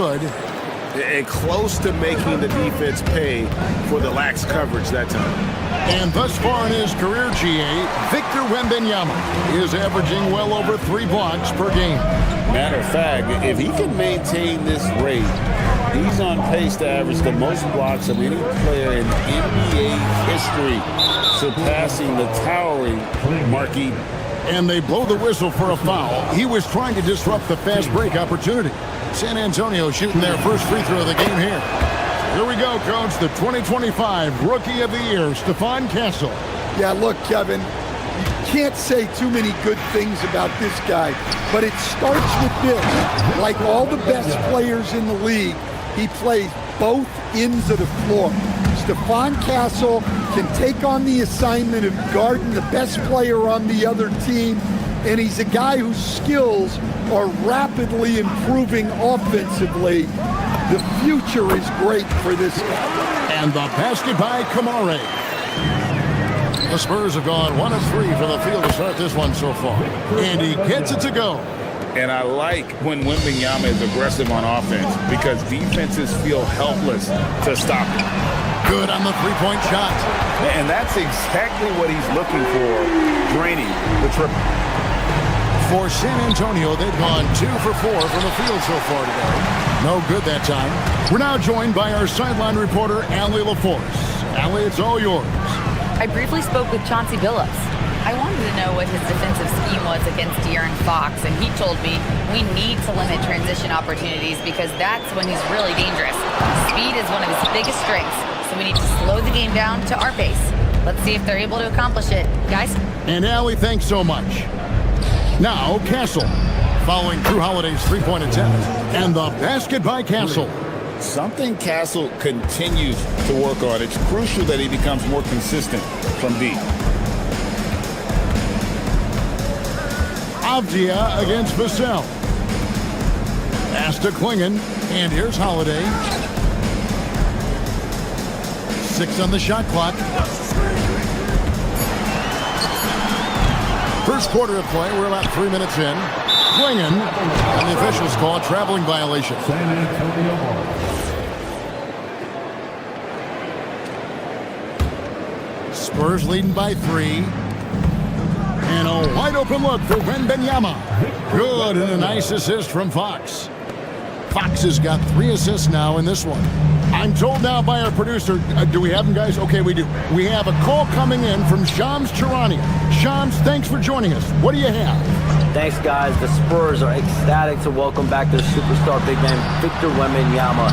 good. And close to making the defense pay for the lax coverage that time. And thus far in his career, GA, Victor Wembanyama is averaging well over 3 blocks per game. Matter of fact, if he can maintain this rate, he's on pace to average the most blocks of any player in NBA history, surpassing the towering Marquis. And they blow the whistle for a foul. He was trying to disrupt the fast break opportunity. San Antonio shooting their first free throw of the game here. Here we go, Coach. The 2025 Rookie of the Year, Stephon Castle. Yeah, look, Kevin, you can't say too many good things about this guy, but it starts with this. Like all the best players in the league, he plays both ends of the floor. Stephon Castle can take on the assignment of guarding the best player on the other team, and he's a guy whose skills are rapidly improving offensively. The future is great for this guy. And the basket by Kamare. The Spurs have gone 1 of 3 from the field to start this one so far. And he gets it to go. And I like when Wembanyama is aggressive on offense because defenses feel helpless to stop him. Good on the three-point shot. And that's exactly what he's looking for, draining the triple. For San Antonio, they've gone 2 for 4 from the field so far today. No good that time. We're now joined by our sideline reporter, Allie LaForce. Allie, it's all yours. I briefly spoke with Chauncey Billups. I wanted to know what his defensive scheme was against De'Aaron Fox, and he told me we need to limit transition opportunities because that's when he's really dangerous. Speed is one of his biggest strengths, so we need to slow the game down to our pace. Let's see if they're able to accomplish it. Guys? And Allie, thanks so much. Now, Castle, following Drew Holiday's three-point attempt. And the basket by Castle. Something Castle continues to work on. It's crucial that he becomes more consistent from deep. Avdia against Vassell. Pass to Klingon, and here's Holiday. 6 on the shot clock. First quarter of play, we're about 3 minutes in. Klingon, and the officials call a traveling violation. Spurs leading by 3. And a wide open look for Wembanyama. Good, and a nice assist from Fox. Fox has got 3 assists now in this one. I'm told now by our producer, do we have them, guys? Okay, we do. We have a call coming in from Shams Charania. Shams, thanks for joining us. What do you have? Thanks, guys. The Spurs are ecstatic to welcome back their superstar big man, Victor Wembanyama.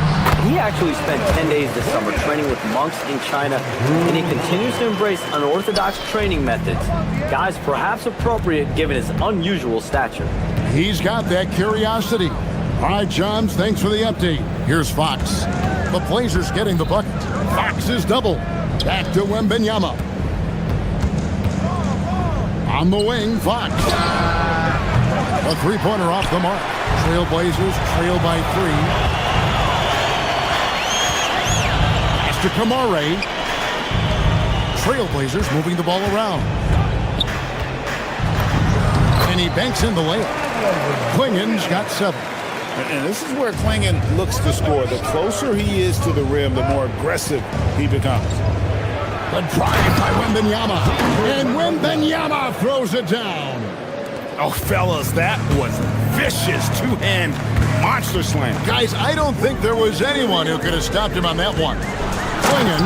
He actually spent 10 days this summer training with monks in China, and he continues to embrace unorthodox training methods. Guys, perhaps appropriate given his unusual stature. He's got that curiosity. All right, Shams, thanks for the update. Here's Fox. The Blazers getting the bucket. Fox is double. Back to Wembanyama. On the wing, Fox. A three-pointer off the mark. Trailblazers trail by 3. Pass to Kamare. Trailblazers moving the ball around. And he banks in the layup. Klingon's got 7. And this is where Klingon looks to score. The closer he is to the rim, the more aggressive he becomes. The drive by Wembanyama. And Wembanyama throws it down. Oh, fellas, that was vicious two-hand monster slam. Guys, I don't think there was anyone who could have stopped him on that one. Klingon,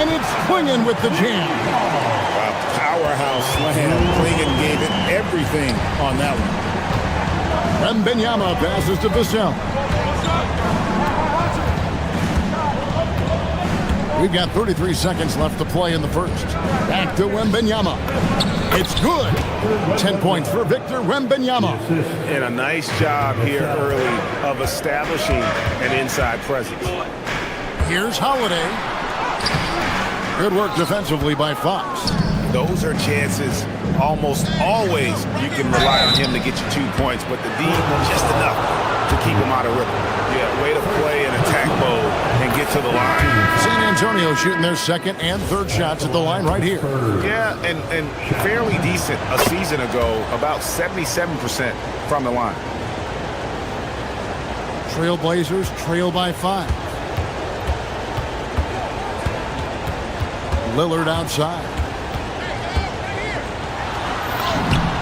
and it's Klingon with the jam. A powerhouse slam. Klingon gave it everything on that one. Wembanyama passes to Vassell. We've got 33 seconds left to play in the first. Back to Wembanyama. It's good. 10 points for Victor Wembanyama. And a nice job here early of establishing an inside presence. Here's Holiday. Good work defensively by Fox. Those are chances almost always you can rely on him to get you 2 points, but the D just enough to keep him out of rhythm. Yeah, way to play in attack mode and get to the line. San Antonio shooting their second and third shots at the line right here. Yeah, and fairly decent a season ago, about 77% from the line. Trailblazers trail by 5. Lillard outside.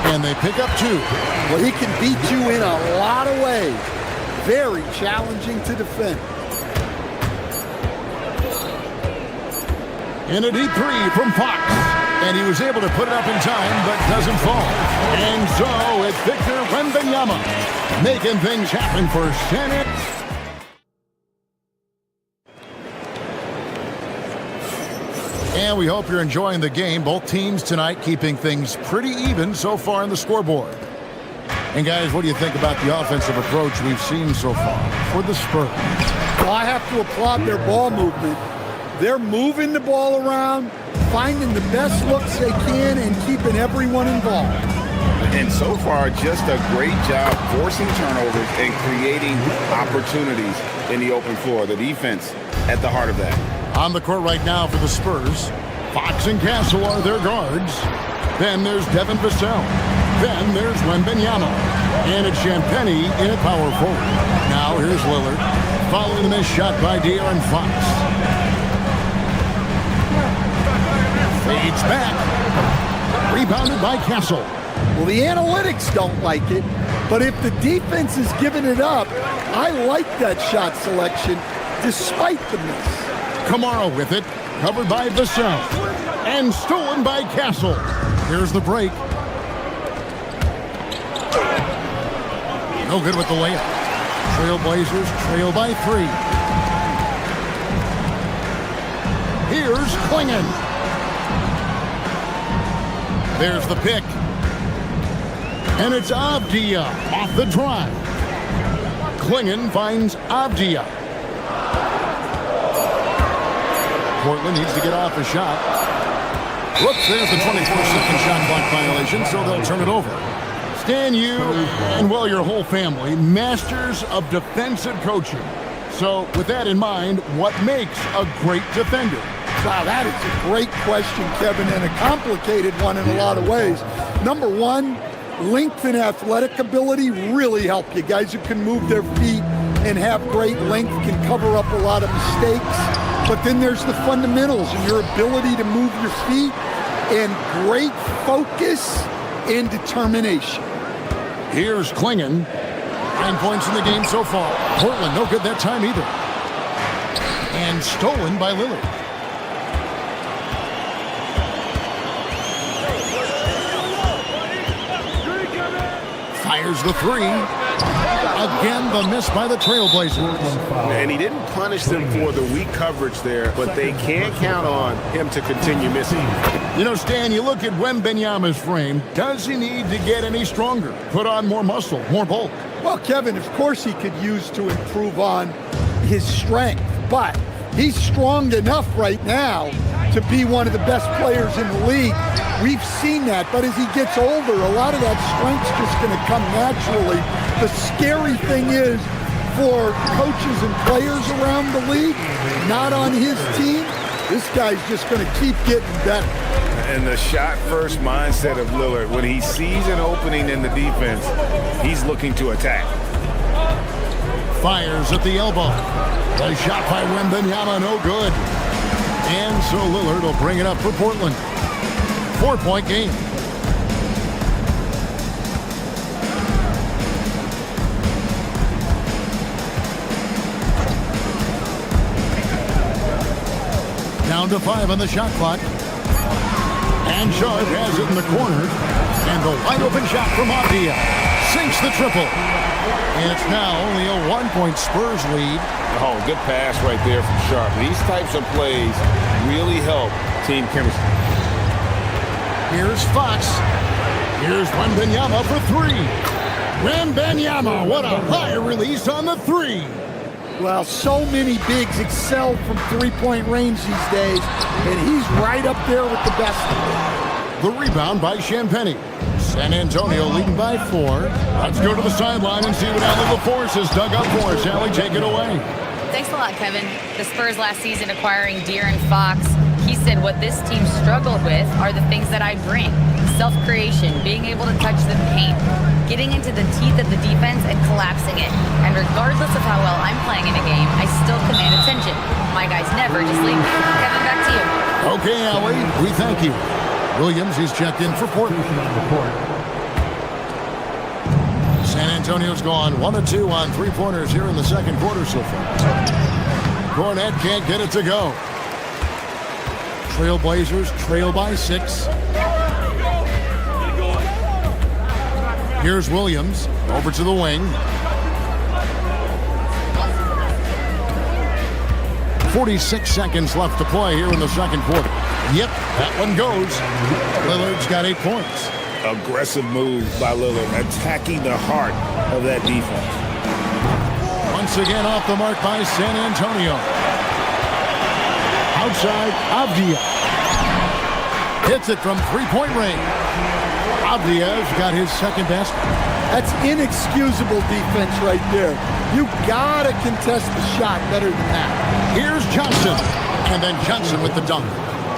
And they pick up 2. Well, he can beat you in a lot of ways. Very challenging to defend. In a deep 3 from Fox. And he was able to put it up in time, but doesn't fall. And so it's Victor Wembanyama making things happen for Shannon. And we hope you're enjoying the game. Both teams tonight keeping things pretty even so far on the scoreboard. And guys, what do you think about the offensive approach we've seen so far for the Spurs? Well, I have to applaud their ball movement. They're moving the ball around, finding the best looks they can, and keeping everyone involved. And so far, just a great job forcing turnovers and creating opportunities in the open floor. The defense at the heart of that. On the court right now for the Spurs, Fox and Castle are their guards. Then there's Devin Vassell. Then there's Wembanyama. And it's Champagnie in at power forward. Now here's Lillard, following the missed shot by De'Aaron Fox. Fades back. Rebounded by Castle. Well, the analytics don't like it, but if the defense is giving it up, I like that shot selection despite the miss. Kamara with it, covered by Vassell, and stolen by Castle. Here's the break. No good with the layup. Trailblazers trail by 3. Here's Klingon. There's the pick. And it's Avdia off the drive. Klingon finds Avdia. Portland needs to get off a shot. Whoops, there's the 24-second shot clock violation, so they'll turn it over. Stan, you and, well, your whole family, masters of defensive coaching. So with that in mind, what makes a great defender? Wow, that is a great question, Kevin, and a complicated one in a lot of ways. Number one, length and athletic ability really help you. Guys who can move their feet and have great length can cover up a lot of mistakes. But then there's the fundamentals and your ability to move your feet and great focus and determination. Here's Klingon. 9 points in the game so far. Portland no good that time either. And stolen by Lillard. Fires the 3. Again, the miss by the Trailblazers. And he didn't punish them for the weak coverage there, but they can't count on him to continue missing. You know, Stan, you look at Wembanyama's frame. Does he need to get any stronger? Put on more muscle, more bulk? Well, Kevin, of course he could use to improve on his strength, but he's strong enough right now to be one of the best players in the league. We've seen that, but as he gets older, a lot of that strength's just going to come naturally. The scary thing is for coaches and players around the league, not on his team, this guy's just going to keep getting better. And the shot-first mindset of Lillard, when he sees an opening in the defense, he's looking to attack. Fires at the elbow. The shot by Wembanyama, no good. And so Lillard will bring it up for Portland. 4-point game. Down to 5 on the shot clock. And Sharp has it in the corner. And the wide open shot from Avdia sinks the triple. And it's now only a 1-point Spurs lead. Oh, good pass right there from Sharp. These types of plays really help team chemistry. Here's Fox. Here's Wembanyama for 3. Wembanyama, what a high release on the 3. Well, so many bigs excel from three-point range these days, and he's right up there with the best of them. The rebound by Champagnie. San Antonio leading by 4. Let's go to the sideline and see what Allie LaForce has dug up for us. Allie, take it away. Thanks a lot, Kevin. The Spurs last season acquiring De'Aaron Fox. He said what this team struggled with are the things that I bring. Self-creation, being able to touch the paint, getting into the teeth of the defense and collapsing it. And regardless of how well I'm playing in a game, I still command attention. My guys never just leave me. Kevin, back to you. Okay, Allie, we thank you. Williams, he's checked in for Portland. San Antonio's gone 1 of 2 on three-pointers here in the second quarter so far. Cornet can't get it to go. Trailblazers trail by 6. Here's Williams over to the wing. 46 seconds left to play here in the second quarter. Yep, that one goes. Lillard's got 8 points. Aggressive move by Lillard, attacking the heart of that defense. Once again off the mark by San Antonio. Outside, Avdia. Hits it from three-point range. Avdia's got his second basket. That's inexcusable defense right there. You gotta contest the shot better than that. Here's Johnson. And then Johnson with the dunk.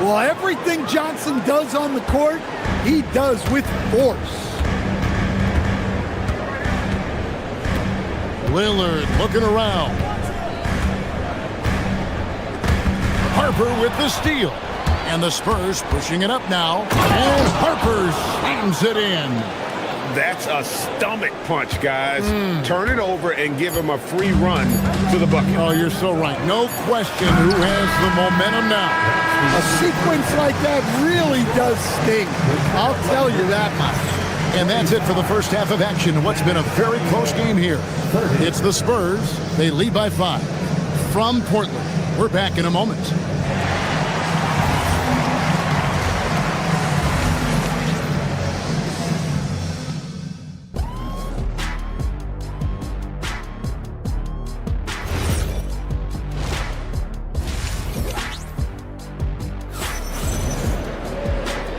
Well, everything Johnson does on the court, he does with force. Lillard looking around. Harper with the steal. And the Spurs pushing it up now. And Harper slams it in. That's a stomach punch, guys. Turn it over and give him a free run to the bucket. Oh, you're so right. No question who has the momentum now. A sequence like that really does sting. I'll tell you that much. And that's it for the first half of action. What's been a very close game here. It's the Spurs. They lead by 5. From Portland. We're back in a moment.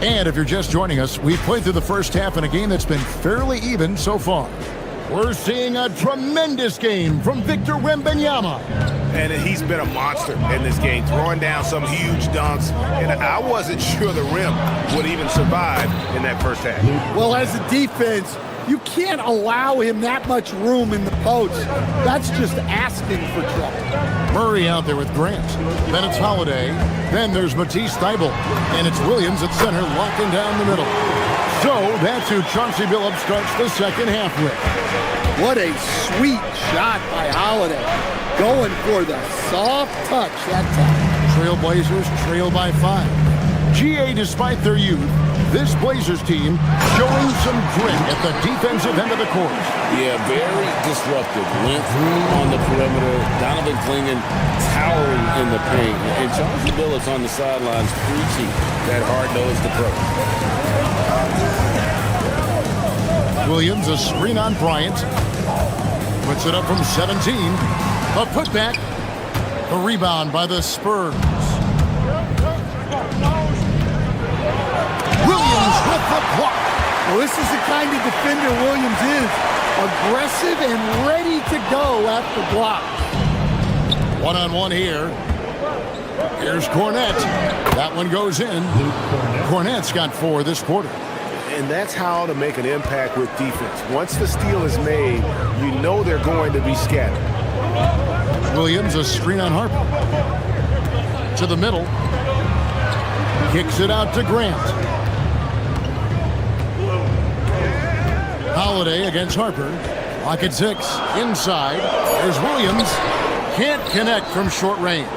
And if you're just joining us, we've played through the first half in a game that's been fairly even so far. We're seeing a tremendous game from Victor Wembanyama. And he's been a monster in this game, throwing down some huge dunks. And I wasn't sure the rim would even survive in that first half. Well, as a defense, you can't allow him that much room in the post. That's just asking for trouble. Murray out there with Grant. Then it's Holiday. Then there's Matisse Thybulle. And it's Williams at center, locking down the middle. So that's who Chauncey Billups starts the second half with. What a sweet shot by Holiday. Going for the soft touch that time. Trailblazers trail by 5. GA, despite their youth, this Blazers team showing some grit at the defensive end of the court. Yeah, very disruptive. Went on the perimeter. Donovan Clingan towering in the paint. And Chauncey Billups on the sidelines preaching that hard-nosed approach. Williams, a screen on Bryant. Puts it up from 17. A putback. A rebound by the Spurs. Williams with the block. Well, this is the kind of defender Williams is. Aggressive and ready to go at the block. One-on-one here. Here's Cornet. That one goes in. Cornet's got 4 this quarter. And that's how to make an impact with defense. Once the steal is made, you know they're going to be scattered. Williams, a screen on Harper. To the middle. Kicks it out to Grant. Holiday against Harper. Lock at 6. Inside. There's Williams. Can't connect from short range.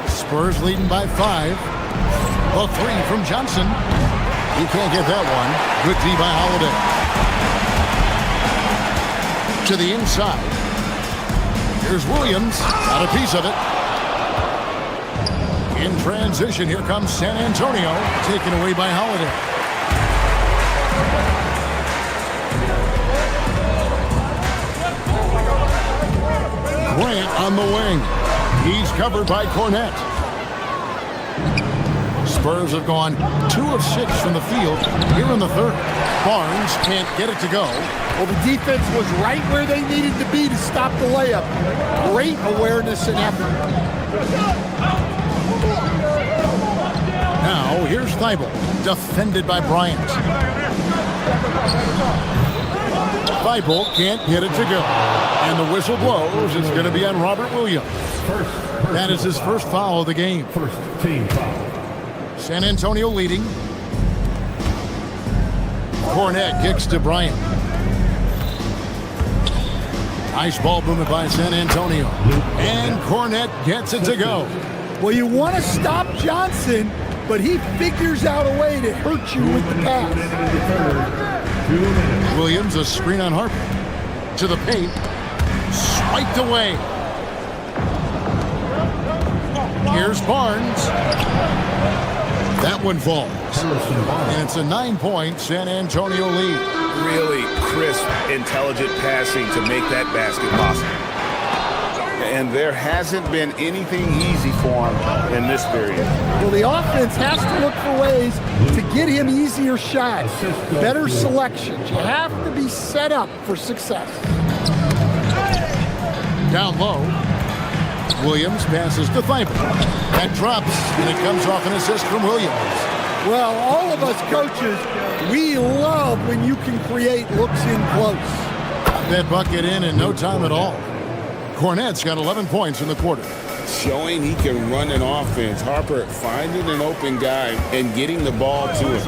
Spurs leading by 5. A 3 from Johnson. He can't get that one. Good D by Holiday. To the inside. Here's Williams. Got a piece of it. In transition, here comes San Antonio. Taken away by Holiday. Grant on the wing. He's covered by Cornet. Spurs have gone 2 of 6 from the field here in the third. Barnes can't get it to go. Well, the defense was right where they needed to be to stop the layup. Great awareness and effort. Now, here's Thibault, defended by Bryant. Thibault can't get it to go. And the whistle blows. It's going to be on Robert Williams. That is his first foul of the game. First team foul. San Antonio leading. Cornette kicks to Bryant. Nice ball movement by San Antonio. And Cornette gets it to go. Well, you want to stop Johnson, but he figures out a way to hurt you with the pass. Williams, a screen on Harper. To the paint. Swiped away. Here's Barnes. That one falls. And it's a 9-point San Antonio lead. Really crisp, intelligent passing to make that basket possible. And there hasn't been anything easy for him in this period. Well, the offense has to look for ways to get him easier shots, better selections. You have to be set up for success. Down low. Williams passes to Thibault. That drops, and it comes off an assist from Williams. Well, all of us coaches, we love when you can create looks in close. That bucket in no time at all. Cornette's got 11 points in the quarter. Showing he can run an offense. Harper finding an open guy and getting the ball to him.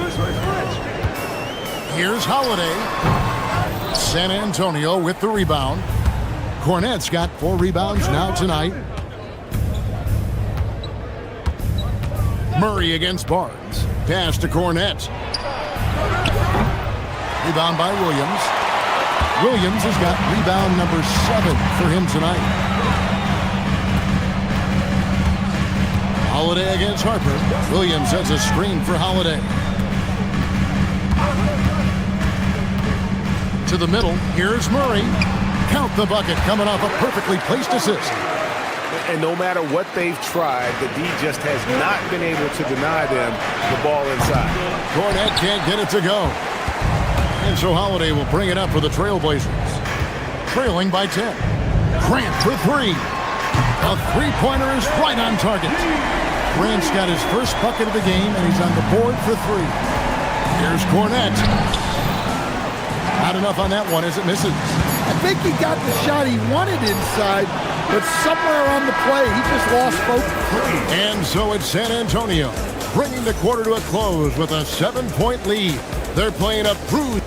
Here's Holiday. San Antonio with the rebound. Cornette's got 4 rebounds now tonight. Murray against Barnes. Pass to Cornette. Rebound by Williams. Williams has got rebound number 7 for him tonight. Holiday against Harper. Williams has a screen for Holiday. To the middle. Here's Murray. Count the bucket coming off a perfectly placed assist. And no matter what they've tried, the D just has not been able to deny them the ball inside. Cornette can't get it to go. And so Holiday will bring it up for the Trailblazers. Trailing by 10. Grant for 3. A three-pointer is right on target. Grant's got his first bucket of the game, and he's on the board for 3. Here's Cornette. Not enough on that one as it misses. I think he got the shot he wanted inside, but somewhere on the play, he just lost focus. And so it's San Antonio, bringing the quarter to a close with a 7-point lead. They're playing a proof.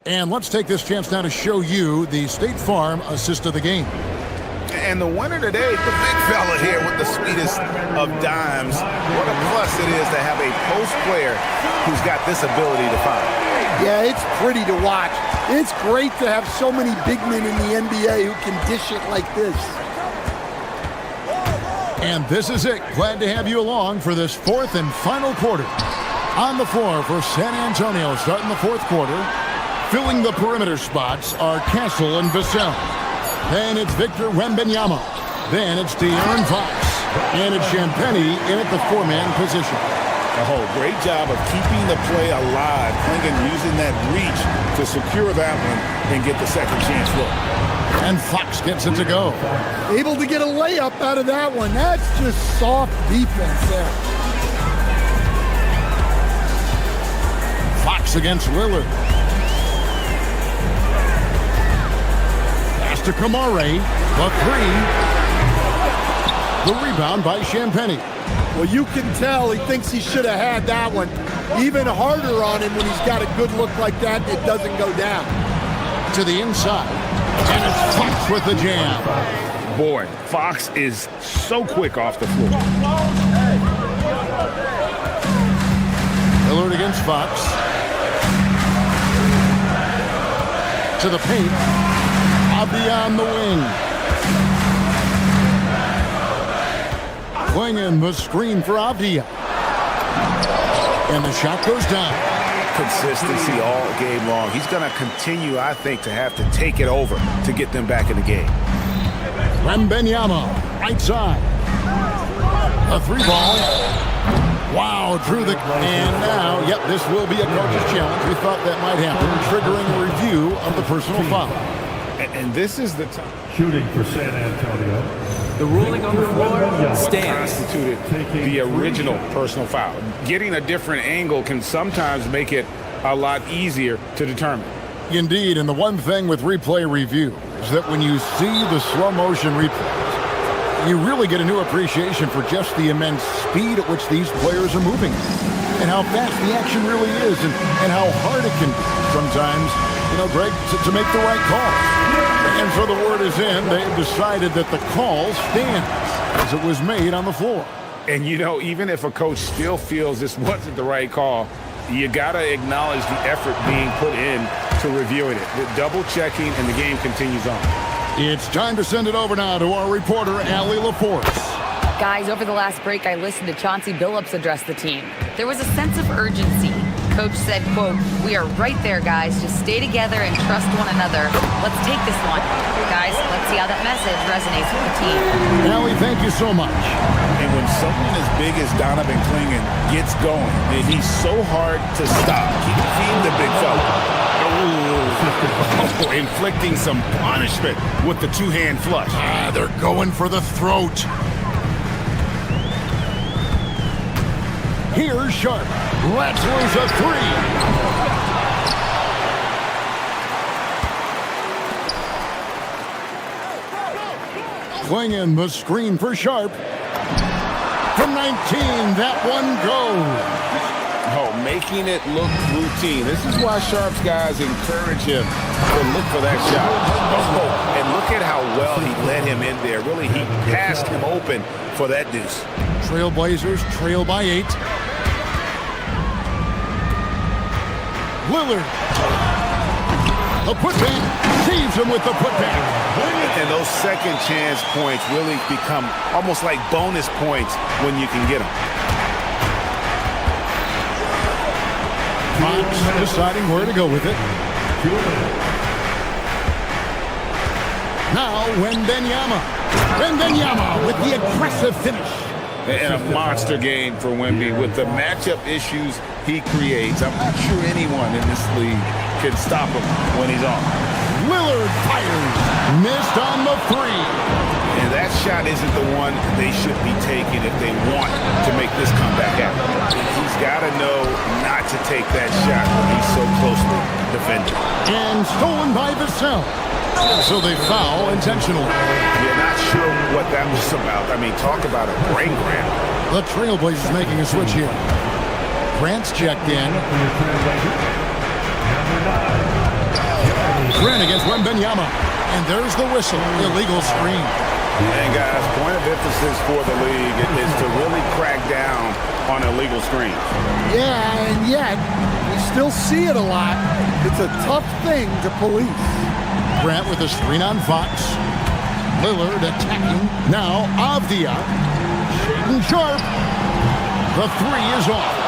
And let's take this chance now to show you the State Farm assist of the game. And the winner today, the big fella here with the sweetest of dimes. What a plus it is to have a post player who's got this ability to find. Yeah, it's pretty to watch. It's great to have so many big men in the NBA who can dish it like this. And this is it. Glad to have you along for this 4th and final quarter. On the floor for San Antonio, starting the 4th quarter. Filling the perimeter spots are Castle and Vassell. Then it's Victor Wembanyama. Then it's De'Aaron Fox. And it's Champagnie in at the 4-man position. Oh, great job of keeping the play alive. Klingon using that reach to secure that one and get the second chance look. And Fox gets it to go. Able to get a layup out of that one. That's just soft defense there. Fox against Lillard. Pass to Kamare. The 3. The rebound by Champagnie. Well, you can tell he thinks he should have had that one. Even harder on him when he's got a good look like that, it doesn't go down. To the inside. And it's Fox with the jam. Boy, Fox is so quick off the floor. Lillard against Fox. To the paint. Beyond the wing. Klingon the screen for Avdia. And the shot goes down. Consistency all game long. He's going to continue, I think, to have to take it over to get them back in the game. Wembanyama, right side. A 3-ball. Wow, drew the... And now, yep, this will be a coach's challenge. We thought that might happen, triggering a review of the personal foul. And this is the time. Shooting for San Antonio. The ruling on the floor stands. Constituted the original personal foul. Getting a different angle can sometimes make it a lot easier to determine. Indeed, and the one thing with replay review is that when you see the slow motion replays, you really get a new appreciation for just the immense speed at which these players are moving and how fast the action really is and how hard it can be sometimes, Greg, to make the right call. And so the word is in, they've decided that the call stands as it was made on the floor. And even if a coach still feels this wasn't the right call, you got to acknowledge the effort being put in to reviewing it. The double checking, and the game continues on. It's time to send it over now to our reporter, Allie LaForce. Guys, over the last break, I listened to Chauncey Billups address the team. There was a sense of urgency. Coach said, quote, "We are right there, guys. Just stay together and trust one another. Let's take this one." Guys, let's see how that message resonates with the team. Allie, thank you so much. And when someone as big as Donovan Clingan gets going, he's so hard to stop. Keep feeding the big fella. Oh, inflicting some punishment with the two-hand flush. They're going for the throat. Here's Sharp. Let's lose a three. Clingan the screen for Sharp. From 19, that one goes. Oh, making it look routine. This is why Sharp's guys encourage him to look for that shot. Oh, and look at how well he led him in there. Really, he passed him open for that deuce. Trailblazers trail by 8. Lillard. The putback. Saves him with the putback. And those second chance points really become almost like bonus points when you can get them. Fox deciding where to go with it. Now, Wembanyama. Wembanyama with the aggressive finish. And a monster game for Wemby with the matchup issues he creates. I'm not sure anyone in this league can stop him when he's on. Lillard fires. Missed on the three. And that shot isn't the one they should be taking if they want to make this comeback happen. He's got to know not to take that shot when he's so closely defended. And stolen by Vassell. So they foul intentionally. You're not sure what that was about. I mean, talk about a brain grab. The Trailblazers making a switch here. Grant's checked in. Grant against Wembanyama. And there's the whistle. Illegal screen. And guys, point of emphasis for the league is to really crack down on illegal screens. Yeah, and yet we still see it a lot. It's a tough thing to police. Grant with a screen on Fox. Lillard attacking. Now Avdia. Shaden Sharp. The three is off.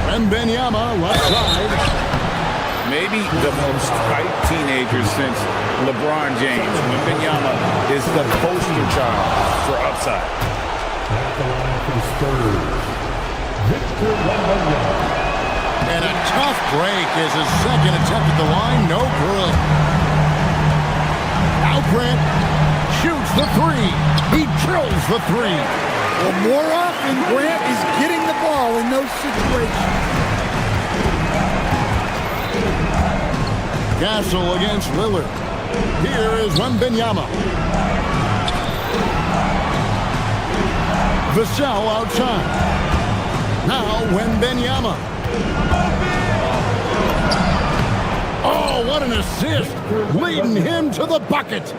Wembanyama left side. Maybe the most hyped teenager since LeBron James. Wembanyama is the poster child for upside. At the line for the Spurs, Victor Wembanyama. And a tough break is his second attempt at the line. No good. Now Grant shoots the three. He drills the three. Well, more often, Grant is getting the ball in those situations. Castle against Lillard. Here is Wembanyama. Vassell outside. Now Wembanyama. Oh, what an assist. Leading him to the bucket.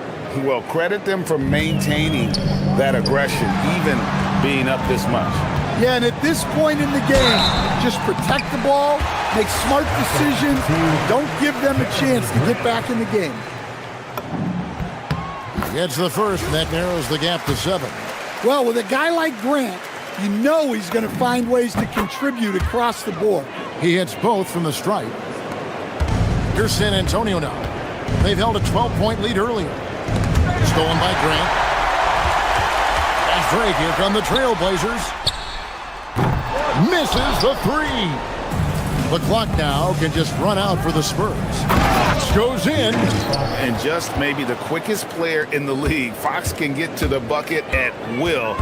Well, credit them for maintaining that aggression, even being up this much. Yeah, and at this point in the game, just protect the ball, make smart decisions, don't give them a chance to get back in the game. Gets the first, and that narrows the gap to 7. Well, with a guy like Grant, you know he's going to find ways to contribute across the board. He hits both from the stripe. Here's San Antonio now. They've held a 12-point lead earlier. Stolen by Grant. As Drake, here come the Trailblazers. Misses the three. The clock now can just run out for the Spurs. Fox goes in. And just maybe the quickest player in the league. Fox can get to the bucket at will.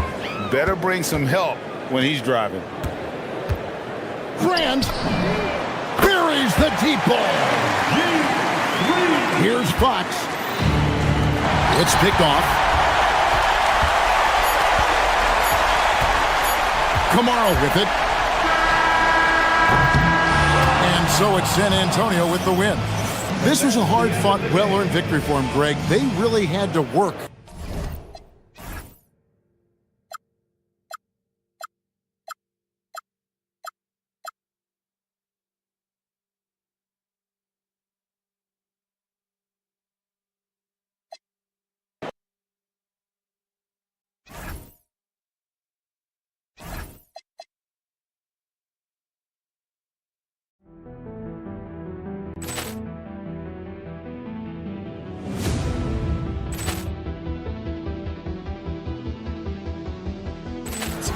Better bring some help when he's driving. Grant buries the deep ball. Here's Fox. It's picked off. Kamara with it. And so it's San Antonio with the win. This was a hard-fought, well-earned victory for him, Greg. They really had to work.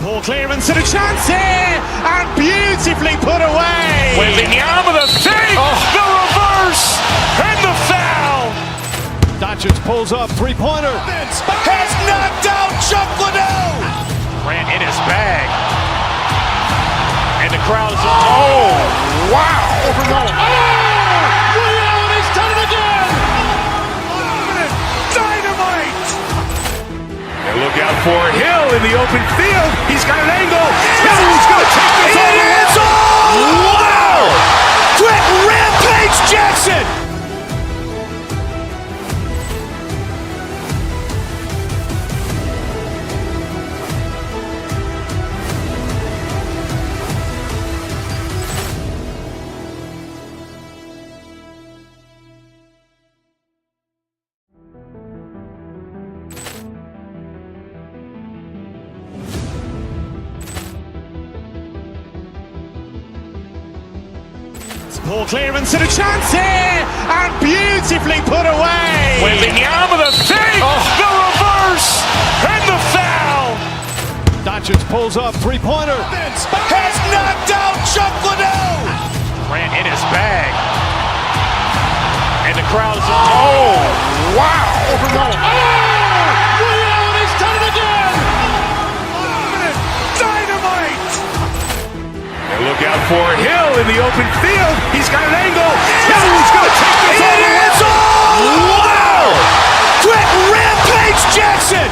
Ball clearance and a chance here, and beautifully put away. Wembanyama the save, the reverse, and the foul. Doncic pulls up, three-pointer. Has knocked out Chuck Liddell. Grant in his bag, and the crowd is wow! Over goal. Liddell has done it again. Dynamite. And look out for Hill in the open field. He's got an angle. Hill's going to take this all the way. Wow! Quick Rampage Jackson. Ball clearance and a chance here, and beautifully put away. Wembanyama the save, the reverse, and the foul. Doncic pulls up, three-pointer. Has knocked out Chuck Liddell. Grant in his bag, and the crowd is wow! Over goal. Liddell has done it again. Dynamite. And look out for Hill in the open field. He's got an angle. Hill's going to take this all the way. Wow! Quick Rampage Jackson.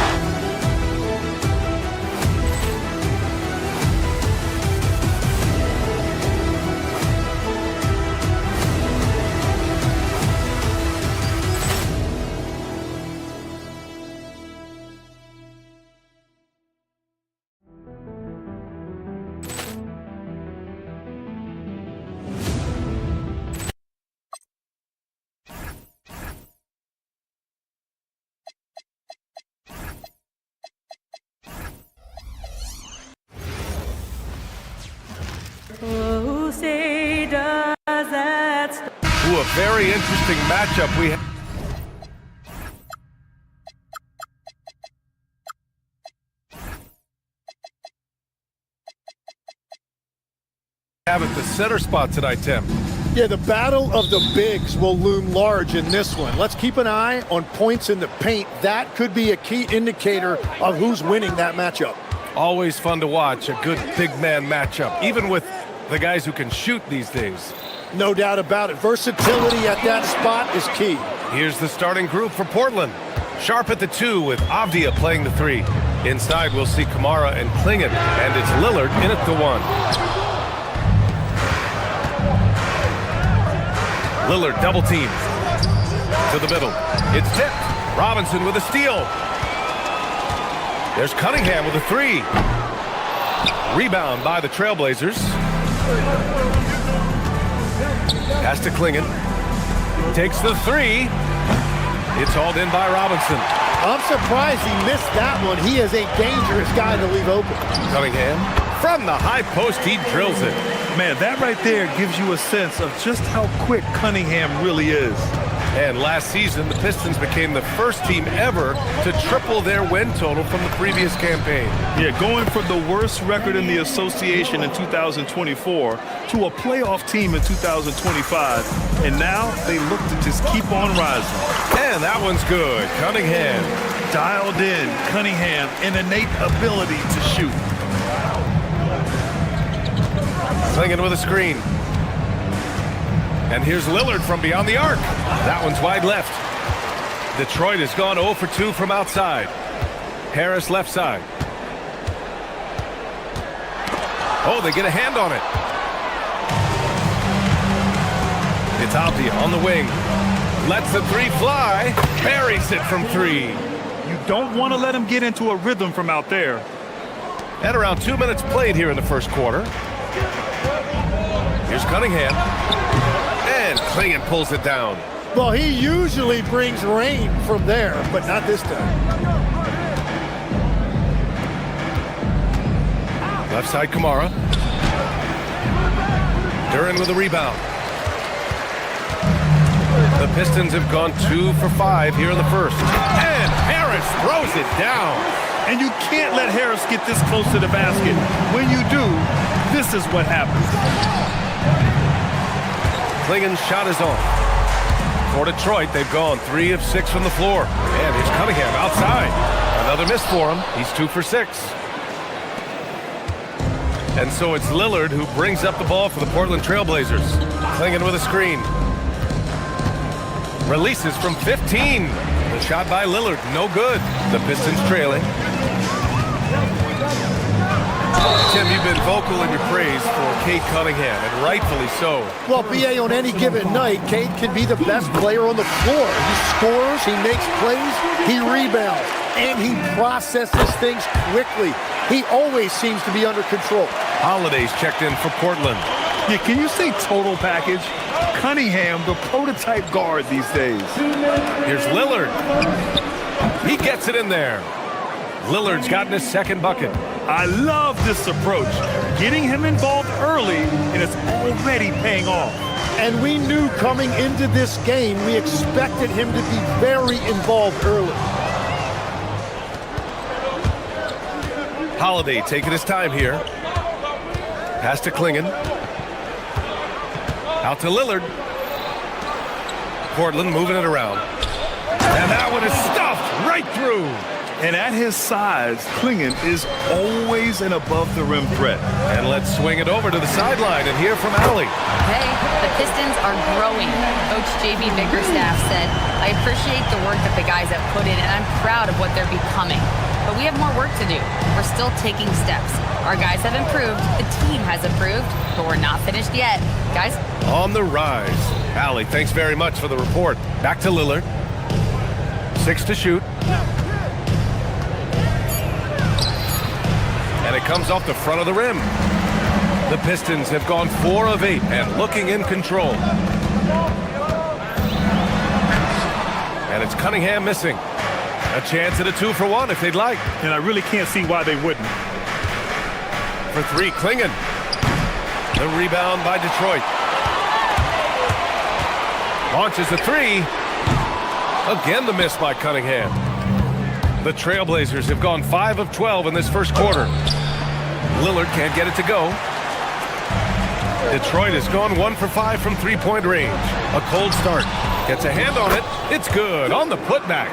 Ooh, a very interesting matchup we have at the center spot tonight, Tim. Yeah, the battle of the bigs will loom large in this one. Let's keep an eye on points in the paint. That could be a key indicator of who's winning that matchup. Always fun to watch a good big man matchup, even with the guys who can shoot these days. No doubt about it. Versatility at that spot is key. Here's the starting group for Portland. Sharp at the 2 with Avdia playing the 3. Inside we'll see Kamara and Klingon, and it's Lillard in at the 1. Lillard double team to the middle. It's tipped. Robinson with a steal. There's Cunningham with a 3. Rebound by the Trailblazers. Pass to Klingon. Takes the 3. It's hauled in by Robinson. I'm surprised he missed that one. He is a dangerous guy to leave open. Cunningham from the high post, he drills it. Man, that right there gives you a sense of just how quick Cunningham really is. And last season, the Pistons became the first team ever to triple their win total from the previous campaign. Yeah, going from the worst record in the association in 2024 to a playoff team in 2025. And now they look to just keep on rising. And that one's good. Cunningham. Dialed in. Cunningham, an innate ability to shoot. Clingan with a screen. And here's Lillard from beyond the arc. That one's wide left. Detroit has gone 0 for 2 from outside. Harris left side. Oh, they get a hand on it. It's Avdia on the wing. Lets the three fly. Buries it from 3. You don't want to let him get into a rhythm from out there. And around 2 minutes played here in the first quarter. Here's Cunningham. And Clingan pulls it down. Well, he usually brings rain from there, but not this time. Left side, Kamara. Duran with a rebound. The Pistons have gone 2 for 5 here in the first. And Harris throws it down. And you can't let Harris get this close to the basket. When you do, this is what happens. Clingan's shot is on. For Detroit, they've gone 3 of 6 from the floor. And here's Cunningham outside. Another miss for him. He's 2 for 6. And so it's Lillard who brings up the ball for the Portland Trailblazers. Clingan with a screen. Releases from 15. The shot by Lillard, no good. The Pistons trailing. Tim, you've been vocal in your praise for Cade Cunningham, and rightfully so. Well, BA, on any given night, Cade can be the best player on the floor. He scores, he makes plays, he rebounds, and he processes things quickly. He always seems to be under control. Holiday's checked in for Portland. Yeah, can you say total package? Cunningham, the prototype guard these days. Here's Lillard. He gets it in there. Lillard's gotten his second bucket. I love this approach. Getting him involved early, and it's already paying off. And we knew coming into this game, we expected him to be very involved early. Holiday taking his time here. Pass to Clingan. Out to Lillard. Portland moving it around. And that one is stuffed right through. And at his size, Clingan is always an above-the-rim threat. And let's swing it over to the sideline and hear from Allie. Hey, the Pistons are growing. Coach J.B. Bickerstaff said, I appreciate the work that the guys have put in, and I'm proud of what they're becoming. But we have more work to do. We're still taking steps. Our guys have improved. The team has improved, but we're not finished yet. Guys? On the rise. Allie, thanks very much for the report. Back to Lillard. 6 to shoot. And it comes off the front of the rim. The Pistons have gone 4 of 8 and looking in control. And it's Cunningham missing. A chance at a 2 for 1 if they'd like. And I really can't see why they wouldn't. For 3, Clingan. The rebound by Detroit. Launches the 3. Again the miss by Cunningham. The Trailblazers have gone 5 of 12 in this first quarter. Lillard can't get it to go. Detroit has gone 1 for 5 from three-point range. A cold start. Gets a hand on it. It's good on the putback.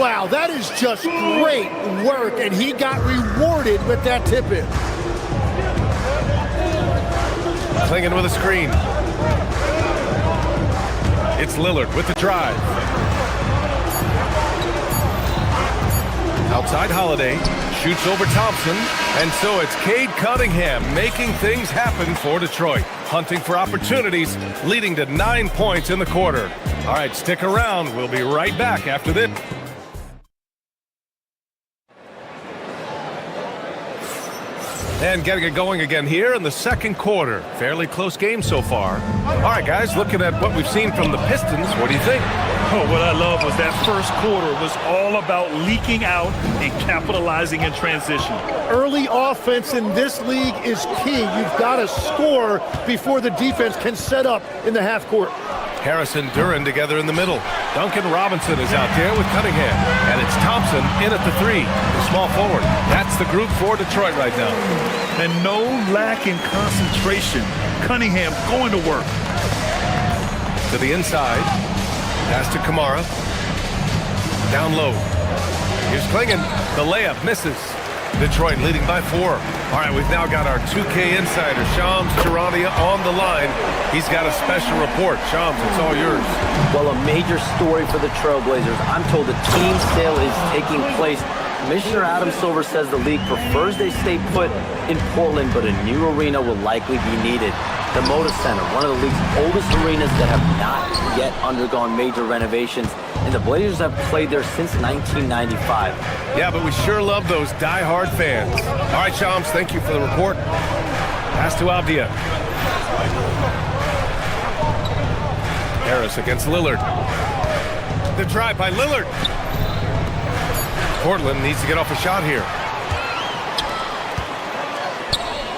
Wow, that is just great work, and he got rewarded with that tip-in. Clingan with a screen. It's Lillard with the drive. Outside Holiday, shoots over Thompson, and so it's Cade Cunningham making things happen for Detroit. Hunting for opportunities, leading to 9 points in the quarter. All right, stick around. We'll be right back after this. And getting it going again here in the second quarter. Fairly close game so far. All right, guys, looking at what we've seen from the Pistons, what do you think? Oh, what I love was that first quarter was all about leaking out and capitalizing in transition. Early offense in this league is key. You've got to score before the defense can set up in the half court. Harris and Duran together in the middle. Duncan Robinson is out there with Cunningham. And it's Thompson in at the 3, the small forward. That's the group for Detroit right now. And no lack in concentration. Cunningham going to work. To the inside. Pass to Kamara. Down low. Here's Klingon. The layup misses. Detroit leading by 4. All right, we've now got our 2K insider, Shams Charania, on the line. He's got a special report. Shams, it's all yours. Well, a major story for the Trailblazers. I'm told the team sale is taking place. Commissioner Adam Silver says the league prefers they stay put in Portland, but a new arena will likely be needed. The Moda Center, one of the league's oldest arenas that have not yet undergone major renovations, and the Blazers have played there since 1995. Yeah, but we sure love those die-hard fans. All right, Shams, thank you for the report. Pass to Avdia. Harris against Lillard. The drive by Lillard. Portland needs to get off a shot here.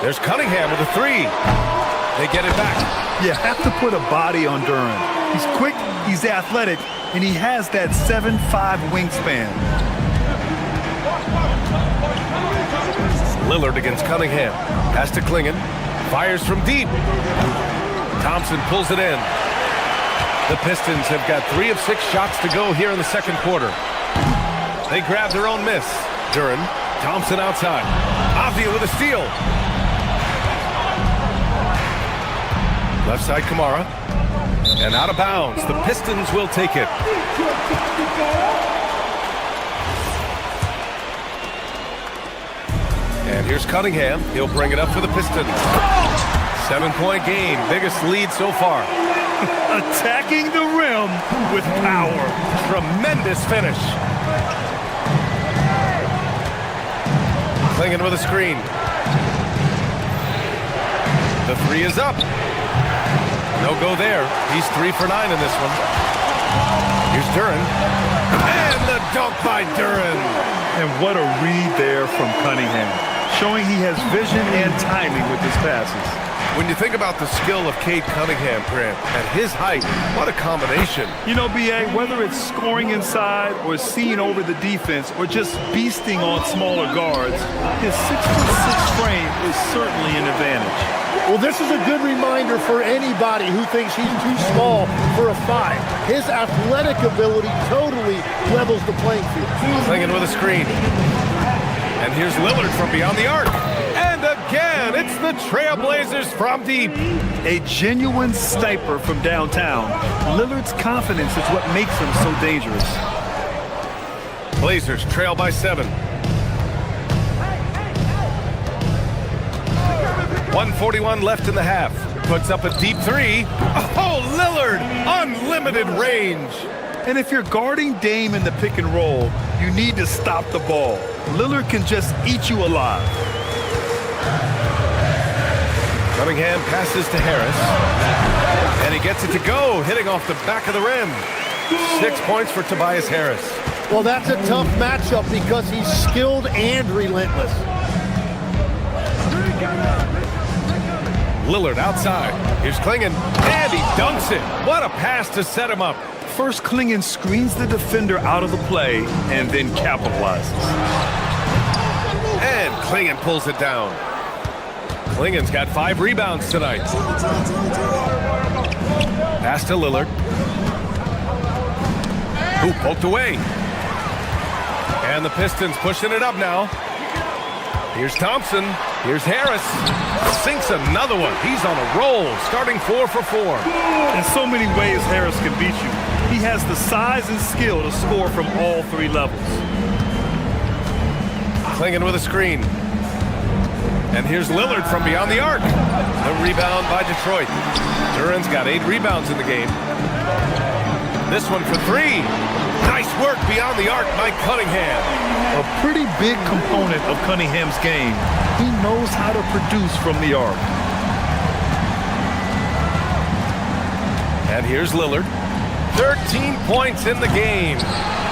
There's Cunningham with a 3. They get it back. You have to put a body on Duran. He's quick, he's athletic, and he has that 7'5" wingspan. Lillard against Cunningham. Pass to Klingon. Fires from deep. Thompson pulls it in. The Pistons have got 3 of 6 shots to go here in the second quarter. They grab their own miss. Duran. Thompson outside. Avdia with a steal. Left side Kamara. And out of bounds. The Pistons will take it. And here's Cunningham. He'll bring it up for the Pistons. 7-point game. Biggest lead so far. Attacking the rim with power. Tremendous finish. Klingon with a screen. The 3 is up. No go there. He's 3 for 9 in this one. Here's Duran. And the dunk by Duran. And what a read there from Cunningham. Showing he has vision and timing with his passes. When you think about the skill of Cade Cunningham, Grant, at his height, what a combination. You know, B.A., whether it's scoring inside or seeing over the defense or just beasting on smaller guards, his 6'6" frame is certainly an advantage. Well, this is a good reminder for anybody who thinks he's too small for a 5. His athletic ability totally levels the playing field. Klingon with a screen. And here's Lillard from beyond the arc. And again, it's the Trailblazers from deep. A genuine sniper from downtown. Lillard's confidence is what makes him so dangerous. Blazers trail by 7. 1:41 left in the half. Puts up a deep 3. Oh, Lillard! Unlimited range. And if you're guarding Dame in the pick and roll, you need to stop the ball. Lillard can just eat you alive. Cunningham passes to Harris. And he gets it to go, hitting off the back of the rim. 6 points for Tobias Harris. Well, that's a tough matchup because he's skilled and relentless. Lillard outside. Here's Klingon. And he dunks it. What a pass to set him up. First, Klingon screens the defender out of the play and then capitalizes. And Klingon pulls it down. Klingon's got 5 rebounds tonight. Pass to Lillard. Who poked away. And the Pistons pushing it up now. Here's Thompson. Here's Harris. Sinks another one. He's on a roll, starting 4 for 4. In so many ways, Harris can beat you. He has the size and skill to score from all 3 levels. Klingon with a screen. And here's Lillard from beyond the arc. The rebound by Detroit. Duran's got 8 rebounds in the game. This one for 3. Nice work beyond the arc by Cunningham. A pretty big component of Cunningham's game. He knows how to produce from the arc. And here's Lillard. 13 points in the game.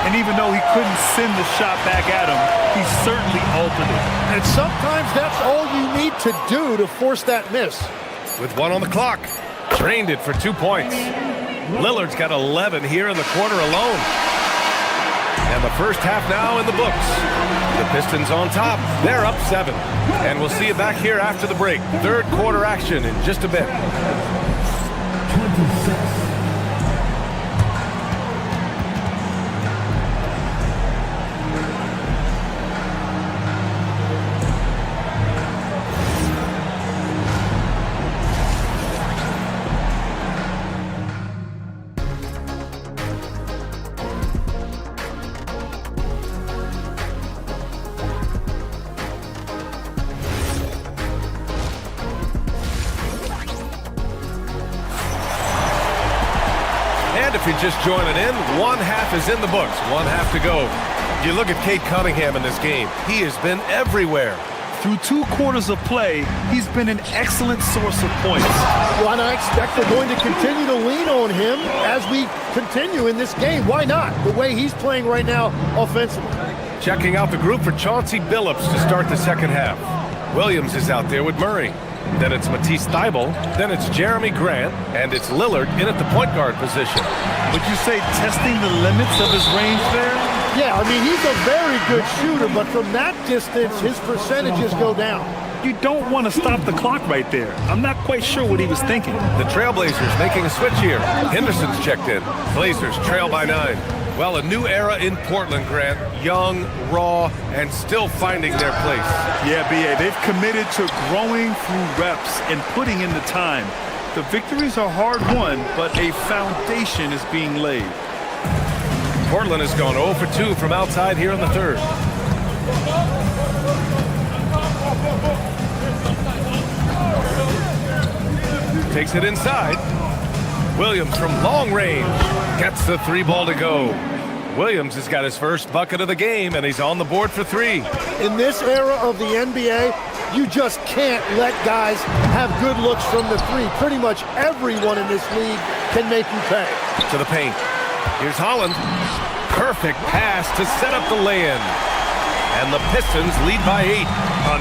And even though he couldn't send the shot back at him, he certainly altered it. And sometimes that's all you need to do to force that miss. With 1 on the clock. Drained it for 2 points. Lillard's got 11 here in the quarter alone. And the first half now in the books. The Pistons on top. They're up 7. And we'll see you back here after the break. Third quarter action in just a bit. 26. If you're just joining in, one half is in the books, one half to go. You look at Cade Cunningham in this game. He has been everywhere. Through 2 quarters of play, he's been an excellent source of points. Well, and I expect they're going to continue to lean on him as we continue in this game. Why not? The way he's playing right now offensively. Checking out the group for Chauncey Billups to start the second half. Williams is out there with Murray. Then it's Matisse Thybulle. Then it's Jeremy Grant. And it's Lillard in at the point guard position. Would you say testing the limits of his range there? Yeah, I mean, he's a very good shooter, but from that distance, his percentages go down. You don't want to stop the clock right there. I'm not quite sure what he was thinking. The Trailblazers making a switch here. Henderson's checked in. Blazers trail by 9. Well, a new era in Portland, Grant. Young, raw, and still finding their place. Yeah, B.A., they've committed to growing through reps and putting in the time. The victories are hard won, but a foundation is being laid. Portland has gone 0 for 2 from outside here in the third. Takes it inside. Williams from long range gets the 3 ball to go. Williams has got his first bucket of the game, and he's on the board for 3. In this era of the NBA, you just can't let guys have good looks from the 3. Pretty much everyone in this league can make you pay. To the paint. Here's Holland. Perfect pass to set up the lay-in. And the Pistons lead by 8.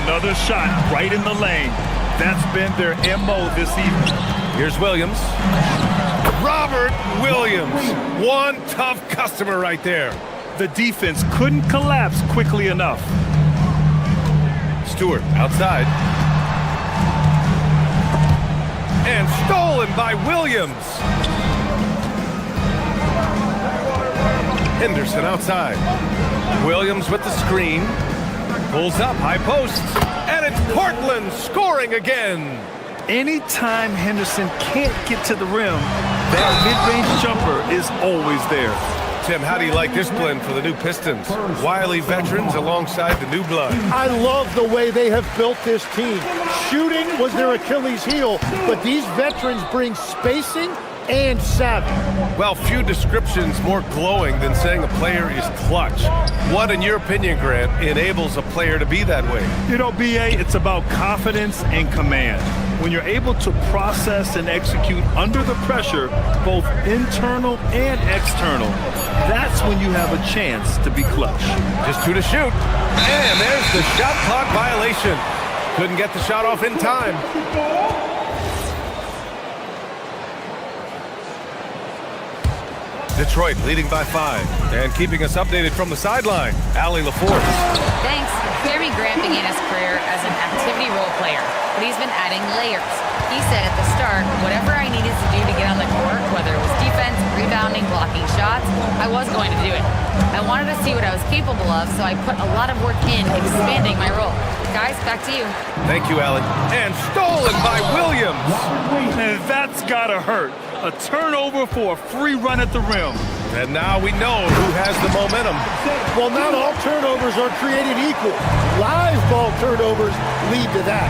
Another shot right in the lane. That's been their MO this evening. Here's Williams. Robert Williams. One tough customer right there. The defense couldn't collapse quickly enough. Stewart outside. And stolen by Williams. Henderson outside. Williams with the screen. Pulls up, high post. And it's Portland scoring again. Anytime Henderson can't get to the rim, that mid-range jumper is always there. Tim, how do you like this blend for the new Pistons? Wily veterans alongside the new blood. I love the way they have built this team. Shooting was their Achilles heel, but these veterans bring spacing and savvy. Well, few descriptions more glowing than saying a player is clutch. What, in your opinion, Grant, enables a player to be that way? You know, B.A., it's about confidence and command. When you're able to process and execute under the pressure, both internal and external, that's when you have a chance to be clutch. Just 2 to shoot. And there's the shot clock violation. Couldn't get the shot off in time. Detroit leading by 5. And keeping us updated from the sideline, Allie LaForce. Thanks. Jeremy Grant began his career as an activity role player, but he's been adding layers. He said at the start, whatever I needed to do to get on the court, whether it was defense, rebounding, blocking shots, I was going to do it. I wanted to see what I was capable of, so I put a lot of work in expanding my role. Guys, back to you. Thank you, Allie. And stolen by Williams. And that's gotta hurt. A turnover for a free run at the rim. And now we know who has the momentum. Well, not all turnovers are created equal. Live ball turnovers lead to that.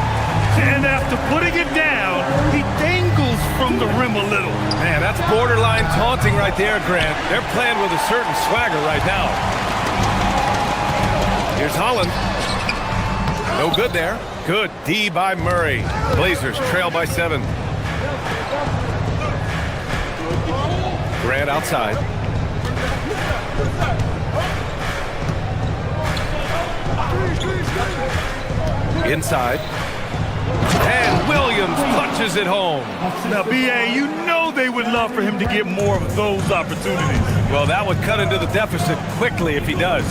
And after putting it down, he dangles from the rim a little. Man, that's borderline taunting right there, Grant. They're playing with a certain swagger right now. Here's Holland. No good there. Good D by Murray. Blazers trail by 7. Grant outside. Inside. And Williams punches it home. Now, B.A., you know they would love for him to get more of those opportunities. Well, that would cut into the deficit quickly if he does.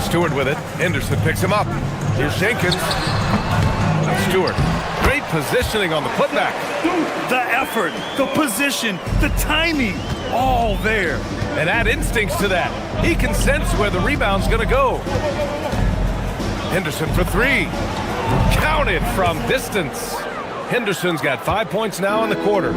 Stewart with it. Henderson picks him up. Here's Jenkins. Stewart. Great positioning on the putback. The effort, the position, the timing, all there. And add instincts to that. He can sense where the rebound's going to go. Henderson for three. Counted from distance. Henderson's got 5 points now in the quarter.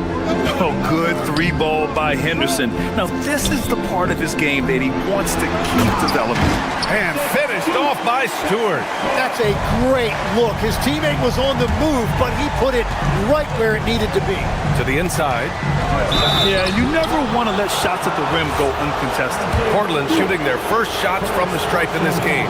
Oh, good three ball by Henderson. Now, this is the part of his game that he wants to keep developing. And finished off by Stewart. That's a great look. His teammate was on the move, but he put it right where it needed to be. To the inside. Yeah, you never want to let shots at the rim go uncontested. Portland shooting their first shots from the stripe in this game.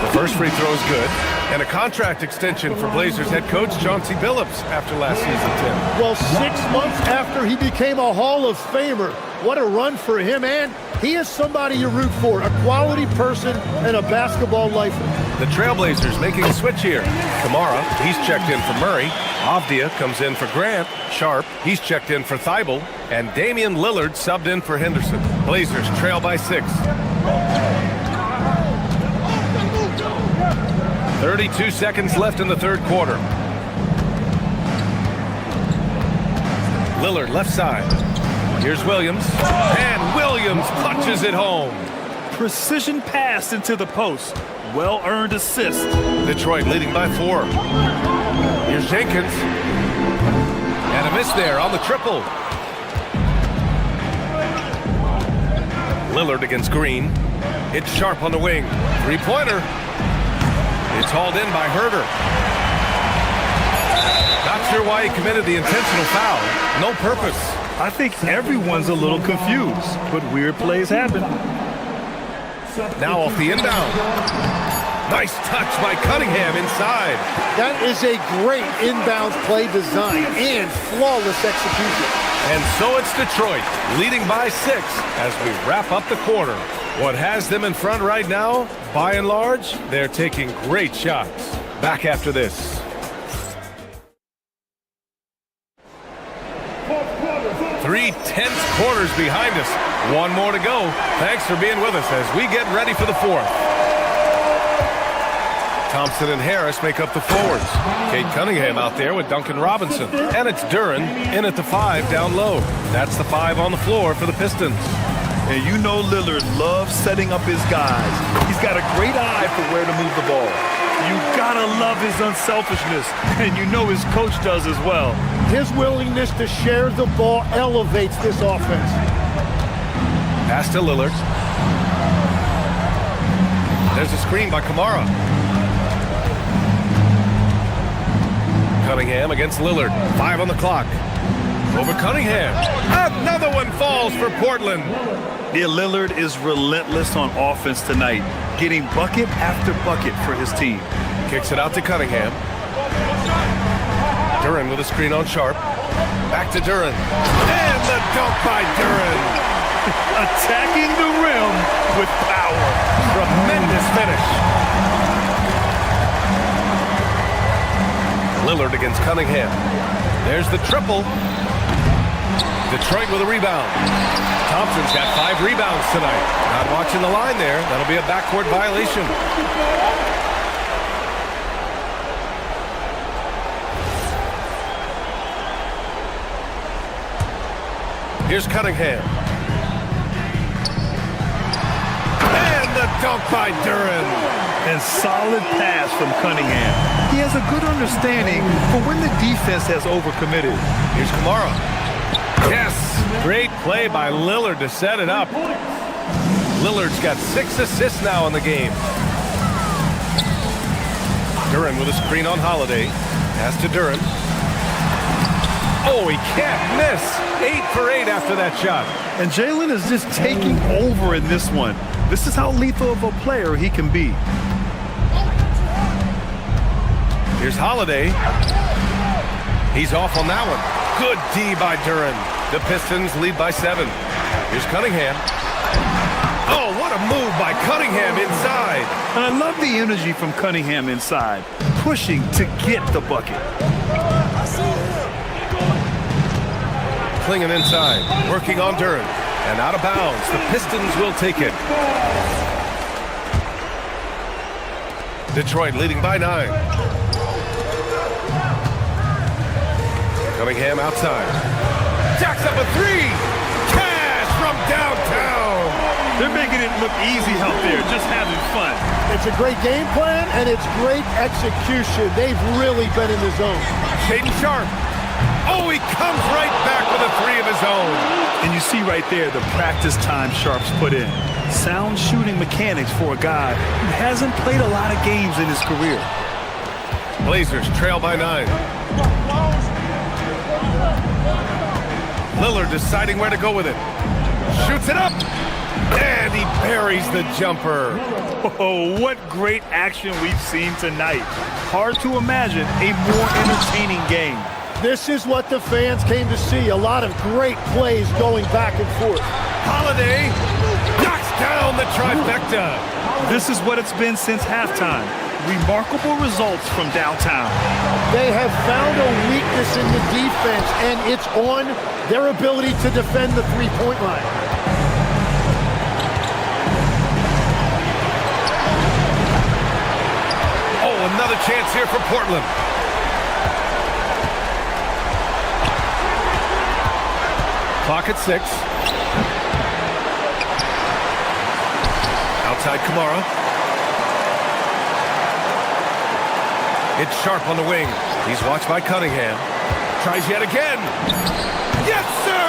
The first free throw is good. And a contract extension for Blazers head coach Chauncey Billups after last season, Tim. Well, 6 months after he became a Hall of Famer, what a run for him, and he is somebody you root for, a quality person and a basketball lifer. The Trailblazers making a switch here. Kamara, he's checked in for Murray. Avdia comes in for Grant. Sharp, he's checked in for Thibault. And Damian Lillard subbed in for Henderson. Blazers trail by 6. 32 seconds left in the third quarter. Lillard left side. Here's Williams. And Williams punches it home. Precision pass into the post. Well-earned assist. Detroit leading by 4. Here's Jenkins. And a miss there on the triple. Lillard against Green. It's Sharp on the wing. Three-pointer. It's hauled in by Herter. Not sure why he committed the intentional foul. No purpose. I think everyone's a little confused, but weird plays happen. Now off the inbound. Nice touch by Cunningham inside. That is a great inbounds play design and flawless execution. And so it's Detroit leading by 6 as we wrap up the quarter. What has them in front right now, by and large, they're taking great shots. Back after this. Three tense quarters behind us. One more to go. Thanks for being with us as we get ready for the fourth. Thompson and Harris make up the forwards. Cade Cunningham out there with Duncan Robinson. And it's Duren in at the 5 down low. That's the 5 on the floor for the Pistons. And you know Lillard loves setting up his guys. He's got a great eye for where to move the ball. You gotta love his unselfishness, and you know his coach does as well. His willingness to share the ball elevates this offense. Pass to Lillard. There's a screen by Kamara. Cunningham against Lillard. 5 on the clock. Over Cunningham. Another one falls for Portland. Yeah, Lillard is relentless on offense tonight, getting bucket after bucket for his team. Kicks it out to Cunningham. Duren with a screen on Sharp. Back to Duren. And the dunk by Duren. Attacking the rim with power. Tremendous finish. Lillard against Cunningham. There's the triple. Detroit with a rebound. Thompson's got 5 rebounds tonight. Not watching the line there. That'll be a backcourt violation. Here's Cunningham. And the dunk by Duren. And solid pass from Cunningham. He has a good understanding for when the defense has overcommitted. Here's Kamara. Yes, great play by Lillard to set it up. Lillard's got 6 assists now in the game. Duren with a screen on Holiday. Pass to Duren. Oh, he can't miss. 8 for 8 after that shot. And Jalen is just taking over in this one. This is how lethal of a player he can be. Here's Holiday. He's off on that one. Good D by Duren. The Pistons lead by 7. Here's Cunningham. Oh, what a move by Cunningham inside. And I love the energy from Cunningham inside, pushing to get the bucket. clinging inside, working on Duran. And out of bounds, the Pistons will take it. Detroit leading by 9. Cunningham outside. Jacks up a 3. Cash from downtown. They're making it look easy out there, just having fun. It's a great game plan, and it's great execution. They've really been in the zone. Shaedon Sharpe. Oh, he comes right back with a 3 of his own. And you see right there the practice time Sharpe's put in. Sound shooting mechanics for a guy who hasn't played a lot of games in his career. Blazers trail by 9. Lillard deciding where to go with it. Shoots it up. And he buries the jumper. Oh, what great action we've seen tonight. Hard to imagine a more entertaining game. This is what the fans came to see. A lot of great plays going back and forth. Holiday knocks down the trifecta. This is what it's been since halftime. Remarkable results from downtown. They have found a weakness in the defense, and it's on their ability to defend the three-point line. Oh, another chance here for Portland. Clock at 6. Outside Kamara. It's Sharpe on the wing. He's watched by Cunningham. Tries yet again. Yes, sir!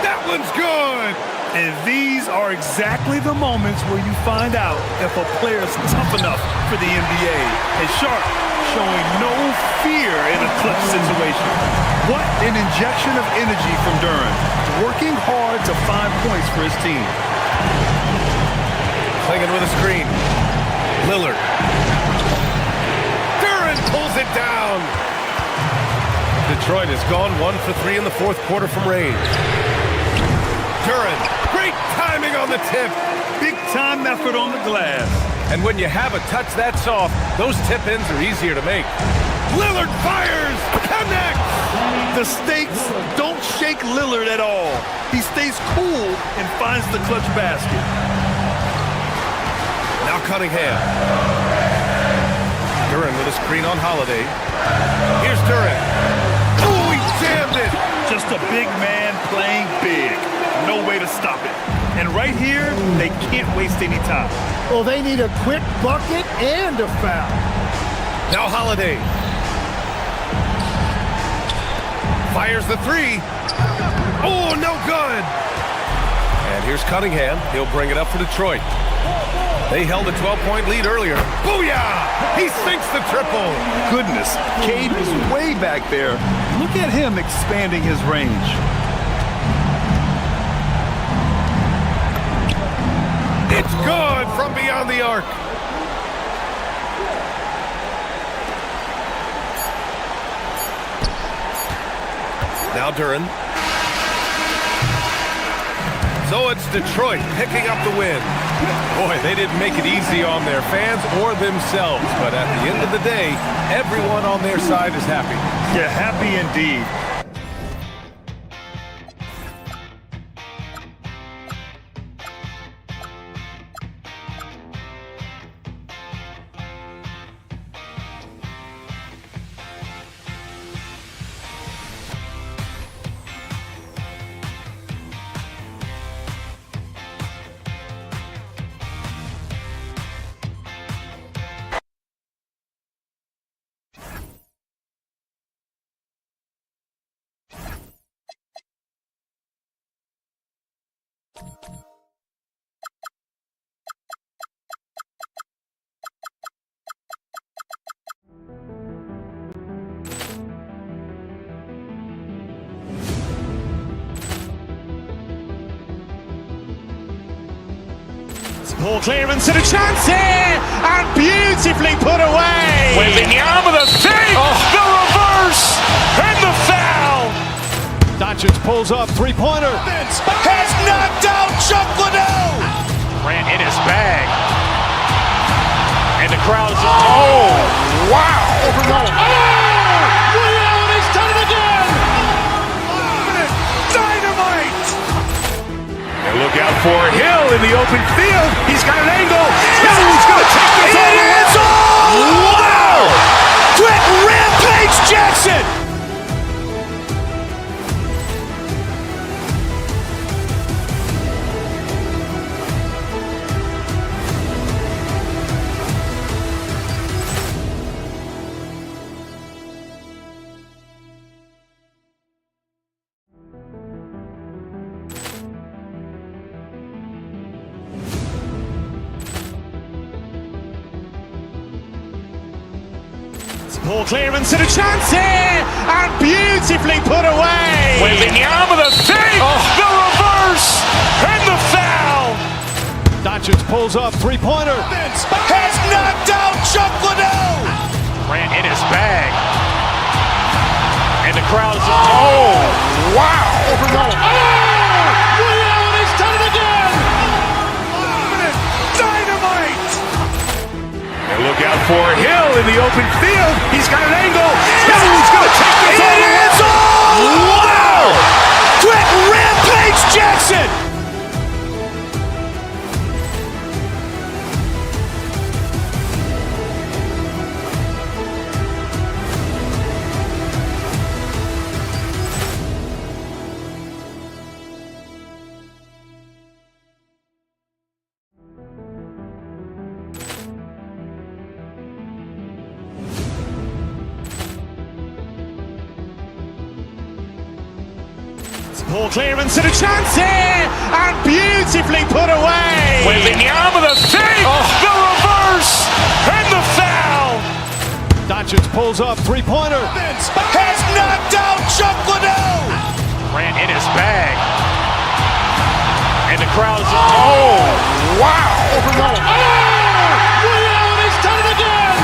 That one's good! And these are exactly the moments where you find out if a player's tough enough for the NBA. And Sharpe showing no fear in a clutch situation. What an injection of energy from Duran. Working hard to find points for his team. Clinging with a screen. Lillard. Duran pulls it down. Detroit has gone 1 for 3 in the fourth quarter from range. Duran, great timing on the tip. Big time effort on the glass. And when you have a touch that soft, those tip-ins are easier to make. Lillard fires, connects. The stakes don't shake Lillard at all. He stays cool and finds the clutch basket. Now Cunningham. Duran with a screen on Holiday. Here's Duran. Oh, he jammed it. Just a big man playing big. No way to stop it. And right here, they can't waste any time. Well, they need a quick bucket and a foul. Now Holiday. Fires the 3. Oh, no good. And here's Cunningham. He'll bring it up for Detroit. They held a 12-point lead earlier. Booyah! He sinks the triple. Goodness, Cade was way back there. Look at him expanding his range. It's good from beyond the arc. Now Duran. So it's Detroit picking up the win. Boy, they didn't make it easy on their fans or themselves, but at the end of the day, everyone on their side is happy. Yeah, happy indeed. Ball clearance and a chance here, and beautifully put away. Wembanyama the save, the reverse, and the foul. Doncic pulls up, three-pointer. Has knocked out Chuck Liddell. Ran in his bag, and the crowd is. Oh, wow! Oh, Liddell, he's done it again. 9 for Hill in the open field. He's got an angle. Hill's going to take this all the way. Wow! Quick Rampage Jackson! Ball clearance and a chance here, and beautifully put away. Wembanyama the save, the reverse, and the foul. Doncic pulls up, three-pointer. Has knocked out Chuck Liddell. Grant in his bag, and the crowd is. Oh, wow! Overrun. He's done it again. Dynamite. Look out for Hill in the open field. He's got an angle. Hill's going to take this all the way. Wow! Quick Rampage Jackson! Ball clearance and a chance here, and beautifully put away. Wembanyama the save, the reverse, and the foul. Doncic pulls up, three-pointer. Has knocked out Chuck Liddell. Grant in his bag, and the crowd is. Oh, wow! Overrun. He's done it again.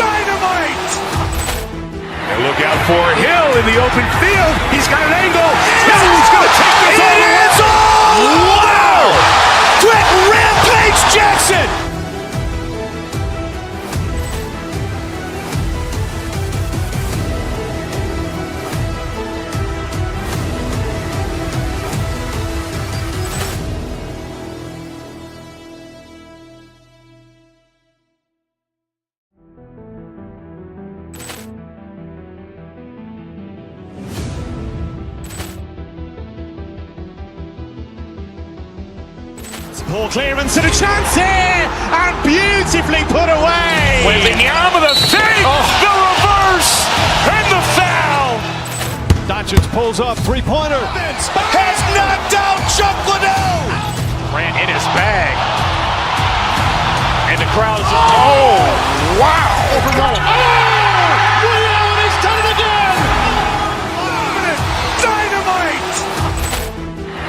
Dynamite. Look out for Hill in the open field. He's got an angle. Hill's going to take this all the way. Wow! Quick Rampage Jackson! Ball clearance and a chance here, and beautifully put away. Wembanyama the save, the reverse, and the foul. Doncic pulls up, three-pointer. Has knocked out Chuck Liddell. Grant in his bag, and the crowd is. Oh, wow! Overrun. He's done it again. Dynamite.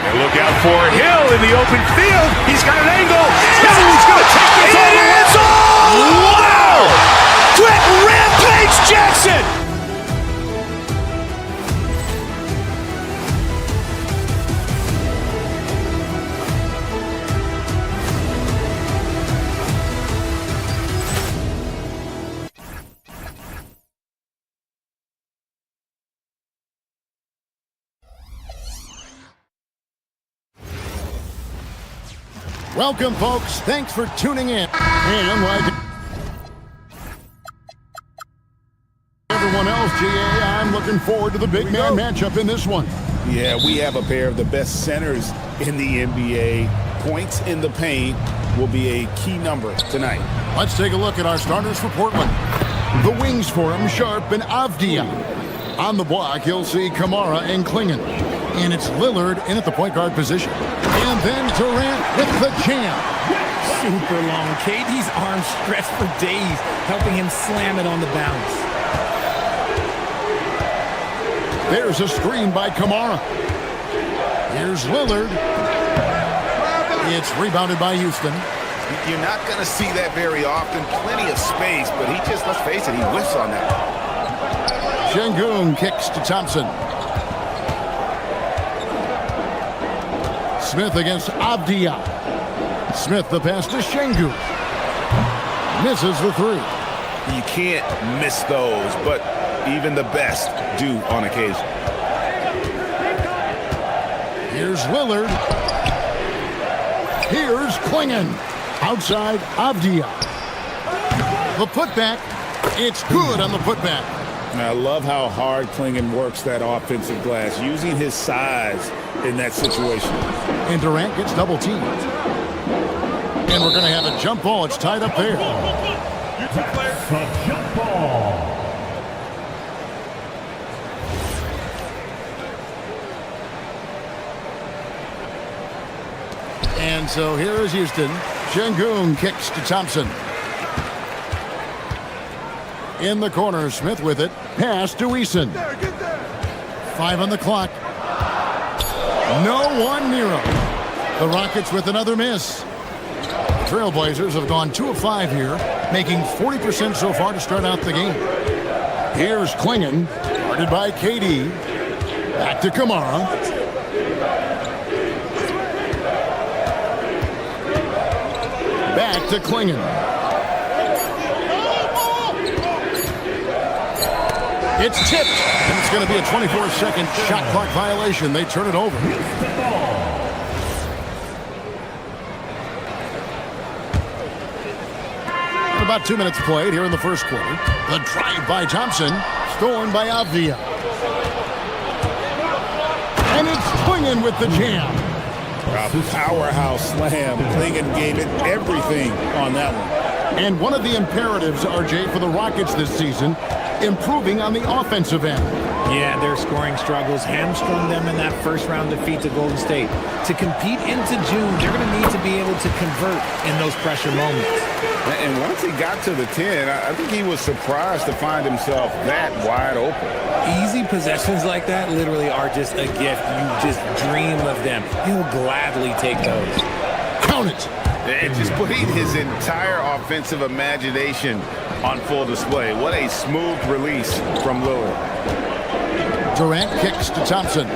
Look out for Hill in the open field. He's got an angle. Hill's going to take this all the way. Wow! Quick Rampage Jackson! Welcome, folks. Thanks for tuning in. And like everyone else, GA, I'm looking forward to the big man matchup in this one. Yeah, we have a pair of the best centers in the NBA. Points in the paint will be a key number tonight. Let's take a look at our starters for Portland. The wings for him, Sharp and Avdia. On the block, you'll see Kamara and Klingon. And it's Lillard in at the point guard position. And then Durant with the jam. Super long. KD's arms stretched for days, helping him slam it on the bounce. There's a screen by Kamara. Here's Lillard. It's rebounded by Houston. You're not going to see that very often. Plenty of space, but he just, let's face it, he whiffs on that. Şengün kicks to Thompson. Smith against Avdia. Smith the pass to Şengün. Misses the three. You can't miss those, but even the best do on occasion. Here's Lillard. Here's Klingon. Outside, Avdia. The putback. It's good on the putback. I love how hard Klingon works that offensive glass, using his size in that situation. And Durant gets double teamed. And we're going to have a jump ball. It's tied up there. The jump ball. And so here is Houston. Şengün kicks to Thompson. In the corner, Smith with it. Pass to Eason. 5 on the clock. No one near him. The Rockets with another miss. Trailblazers have gone 2 of 5 here, making 40% so far to start out the game. Here's Klingon, guarded by KD. Back to Kamara. Back to Klingon. It's tipped, and it's going to be a 24-second shot clock violation. They turn it over. About 2 minutes played here in the first quarter. The drive by Thompson, stolen by Avdia. And it's Klingon with the jam. A powerhouse slam. Klingon gave it everything on that one. And one of the imperatives, RJ, for the Rockets this season, improving on the offensive end. Yeah, their scoring struggles hamstrung them in that first-round defeat to Golden State. To compete into June, they're going to need to be able to convert in those pressure moments. And once he got to the 10, I think he was surprised to find himself that wide open. Easy possessions like that literally are just a gift. You just dream of them. He'll gladly take those. Count it. And just putting his entire offensive imagination on full display. What a smooth release from Lillard. Durant kicks to Thompson.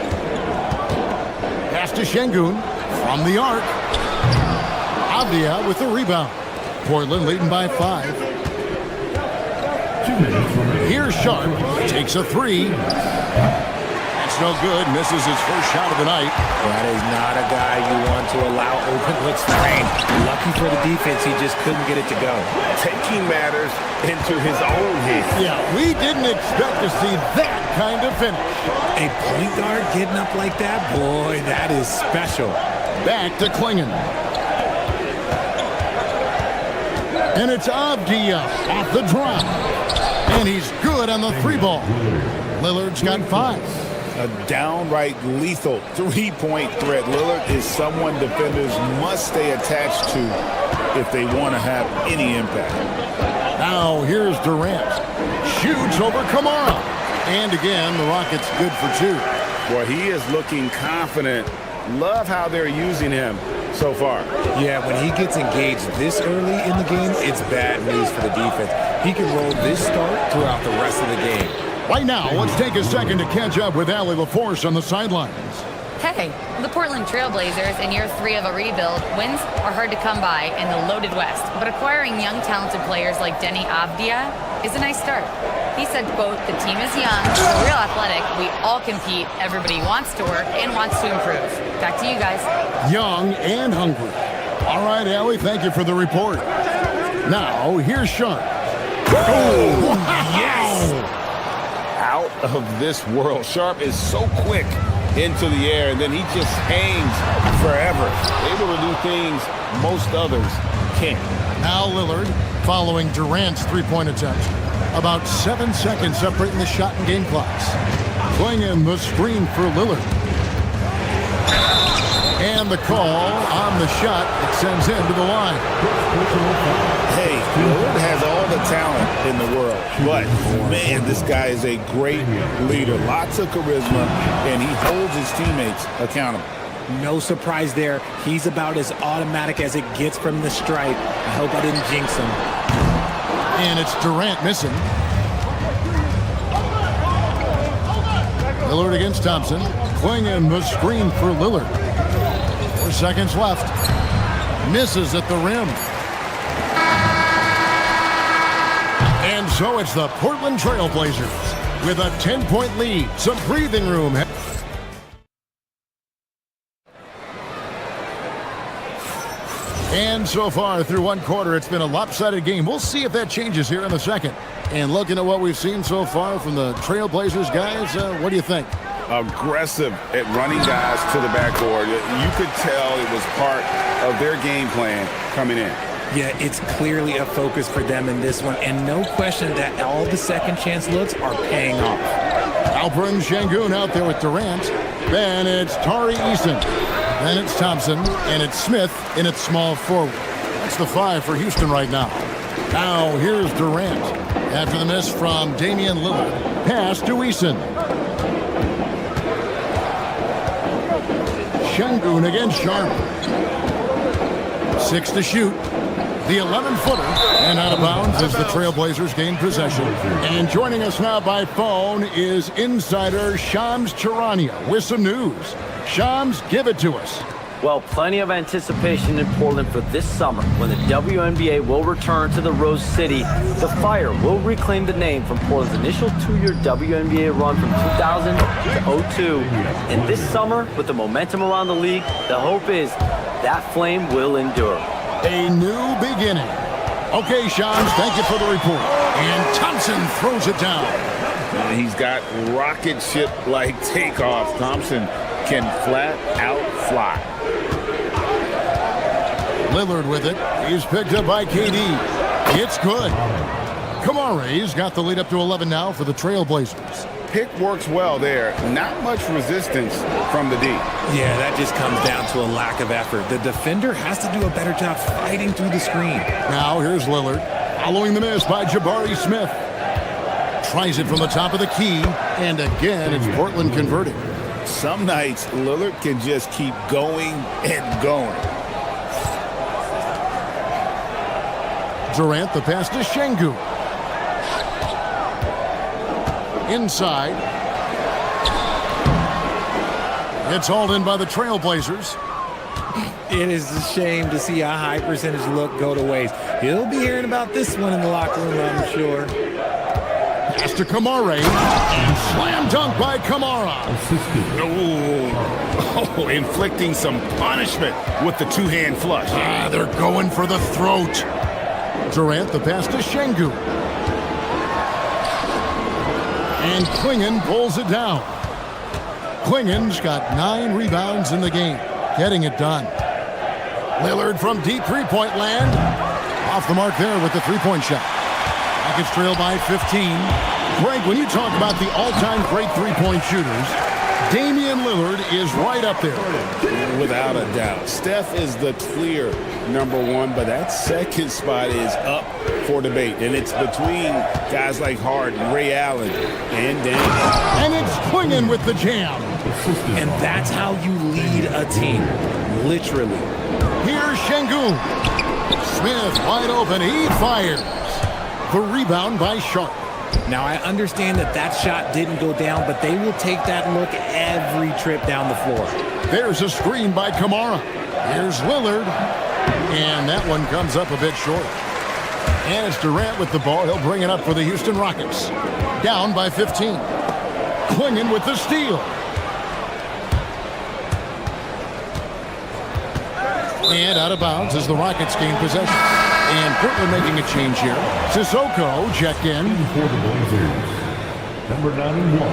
Pass to Şengün from the arc. Avdia with the rebound. Portland leading by 5. 2 minutes remaining. Here's Sharp. Takes a 3. That's no good. Misses his first shot of the night. That is not a guy you want to allow open looks for rain. Lucky for the defense, he just couldn't get it to go. Taking matters into his own hands. Yeah, we didn't expect to see that kind of finish. A point guard getting up like that, boy, that is special. Back to Klingon. And it's Avdia off the drop. And he's good on the 3 ball. Lillard's got 5. A downright lethal three-point threat. Lillard is someone defenders must stay attached to if they want to have any impact. Now here's Durant. Shoots over Kamara. And again, the Rockets good for 2. Boy, he is looking confident. Love how they're using him so far. Yeah, when he gets engaged this early in the game, it's bad news for the defense. He can roll this start throughout the rest of the game. Right now, let's take a second to catch up with Allie LaForce on the sidelines. Hey, the Portland Trailblazers in year 3 of a rebuild, wins are hard to come by in the loaded West, but acquiring young, talented players like Denny Avdia is a nice start. He said, quote, "The team is young, we're real athletic, we all compete, everybody wants to work and wants to improve." Back to you guys. Young and hungry. All right, Allie, thank you for the report. Now, here's Sharp. Oh, yes! Out of this world. Sharp is so quick into the air, and then he just hangs forever. Able to do things most others can't. Now Lillard following Durant's 3-point attempt. About 7 seconds separating the shot and game clocks. Klingon the screen for Lillard. And the call on the shot that sends him to the line. Hey, Lillard has all the talent in the world, but man, this guy is a great leader. Lots of charisma, and he holds his teammates accountable. No surprise there. He's about as automatic as it gets from the stripe. I hope I didn't jinx him. And it's Durant missing. Lillard against Thompson. Klingon the screen for Lillard. 4 seconds left. Misses at the rim. And so it's the Portland Trailblazers with a 10-point lead. Some breathing room. And so far through one quarter, it's been a lopsided game. We'll see if that changes here in the second. And looking at what we've seen so far from the Trailblazers guys, what do you think? Aggressive at running guys to the backboard. You could tell it was part of their game plan coming in. Yeah, it's clearly a focus for them in this one, and no question that all the second chance looks are paying off. Alperen Şengün out there with Durant. Then it's Tari Eason. Then it's Thompson, and it's Smith in its small forward. That's the 5 for Houston right now. Now here's Durant. After the miss from Damian Lillard. Pass to Eason. Şengün against Sharp. 6 to shoot. The 11-footer, and out of bounds as the Trailblazers gain possession. And joining us now by phone is insider Shams Charania with some news. Shams, give it to us. Well, plenty of anticipation in Portland for this summer when the WNBA will return to the Rose City. The Fire will reclaim the name from Portland's initial 2-year WNBA run from 2000 to 2002. And this summer, with the momentum around the league, the hope is that flame will endure. A new beginning. Okay, Shams, thank you for the report. And Thompson throws it down. He's got rocket ship-like takeoffs. Thompson can flat out fly. Lillard with it. He's picked up by KD. It's good. Kamare's got the lead up to 11 now for the Trailblazers. Pick works well there. Not much resistance from the D. Yeah, that just comes down to a lack of effort. The defender has to do a better job fighting through the screen. Now here's Lillard. Following the miss by Jabari Smith. Tries it from the top of the key. And again, it's Portland converting. Some nights, Lillard can just keep going and going. Durant, the pass to Şengün. Inside. It's hauled in by the Trailblazers. It is a shame to see a high percentage look go to waste. He'll be hearing about this one in the locker room, I'm sure. Pass to Kamare. And slam dunk by Kamara. Oh, inflicting some punishment with the two-hand flush. They're going for the throat. Durant, the pass to Şengün. And Klingon pulls it down. Klingon's got 9 rebounds in the game, getting it done. Lillard from deep three-point land. Off the mark there with the three-point shot. Rockets trail by 15. Greg, when you talk about the all-time great three-point shooters, Damian Lillard is right up there. Without a doubt. Steph is the clear #1, but that second spot is up for debate. And it's between guys like Harden, Ray Allen, and Dame. And it's Klingon with the jam. And that's how you lead a team. Literally. Here's Şengün. Smith wide open. He fires. The rebound by Sharp. Now, I understand that that shot didn't go down, but they will take that look every trip down the floor. There's a screen by Kamara. Here's Lillard. And that one comes up a bit short. And it's Durant with the ball. He'll bring it up for the Houston Rockets. Down by 15. Klingon with the steal. And out of bounds as the Rockets gain possession. And Portland making a change here. Sissoko checked in. For the Blazers, number 91,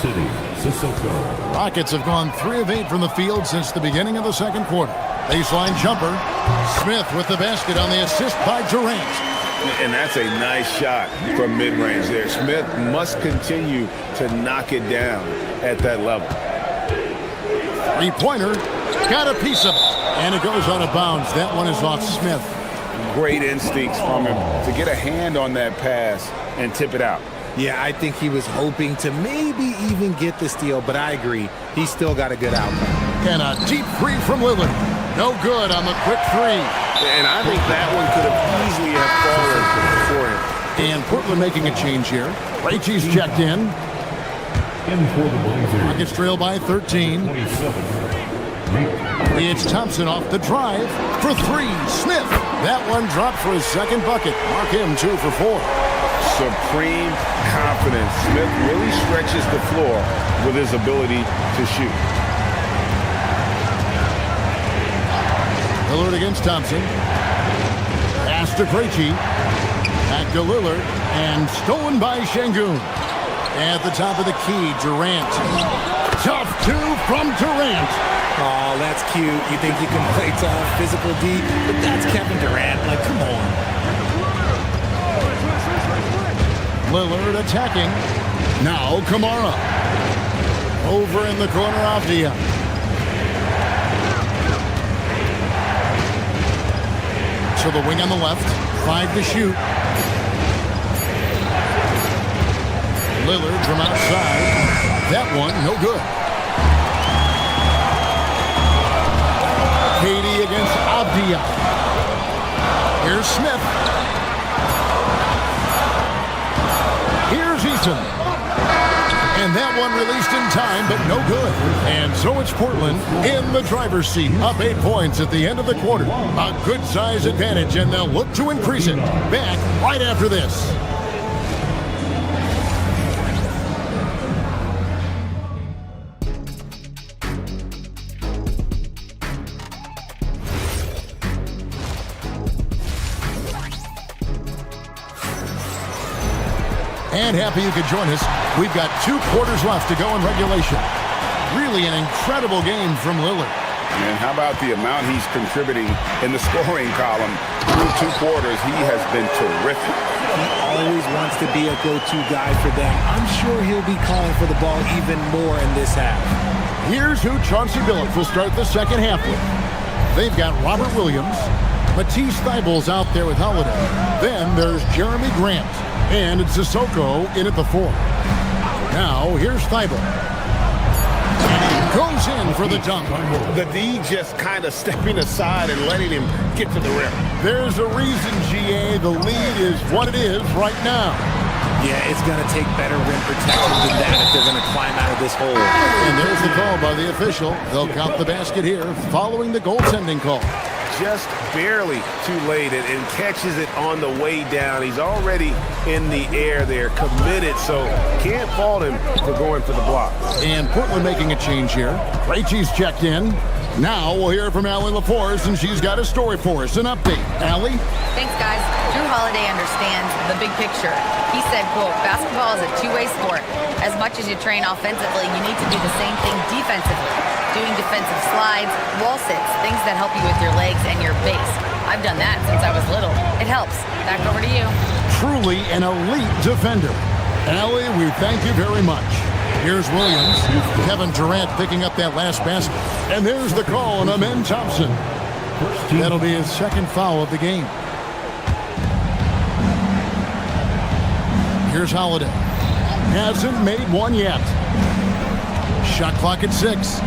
City Sissoko. Rockets have gone 3 of 8 from the field since the beginning of the second quarter. Baseline jumper. Smith with the basket on the assist by Durant. And that's a nice shot from mid-range there. Smith must continue to knock it down at that level. Three-pointer. Got a piece of it. And it goes out of bounds. That one is off Smith. Great instincts from him to get a hand on that pass and tip it out. Yeah, I think he was hoping to maybe even get the steal, but I agree. He's still got a good outcome. And a deep three from Lillard. No good on the quick three. And I think that one could have easily have fallen for him. And Portland making a change here. Krejci's checked in. For the Blazers, Rockets trail by 13. 27, It's Thompson off the drive for 3. Smith. That one dropped for his second bucket. Mark him 2 for 4. Supreme confidence. Smith really stretches the floor with his ability to shoot. Lillard against Thompson. Pass to Krejci. Back to Lillard. And stolen by Şengün. At the top of the key, Durant. Tough two from Durant. Oh, that's cute. You think you can play tough, physical D, but that's Kevin Durant. Like, come on. Lillard attacking. Now Kamara. Over in the corner, Avdia. To the wing on the left. 5 to shoot. Lillard from outside. That one, no good. KD against Avdia. Here's Smith. Here's Eason. And that one released in time, but no good. And so it's Portland in the driver's seat, up 8 points at the end of the quarter. A good size advantage, and they'll look to increase it. Back right after this. And happy you could join us. We've got 2 quarters left to go in regulation. Really an incredible game from Lillard. And how about the amount he's contributing in the scoring column through 2 quarters? He has been terrific. He always wants to be a go-to guy for them. I'm sure he'll be calling for the ball even more in this half. Here's who Chauncey Billups will start the second half with. They've got Robert Williams. Matisse Thybulle's out there with Holiday. Then there's Jeremy Grant. And it's Sissoko in at the 4. Now, here's Thibault. And he goes in for the dunk. The D just kind of stepping aside and letting him get to the rim. There's a reason, GA. The lead is what it is right now. Yeah, it's going to take better rim protection than that if they're going to climb out of this hole. And there's the call by the official. They'll count the basket here following the goaltending call. Just barely too late and catches it on the way down. He's already in the air there, committed, so can't fault him for going for the block. And Portland making a change here. Krejci's checked in. Now we'll hear from Allie LaForce, and she's got a story for us. An update. Allie? Thanks, guys. Drew Holiday understands the big picture. He said, quote, basketball is a two-way sport. As much as you train offensively, you need to do the same thing defensively. Doing defensive slides, wall sits, things that help you with your legs and your base. I've done that since I was little. It helps. Back over to you. Truly an elite defender. Allie, we thank you very much. Here's Williams. Kevin Durant picking up that last basket. And there's the call on Amen Thompson. That'll be his second foul of the game. Here's Holiday. Hasn't made one yet. Shot clock at 6.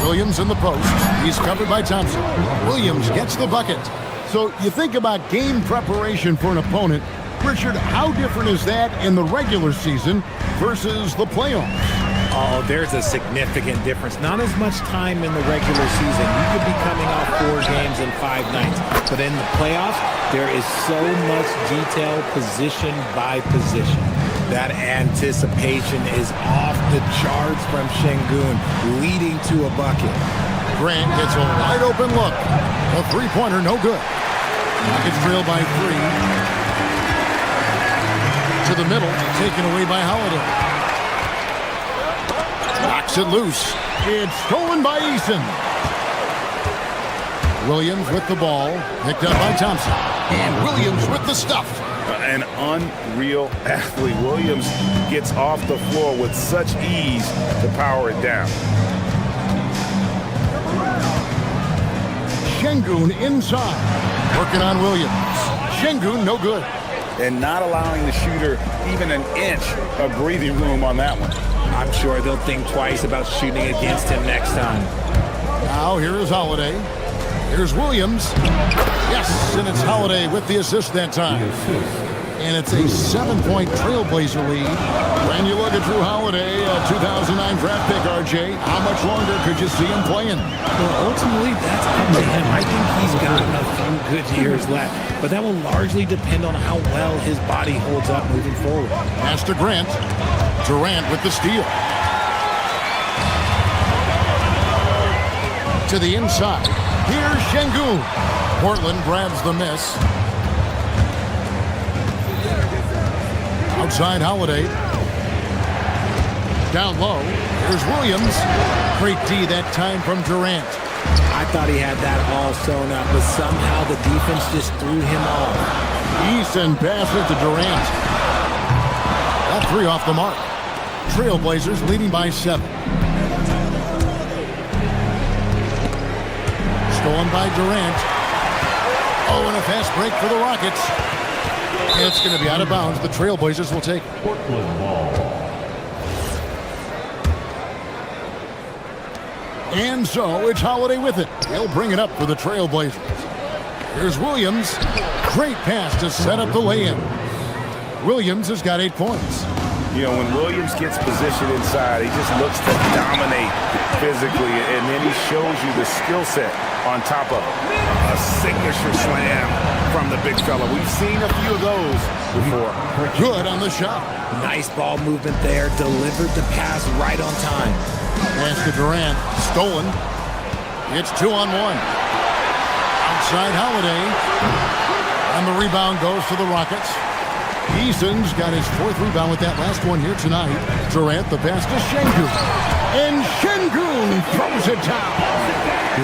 Williams in the post. He's covered by Thompson. Williams gets the bucket. So you think about game preparation for an opponent. Richard, how different is that in the regular season versus the playoffs? Oh, there's a significant difference. Not as much time in the regular season. You could be coming off 4 games in 5 nights. But in the playoffs, there is so much detail position by position. That anticipation is off the charts from Şengün, leading to a bucket. Grant gets a wide open look. A 3-pointer, no good. It's trailed by 3. To the middle, taken away by Holiday. Knocks it loose. It's stolen by Eason. Williams with the ball, picked up by Thompson. And Williams with the stuff. An unreal athlete. Williams gets off the floor with such ease to power it down. Şengün inside. Working on Williams. Şengün no good. And not allowing the shooter even an inch of breathing room on that one. I'm sure they'll think twice about shooting against him next time. Now here is Holiday. Here's Williams. Yes, and it's Holiday with the assist that time. And it's a 7-point Trailblazer lead. When you look at Drew Holiday, a 2009 draft pick, RJ, how much longer could you see him playing? Well, ultimately, that's up to him. I think he's got a few good years left. But that will largely depend on how well his body holds up moving forward. Pass to Grant. Durant with the steal. To the inside. Here's Şengün. Portland grabs the miss. Outside Holiday. Down low. Here's Williams. Great D that time from Durant. I thought he had that all sewn up, but somehow the defense just threw him off. Eason passes to Durant. That three off the mark. Trailblazers leading by 7. Stolen by Durant. Oh, and a fast break for the Rockets. It's going to be out of bounds. The Trailblazers will take it. Portland ball. And so it's Holiday with it. He'll bring it up for the Trailblazers. Here's Williams. Great pass to set up the lay-in. Williams has got 8 points. You know, when Williams gets positioned inside, he just looks to dominate physically, and then he shows you the skill set on top of it. A signature slam from the big fella. We've seen a few of those before. Good on the shot. Nice ball movement there. Delivered the pass right on time. Pass to Durant. Stolen. It's 2-on-1. Outside Holiday. And the rebound goes to the Rockets. Eason's got his 4th rebound with that last one here tonight. Durant, the pass to Şengün. And Şengün throws it down.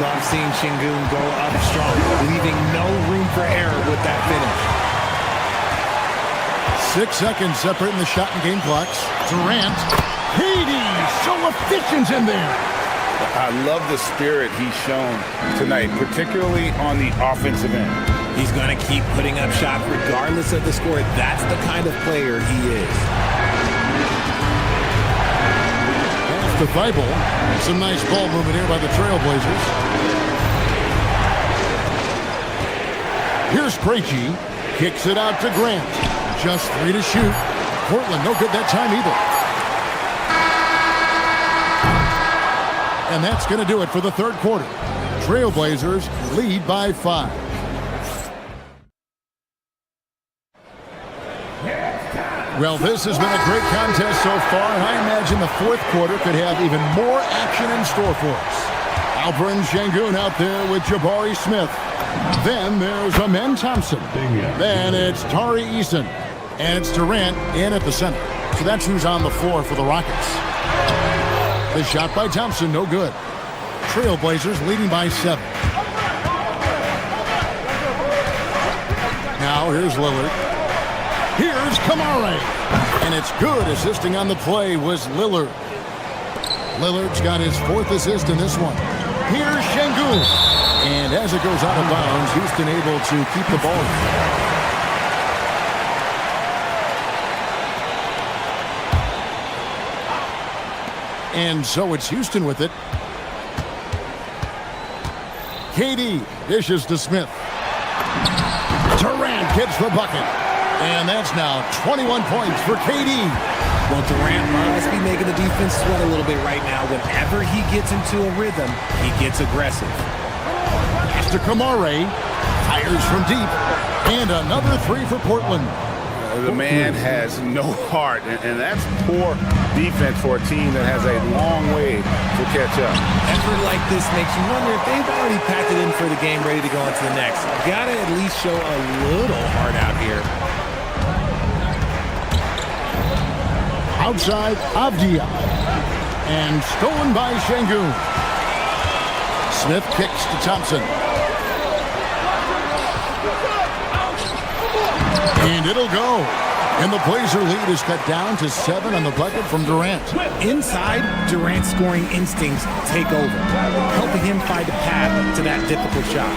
Love seeing Şengün go up strong, leaving no room for error with that finish. 6 seconds separating the shot and game clocks. Durant. Katie, so efficient in there. I love the spirit he's shown tonight, particularly on the offensive end. He's going to keep putting up shots regardless of the score. That's the kind of player he is. Pass to Thibault. Some nice ball movement here by the Trailblazers. Here's Krejci. Kicks it out to Grant. Just 3 to shoot. Portland no good that time either. And that's going to do it for the 3rd quarter. Trailblazers lead by 5. Well, this has been a great contest so far, and I imagine the 4th quarter could have even more action in store for us. Alperen Şengün out there with Jabari Smith. Then there's Amen Thompson. Then it's Tari Eason. And it's Durant in at the center. So that's who's on the floor for the Rockets. The shot by Thompson, no good. Trailblazers leading by 7. Now here's Lillard. Here's Kamare. And it's good. Assisting on the play was Lillard. Lillard's got his 4th assist in this one. Here's Şengün. And as it goes out of bounds, Houston able to keep the ball. And so it's Houston with it. KD dishes to Smith. Durant gets the bucket. And that's now 21 points for KD. Well, Durant must be making the defense sweat a little bit right now. Whenever he gets into a rhythm, he gets aggressive. Pass to Kamare. Fires from deep. And another 3 for Portland. The man has no heart, and that's poor defense for a team that has a long way to catch up. Effort like this makes you wonder if they've already packed it in for the game, ready to go into the next. Gotta at least show a little heart out here. Outside, Avdia. And stolen by Şengün. Smith kicks to Thompson. And it'll go. And the Blazer lead is cut down to 7 on the bucket from Durant. Inside, Durant's scoring instincts take over, helping him find a path to that difficult shot.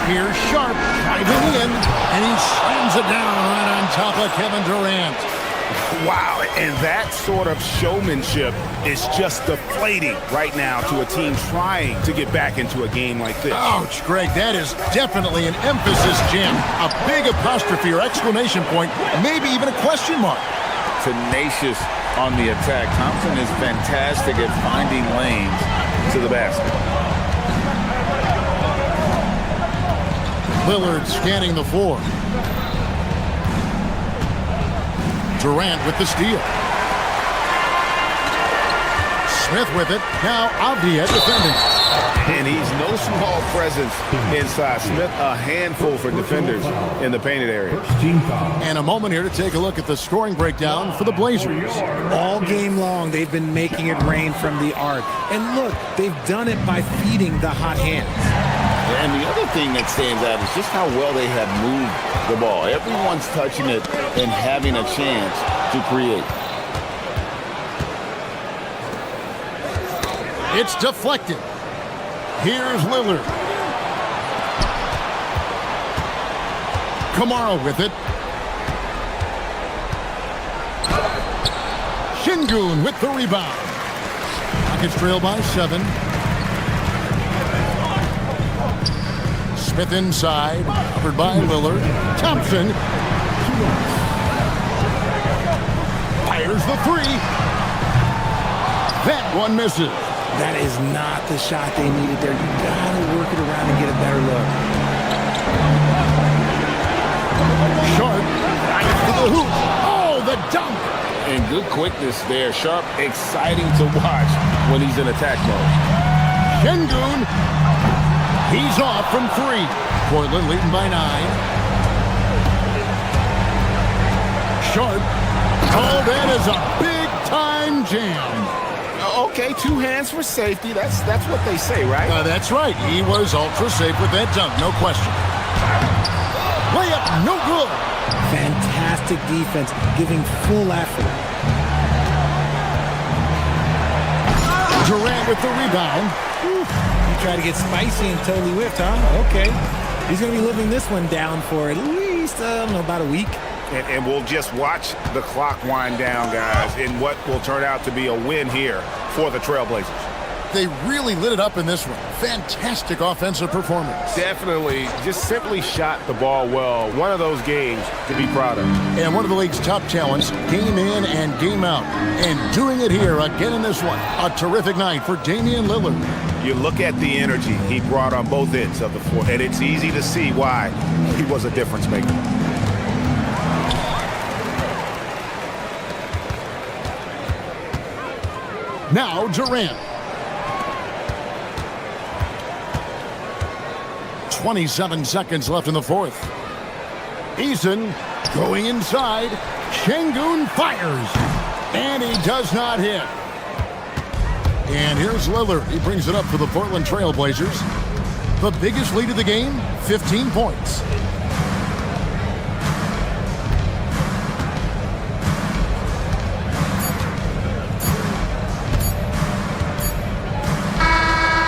Here's Sharp driving in, and he slams it down right on top of Kevin Durant. Wow, and that sort of showmanship is just deflating right now to a team trying to get back into a game like this. Ouch, Greg, that is definitely an emphasis jam. A big apostrophe or exclamation point, maybe even a question mark. Tenacious on the attack. Thompson is fantastic at finding lanes to the basket. Lillard scanning the floor. Durant with the steal. Smith with it. Now Avdia defending. And he's no small presence inside. Smith, a handful for defenders in the painted area. And a moment here to take a look at the scoring breakdown for the Blazers. All game long, they've been making it rain from the arc. And look, they've done it by feeding the hot hands. And the other thing that stands out is just how well they have moved the ball. Everyone's touching it and having a chance to create. It's deflected. Here's Lillard. Kamara with it. Şengün with the rebound. Rockets trail by 7. Smith inside, covered by Lillard. Thompson fires the 3. That one misses. That is not the shot they needed there. You gotta work it around and get a better look. Sharp to the hoop. Oh, the dunk. And good quickness there. Sharp, exciting to watch when he's in attack mode. Şengün. He's off from 3. Portland leading by 9. Sharp. Oh, that is a big-time jam. Okay, 2 hands for safety. That's what they say, right? That's right. He was ultra safe with that dunk, no question. Layup, no good. Fantastic defense, giving full effort. Durant with the rebound. You try to get spicy and totally whipped, huh? Okay. He's going to be living this one down for at least, I don't know, about a week. And we'll just watch the clock wind down, guys, in what will turn out to be a win here for the Trailblazers. They really lit it up in this one. Fantastic offensive performance. Definitely, just simply shot the ball well. One of those games to be proud of. And one of the league's top talents, game in and game out. And doing it here again in this one. A terrific night for Damian Lillard. You look at the energy he brought on both ends of the floor, and it's easy to see why he was a difference maker. Now Durant. 27 seconds left in the 4th. Eason going inside. Şengün fires. And he does not hit. And here's Lillard. He brings it up for the Portland Trailblazers. The biggest lead of the game, 15 points.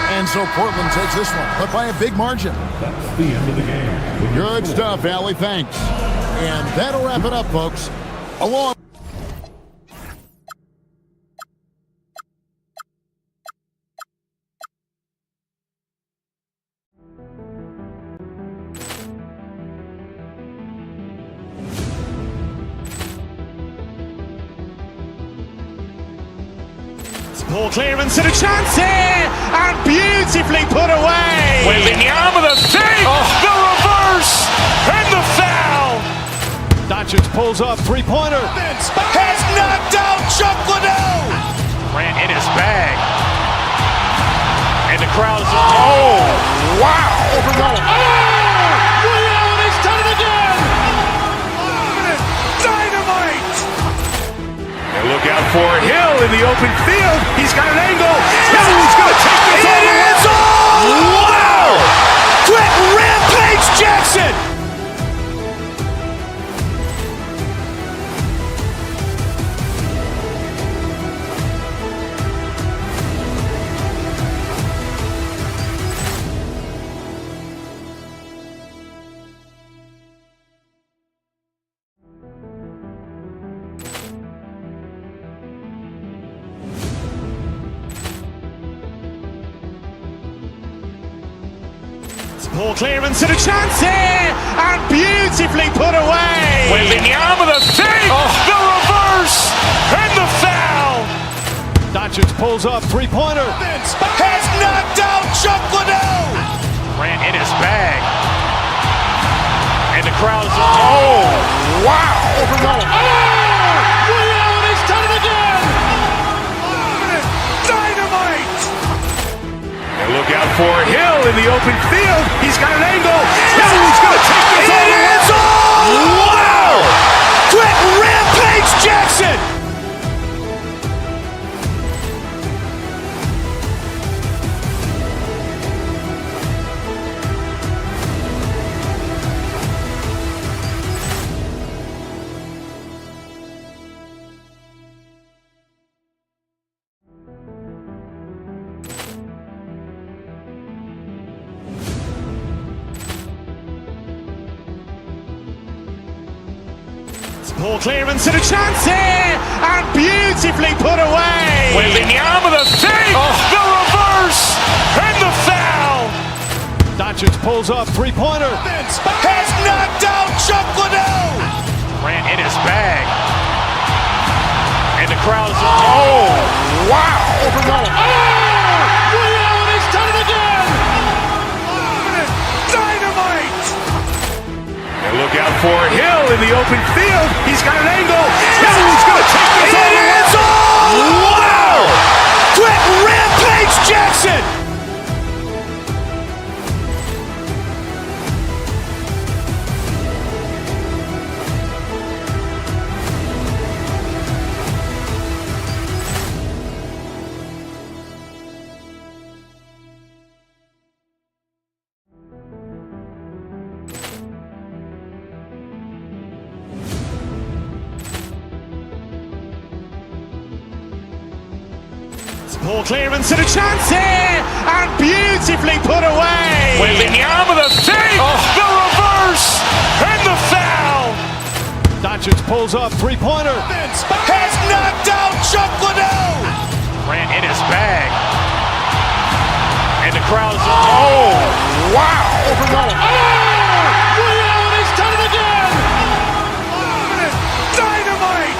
And so Portland takes this one, but by a big margin. That's the end of the game. Good stuff, Allie. Thanks. And that'll wrap it up, folks. Along. Ball clearance and a chance here, and beautifully put away. Wembanyama the save, the reverse, and the foul. Doncic pulls up, 3-pointer. Has knocked out Chuck Liddell. Ran in his bag, and the crowd is wow, overrun. Allen has done it again. Dynamite. Look out for Hill in the open field. He's got an angle. He's going to take this all the way. Wow! Quick Rampage Jackson. Ball clearance and a chance here, and beautifully put away. Wembanyama the save, the reverse, and the foul. Doncic pulls up, 3-pointer. Has knocked out Chuck Liddell. Ran in his bag, and the crowd is wow, overrun. Allen has done it again. Dynamite. look out for Hill in the open field. He's got an angle. Hill's going to take this all the way. Wow! Quick Rampage Jackson! Ball clearance and a chance here, and beautifully put away. Wembanyama the save, the reverse, and the foul. Doncic pulls up, three-pointer. Has knocked out Chuck Liddell. Grant in his bag, and the crowd is wow! Overruled. Allen has done it again. Dynamite. And look out for Hill in the open field. He's got an angle. Hill's going to take this all the way. Wow! Quick Rampage Jackson! Ball clearance and a chance here, and beautifully put away. Wembanyama the save, the reverse, and the foul. Doncic pulls up, three-pointer. Has knocked out Chuck Liddell. Grant in his bag, and the crowd is wow! Overruled. Allen has done it again. Dynamite.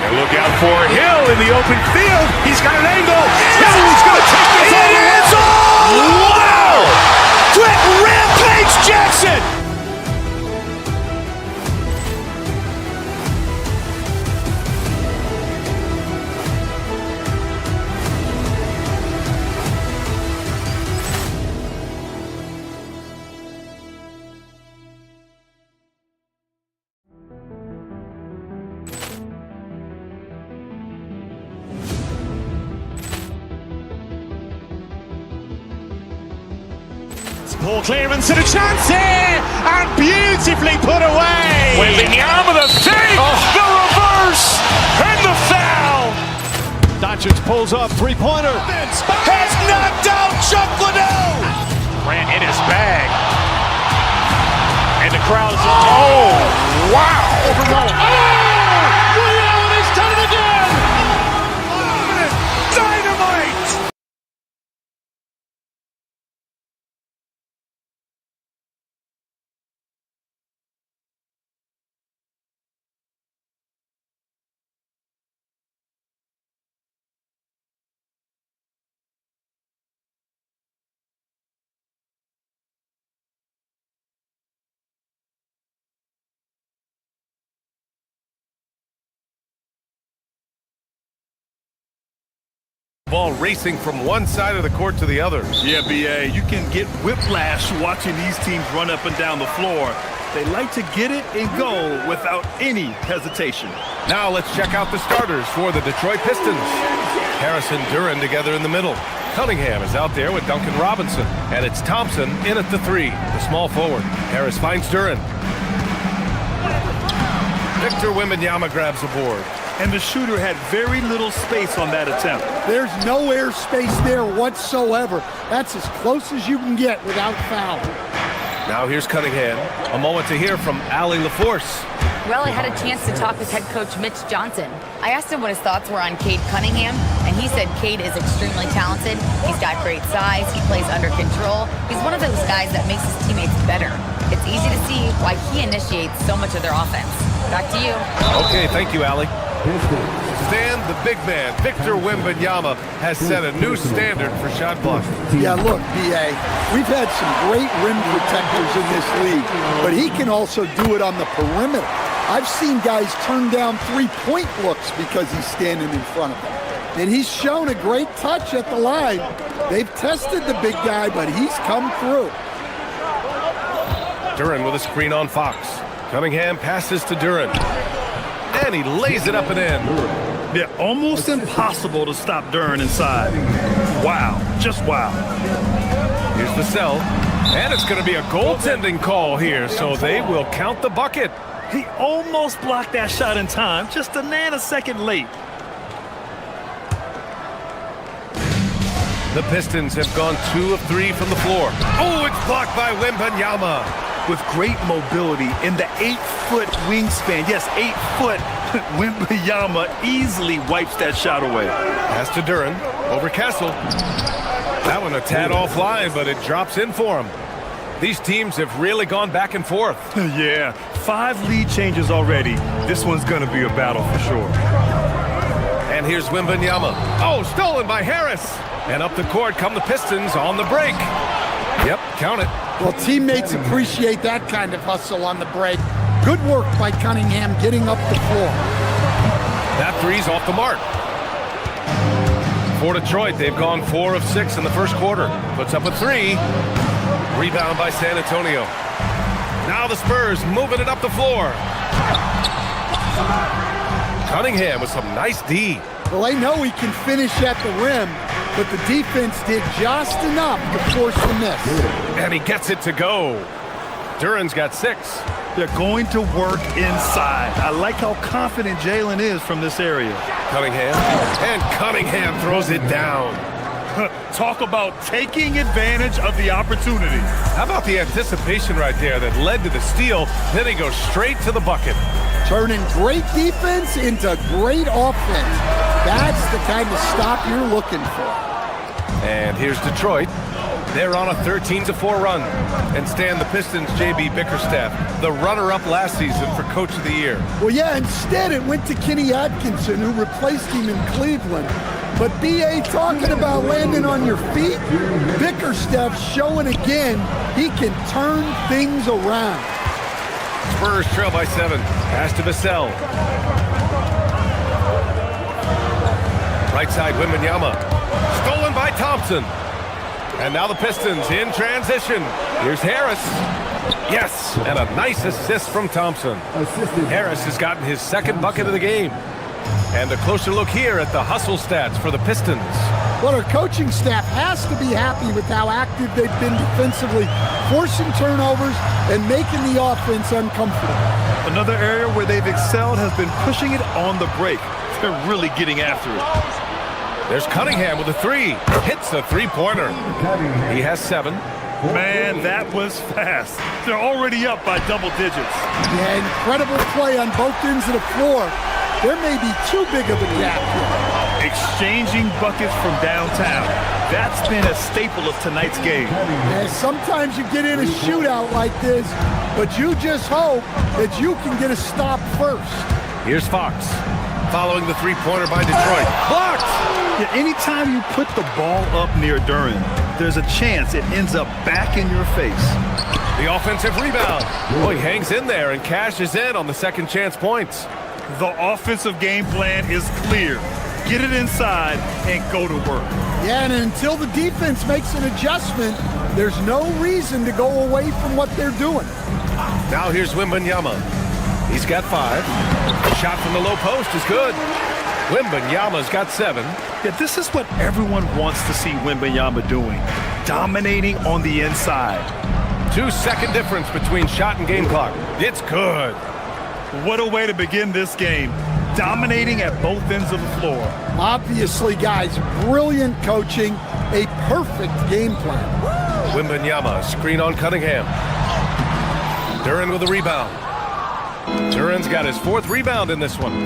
And look out for Hill in the open field. He's got an angle. Hill's going to take this all the way. Wow! Quick Rampage Jackson! Ball clearance and a chance here, and beautifully put away. Wembanyama the save, the reverse, and the foul. Doncic pulls up, three-pointer. Has knocked out Chuck Liddell. Grant in his bag, and the crowd is wow! Overruled. Allen has done it again. Dynamite. Ball racing from one side of the court to the other. Yeah, B.A., you can get whiplash watching these teams run up and down the floor. They like to get it and go without any hesitation. Now let's check out the starters for the Detroit Pistons. Harris and Duran together in the middle. Cunningham is out there with Duncan Robinson. And it's Thompson in at the three, the small forward. Harris finds Duran. Victor Wembanyama grabs the board. And the shooter had very little space on that attempt. There's no air space there whatsoever. That's as close as you can get without foul. Now here's Cunningham. A moment to hear from Allie LaForce. Well, I had a chance to talk with head coach Mitch Johnson. I asked him what his thoughts were on Cade Cunningham, and he said Cade is extremely talented. He's got great size. He plays under control. He's one of those guys that makes his teammates better. It's easy to see why he initiates so much of their offense. Back to you. Okay, thank you, Allie. Stan, the big man, Victor Wembanyama, has set a new standard for shot blocking. Yeah, look, B.A., we've had some great rim protectors in this league, but he can also do it on the perimeter. I've seen guys turn down three-point looks because he's standing in front of them. And he's shown a great touch at the line. They've tested the big guy, but he's come through. Duren with a screen on Fox. Cunningham passes to Duren. And he lays it up and in. Yeah, almost impossible to stop Duren inside. Wow, just wow. Here's Vassell. And it's going to be a goaltending call here, so they will count the bucket. He almost blocked that shot in time, just a nanosecond late. The Pistons have gone 2 of 3 from the floor. Oh, it's blocked by Wembanyama. With great mobility in the 8-foot wingspan. Yes, 8 foot. Wembanyama easily wipes that shot away. Pass to Duren. Over Kessel. That one a tad offline, but it drops in for him. These teams have really gone back and forth. Yeah, 5 lead changes already. This one's going to be a battle for sure. And here's Wembanyama. Oh, stolen by Harris. And up the court come the Pistons on the break. Yep, count it. Well, teammates appreciate that kind of hustle on the break. Good work by Cunningham getting up the floor. That three's off the mark. For Detroit, they've gone 4 of 6 in the first quarter. Puts up a 3. Rebound by San Antonio. Now the Spurs moving it up the floor. Cunningham with some nice D. Well, they know he can finish at the rim, but the defense did just enough to force the miss. And he gets it to go. Duren's got 6. They're going to work inside. I like how confident Jalen is from this area. Cunningham. And Cunningham throws it down. Talk about taking advantage of the opportunity. How about the anticipation right there that led to the steal? Then he goes straight to the bucket. Turning great defense into great offense. That's the kind of stop you're looking for. And here's Detroit. They're on a 13-4 run. And Stan, the Pistons' J.B. Bickerstaff, the runner-up last season for Coach of the Year. Well, yeah, instead it went to Kenny Atkinson, who replaced him in Cleveland. But B.A. talking about landing on your feet, Bickerstaff showing again he can turn things around. Spurs trail by 7. Pass to Vassell. Right side, Wembanyama. Stolen by Thompson. And now the Pistons in transition. Here's Harris. Yes, and a nice assist from Thompson. Harris has gotten his 2nd bucket of the game. And a closer look here at the hustle stats for the Pistons. Well, our coaching staff has to be happy with how active they've been defensively, forcing turnovers and making the offense uncomfortable. Another area where they've excelled has been pushing it on the break. They're really getting after it. There's Cunningham with a 3. Hits a 3-pointer. He has 7. Man, that was fast. They're already up by double digits. Yeah, incredible play on both ends of the floor. There may be too big of a gap here. Exchanging buckets from downtown. That's been a staple of tonight's game. Yeah, sometimes you get in a shootout like this, but you just hope that you can get a stop first. Here's Fox. Following the 3-pointer by Detroit. Blocked! Yeah, anytime you put the ball up near Duren, there's a chance it ends up back in your face. The offensive rebound. Well, he hangs in there and cashes in on the second chance points. The offensive game plan is clear. Get it inside and go to work. Yeah, and until the defense makes an adjustment, there's no reason to go away from what they're doing. Now here's Wembanyama. He's got 5. Shot from the low post is good. Wembanyama's got 7. Yeah, this is what everyone wants to see Wembanyama doing. Dominating on the inside. 2-second difference between shot and game clock. It's good. What a way to begin this game. Dominating at both ends of the floor. Obviously, guys, brilliant coaching, a perfect game plan. Wembanyama, screen on Cunningham. Duren with a rebound. Duren's got his 4th rebound in this one.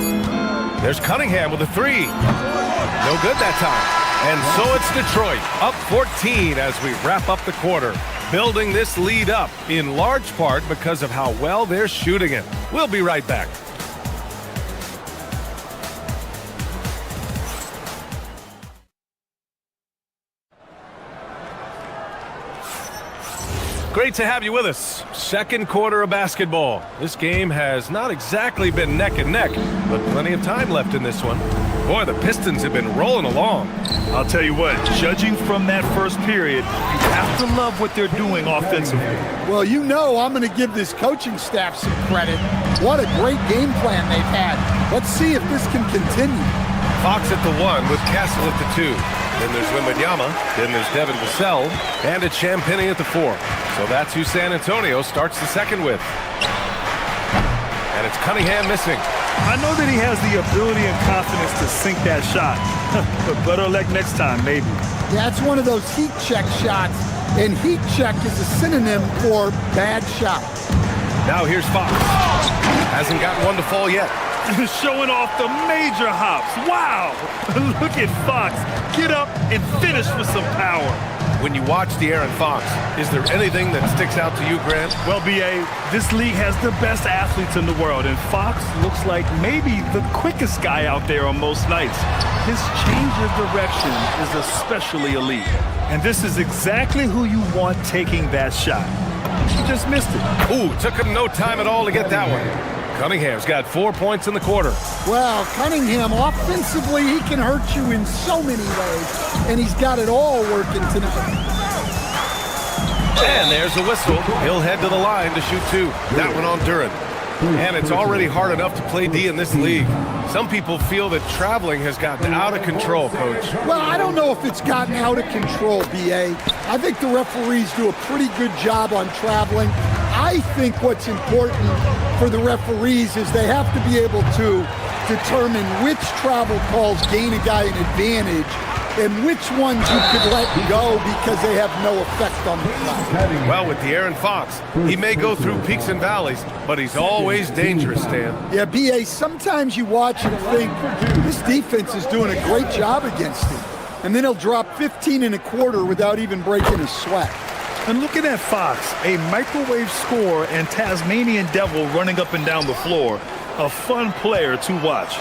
There's Cunningham with a 3. No good that time. And so it's Detroit, up 14 as we wrap up the quarter. Building this lead up in large part because of how well they're shooting it. We'll be right back. Great to have you with us. Second quarter of basketball. This game has not exactly been neck and neck, but plenty of time left in this one. Boy, the Pistons have been rolling along. I'll tell you what, judging from that first period, you have to love what they're doing offensively. Well, you know I'm going to give this coaching staff some credit. What a great game plan they've had. Let's see if this can continue. Fox at the 1 with Castle at the 2. Then there's Wembanyama. Then there's Devin Vassell. And it's Champagnie at the 4. So that's who San Antonio starts the second with. And it's Cunningham missing. I know that he has the ability and confidence to sink that shot. But better luck next time, maybe. Yeah, it's one of those heat check shots. And heat check is a synonym for bad shot. Now here's Fox. Hasn't got one to fall yet. Showing off the major hops. Wow! Look at Fox. Get up and finish with some power. When you watch De'Aaron Fox, is there anything that sticks out to you, Grant? Well, B.A., this league has the best athletes in the world, and Fox looks like maybe the quickest guy out there on most nights. His change of direction is especially elite. And this is exactly who you want taking that shot. He just missed it. Ooh, took him no time at all to get that one. Cunningham's got 4 points in the quarter. Well, Cunningham, offensively, he can hurt you in so many ways, and he's got it all working tonight. And there's a whistle. He'll head to the line to shoot 2. That one on Duren. And it's already hard enough to play D in this league. Some people feel that traveling has gotten out of control, Coach. Well, I don't know if it's gotten out of control, B.A. I think the referees do a pretty good job on traveling. I think what's important for the referees is they have to be able to determine which travel calls gain a guy an advantage and which ones you could let go because they have no effect on the clock. Well, with De'Aaron Fox, he may go through peaks and valleys, but he's always dangerous, Stan. Yeah, B.A., sometimes you watch and think, this defense is doing a great job against him. And then he'll drop 15 and a quarter without even breaking a sweat. And looking at Fox, a microwave scorer and Tasmanian devil running up and down the floor, a fun player to watch.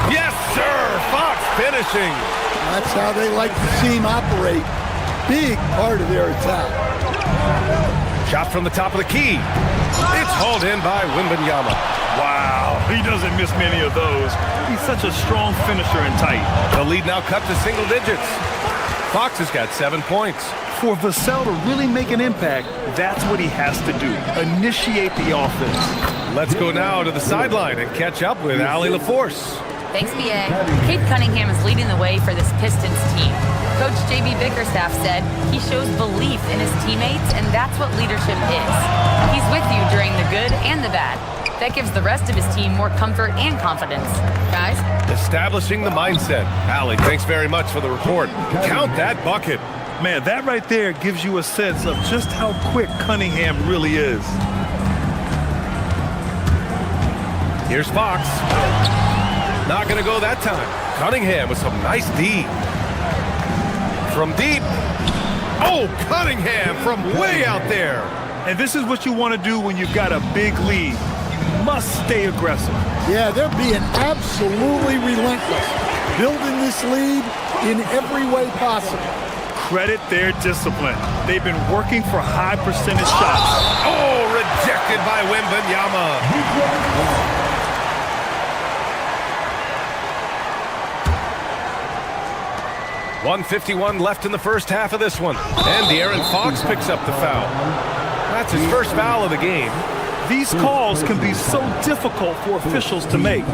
Yes, sir! Fox finishing. That's how they like to see him operate. Big part of their attack. Shot from the top of the key. It's hauled in by Wembanyama. Wow, he doesn't miss many of those. He's such a strong finisher and tight. The lead now cut to single digits. Fox has got 7 points. For Vassell to really make an impact, that's what he has to do. Initiate the offense. Let's go now to the sideline and catch up with Allie LaForce. Thanks, B.A. Cade Cunningham is leading the way for this Pistons team. Coach J.B. Bickerstaff said he shows belief in his teammates, and that's what leadership is. He's with you during the good and the bad. That gives the rest of his team more comfort and confidence. Guys? Establishing the mindset. Allie, thanks very much for the report. Count that bucket. Man, that right there gives you a sense of just how quick Cunningham really is. Here's Fox. Not going to go that time. Cunningham with some nice D. From deep. Oh, Cunningham from way out there. And this is what you want to do when you've got a big lead. You must stay aggressive. Yeah, they're being absolutely relentless. Building this lead in every way possible. Credit their discipline. They've been working for high percentage shots. Oh, rejected by Wembanyama. 1:51 left in the first half of this one. And De'Aaron Fox picks up the foul. That's his first foul of the game. These calls can be so difficult for officials to make.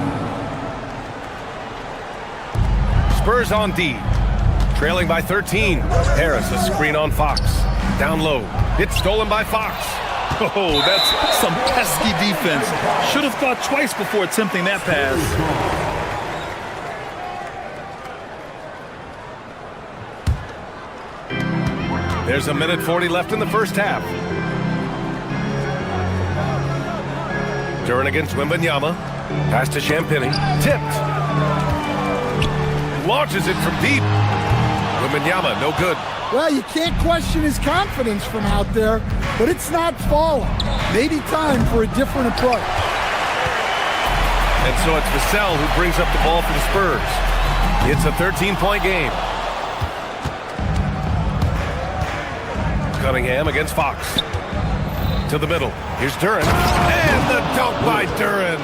Spurs on D. Trailing by 13. Harris, a screen on Fox. Down low. It's stolen by Fox. Oh, that's some pesky defense. Should have thought twice before attempting that pass. There's 1:40 left in the first half. Duren against Wembanyama. Pass to Champagnie. Tipped. Launches it from deep. Wembanyama, no good. Well, you can't question his confidence from out there, but it's not falling. Maybe time for a different approach. And so it's Vassell who brings up the ball for the Spurs. It's a 13-point game. Cunningham against Fox. To the middle. Here's Duran. And the dunk by Duran.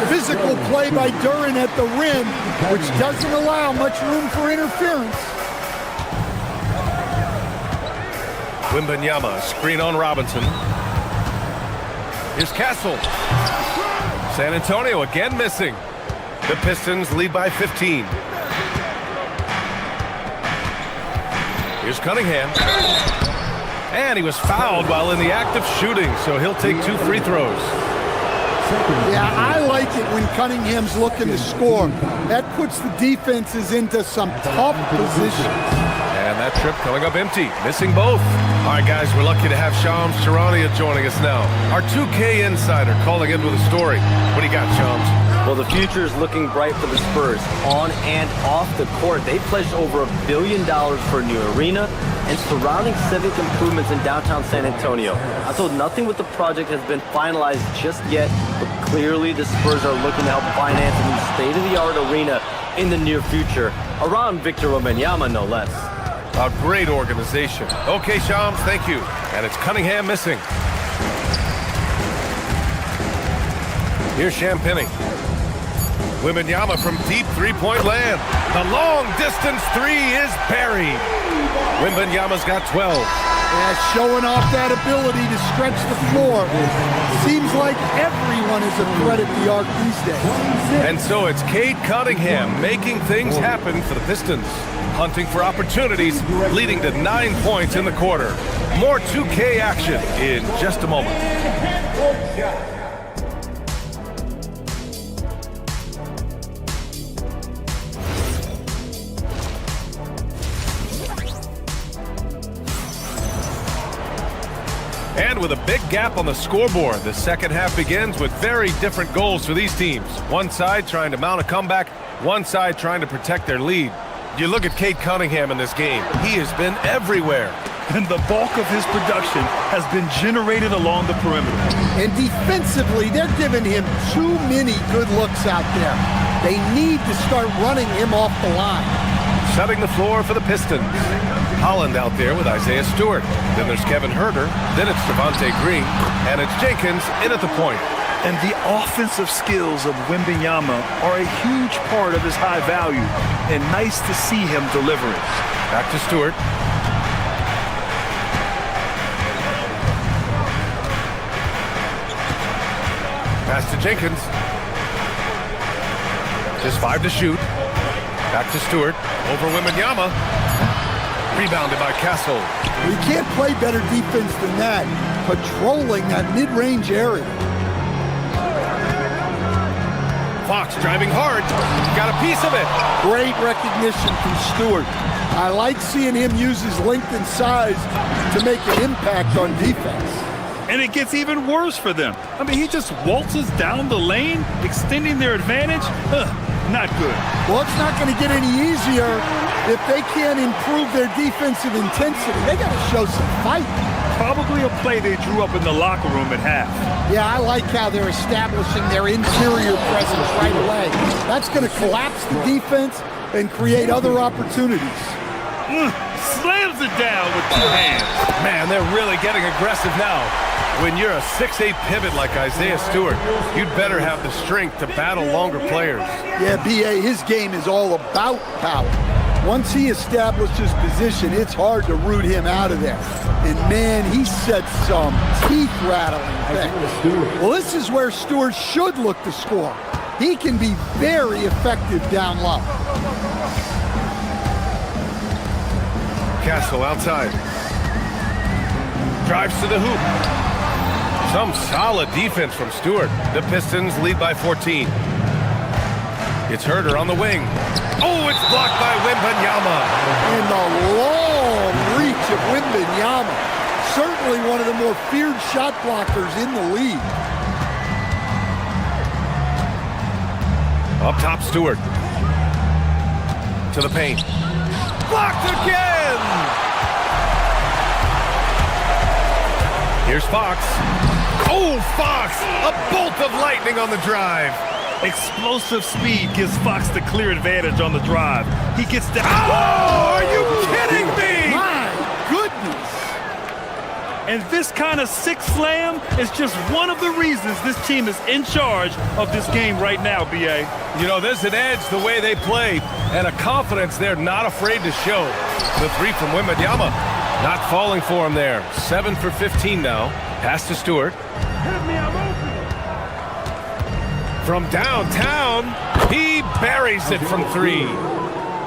Physical play by Duran at the rim, which doesn't allow much room for interference. Wembanyama, screen on Robinson. Here's Castle. San Antonio again missing. The Pistons lead by 15. Here's Cunningham. And he was fouled while in the act of shooting, so he'll take 2 free throws. Yeah, I like it when Cunningham's looking to score. That puts the defenses into some tough positions. And that trip coming up empty, missing both. All right, guys, we're lucky to have Shams Charania joining us now. Our 2K insider calling in with a story. What do you got, Shams? Well, the future is looking bright for the Spurs. On and off the court, they pledged over $1 billion for a new arena and surrounding civic improvements in downtown San Antonio. Although nothing with the project has been finalized just yet, but clearly the Spurs are looking to help finance a new state-of-the-art arena in the near future, around Victor Wembanyama, no less. A great organization. Okay, Shams, thank you. And it's Cunningham missing. Here's Champagny. Wembanyama from deep three-point land. The long-distance three is buried. Wembanyama's got 12. Yeah, showing off that ability to stretch the floor. Seems like everyone is a threat at the arc these days. And so it's Cade Cunningham making things happen for the Pistons. Hunting for opportunities, leading to 9 points in the quarter. More 2K action in just a moment. And with a big gap on the scoreboard, the second half begins with very different goals for these teams. One side trying to mount a comeback, one side trying to protect their lead. You look at Cade Cunningham in this game. He has been everywhere. And the bulk of his production has been generated along the perimeter. And defensively, they're giving him too many good looks out there. They need to start running him off the line. Setting the floor for the Pistons. Holland out there with Isaiah Stewart. Then there's Kevin Huerter. Then it's Devontae Green. And it's Jenkins in at the point. And the offensive skills of Wembanyama are a huge part of his high value. And nice to see him delivering. Back to Stewart. Pass to Jenkins. Just 5 to shoot. Back to Stewart. Over Wembanyama. Rebounded by Castle. You can't play better defense than that. Patrolling that mid-range area. Fox driving hard. Got a piece of it. Great recognition from Stewart. I like seeing him use his length and size to make an impact on defense. And it gets even worse for them. I mean, he just waltzes down the lane, extending their advantage. Not good. Well, it's not going to get any easier if they can't improve their defensive intensity. They got to show some fight. Probably a play they drew up in the locker room at half. Yeah, I like how they're establishing their interior presence right away. That's going to collapse the defense and create other opportunities. Slams it down with 2 hands. Man, they're really getting aggressive now. When you're a 6'8" pivot like Isaiah Stewart, you'd better have the strength to battle longer players. Yeah, B.A., his game is all about power. Once he establishes position, it's hard to root him out of there. And, man, he sets some teeth-rattling things. Well, this is where Stewart should look to score. He can be very effective down low. Castle outside. Drives to the hoop. Some solid defense from Stewart. The Pistons lead by 14. It's Huerter on the wing. Oh, it's blocked by Wembanyama. And the long reach of Wembanyama. Certainly one of the more feared shot blockers in the league. Up top, Stewart. To the paint. Blocked again! Here's Fox. Oh, Fox! A bolt of lightning on the drive. Explosive speed gives Fox the clear advantage on the drive. He gets down. Oh, are you kidding me? My goodness. And this kind of six slam is just one of the reasons this team is in charge of this game right now, B.A. You know, there's an edge the way they play and a confidence they're not afraid to show. The three from Wembanyama, not falling for him there. 7 for 15 now. Pass to Stewart. From downtown, he buries it from 3.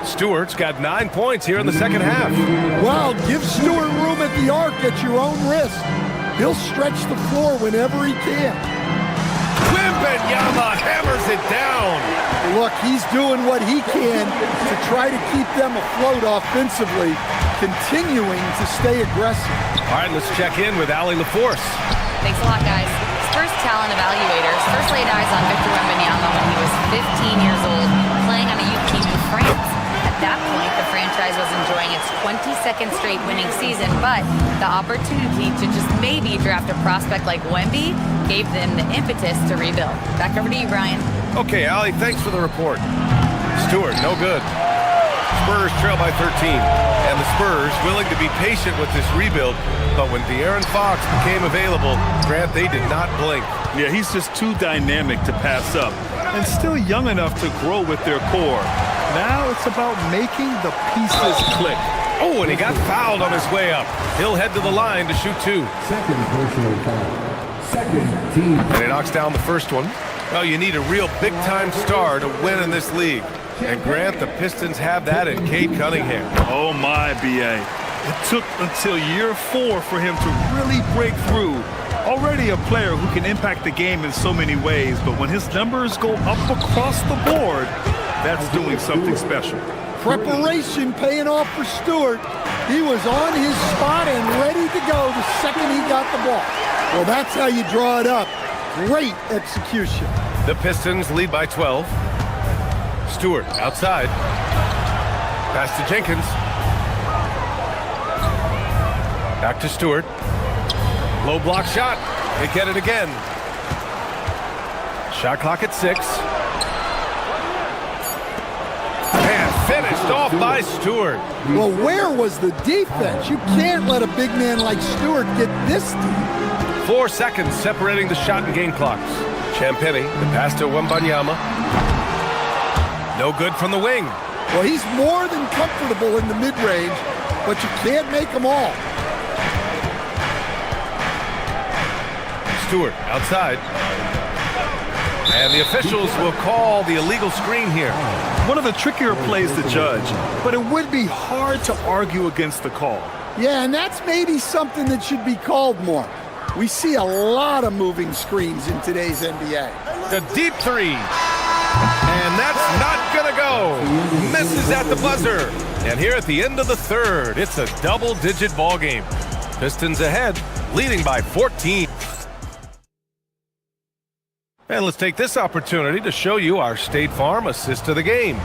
Stewart's got 9 points here in the second half. Wow, give Stewart room at the arc at your own risk. He'll stretch the floor whenever he can. Wembanyama hammers it down. Look, he's doing what he can to try to keep them afloat offensively, continuing to stay aggressive. All right, let's check in with Allie LaForce. Thanks a lot, guys. Spurs talent evaluators first laid eyes on Victor Wembanyama when he was 15 years old, playing on a youth team in France. At that point, the franchise was enjoying its 22nd straight winning season, but the opportunity to just maybe draft a prospect like Wemby gave them the impetus to rebuild. Back over to you, Brian. Okay, Allie, thanks for the report. Stewart, no good. Spurs trail by 13, and the Spurs willing to be patient with this rebuild, but when De'Aaron Fox became available, Grant, they did not blink. Yeah, he's just too dynamic to pass up and still young enough to grow with their core. Now it's about making the pieces click. Oh, and he got fouled on his way up. He'll head to the line to shoot 2. Second personal foul. Second team. And he knocks down the first one. Well, you need a real big-time star to win in this league. And Grant, the Pistons have that in Cade Cunningham. Oh my, B.A. It took until year 4 for him to really break through. Already a player who can impact the game in so many ways, but when his numbers go up across the board, that's doing something special. Preparation paying off for Stewart. He was on his spot and ready to go the second he got the ball. Well, that's how you draw it up. Great execution. The Pistons lead by 12. Stewart outside. Pass to Jenkins. Back to Stewart. Low block shot. They get it again. Shot clock at 6. And finished off by Stewart. Well, where was the defense? You can't let a big man like Stewart get this deep. 4 seconds separating the shot and game clocks. Champagny, the pass to Wembanyama. No good from the wing. Well, he's more than comfortable in the mid-range, but you can't make them all. Stewart outside. And the officials will call the illegal screen here. One of the trickier plays to judge, but it would be hard to argue against the call. Yeah, and that's maybe something that should be called more. We see a lot of moving screens in today's NBA. The deep 3. And that's not gonna go. Misses at the buzzer. And here at the end of the third, it's a double-digit ball game. Pistons ahead, leading by 14. And let's take this opportunity to show you our State Farm assist of the game.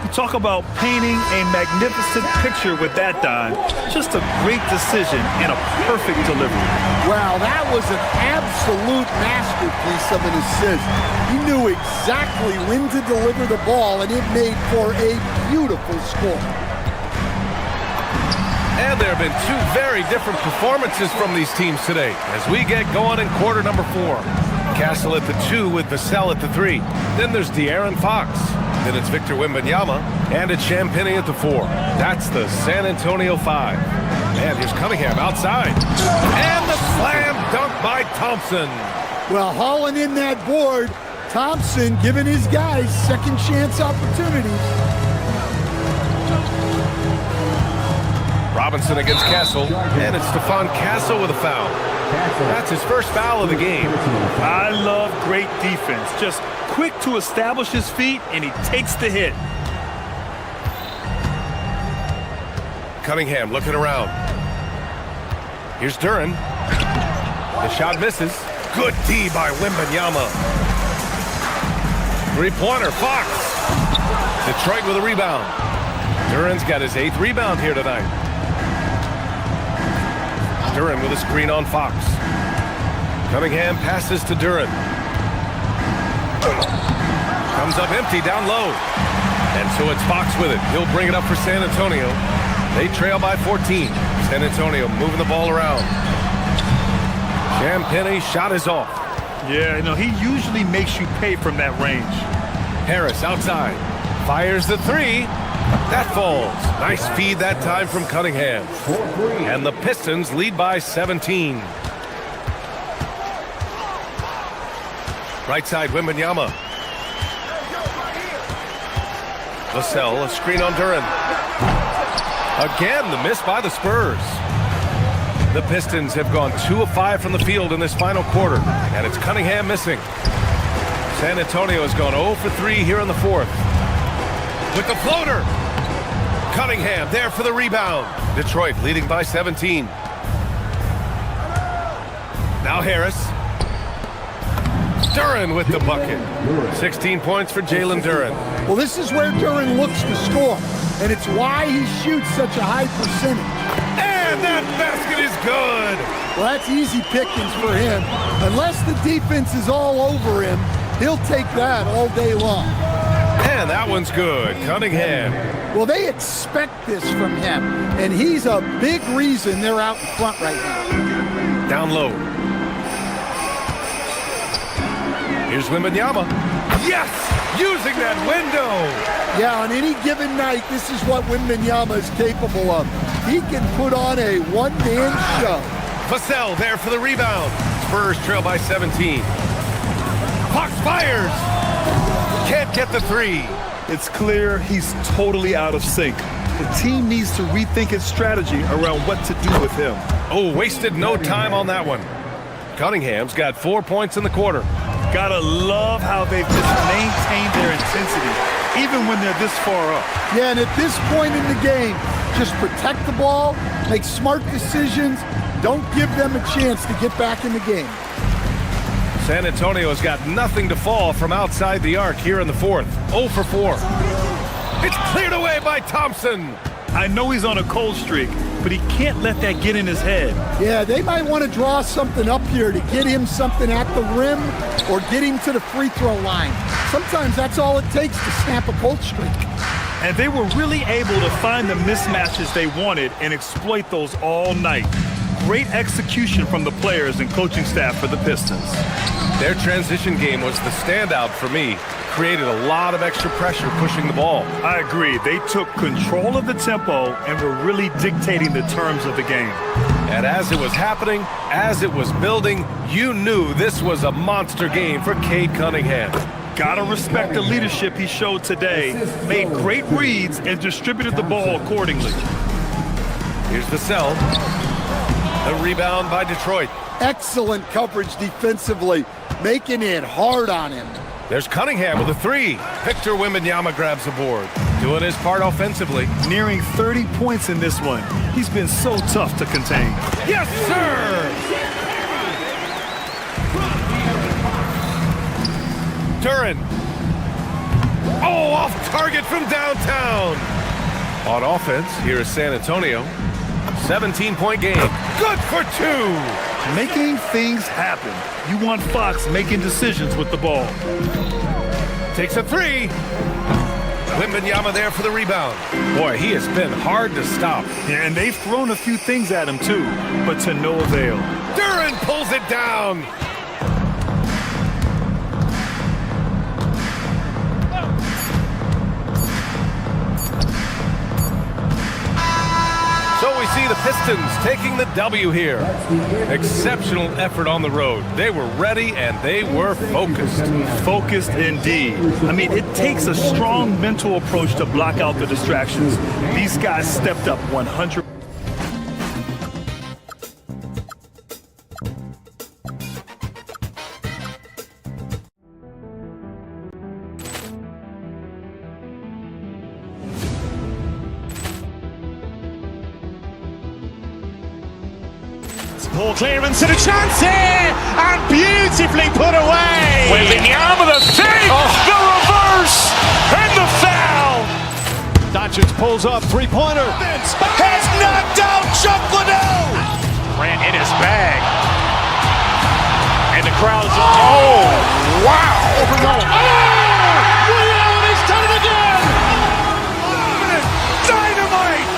You talk about painting a magnificent picture with that, Don. Just a great decision and a perfect delivery. Wow, that was an absolute masterpiece of an assist. He knew exactly when to deliver the ball, and it made for a beautiful score. And there have been 2 very different performances from these teams today as we get going in quarter number 4. Castle at the 2 with Vassell at the 3. Then there's De'Aaron Fox. Then it's Victor Wembanyama, and it's Champagny at the 4. That's the San Antonio 5. And here's Cunningham outside. And the slam dunk by Thompson. Well, hauling in that board, Thompson giving his guys second chance opportunities. Robinson against Castle, and it's Stephon Castle with a foul. That's his first foul of the game. I love great defense. Just quick to establish his feet, and he takes the hit. Cunningham looking around. Here's Duren. The shot misses. Good D by Wembanyama. Three-pointer, Fox. Detroit with a rebound. Duren's got his 8th rebound here tonight. Duren with a screen on Fox. Cunningham passes to Duren. Comes up empty down low. And so it's Fox with it. He'll bring it up for San Antonio. They trail by 14. San Antonio moving the ball around. And Penny's shot is off. Yeah, he usually makes you pay from that range. Harris outside. Fires the three. That falls. Nice feed that time from Cunningham. And the Pistons lead by 17. Right side, Wembanyama. Vassell, a screen on Duren. Again, the miss by the Spurs. The Pistons have gone 2 of 5 from the field in this final quarter, and it's Cunningham missing. San Antonio has gone 0 for 3 here in the fourth. With the floater. Cunningham there for the rebound. Detroit leading by 17. Now Harris. Duren with the bucket. 16 points for Jalen Duren. Well, this is where Duren looks to score, and it's why he shoots such a high percentage. And that basket is good. Well, that's easy pickings for him. Unless the defense is all over him, he'll take that all day long. And that one's good. Cunningham. Well, they expect this from him, and he's a big reason they're out in front right now. Down low. Here's Wembanyama. Yes! Using that window! Yeah, on any given night, this is what Wembanyama is capable of. He can put on a one-man show. Vassell there for the rebound. Spurs trail by 17. Fox fires! Can't get the three. It's clear he's totally out of sync. The team needs to rethink its strategy around what to do with him. Oh, wasted no time on that one. Cunningham's got 4 points in the quarter. Gotta love how they've just maintained their intensity, even when they're this far up. Yeah, and at this point in the game, just protect the ball, make smart decisions, don't give them a chance to get back in the game. San Antonio has got nothing to fall from outside the arc here in the fourth. 0 for 4. It's cleared away by Thompson. I know he's on a cold streak, but he can't let that get in his head. Yeah, they might want to draw something up here to get him something at the rim or get him to the free throw line. Sometimes that's all it takes to snap a cold streak. And they were really able to find the mismatches they wanted and exploit those all night. Great execution from the players and coaching staff for the Pistons. Their transition game was the standout for me. Created a lot of extra pressure pushing the ball. I agree. They took control of the tempo and were really dictating the terms of the game. And as it was happening, as it was building, you knew this was a monster game for Cade Cunningham. Gotta respect the leadership he showed today. Made great reads and distributed the ball accordingly. Here's Vassell. The rebound by Detroit. Excellent coverage defensively, making it hard on him. There's Cunningham with a three. Victor Wembanyama grabs the board, doing his part offensively. Nearing 30 points in this one. He's been so tough to contain. Yes, sir! Duren. Oh, off target from downtown. On offense, here is San Antonio. 17-point game. Good for two. Making things happen. You want Fox making decisions with the ball. Takes a three. Wembanyama there for the rebound. Boy, he has been hard to stop. Yeah, and they've thrown a few things at him too, but to no avail. Duren pulls it down. So we see the Pistons taking the W here. Exceptional effort on the road. They were ready and they were focused. Focused indeed. I mean, it takes a strong mental approach to block out the distractions. These guys stepped up 100%. Ball clearance and a chance here, and beautifully put away. Wembanyama the save, the reverse, and the foul. Doncic pulls up, three-pointer. Has knocked out Chuck Liddell. Ran in his bag, and the crowd's oh wow! He's done it again. Dynamite.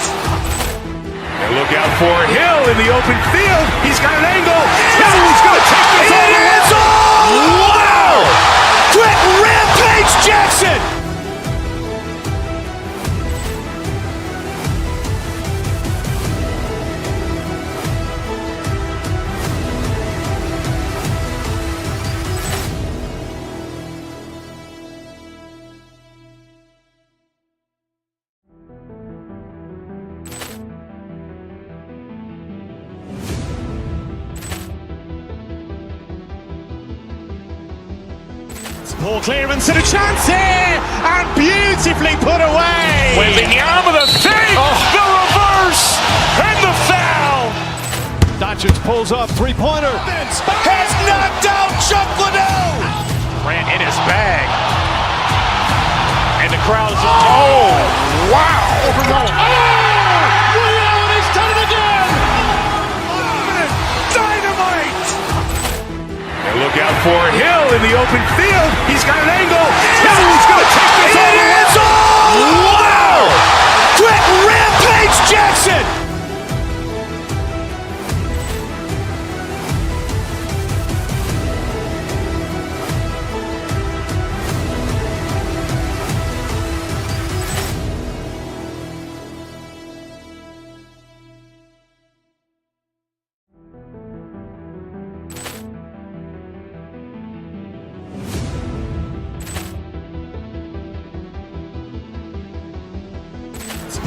And look out for Hill in the open field. He's got an angle. He's going to Ball clearance and a chance here, and beautifully put away. Wembanyama the save, the reverse, and the foul. Doncic pulls up, three-pointer. Has knocked out Chuck Liddell. Ran in his bag. And the crowd is... Oh, wow. Overrun. He's done it again. Dynamite. And look out for Hill in the open field. He's got an angle. He's going to take this all the way. Wow. Quick Rampage Jackson.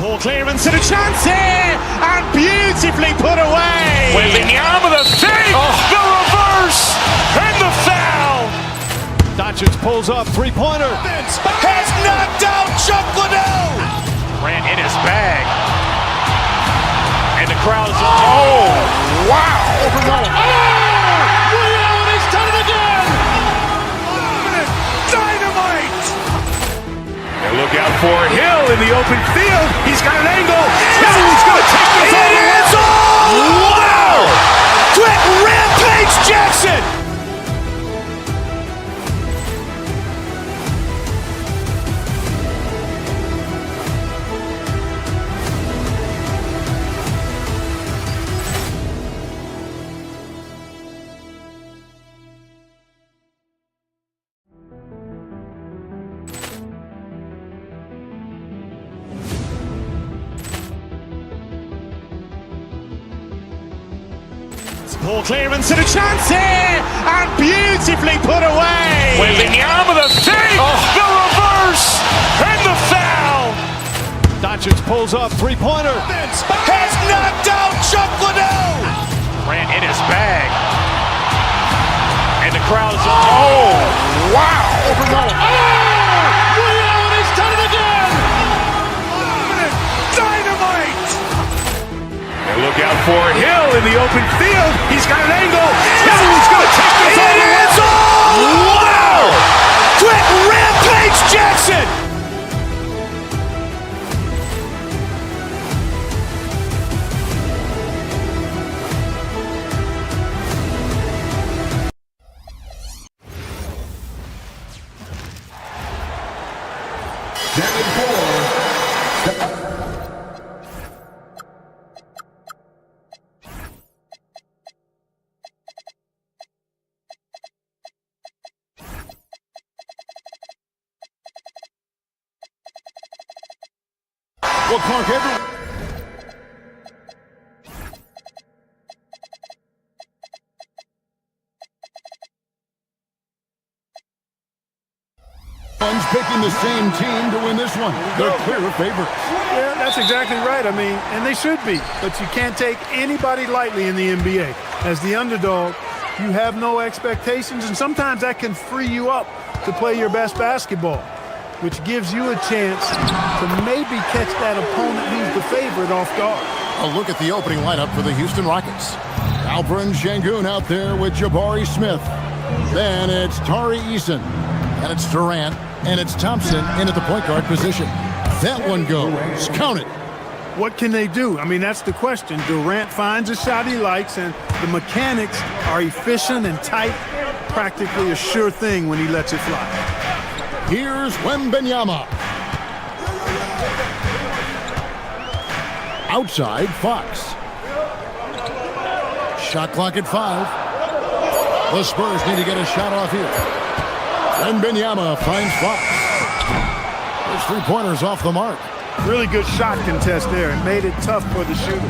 Ball clearance and a chance here, and beautifully put away. Wembanyama the save, the reverse, and the foul. Doncic pulls up, three-pointer. Has knocked out Chuck Liddell. Ran in his bag. And the crowd is... Oh, wow. Overrun. He's done it again. Dynamite. And look out for Hill in the open field. He's got an angle. He's going to take this all the way. Wow! Quick Rampage Jackson. Ball clearance and a chance here, and beautifully put away. Wembanyama the save, the reverse, and the foul. Doncic pulls up, three-pointer. Has knocked out Chuck Liddell. Ran in his bag. And the crowd is... Oh, wow. Overrun. He's done it again. Dynamite. And look out for Hill in the open field. He's got an angle. He's going to take this all the way. Wow! Quick Rampage Jackson. Well, Clark, everyone's picking the same team to win this one. They're clear favorites. Yeah, that's exactly right. I mean, and they should be. But you can't take anybody lightly in the NBA. As the underdog, you have no expectations, and sometimes that can free you up to play your best basketball, which gives you a chance to maybe catch that opponent who's the favorite off guard. A look at the opening lineup for the Houston Rockets. Alperen Sengun out there with Jabari Smith. Then it's Tari Eason. And it's Durant. And it's Thompson in at the point guard position. That one goes. Count it. What can they do? I mean, that's the question. Durant finds a shot he likes, and the mechanics are efficient and tight. Practically a sure thing when he lets it fly. Here's Wembanyama. Outside, Fox. Shot clock at 5. The Spurs need to get a shot off here. Wembanyama finds Fox. Those three-pointers off the mark. Really good shot contest there and made it tough for the shooter.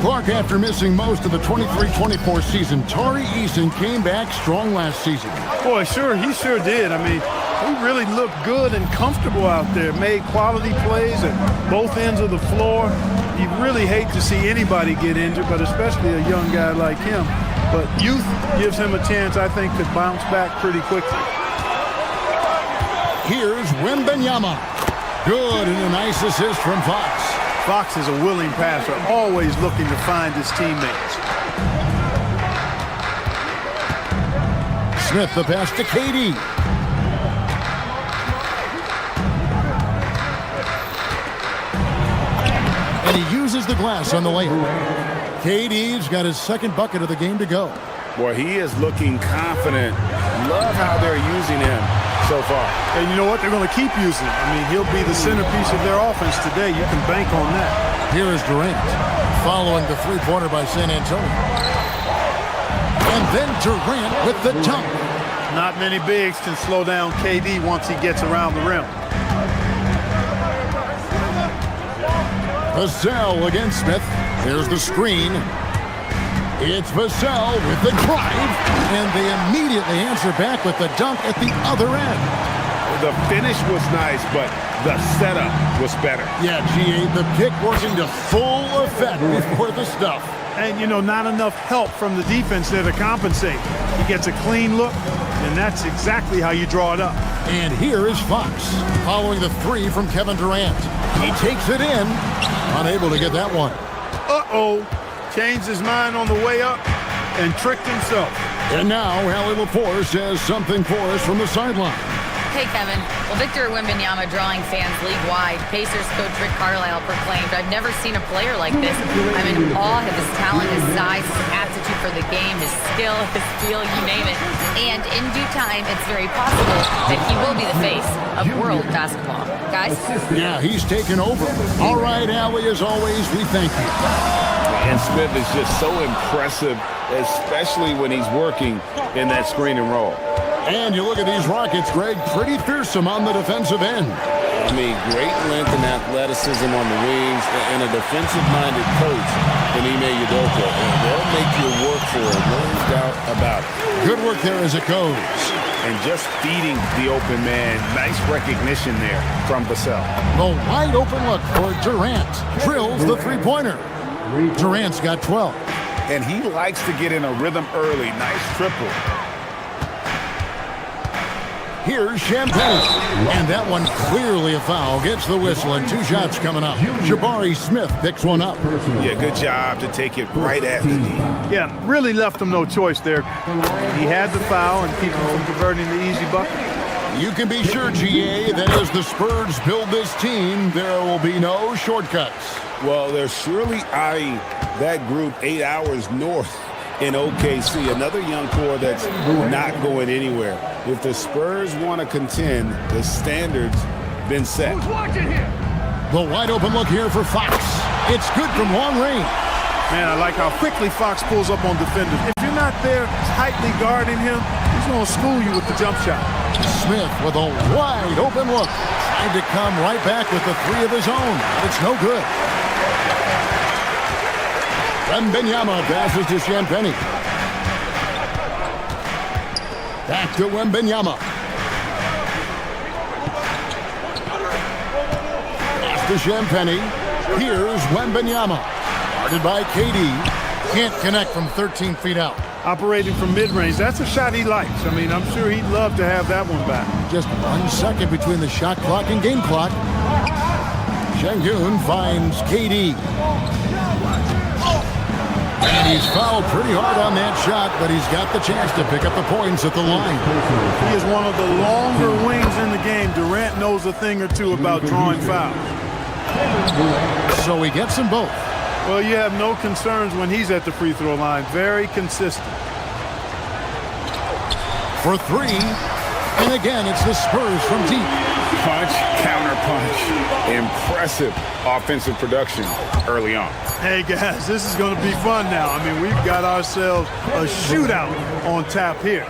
Clark, after missing most of the 23-24 season, Tari Eason came back strong last season. Boy, he sure did. I mean, he really looked good and comfortable out there, made quality plays at both ends of the floor. You really hate to see anybody get injured, but especially a young guy like him. But youth gives him a chance, I think, to bounce back pretty quickly. Here's Wembanyama. Good, and a nice assist from Fox. Fox is a willing passer, always looking to find his teammates. Smith the pass to KD. And he uses the glass on the layup. KD's got his second bucket of the game to go. Boy, he is looking confident. Love how they're using him so far. And you know what? They're going to keep using him. I mean, he'll be the centerpiece of their offense today. You can bank on that. Here is Durant following the three-pointer by San Antonio. And then Durant with the dunk. Not many bigs can slow down KD once he gets around the rim. Vassell against Smith. There's the screen. It's Vassell with the drive, and they immediately answer back with the dunk at the other end. The finish was nice, but the setup was better. Yeah, G.A., the pick working to full effect before the stuff. And, you know, not enough help from the defense there to compensate. He gets a clean look, and that's exactly how you draw it up. And here is Fox following the three from Kevin Durant. He takes it in, unable to get that one. Uh-oh. Changed his mind on the way up and tricked himself. And now Allie Lepore says something for us from the sideline. Hey, Kevin. Well, Victor Wembanyama drawing fans league-wide. Pacers coach Rick Carlisle proclaimed, "I've never seen a player like this. I'm in awe of his talent, his size, his aptitude for the game, his skill, his feel, you name it. And in due time, it's very possible that he will be the face of world basketball." Guys? Yeah, he's taken over. All right, Allie, as always, we thank you. And Smith is just so impressive, especially when he's working in that screen and roll. And you look at these Rockets, Greg, pretty fearsome on the defensive end. I mean, great length and athleticism on the wings, and a defensive-minded coach in Ime Udoka. And they'll make you work for it, no doubt about it. Good work there as it goes. And just feeding the open man. Nice recognition there from Vassell. The wide open look for Durant. Drills the three-pointer. Durant's got 12. And he likes to get in a rhythm early. Nice triple. Here's Champagne. And that one clearly a foul. Gets the whistle, and two shots coming up. Jabari Smith picks one up. Yeah, good job to take it right at the knee. Yeah, really left him no choice there. He had the foul and keep him from converting the easy bucket. You can be sure, GA, that as the Spurs build this team, there will be no shortcuts. Well, they're surely eyeing that group 8 hours north in OKC. Another young core that's not going anywhere. If the Spurs want to contend, the standard's been set. The wide open look here for Fox. It's good from long range. Man, I like how quickly Fox pulls up on defenders. If you're not there tightly guarding him, he's going to school you with the jump shot. Smith with a wide open look. Tried to come right back with the three of his own. But it's no good. Wembanyama passes to Champagne. Back to Wembanyama. Pass to Champagne. Here's Wembanyama. Guarded by KD. Can't connect from 13 feet out. Operating from mid-range, that's a shot he likes. I mean, I'm sure he'd love to have that one back. Just 1 second between the shot clock and game clock. Şengün finds KD. And he's fouled pretty hard on that shot, but he's got the chance to pick up the points at the line. He is one of the longer wings in the game. Durant knows a thing or two about drawing fouls. So he gets them both. Well, you have no concerns when he's at the free throw line. Very consistent. For three. And again, it's the Spurs from deep. Punch, counter punch. Impressive offensive production early on. Hey, guys, this is going to be fun now. I mean, we've got ourselves a shootout on tap here.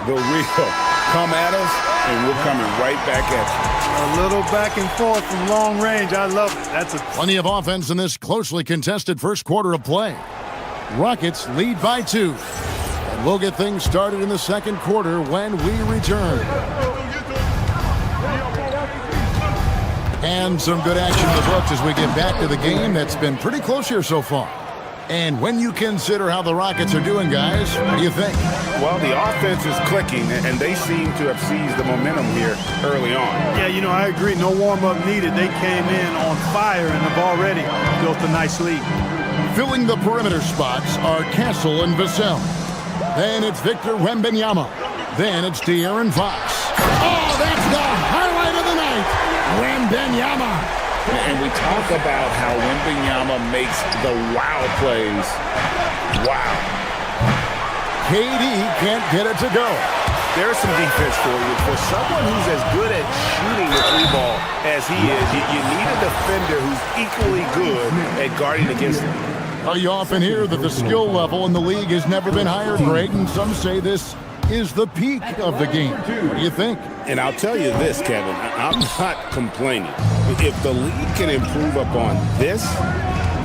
The real. Come at us, and we're coming right back at you. A little back and forth from long range. I love it. That's plenty of offense in this closely contested first quarter of play. Rockets lead by 2. And we'll get things started in the second quarter when we return. And some good action in the books as we get back to the game that's been pretty close here so far. And when you consider how the Rockets are doing, guys, what do you think? Well, the offense is clicking, and they seem to have seized the momentum here early on. Yeah, you know, I agree. No warm-up needed. They came in on fire and have already built a nice lead. Filling the perimeter spots are Castle and Vassell. Then it's Victor Wembanyama. Then it's De'Aaron Fox. Oh, that's the highlight of the night. Wembanyama. And we talk about how Wembanyama makes the wow plays. Wow. KD can't get it to go. There's some defense for you. For someone who's as good at shooting the three ball as he is, you need a defender who's equally good at guarding against him. You often hear that the skill level in the league has never been higher, Greg, and some say this is the peak of the game. What do you think? And I'll tell you this, Kevin, I'm not complaining. If the league can improve upon this,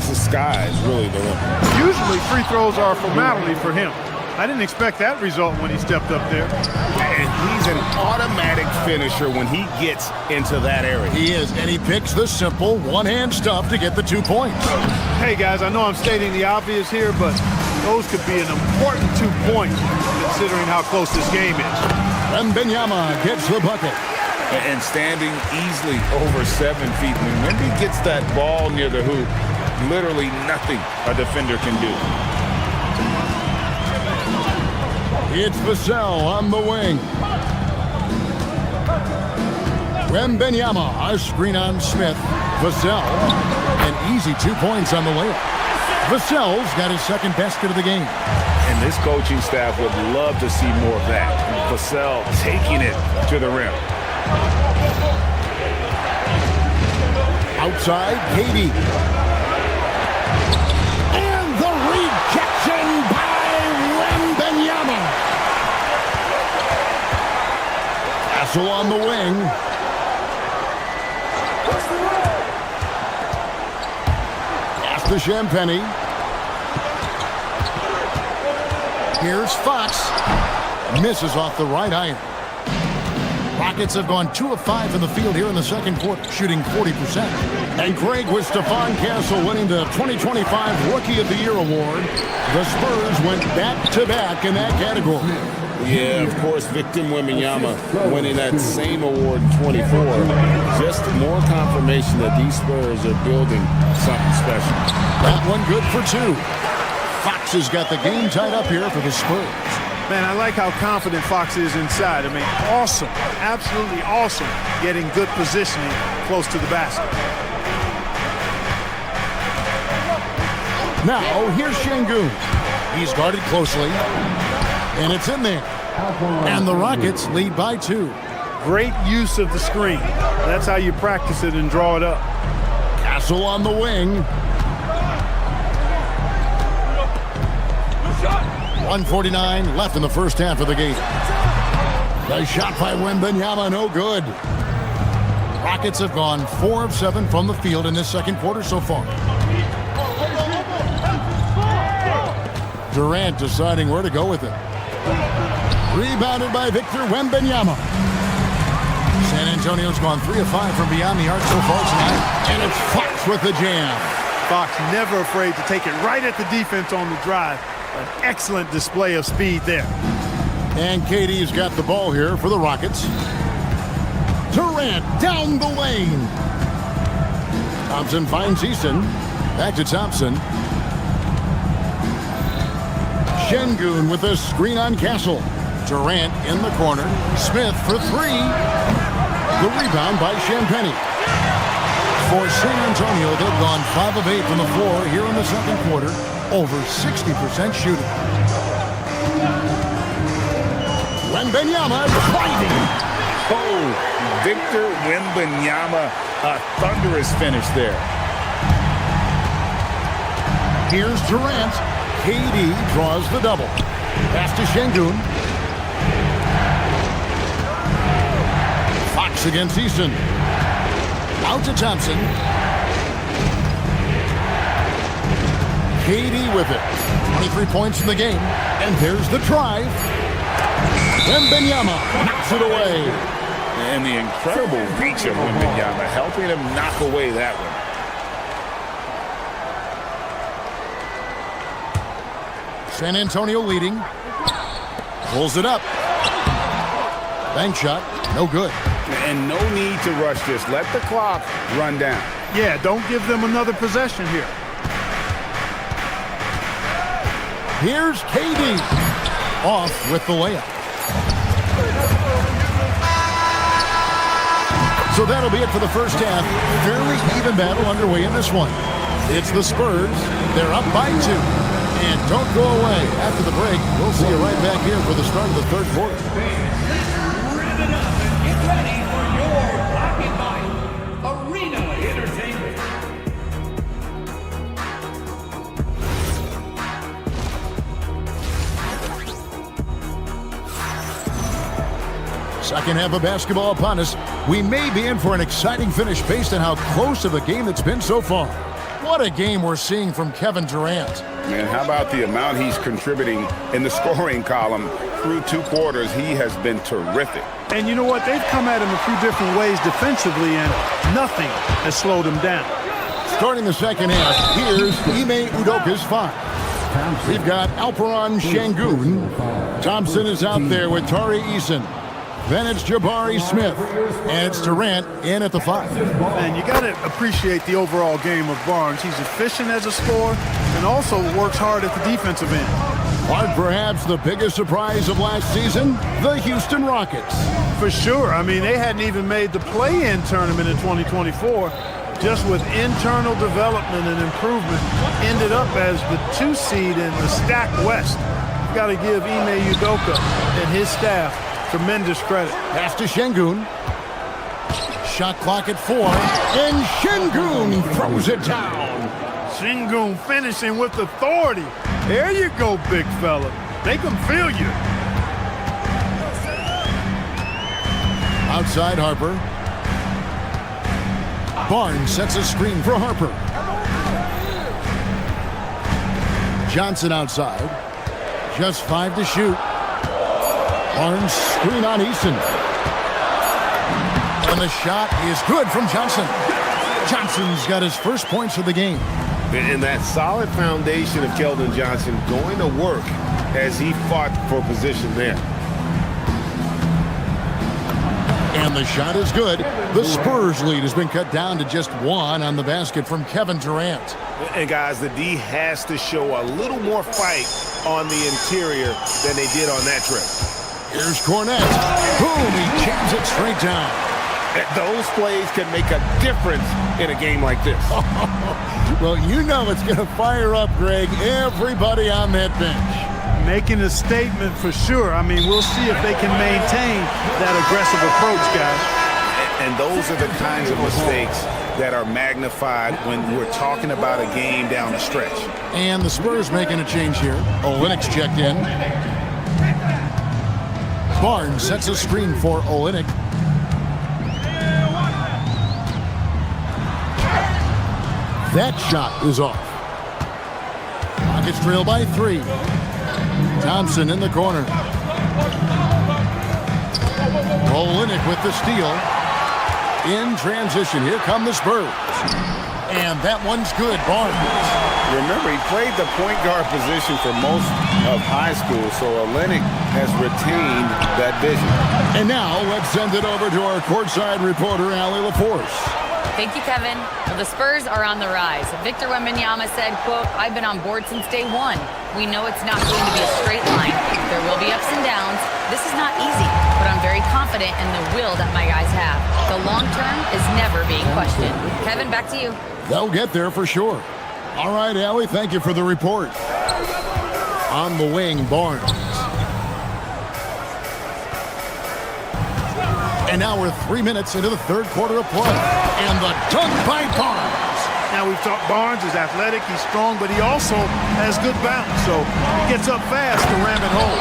the sky is really the limit. Usually free throws are a formality for him. I didn't expect that result when he stepped up there. And he's an automatic finisher when he gets into that area. He is, and he picks the simple one-hand stuff to get the 2 points. Hey, guys, I know I'm stating the obvious here, but those could be an important 2 points considering how close this game is. Wembanyama gets the bucket. And standing easily over 7 feet. When he gets that ball near the hoop, literally nothing a defender can do. It's Vassell on the wing. Wembanyama, a screen on Smith. Vassell, an easy 2 points on the layup. Vassell's got his second basket of the game. And this coaching staff would love to see more of that. Vassell taking it to the rim. Outside, KD. And the rejection by Wembanyama. Castle on the wing. Pass to Champagny. Here's Fox. Misses off the right iron. Rockets have gone 2 of 5 from the field here in the second quarter, shooting 40%. And Craig, with Stephon Castle winning the 2025 Rookie of the Year award, the Spurs went back-to-back in that category. Yeah, of course, Victor Wembanyama winning that same award in 24. Just more confirmation that these Spurs are building something special. That one good for 2. Fox has got the game tied up here for the Spurs. Man, I like how confident Fox is inside. I mean, awesome, absolutely awesome, getting good positioning close to the basket. Now, here's Şengün. He's guarded closely, and it's in there. And the Rockets lead by 2. Great use of the screen. That's how you practice it and draw it up. Castle on the wing. 1:49 left in the first half of the game. The shot by Wembanyama, no good. Rockets have gone 4 of 7 from the field in this second quarter so far. Durant deciding where to go with it. Rebounded by Victor Wembanyama. San Antonio's gone 3 of 5 from beyond the arc so far tonight. And it's Fox with the jam. Fox never afraid to take it right at the defense on the drive. An excellent display of speed there. And KD's got the ball here for the Rockets. Durant down the lane. Thompson finds Easton. Back to Thompson. Şengün with a screen on Castle. Durant in the corner. Smith for 3. The rebound by Champagny. For San Antonio, they've gone 5 of 8 from the floor here in the second quarter. Over 60% shooting. Wembanyama driving. Oh, Victor Wembanyama, a thunderous finish there. Here's Durant. KD draws the double. Pass to Şengün. Fox against Easton. Out to Thompson. KD with it. 23 points in the game. And there's the drive. Wembanyama knocks it away. And the incredible reach of Wembanyama helping him knock away that one. San Antonio leading. Pulls it up. Bank shot, no good. And no need to rush this. Let the clock run down. Yeah, don't give them another possession here. Here's KD. Off with the layup. So that'll be it for the first half. Fairly even battle underway in this one. It's the Spurs. They're up by 2. And don't go away. After the break, we'll see you right back here for the start of the third quarter. Rev it up and get ready for your Black and White Arena Entertainment. Second half of basketball upon us. We may be in for an exciting finish based on how close of a game it's been so far. What a game we're seeing from Kevin Durant. Man, how about the amount he's contributing in the scoring column through 2 quarters? He has been terrific. And you know what? They've come at him a few different ways defensively, and nothing has slowed him down. Starting the second half, here's Ime Udoka's 5. We've got Alperon Şengün. Thompson is out there with Tari Eason. Then it's Jabari Smith. And it's Durant in at the 5. And you got to appreciate the overall game of Barnes. He's efficient as a scorer and also works hard at the defensive end. But perhaps the biggest surprise of last season, the Houston Rockets. For sure. I mean, they hadn't even made the play-in tournament in 2024. Just with internal development and improvement, ended up as the 2 seed in the stacked West. You've got to give Ime Udoka and his staff tremendous credit. Pass to Şengün. Shot clock at 4. And Şengün throws it down. Şengün finishing with authority. There you go, big fella. Make them feel you. Outside Harper. Barnes sets a screen for Harper. Johnson outside. Just 5 to shoot. Barnes screen on Eason. And the shot is good from Johnson. Johnson's got his first points of the game. And that solid foundation of Keldon Johnson going to work as he fought for position there. And the shot is good. The Spurs lead has been cut down to just 1 on the basket from Kevin Durant. And guys, the D has to show a little more fight on the interior than they did on that trip. Here's Cornette. Boom, he jams it straight down. Those plays can make a difference in a game like this. Well, you know it's going to fire up, Greg, everybody on that bench. Making a statement for sure. I mean, we'll see if they can maintain that aggressive approach, guys. And those are the kinds of mistakes that are magnified when we're talking about a game down the stretch. And the Spurs making a change here. Olynyk's checked in. Barnes sets a screen for Olynyk. That shot is off. Rockets trail by 3. Thompson in the corner. Olynyk with the steal. In transition, here come the Spurs. And that one's good, Barnes. Remember, he played the point guard position for most of high school, so Olynyk has retained that vision. And now, let's send it over to our courtside reporter, Allie LaForce. Thank you, Kevin. Well, the Spurs are on the rise. Victor Wembanyama said, quote, "I've been on board since day 1. We know it's not going to be a straight line. There will be ups and downs. This is not easy, but I'm very confident in the will that my guys have. The long term is never being questioned." Kevin, back to you. They'll get there for sure. All right, Allie, thank you for the report. On the wing, Barnes. And now we're 3 minutes into the third quarter of play. And the dunk by Barnes. Now, we've talked Barnes is athletic, he's strong, but he also has good bounce. So he gets up fast to ram it home.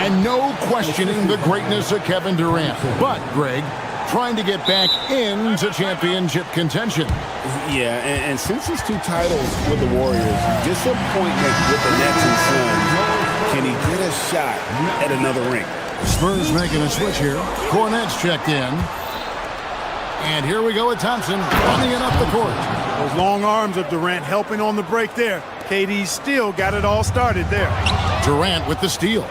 And no questioning the greatness of Kevin Durant. But, Greg, trying to get back into championship contention. Yeah, and since his 2 titles with the Warriors, disappointment with the Nets and Suns, can he get a shot at another ring? Spurs making a switch here. Cornette's checked in. And here we go with Thompson running it up the court. Those long arms of Durant helping on the break there. KD still got it all started there. Durant with the steal.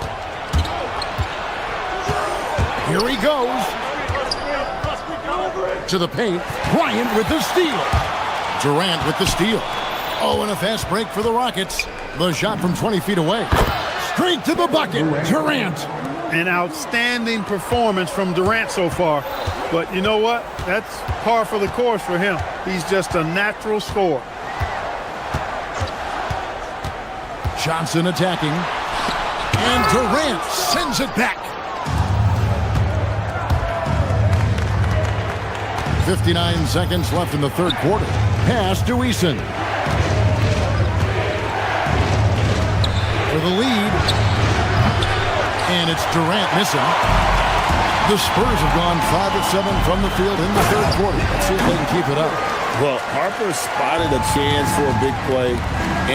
Here he goes. To the paint. Bryant with the steal. Durant with the steal. Oh, and a fast break for the Rockets. The shot from 20 feet away. Straight to the bucket. Durant. An outstanding performance from Durant so far. But you know what? That's par for the course for him. He's just a natural scorer. Johnson attacking. And Durant sends it back. 59 seconds left in the third quarter. Pass to Eason. For the lead. And it's Durant missing. The Spurs have gone 5 of 7 from the field in the third quarter. Let's see if they can keep it up. Well, Harper spotted a chance for a big play,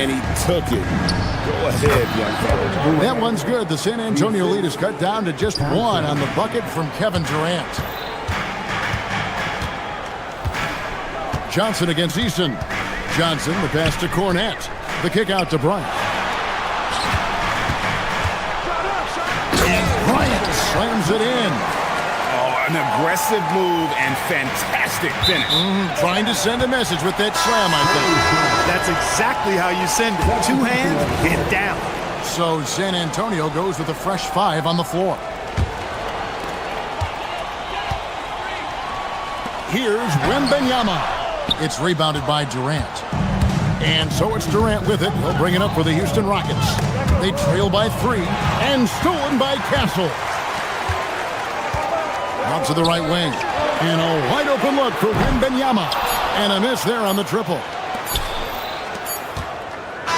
and he took it. Go ahead, young fella. That one's good. The San Antonio lead is cut down to just 1 on the bucket from Kevin Durant. Johnson against Eason. Johnson, the pass to Cornette. The kick out to Bryant. And Bryant slams it in. Oh, an aggressive move and fantastic finish. Trying to send a message with that slam, I think. That's exactly how you send it. 2 hands, hit down. So San Antonio goes with a fresh 5 on the floor. Here's Wembanyama. It's rebounded by Durant. And so it's Durant with it. He'll bring it up for the Houston Rockets. They trail by 3 and stolen by Castle. Out to the right wing. And a wide open look for Wembanyama. And a miss there on the triple.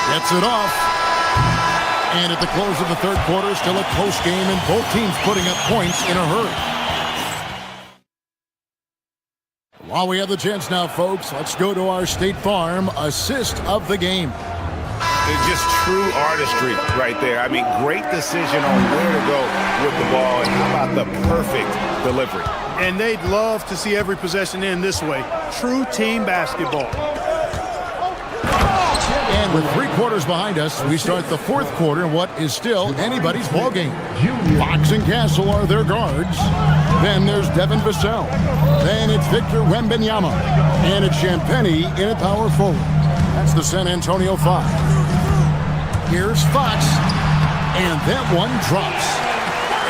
Gets it off. And at the close of the third quarter, still a close game and both teams putting up points in a hurry. While we have the chance now, folks, let's go to our State Farm assist of the game. It's just true artistry right there. I mean, great decision on where to go with the ball, and how about the perfect delivery. And they'd love to see every possession end this way. True team basketball. And with 3 quarters behind us, we start the fourth quarter in what is still anybody's ball game. Fox and Castle are their guards. Then there's Devin Vassell. Then it's Victor Wembanyama. And it's Champagnie in at power forward. That's the San Antonio 5. Here's Fox. And that one drops.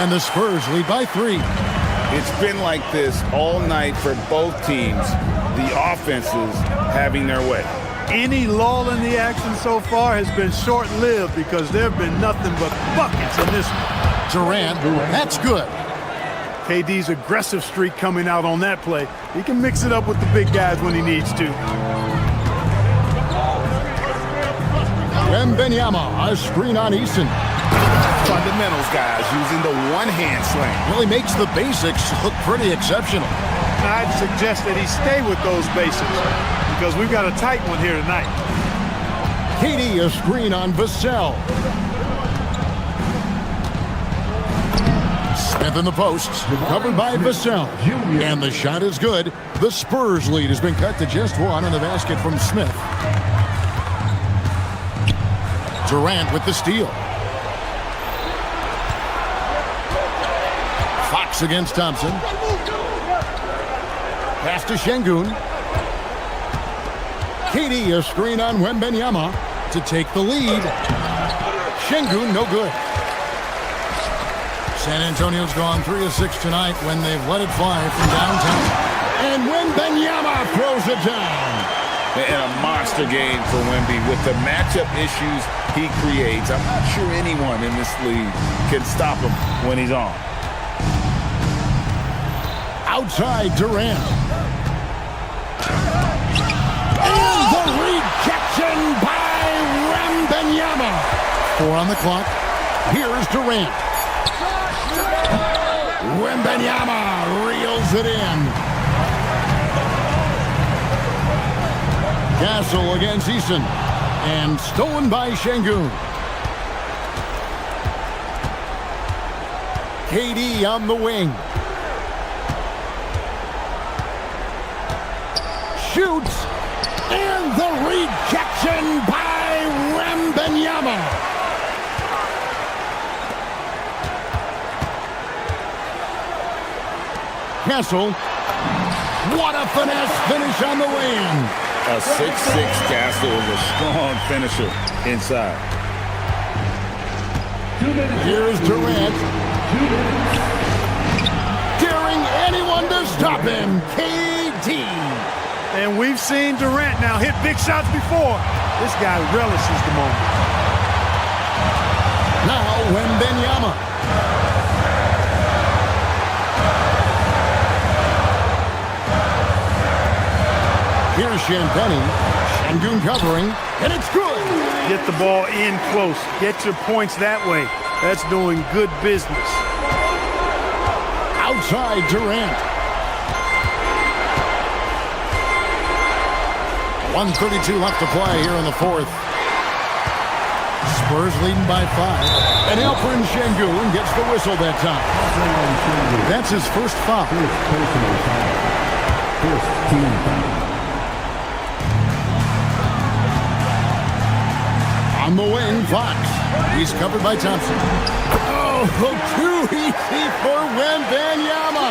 And the Spurs lead by 3. It's been like this all night for both teams. The offenses having their way. Any lull in the action so far has been short-lived because there have been nothing but buckets in this one. Durant, that's good. KD's aggressive streak coming out on that play. He can mix it up with the big guys when he needs to. Wembanyama, a screen on Eason. Fundamentals, guys, using the one-hand slam. Well, he makes the basics look pretty exceptional. I'd suggest that he stay with those basics because we've got a tight one here tonight. KD, a screen on Vassell. Smith in the posts, covered by Vassell. And the shot is good. The Spurs lead has been cut to just 1 on the basket from Smith. Durant with the steal. Fox against Thompson. Pass to Şengün. KD, a screen on Wembanyama to take the lead. Şengün, no good. San Antonio's gone 3 of 6 tonight when they've let it fly from downtown. And Wembanyama throws it down. And a monster game for Wemby with the matchup issues he creates. I'm not sure anyone in this league can stop him when he's on. Outside Durant. And the rejection by Wembanyama. 4 on the clock. Here's Durant. Wembanyama reels it in. Castle against Eason. And stolen by Şengün. KD on the wing. Shoots. And the rejection by Wembanyama. Castle. What a finesse finish on the way-in. A 6'6" Castle is a strong finisher inside. Here's Durant. Daring anyone to stop him. KD. And we've seen Durant now hit big shots before. This guy relishes the moment. Now Wembanyama. Here's Champagny. Şengün covering, and it's good. Get the ball in close. Get your points that way. That's doing good business. Outside Durant. 1:32 left to play here in the fourth. Spurs leading by 5. And Alperen Şengün gets the whistle that time. That's his first foul. First team foul. On the wing, Fox. He's covered by Thompson. Oh, too easy for Wembanyama.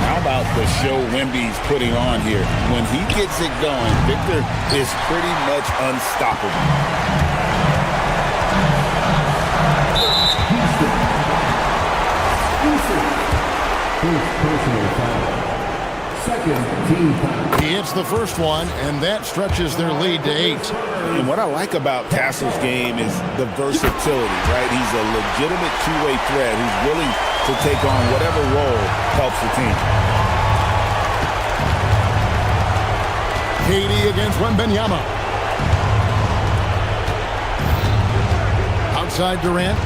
How about the show Wemby's putting on here? When he gets it going, Victor is pretty much unstoppable. First personal foul. Second team foul. He hits the first one, and that stretches their lead to 8. And what I like about Castle's game is the versatility, right? He's a legitimate two-way threat who's willing to take on whatever role helps the team. KD against Wembanyama. Outside Durant.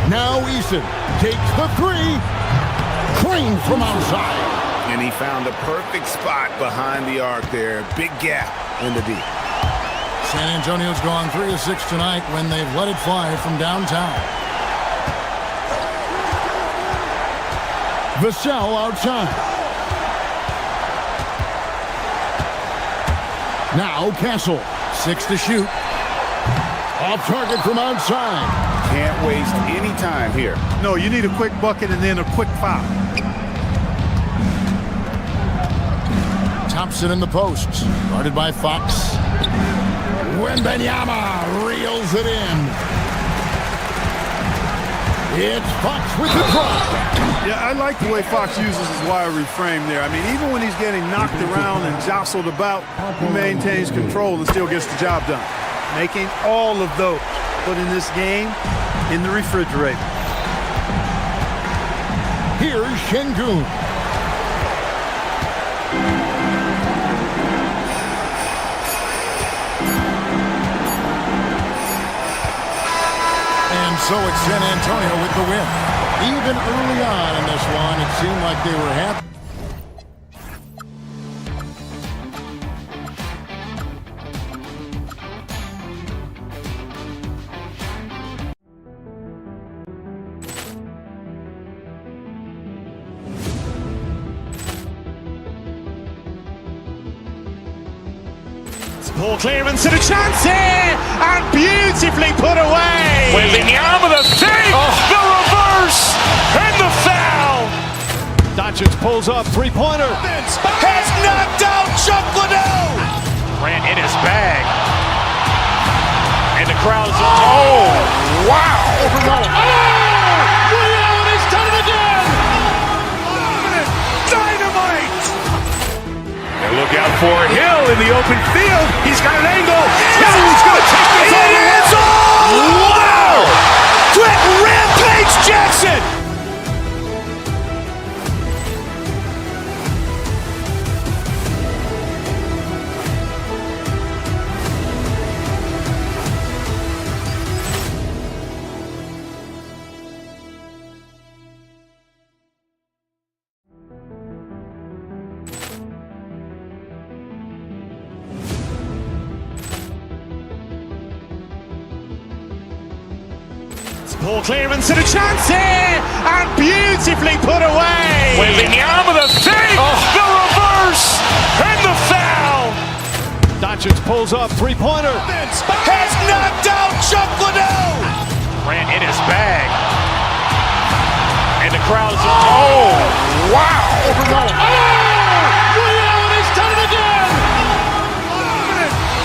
Now Eason takes the 3. Crane from outside. And he found a perfect spot behind the arc there. Big gap in the D. San Antonio's gone 3 of 6 tonight when they've let it fly from downtown. Vassell outside. Now Castle. 6 to shoot. Off target from outside. Can't waste any time here. No, you need a quick bucket and then a quick foul. Thompson in the post. Guarded by Fox. Wembanyama reels it in. It's Fox with the drop. Yeah, I like the way Fox uses his wire reframe there. I mean, even when he's getting knocked around and jostled about, he maintains control and still gets the job done. Making all of those. Putting this game in the refrigerator. Here's Şengün. And so it's San Antonio with the win. Even early on in this one, it seemed like they were happy. Ball clearance and a chance here, and beautifully put away. Wembanyama the save, the reverse, and the foul. Doncic pulls up, three-pointer. Has knocked out Chuck Liddell. Grant in his bag, and the crowd is. Oh, wow! Liddell, and he's done it again. Dynamite. And look out for Hill in the open field. He's got an angle. Now he's going to take this all. It is all! Wow! Quick Rampage Jackson! Ball clearance and a chance here, and beautifully put away. Wembanyama the save, the reverse, and the foul. Doncic pulls up, three-pointer. Has knocked out Chuck Liddell. Grant in his bag, And the crowd's... Oh, wow. Ray Allen has done it again!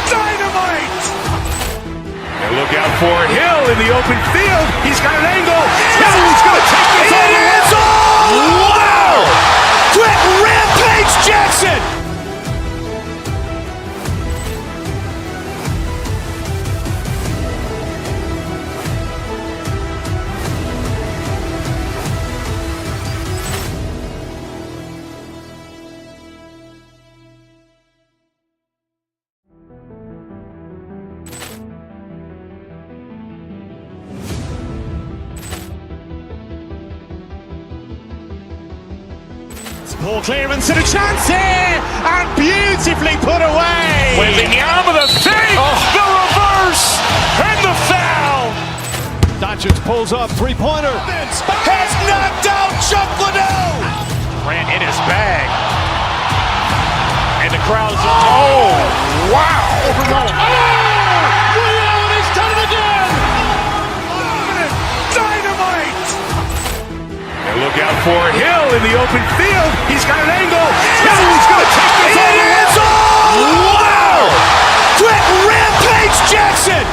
Dynamite! And look out for Hill in the open field. He's got an angle. Hill's going to take this all the way. Wow! Quick Rampage Jackson! Ball clearance and a chance here, and beautifully put away. Wembanyama the fake, the reverse, and the foul. Doncic pulls up, three-pointer. Has knocked out Chuck Liddell. Ran in his bag. And the crowd's... Oh, wow. Ray Allen has done it again. Dynamite. And look out for Hill in the open field. He's got an angle. Hill's going to take this all the way. Wow! Quick Rampage Jackson!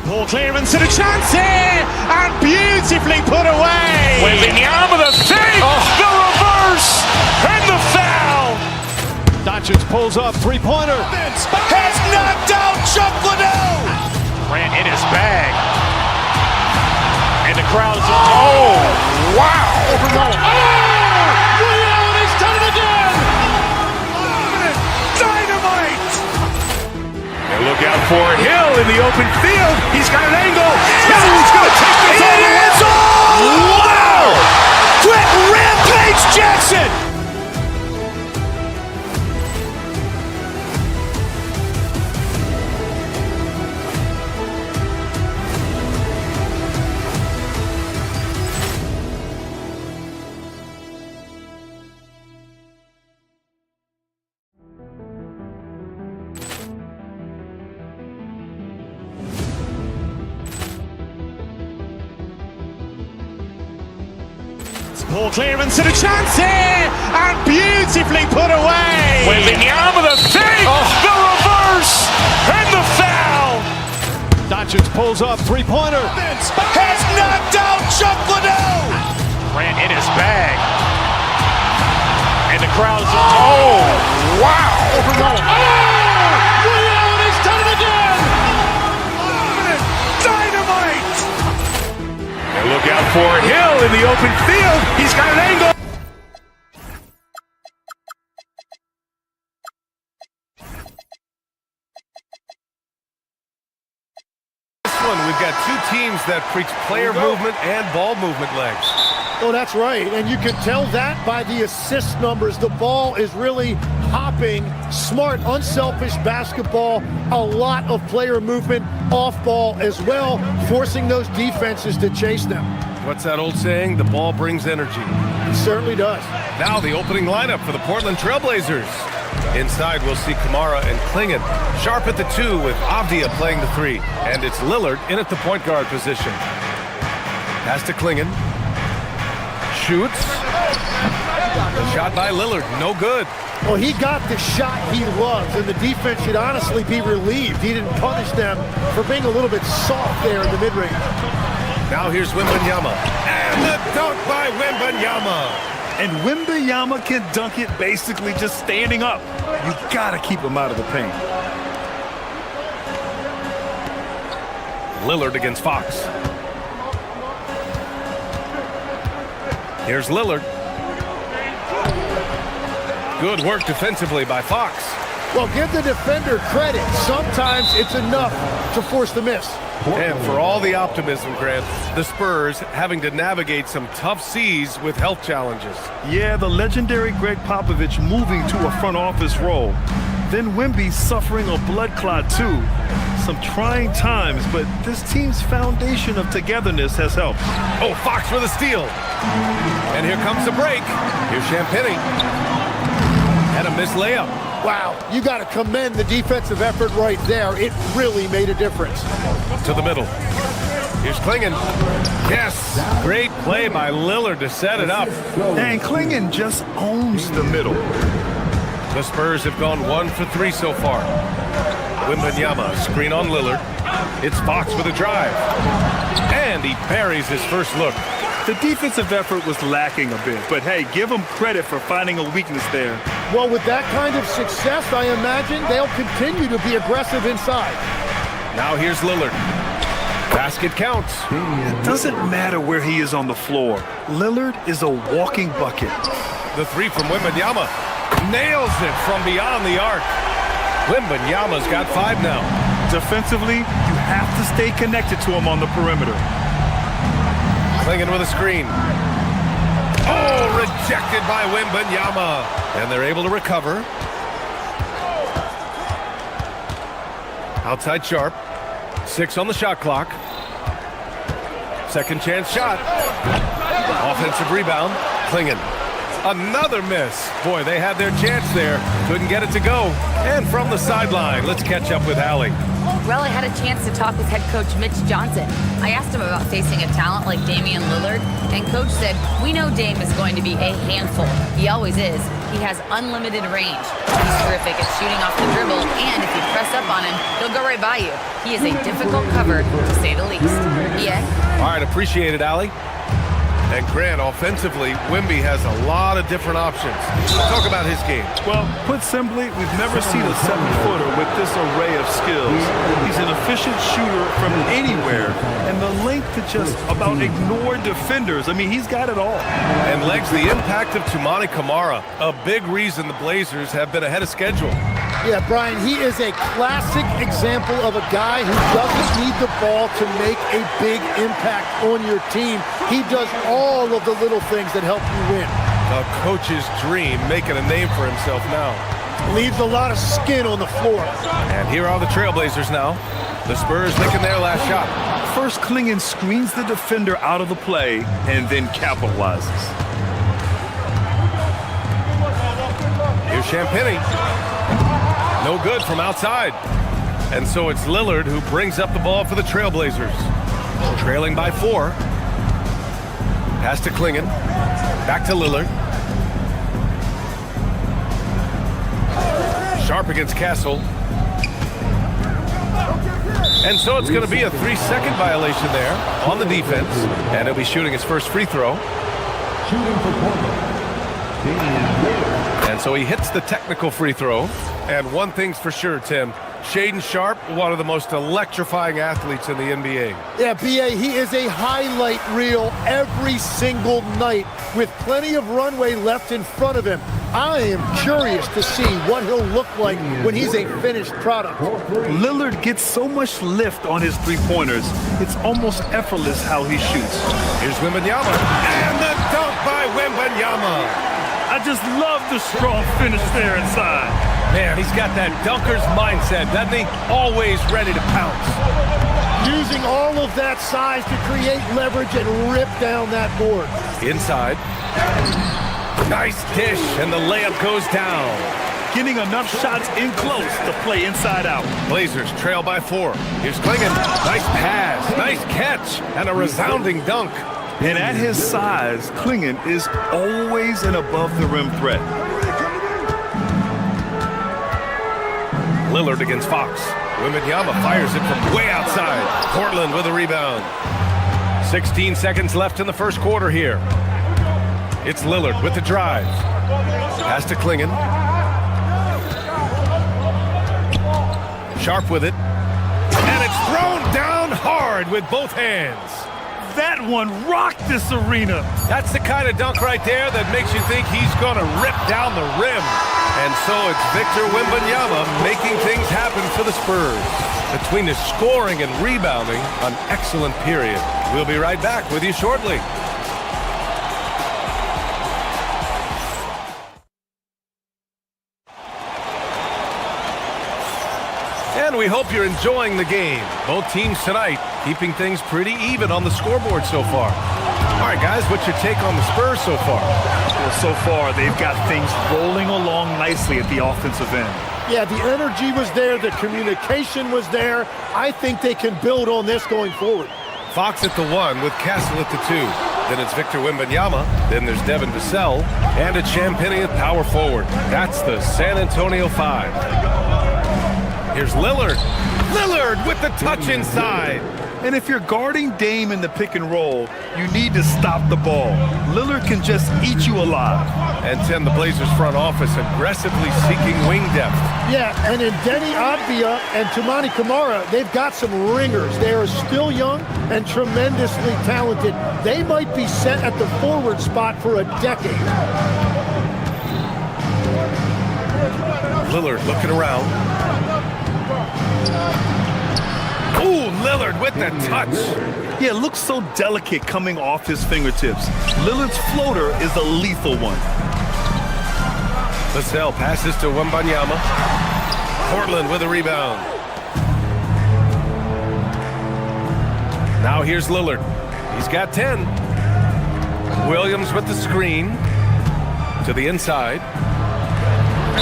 Ball clearance and a chance here, and beautifully put away. Wembanyama the fake, the reverse, and the foul. Doncic pulls up, three-pointer. Has knocked out Chuck Liddell. Ran in his bag. And the crowd's... Oh, wow. Ray Allen has done it again. Dynamite. And look out for Hill in the open field. He's got an angle. Hill's going to take this all the way. Wow! Quick Rampage Jackson! Ball clearance and a chance here, and beautifully put away. Wembanyama the fake, the reverse, and the foul. Doncic pulls up, three-pointer. Has knocked out Chuck Liddell. Ran in his bag. And the crowd's... Oh, wow. Ray Allen has done it again. Dynamite. And look out for Hill in the open field. He's got an angle. We've got two teams that preach player movement and ball movement legs. Oh, that's right. And you can tell that by the assist numbers. The ball is really hopping. Smart, unselfish basketball. A lot of player movement off ball as well, forcing those defenses to chase them. What's that old saying? The ball brings energy. It certainly does. Now the opening lineup for the Portland Trailblazers. Inside, we'll see Kamara and Klingon. Sharp at the 2 with Avdia playing the 3. And it's Lillard in at the point guard position. Pass to Klingon. Shoots. The shot by Lillard, no good. Well, he got the shot he loves, and the defense should honestly be relieved. He didn't punish them for being a little bit soft there in the mid-range. Now here's Wembanyama. And the dunk by Wembanyama. And Wembanyama can dunk it basically just standing up. You gotta keep him out of the paint. Lillard against Fox. Here's Lillard. Good work defensively by Fox. Well, give the defender credit. Sometimes it's enough to force the miss. And for all the optimism, Grant, the Spurs having to navigate some tough seas with health challenges. Yeah, the legendary Greg Popovich moving to a front office role. Then Wemby suffering a blood clot too. Some trying times, but this team's foundation of togetherness has helped. Oh, Fox with a steal. And here comes the break. Here's Champagny. And a missed layup. Wow, you got to commend the defensive effort right there. It really made a difference. To the middle. Here's Klingon. Yes, great play by Lillard to set it up. And Klingon just owns the middle. The Spurs have gone 1 for 3 so far. Wembanyama, screen on Lillard. It's Fox with a drive. And he buries his first look. The defensive effort was lacking a bit, but hey, give them credit for finding a weakness there. Well, with that kind of success, I imagine they'll continue to be aggressive inside. Now here's Lillard. Basket counts. It doesn't matter where he is on the floor. Lillard is a walking bucket. The three from Wembanyama. Nails it from beyond the arc. Wembanyama's got 5 now. Defensively, you have to stay connected to him on the perimeter. Klingon with a screen. Oh, rejected by Wembanyama. And they're able to recover. Outside Sharp. 6 on the shot clock. Second chance shot. Offensive rebound. Klingon. Another miss. Boy, they had their chance there. Couldn't get it to go. And from the sideline, let's catch up with Allie. Well, I had a chance to talk with head coach Mitch Johnson. I asked him about facing a talent like Damian Lillard, and coach said, "We know Dame is going to be a handful. He always is. He has unlimited range. He's terrific at shooting off the dribble, and if you press up on him, he'll go right by you. He is a difficult cover, to say the least." Yeah. All right, appreciate it, Allie. And Grant, offensively, Wemby has a lot of different options. Talk about his game. Well, put simply, we've never seen a 7-footer with this array of skills. He's an efficient shooter from anywhere, and the length to just about ignore defenders. I mean, he's got it all. And legs, the impact of Toumani Camara, a big reason the Blazers have been ahead of schedule. Yeah, Brian, he is a classic example of a guy who doesn't need the ball to make a big impact on your team. He does all of the little things that help you win. A coach's dream, making a name for himself now. Leaves a lot of skin on the floor. And here are the Trailblazers now. The Spurs making their last shot. First, Klingon screens the defender out of the play and then capitalizes. Here's Champagny. No good from outside. And so it's Lillard who brings up the ball for the Trailblazers. Trailing by 4. Pass to Klingon. Back to Lillard. Sharp against Castle. And so it's going to be a 3-second violation there on the defense. And he'll be shooting his first free throw. And so he hits the technical free throw. And one thing's for sure, Tim. Shaedon Sharp, one of the most electrifying athletes in the NBA. Yeah, B.A., he is a highlight reel every single night with plenty of runway left in front of him. I am curious to see what he'll look like when he's a finished product. Lillard gets so much lift on his three-pointers, it's almost effortless how he shoots. Here's Wembanyama. And the dunk by Wembanyama. I just love the strong finish there inside. Man, he's got that dunker's mindset, doesn't he? Always ready to pounce. Using all of that size to create leverage and rip down that board. Inside. Nice dish, and the layup goes down. Getting enough shots in close to play inside out. Blazers trail by 4. Here's Klingon. Nice pass, nice catch, and a resounding dunk. And at his size, Klingon is always an above-the-rim threat. Lillard against Fox. Wembanyama fires it from way outside. Portland with a rebound. 16 seconds left in the first quarter here. It's Lillard with the drive. Pass to Klingon. Sharp with it. And it's thrown down hard with both hands. That one rocked this arena. That's the kind of dunk right there that makes you think he's going to rip down the rim. And so it's Victor Wembanyama making things happen for the Spurs. Between his scoring and rebounding, an excellent period. We'll be right back with you shortly. And we hope you're enjoying the game. Both teams tonight keeping things pretty even on the scoreboard so far. All right, guys, what's your take on the Spurs so far? Well, so far, they've got things rolling along nicely at the offensive end. Yeah, the energy was there. The communication was there. I think they can build on this going forward. Fox at the 1 with Castle at the 2. Then it's Victor Wembanyama. Then there's Devin Vassell. And a Champagnie at power forward. That's the San Antonio 5. Here's Lillard. Lillard with the touch inside. And if you're guarding Dame in the pick and roll, you need to stop the ball. Lillard can just eat you alive. And 10, the Blazers front office aggressively seeking wing depth. Yeah, and in Denny Avdia and Toumani Camara, they've got some ringers. They are still young and tremendously talented. They might be set at the forward spot for a decade. Lillard looking around. Ooh, Lillard with the touch. Yeah, it looks so delicate coming off his fingertips. Lillard's floater is a lethal one. Vassell passes to Wembanyama. Portland with a rebound. Now here's Lillard. He's got 10. Williams with the screen. To the inside.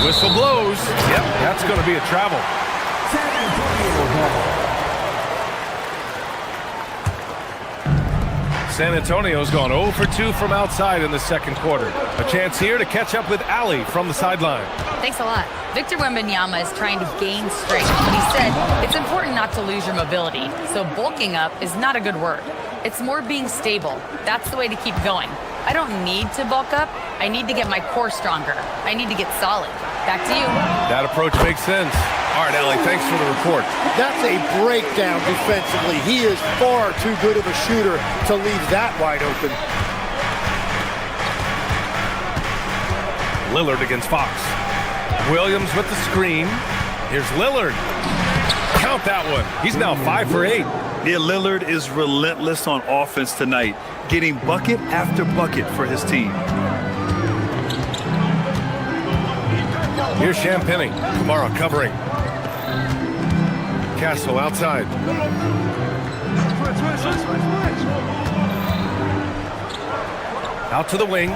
Whistle blows. Yep, that's going to be a travel. San Antonio's gone 0 for 2 from outside in the second quarter. A chance here to catch up with Ali from the sideline. Thanks a lot. Victor Wembanyama is trying to gain strength, but he said it's important not to lose your mobility. So bulking up is not a good word. It's more being stable. That's the way to keep going. I don't need to bulk up. I need to get my core stronger. I need to get solid. Back to you. That approach makes sense. All right, Ali, thanks for the report. That's a breakdown defensively. He is far too good of a shooter to leave that wide open. Lillard against Fox. Williams with the screen. Here's Lillard. Count that one. He's now 5 for 8. Yeah, Lillard is relentless on offense tonight, getting bucket after bucket for his team. Here's Champagnie. Camara covering. Castle outside. Out to the wing.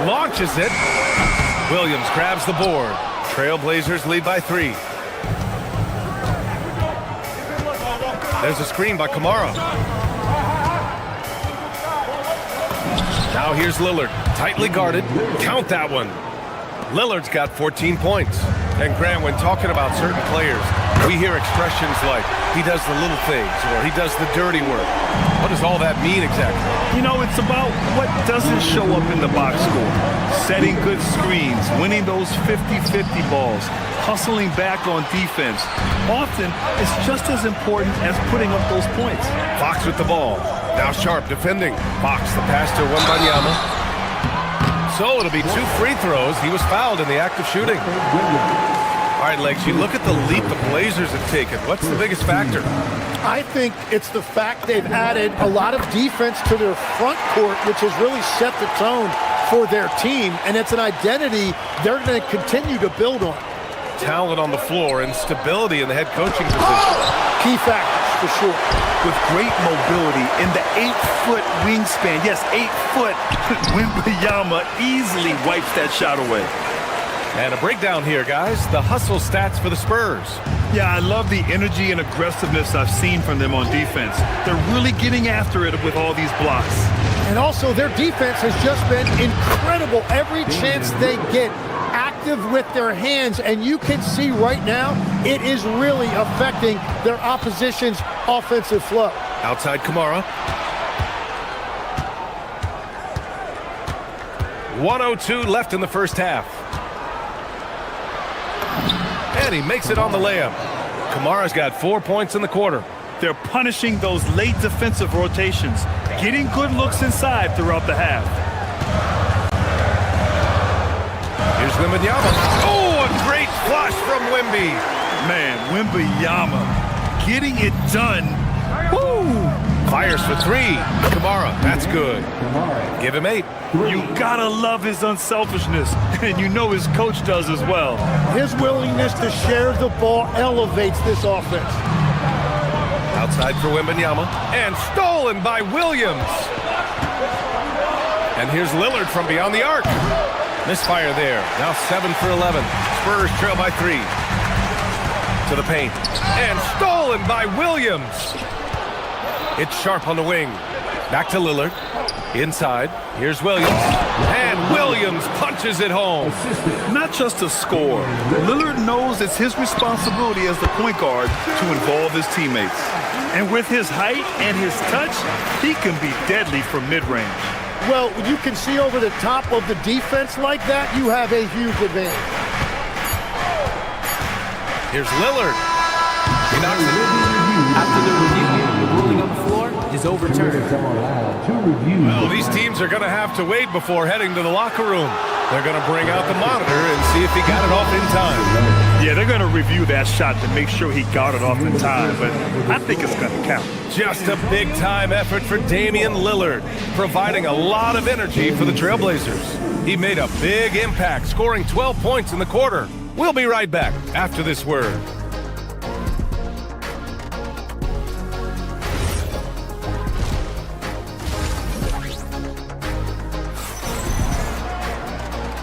Launches it. Williams grabs the board. Trailblazers lead by 3. There's a screen by Camara. Now here's Lillard, tightly guarded. Count that one. Lillard's got 14 points. And Grant, when talking about certain players, we hear expressions like, he does the little things, or he does the dirty work. What does all that mean exactly? You know, it's about what doesn't show up in the box score. Setting good screens, winning those 50-50 balls, hustling back on defense. Often, it's just as important as putting up those points. Fox with the ball. Now Sharp defending. Fox, the pass to Wembanyama. So it'll be 2 free throws. He was fouled in the act of shooting. All right, Legs, you look at the leap the Blazers have taken. What's the biggest factor? I think it's the fact they've added a lot of defense to their front court, which has really set the tone for their team, and it's an identity they're going to continue to build on. Talent on the floor and stability in the head coaching position. Key factors, for sure. With great mobility in the 8-foot wingspan. Yes, 8-foot. Wembanyama easily wipes that shot away. And a breakdown here, guys. The hustle stats for the Spurs. Yeah, I love the energy and aggressiveness I've seen from them on defense. They're really getting after it with all these blocks. And also, their defense has just been incredible. Every chance they get, active with their hands, and you can see right now it is really affecting their opposition's offensive flow. Outside Camara. 1:02 left in the first half. And he makes it on the layup. Kamara's got 4 points in the quarter. They're punishing those late defensive rotations, getting good looks inside throughout the half. Here's Wembanyama. Oh, a great flush from Wemby. Man, Wembanyama getting it done. Woo! Fires for three. Kamara, that's good. Give him 8. You gotta love his unselfishness, and you know his coach does as well. His willingness to share the ball elevates this offense. Outside for Wembanyama. And stolen by Williams. And here's Lillard from beyond the arc. Misfire there. Now 7 for 11. Spurs trail by 3. To the paint. And stolen by Williams. It's Sharp on the wing. Back to Lillard. Inside. Here's Williams. And Williams punches it home. Not just a score. Lillard knows it's his responsibility as the point guard to involve his teammates. And with his height and his touch, he can be deadly from mid-range. Well, when you can see over the top of the defense like that, you have a huge advantage. Here's Lillard. He knocks it. After the review, the ruling on the floor is overturned. Well, these teams are going to have to wait before heading to the locker room. They're going to bring out the monitor and see if he got it off in time. Yeah, they're going to review that shot to make sure he got it off in time, but I think it's going to count. Just a big-time effort for Damian Lillard, providing a lot of energy for the Trailblazers. He made a big impact, scoring 12 points in the quarter. We'll be right back after this word.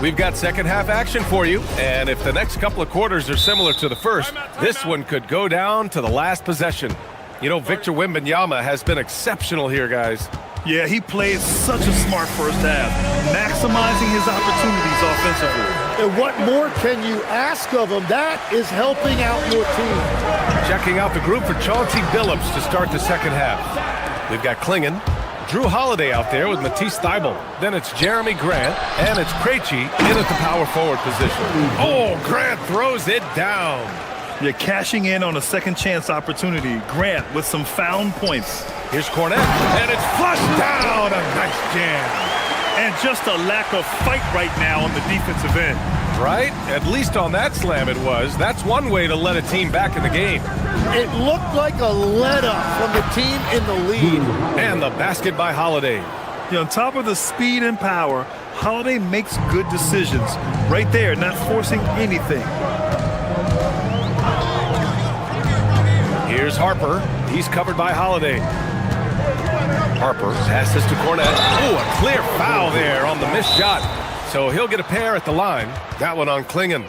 We've got second half action for you, and if the next couple of quarters are similar to the first, this one could go down to the last possession. You know, Victor Wembanyama has been exceptional here, guys. Yeah, he played such a smart first half, maximizing his opportunities offensively. And what more can you ask of him? That is helping out your team. Checking out the group for Chauncey Billups to start the second half. We've got Klingon, Drew Holiday out there with Matisse Thybulle. Then it's Jeremy Grant, and it's Krejci in at the power forward position. Oh, Grant throws it down. You're cashing in on a second chance opportunity. Grant with some found points. Here's Cornette, and it's flushed down. A nice jam. And just a lack of fight right now on the defensive end. Right? At least on that slam it was. That's one way to let a team back in the game. It looked like a let-up from the team in the lead. And the basket by Holiday. On top of the speed and power, Holiday makes good decisions. Right there, not forcing anything. Here's Harper. He's covered by Holiday. Harper passes to Cornette. Oh, a clear foul there on the missed shot. So he'll get a pair at the line. That one on Klingon.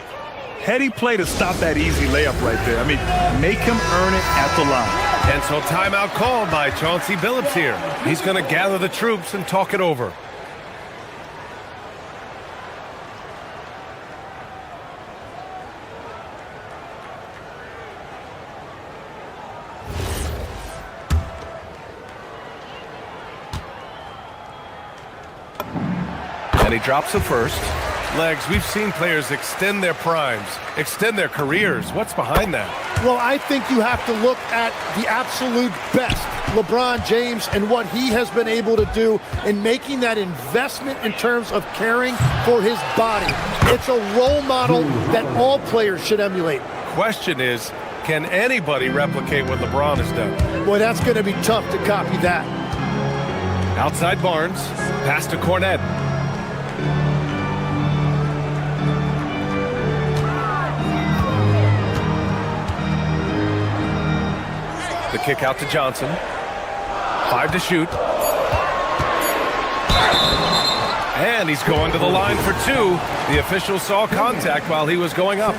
Heady play to stop that easy layup right there. I mean, make him earn it at the line. And so timeout called by Chauncey Billups here. He's going to gather the troops and talk it over. And he drops the first. Legs, we've seen players extend their primes, extend their careers. What's behind that? Well, I think you have to look at the absolute best, LeBron James, and what he has been able to do in making that investment in terms of caring for his body. It's a role model that all players should emulate. Question is, can anybody replicate what LeBron has done? Boy, that's going to be tough to copy that. Outside Barnes, pass to Cornette. The kick out to Johnson. 5 to shoot. And he's going to the line for 2. The official saw contact while he was going up.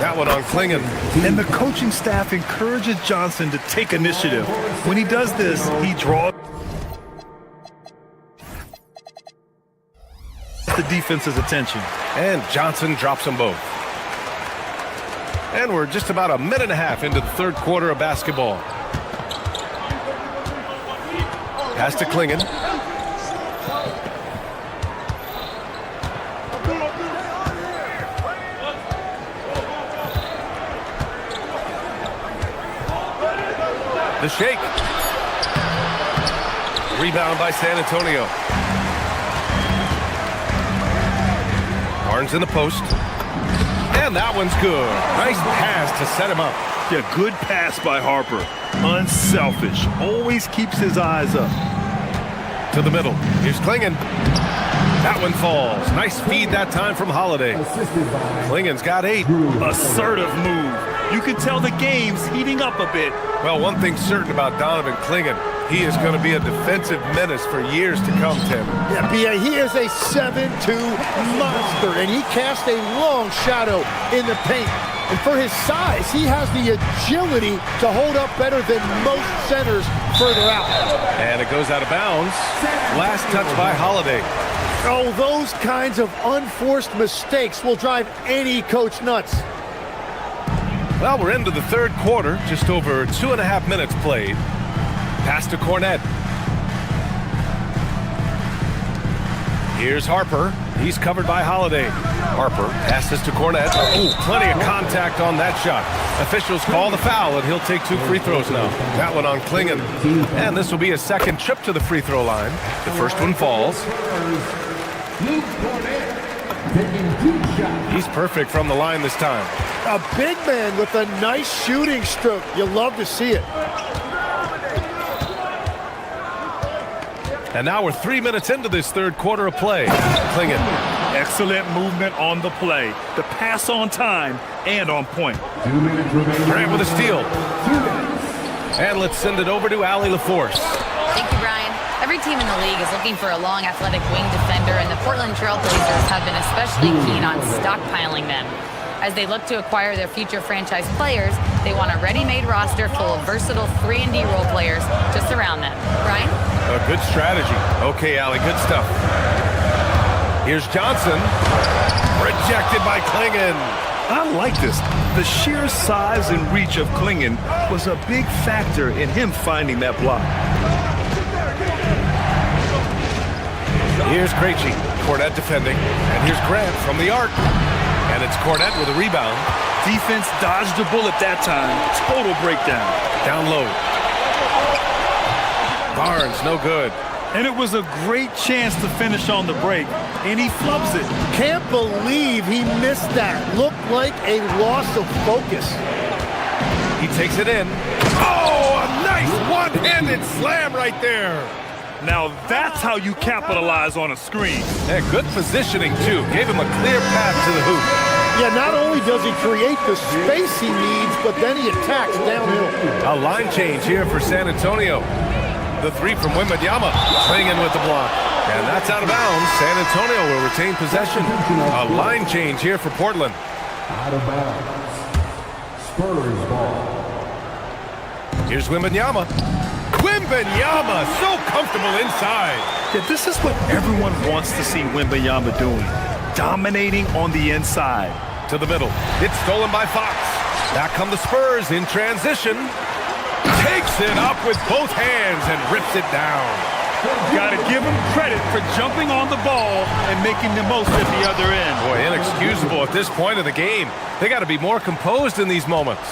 That one on Klingon. And the coaching staff encourages Johnson to take initiative. When he does this, he draws the defense's attention. And Johnson drops them both. And we're just about a minute and a half into the third quarter of basketball. Pass to Klingon. The shake. Rebound by San Antonio. Barnes in the post. And that one's good. Nice pass to set him up. Yeah, good pass by Harper. Unselfish. Always keeps his eyes up. To the middle. Here's Klingon. That one falls. Nice feed that time from Holiday. Klingon's got 8. Assertive move. You can tell the game's heating up a bit. Well, one thing's certain about Donovan Klingon. He is going to be a defensive menace for years to come, Tim. Yeah, B.A., he is a 7'2" monster, and he casts a long shadow in the paint. And for his size, he has the agility to hold up better than most centers further out. And it goes out of bounds. Last touch by Holiday. Oh, those kinds of unforced mistakes will drive any coach nuts. Well, we're into the third quarter. Just over 2.5 minutes played. Pass to Cornette. Here's Harper. He's covered by Holiday. Harper passes to Cornette. Oh, plenty of contact on that shot. Officials call the foul, and he'll take 2 free throws now. That one on Klingon. And this will be a second trip to the free throw line. The first one falls. He's perfect from the line this time. A big man with a nice shooting stroke. You love to see it. And now we're 3 minutes into this third quarter of play. Klingon. Excellent movement on the play. The pass on time and on point. 2 minutes remaining. Grant with a steal. And let's send it over to Allie LaForce. Thank you, Brian. Every team in the league is looking for a long, athletic wing defender, and the Portland Trail Blazers have been especially keen on stockpiling them. As they look to acquire their future franchise players, they want a ready-made roster full of versatile 3-and-D role players to surround them. Brian? A good strategy. Okay, Allie, good stuff. Here's Johnson. Rejected by Klingon. I like this. The sheer size and reach of Klingon was a big factor in him finding that block. Here's Krejci. Cornette defending. And here's Grant from the arc. And it's Cornette with a rebound. Defense dodged a bullet that time. Total breakdown. Down low. Barnes, no good. And it was a great chance to finish on the break, and he flubs it. Can't believe he missed that. Looked like a loss of focus. He takes it in. Oh, a nice one-handed slam right there. Now that's how you capitalize on a screen. Yeah, good positioning, too. Gave him a clear path to the hoop. Yeah, not only does he create the space he needs, but then he attacks downhill. A line change here for San Antonio. The 3 from Wembanyama. Klingon with the block. And that's out of bounds. San Antonio will retain possession. A line change here for Portland. Out of bounds. Spurs ball. Here's Wembanyama. Wembanyama, so comfortable inside. Yeah, this is what everyone wants to see Wembanyama doing. Dominating on the inside. To the middle. It's stolen by Fox. Back come the Spurs in transition. Takes it up with both hands and rips it down. Got to give him credit for jumping on the ball and making the most at the other end. Boy, inexcusable at this point of the game. They got to be more composed in these moments.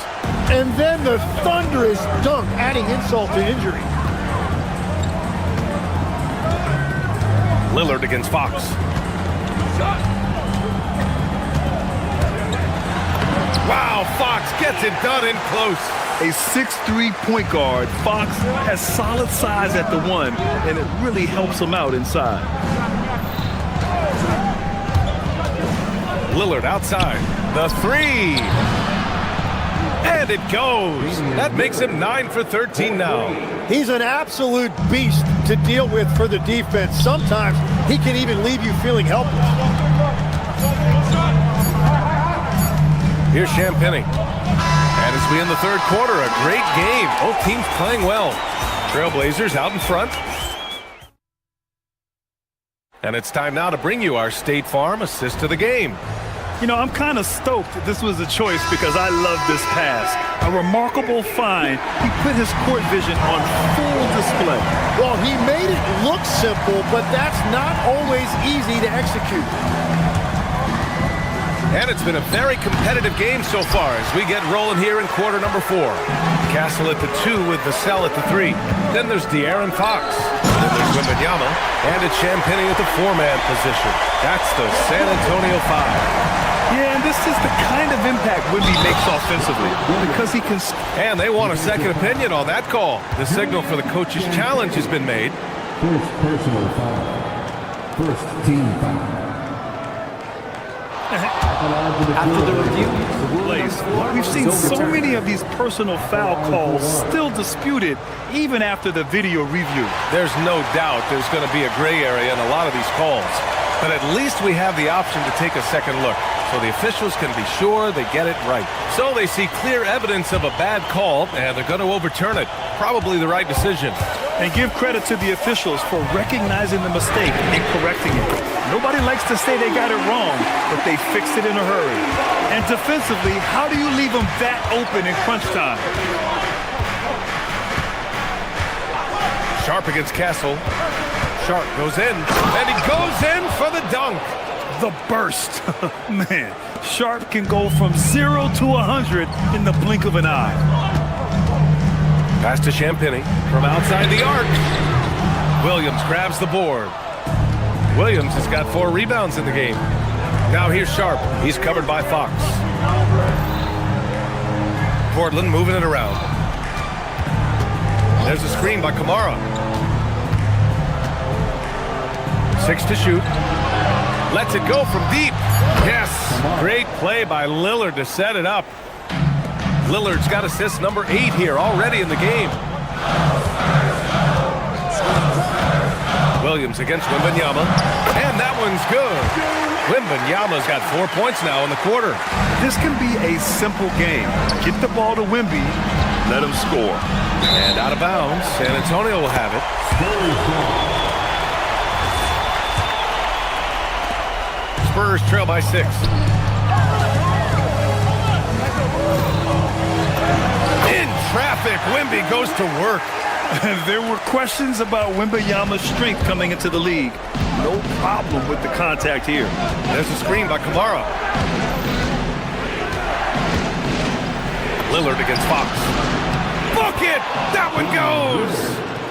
And then the thunderous dunk, adding insult to injury. Lillard against Fox. Wow, Fox gets it done in close. A 6'3" point guard, Fox has solid size at the 1, and it really helps him out inside. Lillard outside. The 3. And it goes. That makes him 9 for 13 now. He's an absolute beast to deal with for the defense. Sometimes he can even leave you feeling helpless. Here's Champagny. And as we in the third quarter, a great game. Both teams playing well. Trailblazers out in front. And it's time now to bring you our State Farm assist to the game. You know, I'm kind of stoked this was a choice because I love this pass. A remarkable find. He put his court vision on full display. Well, he made it look simple, but that's not always easy to execute. And it's been a very competitive competitive game so far as we get rolling here in quarter number 4. Castle at the 2 with Vassell at the 3. Then there's De'Aaron Fox. Then there's Wembanyama. And it's Champagnie at the 4-man position. That's the San Antonio 5. Yeah, and this is the kind of impact Wemby makes offensively because he can... And they want a second opinion on that call. The signal for the coach's challenge has been made. First personal foul. First team foul. After the review, we've seen so many of these personal foul calls still disputed even after the video review. There's no doubt there's going to be a gray area in a lot of these calls. But at least we have the option to take a second look, so the officials can be sure they get it right. So they see clear evidence of a bad call, and they're going to overturn it. Probably the right decision. And give credit to the officials for recognizing the mistake and correcting it. Nobody likes to say they got it wrong, but they fixed it in a hurry. And defensively, how do you leave them that open in crunch time? Sharp against Castle. Sharp goes in, and he goes in for the dunk. The burst. Man, Sharp can go from 0 to 100 in the blink of an eye. Pass to Champagnie from outside the arc. Williams grabs the board. Williams has got 4 rebounds in the game. Now here's Sharp. He's covered by Fox. Portland moving it around. There's a screen by Kamara. 6 to shoot. Lets it go from deep. Yes, great play by Lillard to set it up. Lillard's got assist number 8 here already in the game. Williams against Wembanyama, and that one's good. Wembanyama's got 4 points now in the quarter. This can be a simple game. Get the ball to Wemby, let him score. And out of bounds, San Antonio will have it. Spurs trail by 6. In traffic, Wemby goes to work. There were questions about Wembanyama's strength coming into the league. No problem with the contact here. There's a screen by Kamara. Lillard against Fox. Book it! That one goes!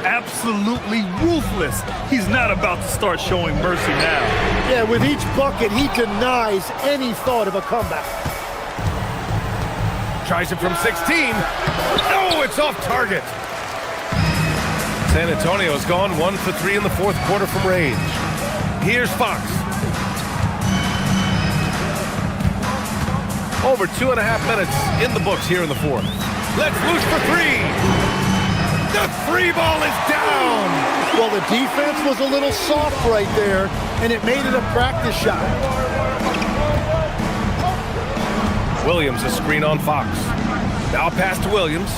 Absolutely ruthless. He's not about to start showing mercy now. Yeah, with each bucket, he denies any thought of a comeback. Tries it from 16. No, it's off target. San Antonio's gone 1 for 3 in the 4th quarter from range. Here's Fox. Over 2.5 minutes in the books here in the 4th. Let's loose for 3. The 3 ball is down. Well, the defense was a little soft right there, and it made it a practice shot. Williams a screen on Fox. Now pass to Williams.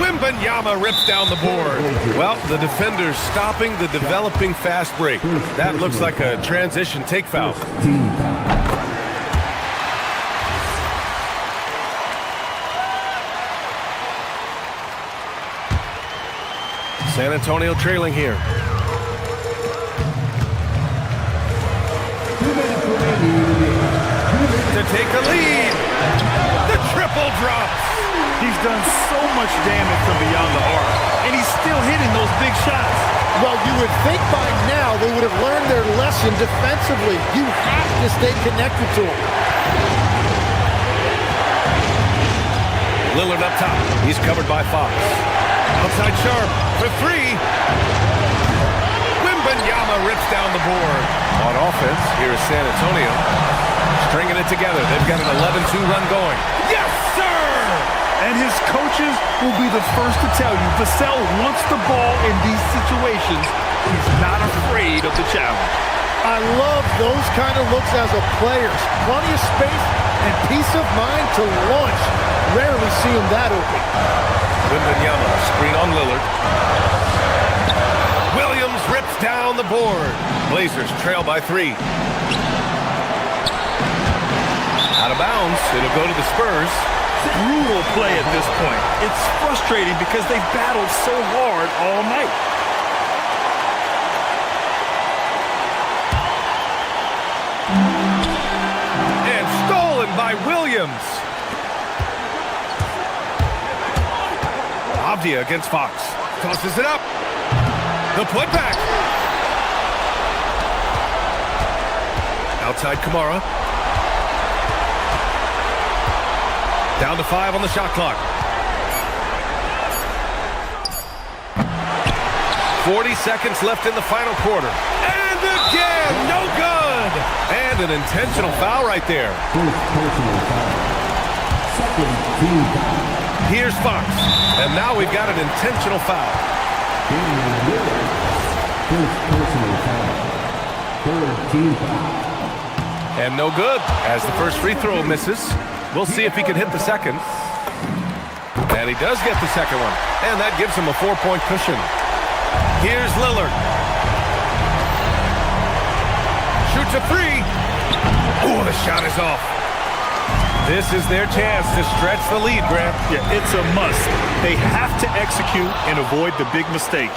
Wembanyama rips down the board. Well, the defender's stopping the developing fast break. That looks like a transition take foul. San Antonio trailing here. To take a lead. The triple drops. He's done so much damage from beyond the arc, and he's still hitting those big shots. Well, you would think by now they would have learned their lesson defensively. You have to stay connected to him. Lillard up top. He's covered by Fox. Outside Sharp for 3. Wembanyama rips down the board. On offense, here is San Antonio. Stringing it together. They've got an 11-2 run going. Yes, sir! And his coaches will be the first to tell you, Vassell wants the ball in these situations. He's not afraid of the challenge. I love those kind of looks as a player. Plenty of space and peace of mind to launch. Rarely see him that open. Wembanyama, screen on Lillard. Williams rips down the board. Blazers trail by 3. Out of bounds, it'll go to the Spurs. Brutal play at this point. It's frustrating because they've battled so hard all night. Williams. Avdia against Fox. Tosses it up. The putback. Outside Kamara. Down to 5 on the shot clock. 40 seconds left in the final quarter. And again, no good. And an intentional foul right there. Here's Fox. And now we've got an intentional foul. And no good as the first free throw misses. We'll see if he can hit the second. And he does get the second one. And that gives him a 4-point cushion. Here's Lillard. Shoots a 3. Oh, the shot is off. This is their chance to stretch the lead, Grant. Yeah, it's a must. They have to execute and avoid the big mistake.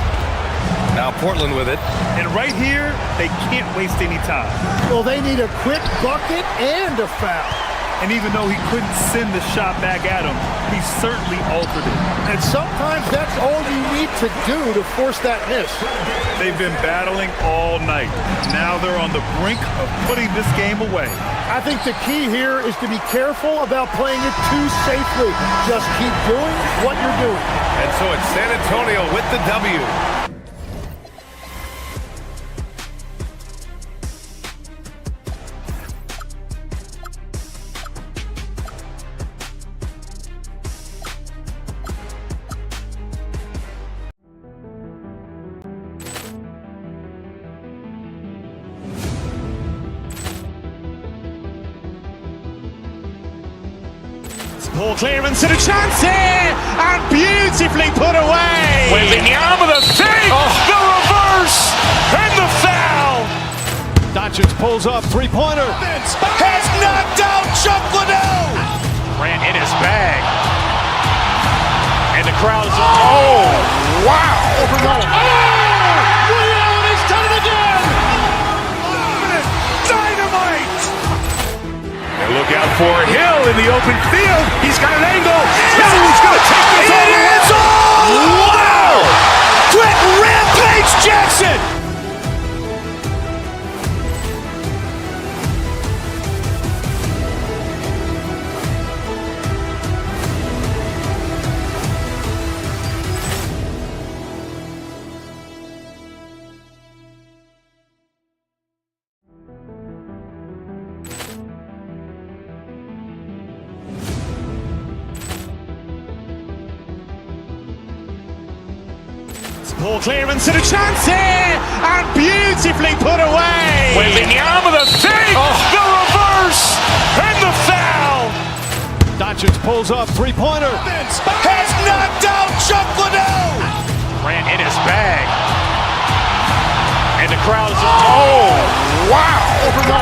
Now Portland with it. And right here, they can't waste any time. Well, they need a quick bucket and a foul. And even though he couldn't send the shot back at him, he certainly altered it. And sometimes that's all you need to do to force that miss. They've been battling all night. Now they're on the brink of putting this game away. I think the key here is to be careful about playing it too safely. Just keep doing what you're doing. And so it's San Antonio with the W. Ball clearance and a chance here, and beautifully put away. Wembanyama the fake, the reverse, and the foul. Doncic pulls up, three-pointer. Has knocked out Chuck Liddell. Ran in his bag. And the crowd is, oh, wow. Liddell has done it again. Dynamite. And look out for Hill in the open field. He's got an angle. He's going to take this all the way. It is all! Wow! Quick Rampage Jackson! Ball clearance and a chance here, and beautifully put away. Wembanyama the fake, the reverse, and the foul. Doncic pulls up, three-pointer. Has knocked out Chuck Liddell. Ran in his bag. And the crowd is, oh, wow. Liddell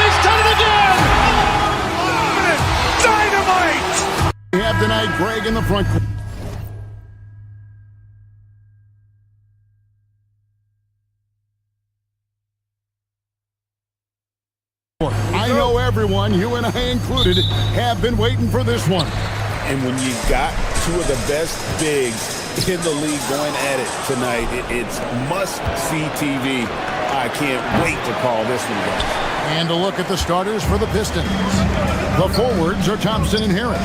has done it again. Dynamite. We have tonight Greg in the front court. I know everyone, you and I included, have been waiting for this one. And when you got two of the best bigs in the league going at it tonight, it's must-see TV. I can't wait to call this one, guys. And a look at the starters for the Pistons. The forwards are Thompson and Harris.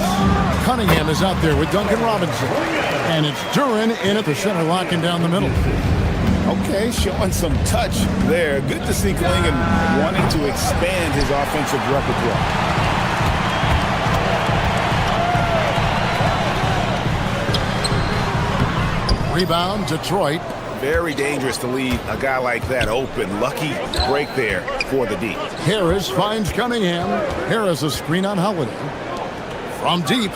Cunningham is out there with Duncan Robinson. And it's Duran in at the center, locking down the middle. Okay, showing some touch there. Good to see Klingon wanting to expand his offensive repertoire. Rebound, Detroit. Very dangerous to leave a guy like that open. Lucky break there for the D. Harris finds Cunningham. Harris a screen on Holiday. From deep.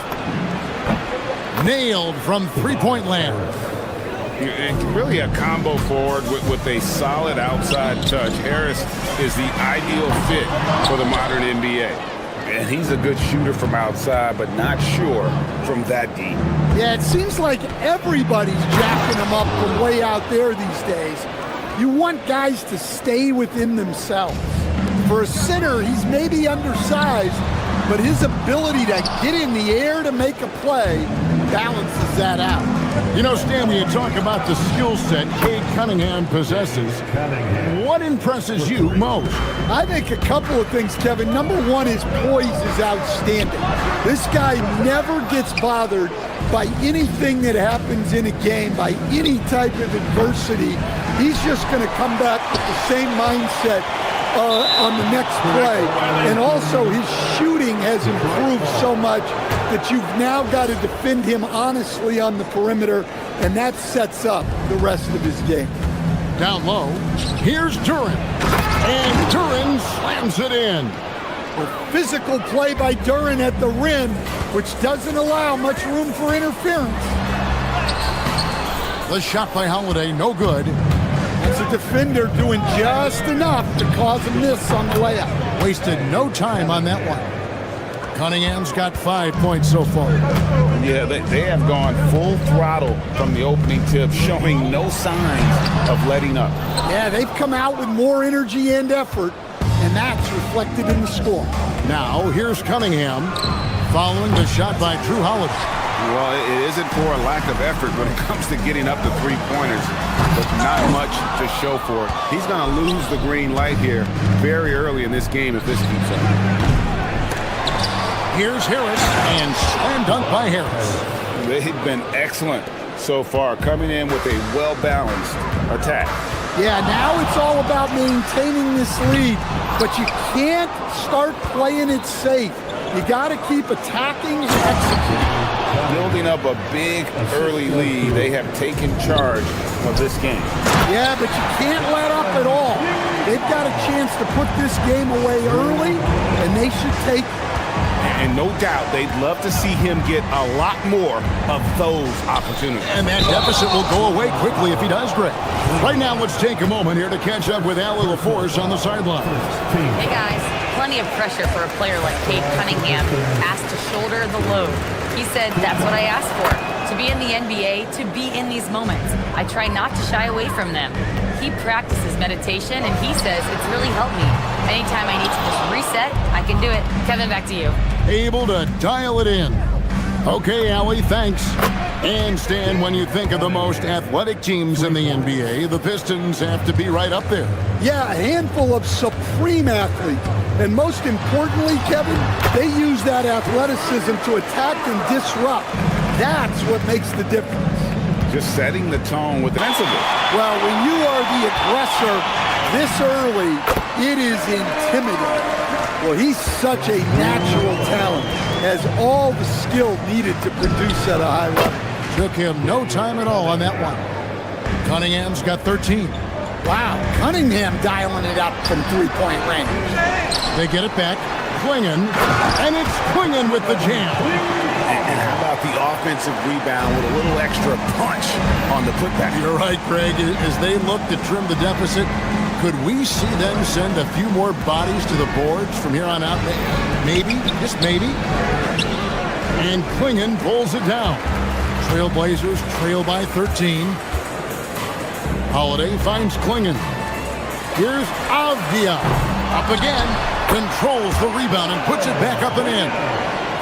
Nailed from three-point land. Really a combo forward with a solid outside touch. Harris is the ideal fit for the modern NBA. And he's a good shooter from outside, but not sure from that deep. Yeah, it seems like everybody's jacking him up from way out there these days. You want guys to stay within themselves. For a center, he's maybe undersized, but his ability to get in the air to make a play balances that out. You know, Stan, when you talk about the skill set Cade Cunningham possesses, what impresses you most? I think a couple of things, Kevin. Number one, his poise is outstanding. This guy never gets bothered by anything that happens in a game, by any type of adversity. He's just going to come back with the same mindset on the next play. And also, his shooting has improved so much that you've now got to defend him honestly on the perimeter, and that sets up the rest of his game. Down low, here's Duren. And Duren slams it in. A physical play by Duren at the rim, which doesn't allow much room for interference. The shot by Holiday, no good. It's a defender doing just enough to cause a miss on the layup. Wasted no time on that one. Cunningham's got 5 points so far. Yeah, they have gone full throttle from the opening tip, showing no signs of letting up. Yeah, they've come out with more energy and effort, and that's reflected in the score. Now, here's Cunningham following the shot by Drew Holiday. Well, it isn't for a lack of effort when it comes to getting up to three-pointers, but not much to show for it. He's going to lose the green light here very early in this game if this keeps up. Here's Harris, and slam dunk by Harris. They've been excellent so far, coming in with a well-balanced attack. Yeah, now it's all about maintaining this lead, but you can't start playing it safe. You got to keep attacking and executing. Building up a big early lead, they have taken charge of this game. Yeah, but you can't let up at all. They've got a chance to put this game away early, and they should take it. And no doubt they'd love to see him get a lot more of those opportunities. And that deficit will go away quickly if he does, Greg. Right now, let's take a moment here to catch up with Allie LaForce on the sideline. Hey guys, plenty of pressure for a player like Cade Cunningham, asked to shoulder the load. He said, that's what I asked for, to be in the NBA, to be in these moments. I try not to shy away from them. He practices meditation, and he says it's really helped me. Anytime I need to just reset, I can do it. Kevin, back to you. Able to dial it in. Okay, Allie, thanks. And Stan, when you think of the most athletic teams in the NBA, the Pistons have to be right up there. Yeah, a handful of supreme athletes. And most importantly, Kevin, they use that athleticism to attack and disrupt. That's what makes the difference. Just setting the tone with defensively. Well, when you are the aggressor this early, it is intimidating. Well, he's such a natural talent, has all the skill needed to produce at a high level. Took him no time at all on that one. Cunningham's got 13. Wow, Cunningham dialing it up from three-point range. They get it back. Clingan, and it's Clingan with the jam. And how about the offensive rebound with a little extra punch on the putback? You're right, Greg. As they look to trim the deficit, could we see them send a few more bodies to the boards from here on out? Maybe, just maybe. And Clingan pulls it down. Trailblazers trail by 13. Holiday finds Clingan. Here's Avdia. Up again. Controls the rebound and puts it back up and in.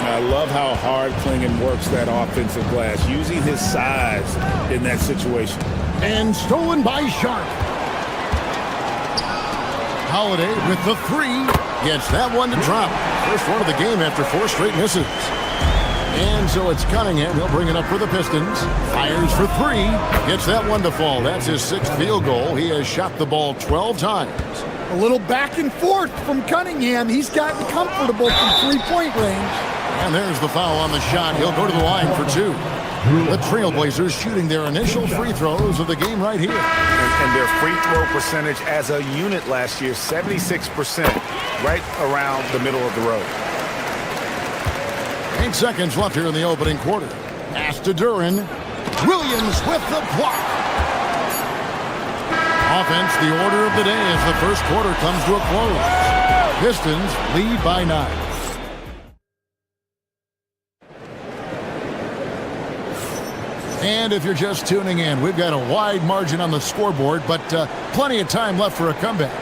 I love how hard Clingan works that offensive glass, using his size in that situation. And stolen by Sharp. Holiday with the three. Gets that one to drop. First one of the game after 4 straight misses. And so it's Cunningham. He'll bring it up for the Pistons. Fires for 3. Gets that one to fall. That's his 6th field goal. He has shot the ball 12 times. A little back and forth from Cunningham. He's gotten comfortable from three-point range. And there's the foul on the shot. He'll go to the line for 2. The Trailblazers shooting their initial free throws of the game right here. And their free throw percentage as a unit last year, 76%, right around the middle of the road. 8 seconds left here in the opening quarter. Pass to Duren. Williams with the block. Offense, the order of the day as the first quarter comes to a close. Pistons lead by 9. And if you're just tuning in, we've got a wide margin on the scoreboard, but plenty of time left for a comeback.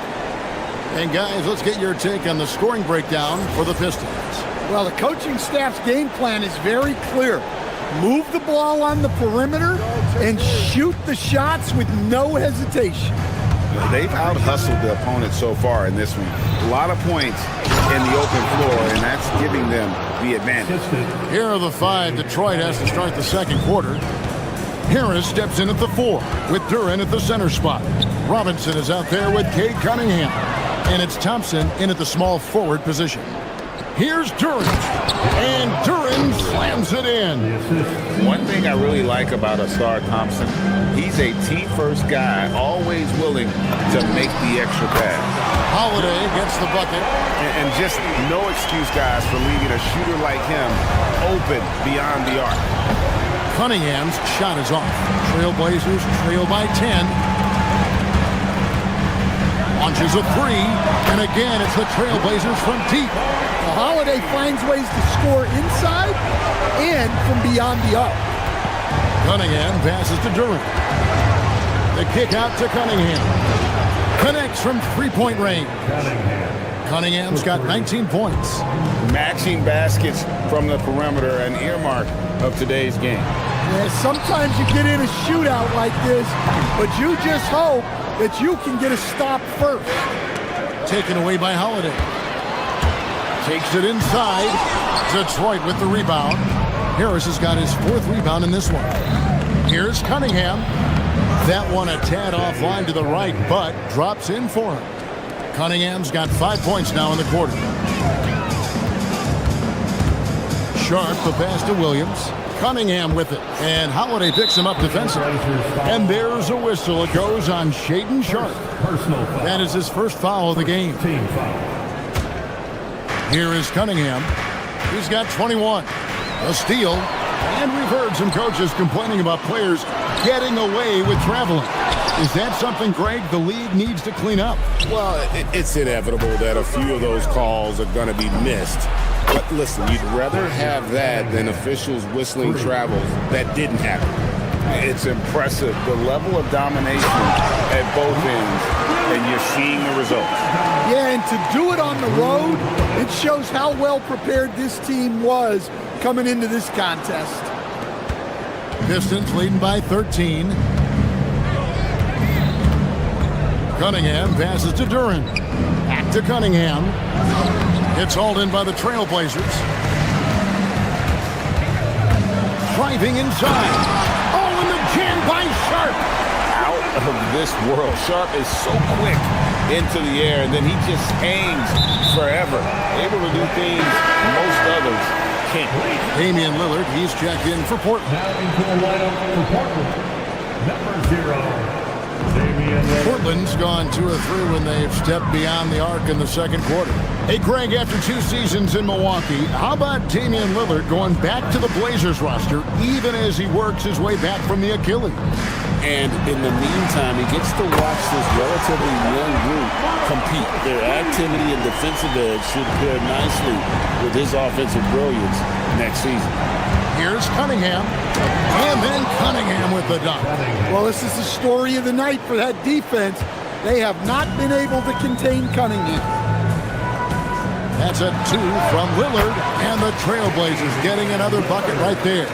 And guys, let's get your take on the scoring breakdown for the Pistons. Well, the coaching staff's game plan is very clear. Move the ball on the perimeter and shoot the shots with no hesitation. They've out-hustled the opponent so far in this one. A lot of points in the open floor, and that's giving them the advantage. Here are the 5 Detroit has to start the second quarter. Harris steps in at the 4 with Duren at the center spot. Robinson is out there with Cade Cunningham. And it's Thompson in at the small forward position. Here's Duren. And Duren slams it in. One thing I really like about Asar Thompson, he's a team-first guy, always willing to make the extra pass. Holiday gets the bucket. And just no excuse, guys, for leaving a shooter like him open beyond the arc. Cunningham's shot is off. Trailblazers trail by 10. Launches a 3. And again, it's the Trailblazers from deep. The Holiday finds ways to score inside and from beyond the arc. Cunningham passes to Duren. The kick out to Cunningham. Connects from three-point range. Cunningham's got 19 points. Matching baskets from the perimeter, an earmark of today's game. Yeah, sometimes you get in a shootout like this, but you just hope that you can get a stop first. Taken away by Holiday. Takes it inside. Detroit with the rebound. Harris has got his 4th rebound in this one. Here's Cunningham. That one a tad offline to the right, but drops in for him. Cunningham's got 5 points now in the quarter. Sharp the pass to Williams. Cunningham with it. And Holiday picks him up defensively. And there's a whistle. It goes on Shaedon Sharp. That is his first foul of the game. Here is Cunningham. He's got 21. A steal. And we've heard some coaches complaining about players getting away with traveling. Is that something, Greg, the league needs to clean up? Well, it's inevitable that a few of those calls are going to be missed. But listen, you'd rather have that than officials whistling travels that didn't happen. It's impressive, the level of domination at both ends, and you're seeing the results. Yeah, and to do it on the road, it shows how well prepared this team was coming into this contest. Pistons leading by 13. Cunningham passes to Duren. Back to Cunningham. It's hauled in by the Trailblazers. Driving inside. Oh, and the jam by Sharp. Out of this world. Sharp is so quick into the air, and then he just hangs forever. Able to do things most others can't. Damian Lillard, he's checked in for Portland. Now into the lineup for Portland, number 0. Portland's gone 2 of 3 when they've stepped beyond the arc in the second quarter. Hey, Greg, after 2 seasons in Milwaukee, how about Damian Lillard going back to the Blazers roster even as he works his way back from the Achilles? And in the meantime, he gets to watch this relatively young group compete. Their activity and defensive edge should pair nicely with his offensive brilliance next season. Here's Cunningham, and then Cunningham with the dunk. Well, this is the story of the night for that defense. They have not been able to contain Cunningham. That's a 2 from Lillard, and the Trailblazers getting another bucket right there.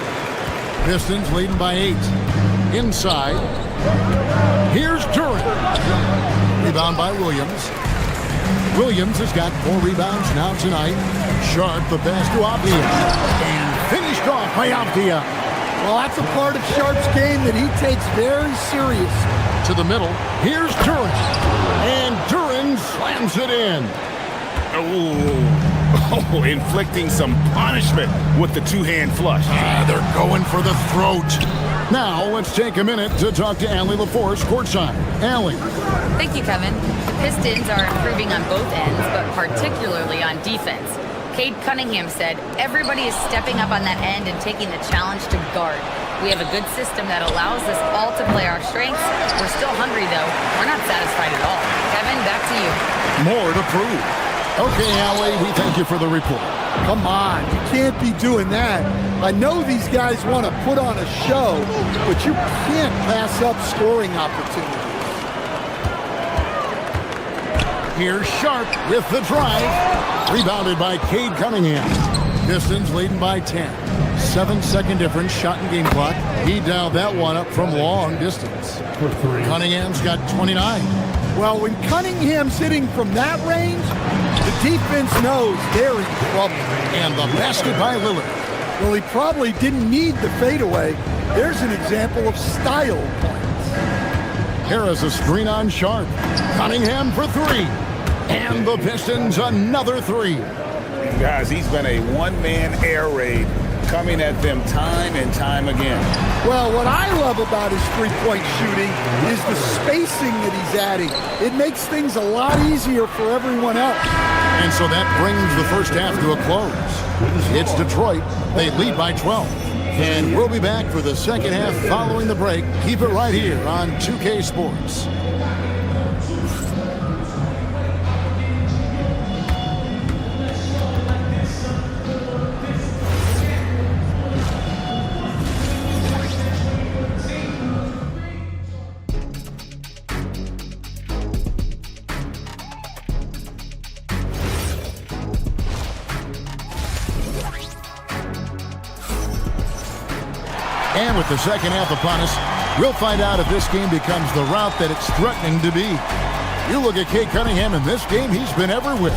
Pistons leading by 8. Inside, here's Duren. Rebound by Williams. Williams has got 4 rebounds now tonight. Sharp the pass to Avdia. And finished off by Avdia. Well, that's a part of Sharp's game that he takes very serious. To the middle, here's Duren. And Duren slams it in. Oh, inflicting some punishment with the 2-hand flush. They're going for the throat. Now, let's take a minute to talk to Allie LaForce courtside. Allie. Thank you, Kevin. The Pistons are improving on both ends, but particularly on defense. Cade Cunningham said, everybody is stepping up on that end and taking the challenge to guard. We have a good system that allows us all to play our strengths. We're still hungry, though. We're not satisfied at all. Kevin, back to you. More to prove. Okay, Allie, we thank you for the report. Come on, you can't be doing that. I know these guys want to put on a show, but you can't pass up scoring opportunities. Here's Sharp with the drive. Rebounded by Cade Cunningham. Pistons leading by 10. 7-second difference, shot and game clock. He dialed that one up from long distance. Cunningham's got 29. Well, when Cunningham's hitting from that range, the defense knows they're in trouble. And the basket by Lillard. Well, he probably didn't need the fadeaway. There's an example of style points. Here is a screen on Sharp. Cunningham for three. And the Pistons another three. Guys, he's been a one-man air raid coming at them time and time again. Well, what I love about his three-point shooting is the spacing that he's adding. It makes things a lot easier for everyone else. And so that brings the first half to a close. It's Detroit. They lead by 12. And we'll be back for the second half following the break. Keep it right here on 2K Sports. And with the second half upon us, we'll find out if this game becomes the route that it's threatening to be. You look at Cade Cunningham in this game, he's been everywhere.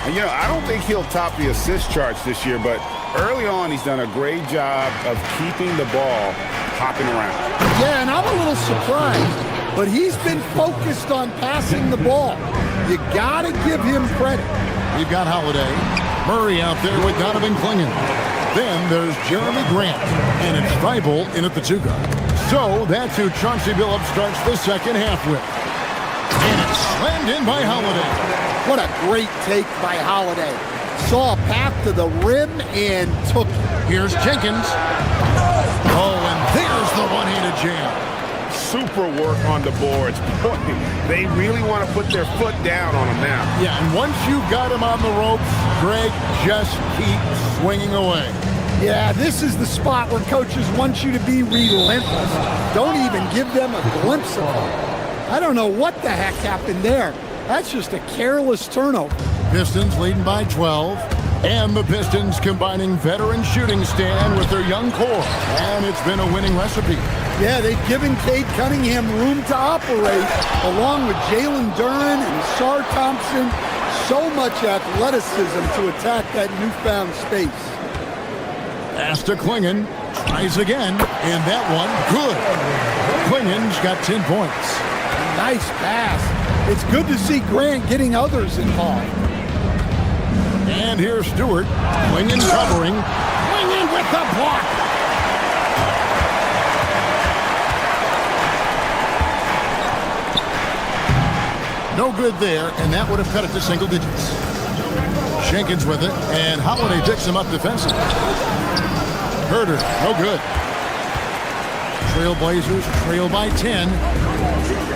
And, you know, I don't think he'll top the assist charts this year, but early on he's done a great job of keeping the ball hopping around. Yeah, and I'm a little surprised, but he's been focused on passing the ball. You got to give him credit. We've got Holiday. Murray out there with Donovan Clingan. Then there's Jeremy Grant, and it's Thibault in at the two guard. So that's who Chauncey Billups starts the second half with. And it's slammed in by Holiday. What a great take by Holiday. Saw a path to the rim and took it. Here's Jenkins. Oh, and there's the one-handed jam. Super work on the boards. Boy, they really want to put their foot down on him now. Yeah, and once you've got him on the ropes, Greg, just keep swinging away. Yeah, this is the spot where coaches want you to be relentless. Don't even give them a glimpse of it. I don't know what the heck happened there. That's just a careless turnover. Pistons leading by 12. And the Pistons combining veteran shooting stand with their young core. And it's been a winning recipe. Yeah, they've given Cade Cunningham room to operate, along with Jalen Duren and Sar Thompson. So much athleticism to attack that newfound space. Pass to Clingan. Tries again. And that one, good. Clingan's got 10 points. Nice pass. It's good to see Grant getting others involved. And here's Stewart. Clingan covering. Clingan with the block. No good there, and that would have cut it to single digits. Jenkins with it, and Holiday picks him up defensively. Herder, no good. Trailblazers trail by 10.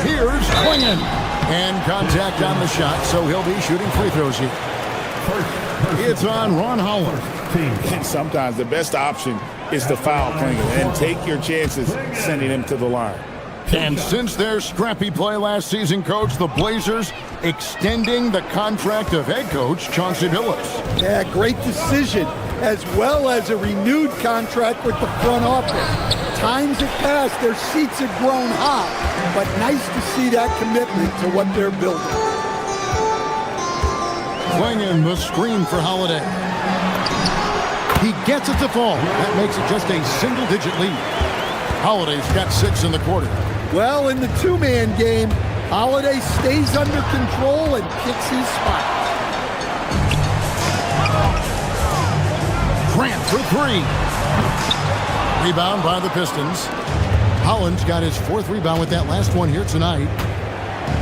Here's Clingan. And contact on the shot, so he'll be shooting free throws here. It's on Ron Howard. And sometimes the best option is to foul Clingan and take your chances sending him to the line. And since their scrappy play last season, Coach, the Blazers extending the contract of head coach Chauncey Billups. Yeah, great decision, as well as a renewed contract with the front office. Times have passed, their seats have grown hot, but nice to see that commitment to what they're building. Clingan the screen for Holiday. He gets it to fall. That makes it just a single-digit lead. Holiday's got 6 in the quarter. Well, in the two-man game, Holiday stays under control and picks his spot. Grant for 3. Rebound by the Pistons. Holland's got his 4th rebound with that last one here tonight.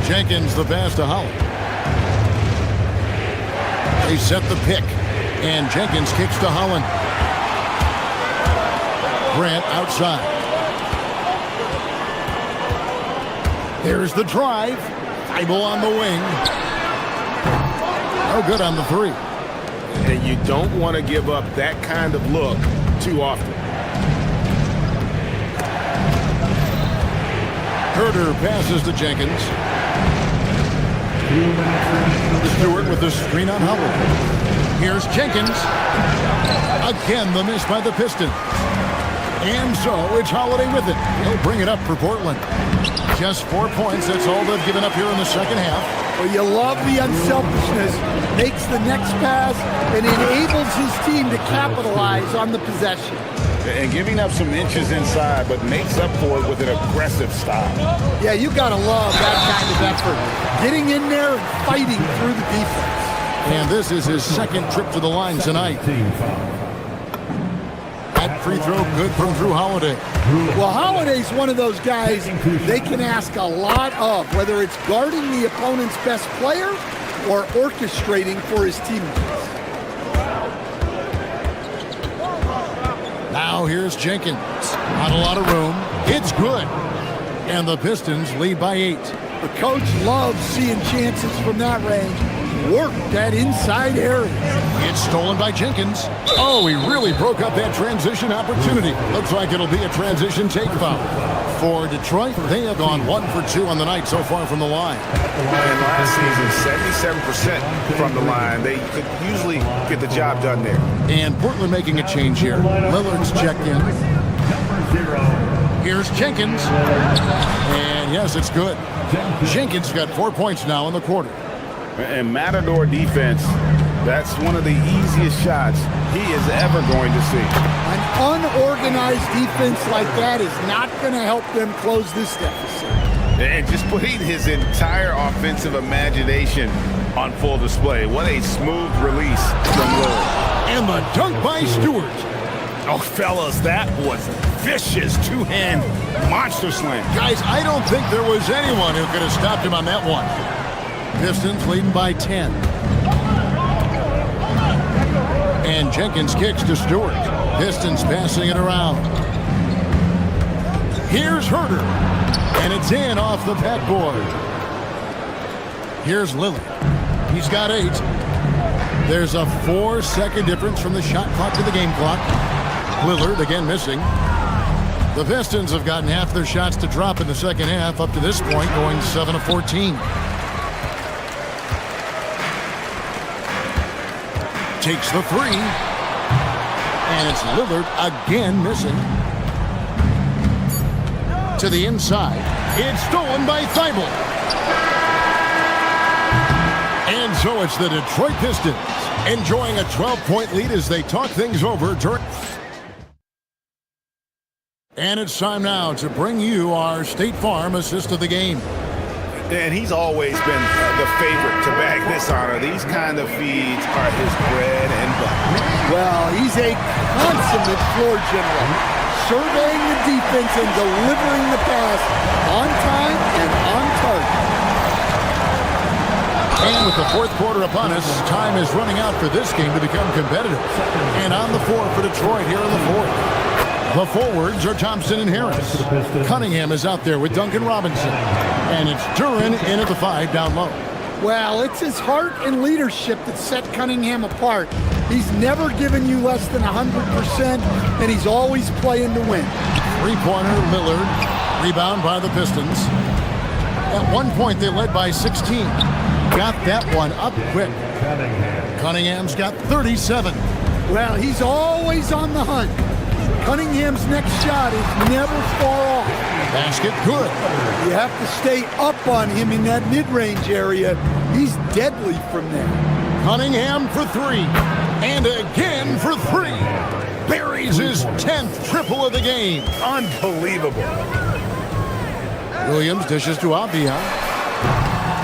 Jenkins the pass to Holland. They set the pick, and Jenkins kicks to Holland. Grant outside. Here's the drive. Thibault on the wing. No good on the 3. And you don't want to give up that kind of look too often. Herder passes to Jenkins. Stewart with the screen on Howard. Here's Jenkins. Again, the miss by the Pistons. And so it's Holiday with it. He'll bring it up for Portland. Just 4 points. That's all they've given up here in the second half. Well, you love the unselfishness. Makes the next pass and enables his team to capitalize on the possession. And giving up some inches inside, but makes up for it with an aggressive style. Yeah, you got to love that kind of effort. Getting in there and fighting through the defense. And this is his second trip to the line tonight. That free throw good from Drew Holiday. Well, Holiday's one of those guys they can ask a lot of, whether it's guarding the opponent's best player or orchestrating for his teammates. Now here's Jenkins. Not a lot of room. It's good. And the Pistons lead by 8. The coach loves seeing chances from that range. Work that inside area. It's stolen by Jenkins. Oh, he really broke up that transition opportunity. Looks like it'll be a transition take foul. For Detroit, they have gone 1 for 2 on the night so far from the line. And last season, 77% from the line. They could usually get the job done there. And Portland making a change here. Lillard's checked in. Here's Jenkins. And yes, it's good. Jenkins got 4 points now in the quarter. And Matador defense, that's one of the easiest shots he is ever going to see. An unorganized defense like that is not going to help them close this deficit. And just putting his entire offensive imagination on full display. What a smooth release from Lillard. And the dunk by Stewart. Oh, fellas, that was a vicious two-hand monster slam. Guys, I don't think there was anyone who could have stopped him on that one. Pistons leading by 10. And Jenkins kicks to Stewart. Pistons passing it around. Here's Herter. And it's in off the backboard. Here's Lillard. He's got 8. There's a 4-second difference from the shot clock to the game clock. Lillard again missing. The Pistons have gotten half their shots to drop in the second half up to this point, going 7 of 14. Takes the 3. And it's Lillard again missing. To the inside. It's stolen by Thibault. And so it's the Detroit Pistons enjoying a 12-point lead as they talk things over during. And it's time now to bring you our State Farm assist of the game. And he's always been the favorite to bag this honor. These kind of feeds are his bread and butter. Well, he's a consummate floor general, surveying the defense and delivering the pass on time and on target. And with the fourth quarter upon us, time is running out for this game to become competitive. And on the floor for Detroit here in the fourth. The forwards are Thompson and Harris. Cunningham is out there with Duncan Robinson. And it's Duran in at the 5 down low. Well, it's his heart and leadership that set Cunningham apart. He's never given you less than 100%, and he's always playing to win. Three-pointer, Lillard. Rebound by the Pistons. At one point, they led by 16. Got that one up quick. Cunningham's got 37. Well, he's always on the hunt. Cunningham's next shot is never far off. Basket good. You have to stay up on him in that mid-range area. He's deadly from there. Cunningham for 3. And again for 3. Buries his 10th triple of the game. Unbelievable. Williams dishes to Avdia.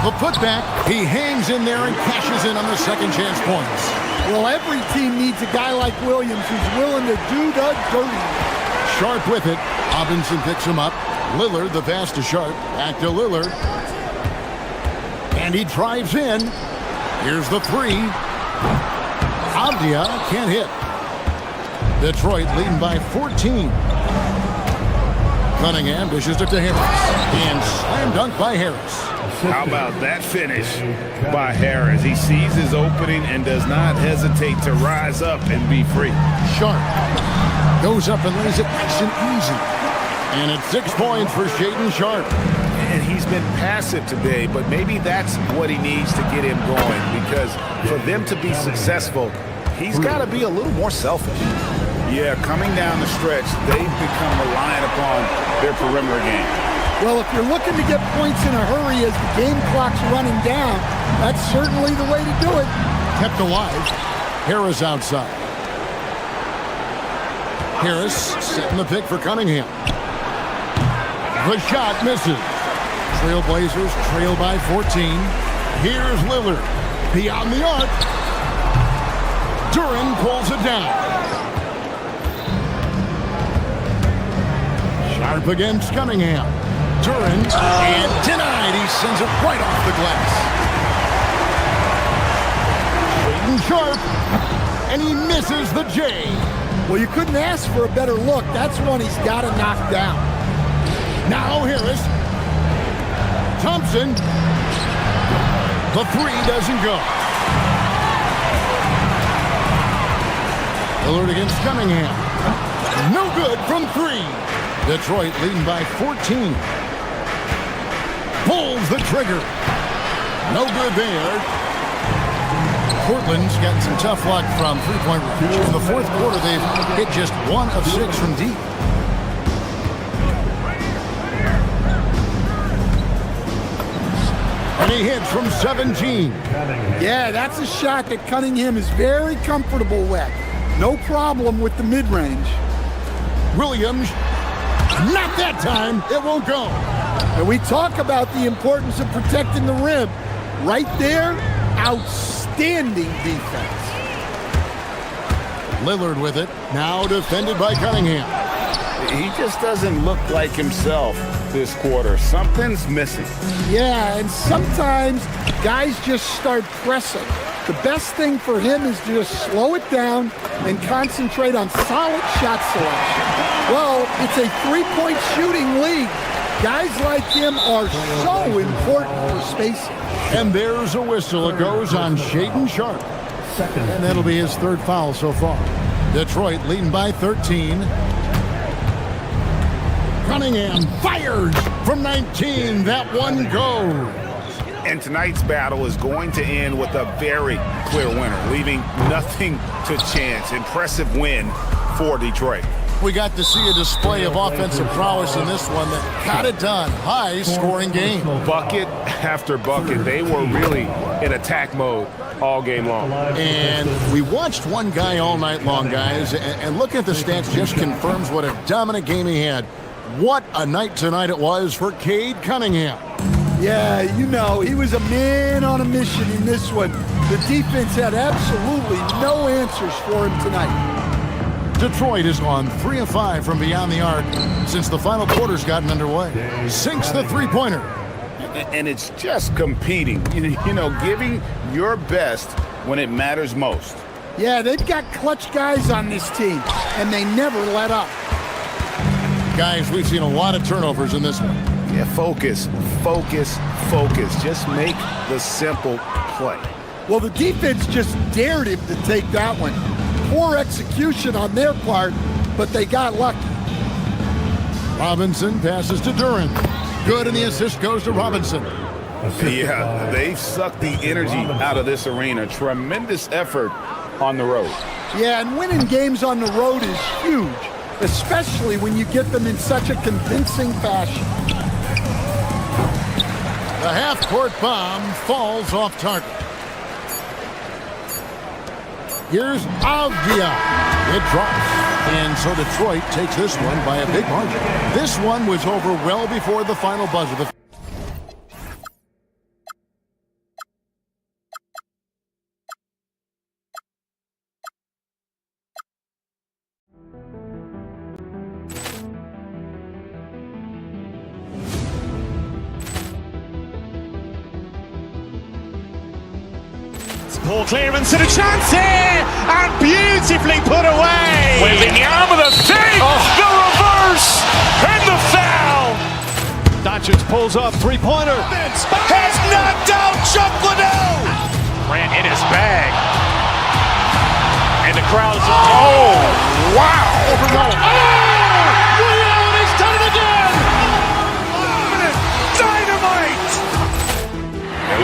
The putback. He hangs in there and cashes in on the second chance points. Well, every team needs a guy like Williams who's willing to do the dirty. Sharp with it. Robinson picks him up. Lillard, the pass to Sharp. Back to Lillard. And he drives in. Here's the 3. Avdia can't hit. Detroit leading by 14. Cunningham dishes it to Harris. And slam dunk by Harris. How about that finish by Harris? He sees his opening and does not hesitate to rise up and be free. Sharp goes up and lays it nice and easy. And it's 6 points for Shaedon Sharp. And he's been passive today, but maybe that's what he needs to get him going, because for them to be successful, he's got to be a little more selfish. Yeah, coming down the stretch, they've become reliant upon their perimeter game. Well, if you're looking to get points in a hurry as the game clock's running down, that's certainly the way to do it. Kept alive. Harris outside. Harris setting the pick for Cunningham. The shot misses. Trailblazers trail by 14. Here's Lillard. Beyond the arc. Duran pulls it down. Sharp against Cunningham. Duran and denied. He sends it right off the glass. Shaedon Sharpe, and he misses the J. Well, you couldn't ask for a better look. That's one he's got to knock down. Now Harris. Thompson. The three doesn't go. Lillard against Cunningham. No good from three. Detroit leading by 14. Pulls the trigger. No good there. Portland's gotten some tough luck from three-point range. In the fourth quarter, they've hit just 1 of 6 from deep. And he hits from 17. Yeah, that's a shot that Cunningham is very comfortable with. No problem with the mid-range. Williams, not that time. It won't go. And we talk about the importance of protecting the rim. Right there, outstanding defense. Lillard with it. Now defended by Cunningham. He just doesn't look like himself this quarter. Something's missing. Yeah, and sometimes guys just start pressing. The best thing for him is to just slow it down and concentrate on solid shot selection. Well, it's a three-point shooting league. Guys like him are so important for spacing. And there's a whistle. It goes on Shaedon Sharpe. And that'll be his third foul so far. Detroit leading by 13. Cunningham fires from 19. That one goes. And tonight's battle is going to end with a very clear winner, leaving nothing to chance. Impressive win for Detroit. We got to see a display of offensive prowess in this one that got it done. High-scoring game. Bucket after bucket. They were really in attack mode all game long. And we watched one guy all night long, guys, and looking at the stats just confirms what a dominant game he had. What a night tonight it was for Cade Cunningham. Yeah, you know, he was a man on a mission in this one. The defense had absolutely no answers for him tonight. Detroit is on 3 of 5 from beyond the arc since the final quarter's gotten underway. Sinks the three-pointer. And it's just competing, you know, giving your best when it matters most. Yeah, they've got clutch guys on this team, and they never let up. Guys, we've seen a lot of turnovers in this one. Yeah, focus, focus, focus. Just make the simple play. Well, the defense just dared him to take that one. Poor execution on their part, but they got lucky. Robinson passes to Duran. Good, and the assist goes to Robinson. Yeah, they've sucked the energy out of this arena. Tremendous effort on the road. Yeah, and winning games on the road is huge, especially when you get them in such a convincing fashion. The half-court bomb falls off target. Here's Avdia. It drops. And so Detroit takes this one by a big margin. This one was over well before the final buzzer. Poor clearance and a chance here, and beautifully put away. Wembanyama the save, the reverse, and the foul. Doncic pulls up, three-pointer. Has knocked out Chuck Liddell. Ran in his bag, and the crowd is. Oh, wow! Oh, Liddell, he's done it again. Dynamite.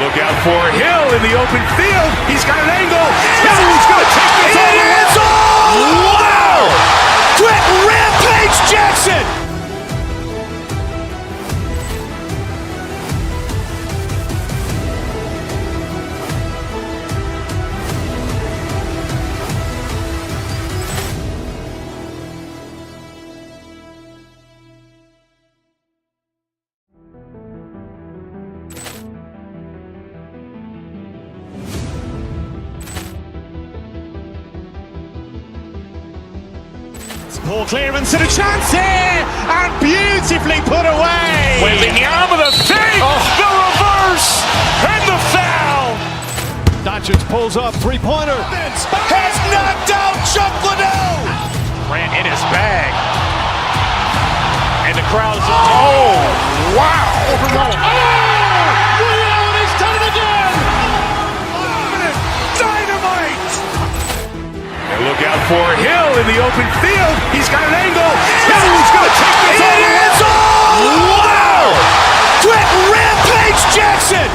Look out for Hill in the open field. He's got an angle. Hill's going to take this all the way. Wow! Quick Rampage Jackson! Ball clearance and a chance here, and beautifully put away. Wembanyama the save, the reverse, and the foul. Doncic pulls up, three-pointer. Has knocked out Chuck Liddell. Grant in his bag, and the crowd is. Oh, wow! Overrun. Oh, and he's done it again. Dynamite. And look out for Hill in the open field. He's got an angle. Hill's going to take this all the way. Wow! Quick Rampage Jackson!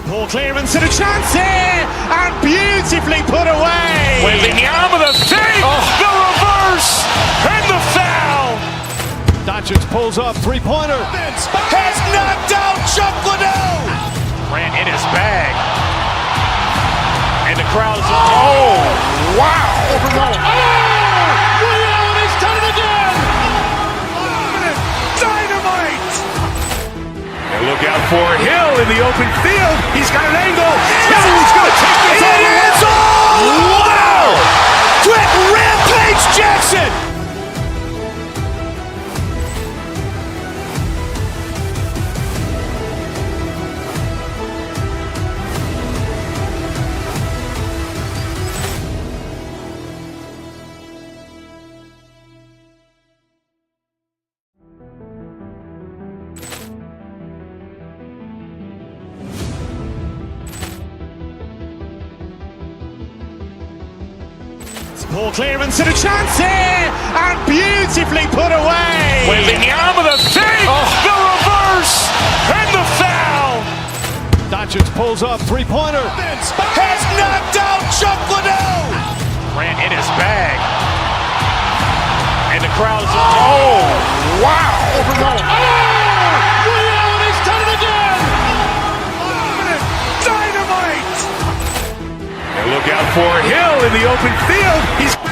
Ball clearance and a chance here, and beautifully put away. Wembanyama the save, the reverse, and the foul. Doncic pulls up, three-pointer. Has knocked out Chuck Liddell. Grant in his bag, and the crowd is. Oh, wow! Overrun. Oh, and he's done it again. Dynamite. And look out for Hill in the open field. He's got an angle. Hill's going to take this all the way. Wow! Quick Rampage Jackson! Ball clearance and a chance here, and beautifully put away. Wembanyama the save, the reverse, and the foul. Doncic pulls up, three-pointer. Has knocked out Chuck Liddell. Grant in his bag, and the crowd is. Oh, wow! Overrun. Oh, and he's done it again. Dynamite. And look out for Hill in the open field.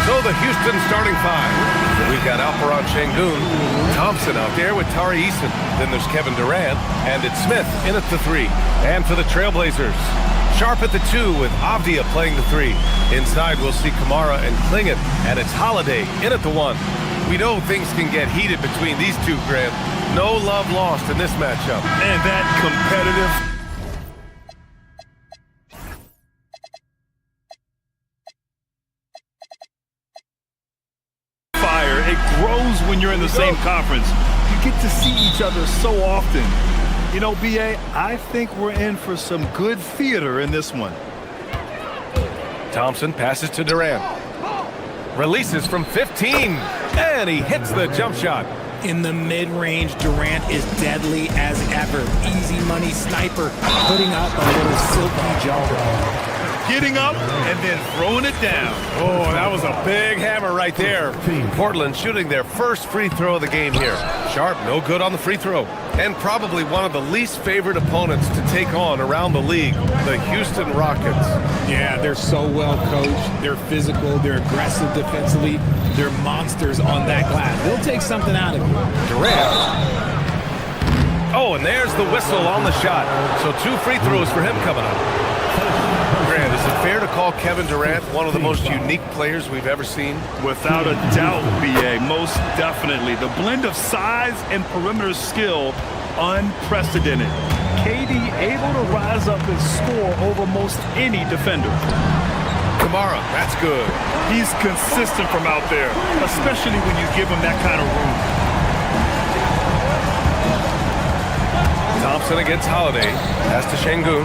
So the Houston starting five. We've got Alperon Şengün, Thompson out there with Tari Eason. Then there's Kevin Durant, and it's Smith in at the three. And for the Trailblazers, Sharp at the two with Avdia playing the three. Inside we'll see Kamara and Klingit, and it's Holiday in at the one. We know things can get heated between these two, Grant. No love lost in this matchup. And that competitive fire, it grows when you're in the same conference. You get to see each other so often. You know, BA, I think we're in for some good theater in this one. Thompson passes to Durant. Releases from 15, and he hits the jump shot. In the mid-range, Durant is deadly as ever. Easy money sniper, putting up a little silky jumper. Getting up and then throwing it down. Oh, that was a big hammer right there. Portland shooting their first free throw of the game here. Sharp, no good on the free throw. And probably one of the least favored opponents to take on around the league, the Houston Rockets. Yeah, they're so well coached. They're physical. They're aggressive defensively. They're monsters on that glass. They'll take something out of you. Durant. Oh, and there's the whistle on the shot. So 2 free throws for him coming up. Grant, is it fair to call Kevin Durant one of the most unique players we've ever seen? Without a doubt, BA, most definitely. The blend of size and perimeter skill unprecedented. KD able to rise up and score over most any defender. Kamara, that's good. He's consistent from out there, especially when you give him that kind of room. Thompson against Holiday. Pass to Şengün.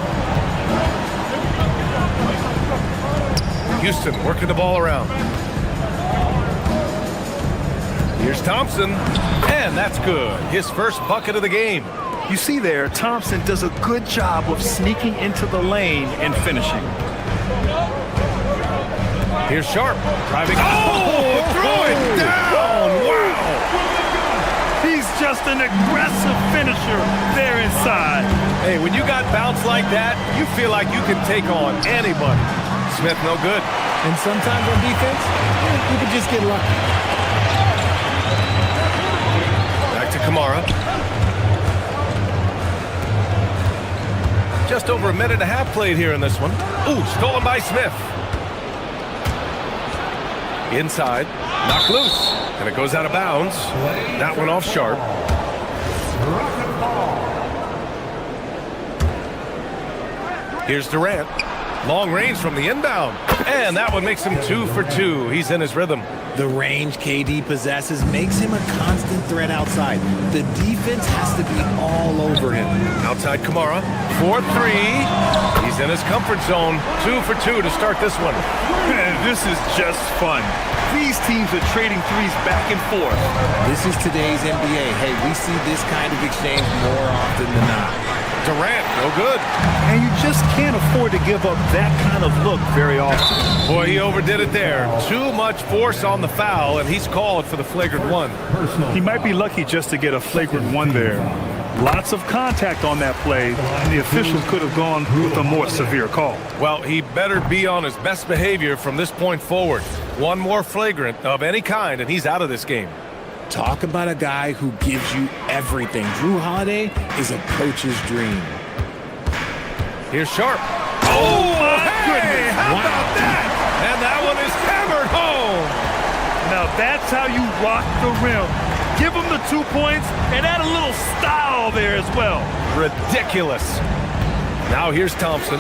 Houston working the ball around. Here's Thompson, and that's good. His first bucket of the game. You see there, Thompson does a good job of sneaking into the lane and finishing. Here's Sharp driving. Oh, throw it down! Wow! He's just an aggressive finisher there inside. Hey, when you got bounce like that, you feel like you can take on anybody. Smith, no good. And sometimes on defense, you can just get lucky. Back to Kamara. Just over a minute and a half played here in this one. Ooh, stolen by Smith. Inside, knocked loose, and it goes out of bounds. That one off Sharp. Here's Durant. Long range from the inbound. And that one makes him 2 for 2. He's in his rhythm. The range KD possesses makes him a constant threat outside. The defense has to be all over him. Outside Kamara, 4-3. He's in his comfort zone. 2 for 2 to start this one. Man, this is just fun. These teams are trading threes back and forth. This is today's NBA. Hey, we see this kind of exchange more often than not. Durant, no good. And you just can't afford to give up that kind of look very often. Boy, he overdid it there. Too much force on the foul, and he's called for the flagrant one. He might be lucky just to get a flagrant one there. Lots of contact on that play, and the officials could have gone with a more severe call. Well, he better be on his best behavior from this point forward. One more flagrant of any kind, and he's out of this game. Talk about a guy who gives you everything. Jrue Holiday is a coach's dream. Here's Sharp. Oh, my goodness. How about that? And that one is hammered home. Now that's how you rock the rim. Give him the 2 points and add a little style there as well. Ridiculous. Now here's Thompson.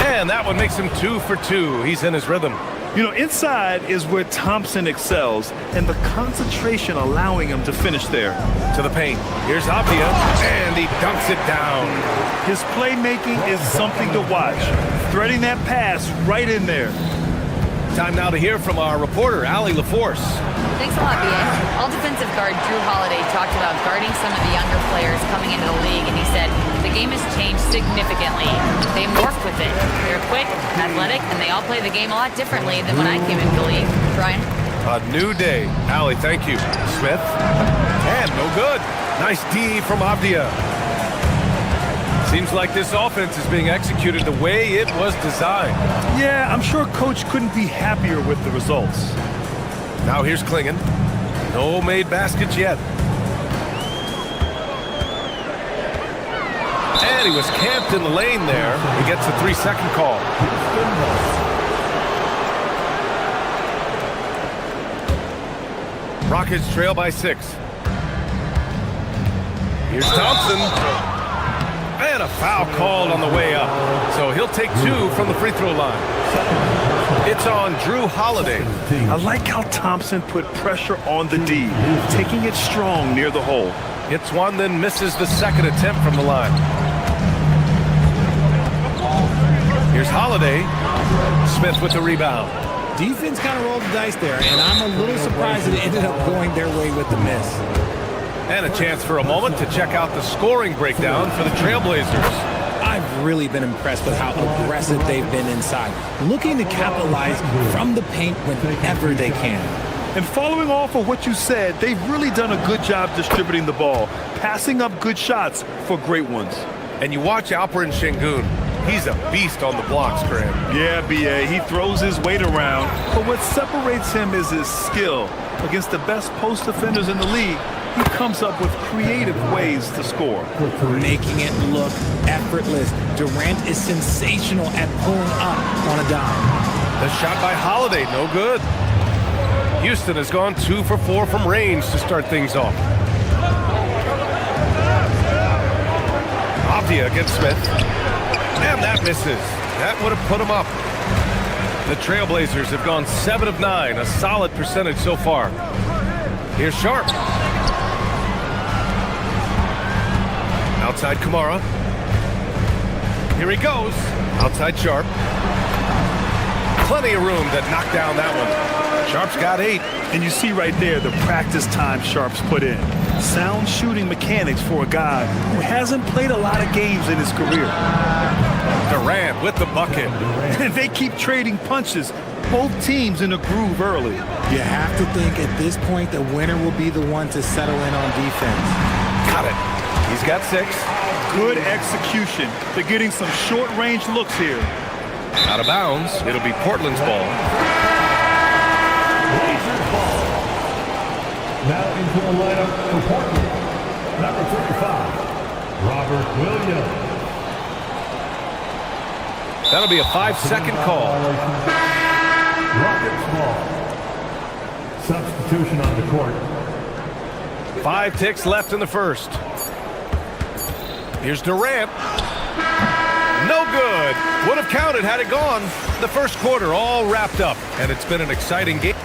And that one makes him 2 for 2. He's in his rhythm. You know, inside is where Thompson excels, and the concentration allowing him to finish there. To the paint. Here's Avdia, and he dunks it down. His playmaking is something to watch. Threading that pass right in there. Time now to hear from our reporter, Allie LaForce. Thanks a lot, B.A. All defensive guard Jrue Holiday talked about guarding some of the younger players coming into the league, and he said, the game has changed significantly. They morph with it. They're quick, athletic, and they all play the game a lot differently than when I came into the league. Brian? A new day. Allie, thank you. Smith. And no good. Nice D from Avdia. Seems like this offense is being executed the way it was designed. Yeah, I'm sure Coach couldn't be happier with the results. Now here's Klingon. No made baskets yet. And he was camped in the lane there. He gets a 3-second call. Rockets trail by 6. Here's Thompson. And a foul called on the way up. So he'll take 2 from the free throw line. It's on Jrue Holiday. I like how Thompson put pressure on the D, taking it strong near the hole. Hits one, then misses the second attempt from the line. Here's Holiday. Smith with the rebound. Defense kind of rolled the dice there, and I'm a little surprised that it ended up going their way with the miss. And a chance for a moment to check out the scoring breakdown for the Trailblazers. I've really been impressed with how aggressive they've been inside, looking to capitalize from the paint whenever they can. And following off of what you said, they've really done a good job distributing the ball, passing up good shots for great ones. And you watch Alperen Şengün. He's a beast on the blocks, Graham. Yeah, B.A., he throws his weight around, but what separates him is his skill. Against the best post defenders in the league, he comes up with creative ways to score. Making it look effortless. Durant is sensational at pulling up on a dime. The shot by Holiday, no good. Houston has gone 2 for 4 from range to start things off. Avdia against Smith. And that misses. That would have put him up. The Trailblazers have gone 7 of 9, a solid percentage so far. Here's Sharp. Outside Kamara. Here he goes. Outside Sharp. Plenty of room to knock down that one. Sharp's got 8. And you see right there the practice time Sharp's put in. Sound shooting mechanics for a guy who hasn't played a lot of games in his career. Durant with the bucket. And they keep trading punches. Both teams in a groove early. You have to think at this point the winner will be the one to settle in on defense. Got it. He's got 6. Good execution. They're getting some short-range looks here. Out of bounds. It'll be Portland's ball. Blazers ball. Now into the lineup for Portland. Number 35, Robert Williams. That'll be a 5-second call. Rockets ball. Substitution on the court. 5 ticks left in the first. Here's Durant. No good. Would have counted had it gone. The first quarter all wrapped up, and it's been an exciting game.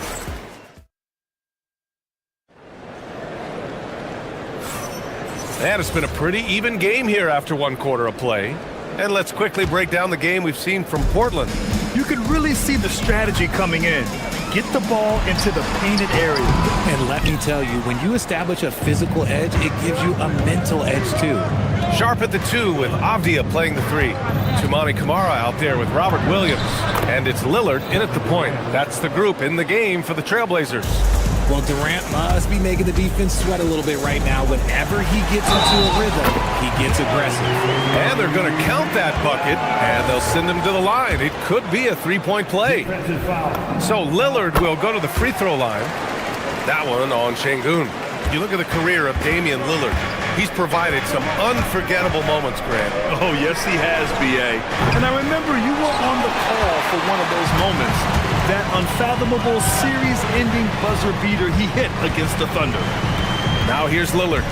And it's been a pretty even game here after 1 quarter of play. And let's quickly break down the game we've seen from Portland. You can really see the strategy coming in. Get the ball into the painted area. And let me tell you, when you establish a physical edge, it gives you a mental edge too. Sharp at the 2 with Avdia playing the 3. Tumani Kamara out there with Robert Williams. And it's Lillard in at the point. That's the group in the game for the Trailblazers. Well, Durant must be making the defense sweat a little bit right now. Whenever he gets into a rhythm, he gets aggressive. And they're going to count that bucket, and they'll send him to the line. It could be a 3-point play. So Lillard will go to the free throw line. That one on Şengün. You look at the career of Damian Lillard. He's provided some unforgettable moments, Grant. Oh, yes, he has, B.A. And I remember you were on the call for one of those moments. That unfathomable series-ending buzzer beater he hit against the Thunder. Now here's Lillard.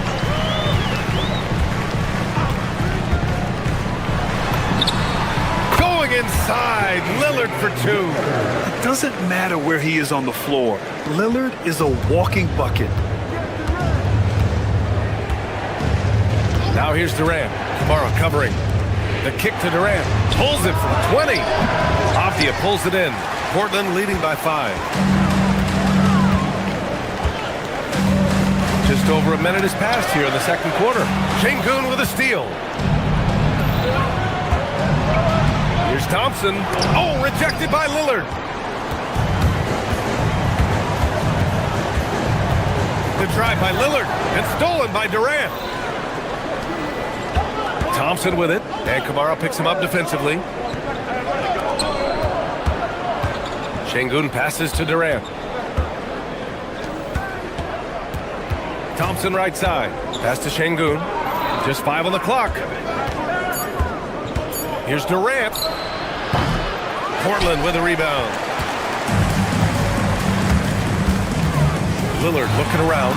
Going inside, Lillard for 2. It doesn't matter where he is on the floor. Lillard is a walking bucket. Now here's Durant. Kamara covering. The kick to Durant. Pulls it from 20. Avdia pulls it in. Portland leading by 5. Just over a minute has passed here in the second quarter. Şengün with a steal. Here's Thompson. Oh, rejected by Lillard. The drive by Lillard and stolen by Durant. Thompson with it, and Kamara picks him up defensively. Şengün passes to Durant. Thompson right side. Pass to Şengün. Just 5 on the clock. Here's Durant. Portland with a rebound. Lillard looking around.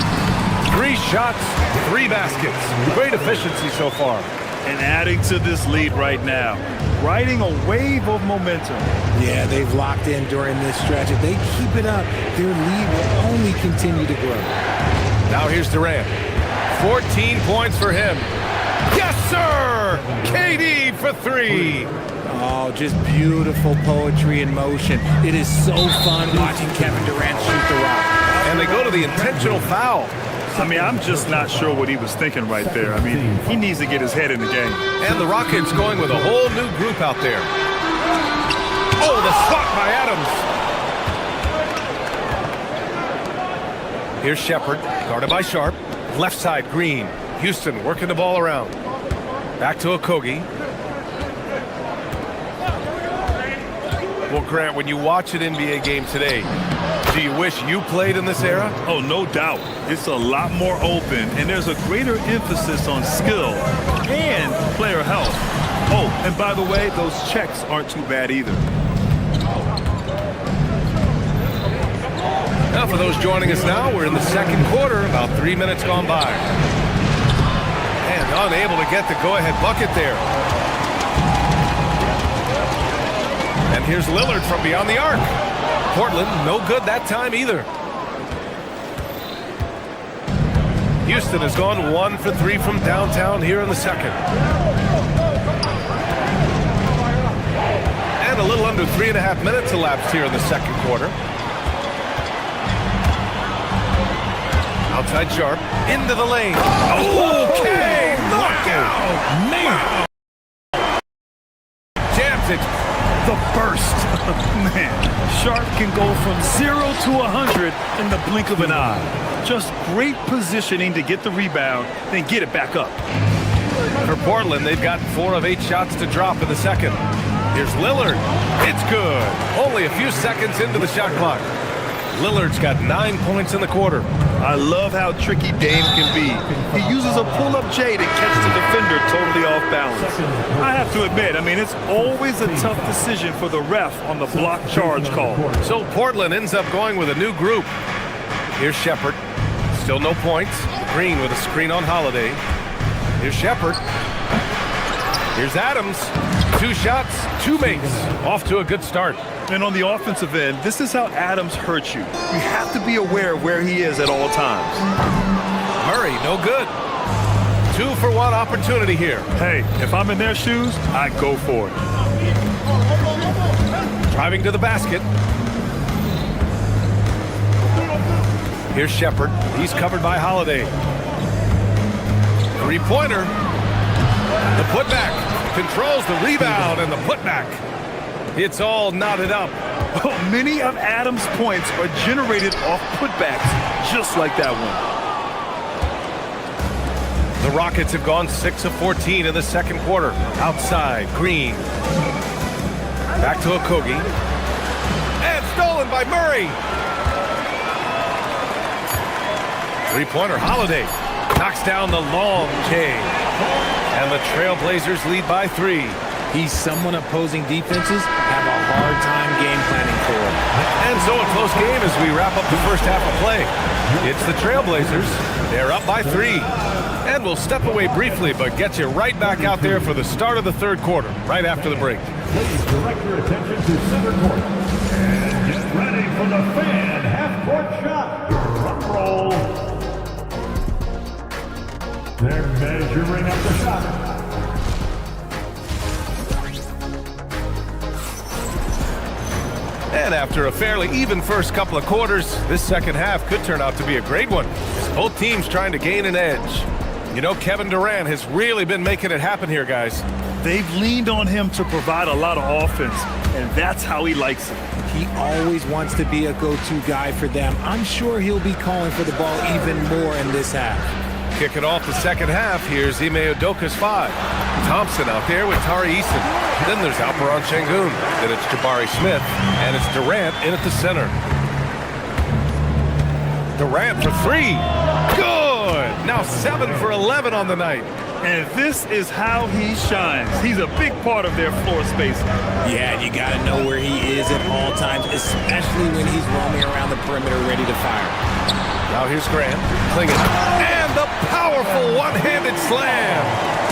3 shots, 3 baskets. Great efficiency so far. And adding to this lead right now. Riding a wave of momentum. Yeah, they've locked in during this stretch. If they keep it up, their lead will only continue to grow. Now here's Durant. 14 points for him. Yes, sir! KD for 3. Oh, just beautiful poetry in motion. It is so fun watching Kevin Durant shoot the rock. And they go to the intentional foul. I mean, I'm just not sure what he was thinking right there. I mean, he needs to get his head in the game. And the Rockets going with a whole new group out there. Oh, the spot by Adams. Here's Shepherd, guarded by Sharp. Left side, Green. Houston working the ball around. Back to Okogie. Well, Grant, when you watch an NBA game today, do you wish you played in this era? Oh, no doubt. It's a lot more open, and there's a greater emphasis on skill and player health. Oh, and by the way, those checks aren't too bad either. Now, for those joining us now, we're in the second quarter, about 3 minutes gone by. And unable to get the go-ahead bucket there. And here's Lillard from beyond the arc. Portland, no good that time either. Houston has gone 1 for 3 from downtown here in the second. And a little under 3.5 minutes elapsed here in the second quarter. Outside Sharp, into the lane. Okay, knockout! Man! Jams it. The burst. Man, Sharp can go from 0 to 100 in the blink of an eye. Just great positioning to get the rebound, then get it back up. For Portland, they've gotten 4 of 8 shots to drop in the second. Here's Lillard. It's good. Only a few seconds into the shot clock. Lillard's got 9 points in the quarter. I love how tricky Dame can be. He uses a pull-up J to catch the defender totally off balance. I have to admit, it's always a tough decision for the ref on the block charge call. So Portland ends up going with a new group. Here's Shepherd. Still no points. Green with a screen on Holiday. Here's Shepherd. Here's Adams. 2 shots, 2 makes. Off to a good start. And on the offensive end, this is how Adams hurts you. You have to be aware of where he is at all times. Murray, no good. 2 for 1 opportunity here. Hey, if I'm in their shoes, I'd go for it. Driving to the basket. Here's Shepherd. He's covered by Holiday. 3-pointer. The putback. Controls the rebound and the putback. It's all knotted up. Many of Adams' points are generated off putbacks, just like that one. The Rockets have gone 6 of 14 in the second quarter. Outside, Green. Back to Okogie. And stolen by Murray. 3-pointer, Holiday. Knocks down the long K. And the Trailblazers lead by 3. He's someone opposing defenses have a hard time game planning for him. And so a close game as we wrap up the first half of play. It's the Trailblazers. They're up by 3. And we'll step away briefly, but get you right back out there for the start of the third quarter, right after the break. Please direct your attention to center court. And get ready for the fan half-court shot. Drum roll. They're measuring up the shot. And after a fairly even first couple of quarters, this second half could turn out to be a great one, as both teams trying to gain an edge. You know, Kevin Durant has really been making it happen here, guys. They've leaned on him to provide a lot of offense, and that's how he likes it. He always wants to be a go-to guy for them. I'm sure he'll be calling for the ball even more in this half. Kicking off the second half, here's Ime Udoka's 5. Thompson out there with Tari Eason. Then there's Alperon Şengün. Then it's Jabari Smith. And it's Durant in at the center. Durant for 3. Good! Now 7 for 11 on the night. And this is how he shines. He's a big part of their floor space. Yeah, you got to know where he is at all times, especially when he's roaming around the perimeter ready to fire. Now here's Grant, Clingan, and the powerful one-handed slam.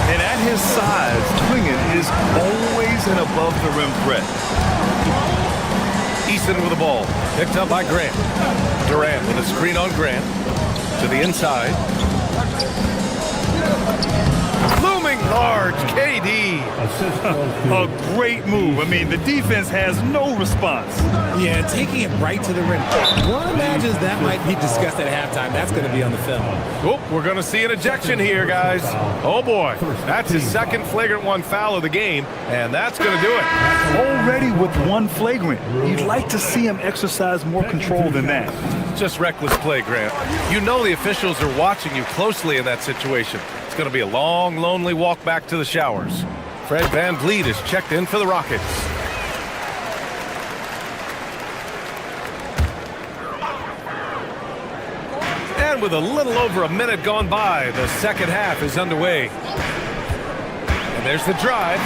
And at his size, Clingan is always an above-the-rim threat. Eason with the ball, picked up by Grant. Durant with a screen on Grant, to the inside. Looming large, KD. A great move. The defense has no response. Yeah, taking it right to the rim. One imagines that might be discussed at halftime. That's going to be on the film. Oh, we're going to see an ejection here, guys. Oh, boy. That's his second flagrant 1 foul of the game, and that's going to do it. Already with 1 flagrant. You'd like to see him exercise more control than that. Just reckless play, Grant. You know the officials are watching you closely in that situation. It's going to be a long, lonely walk back to the showers. Fred VanVleet is checked in for the Rockets. And with a little over a minute gone by, the second half is underway. And there's the drive.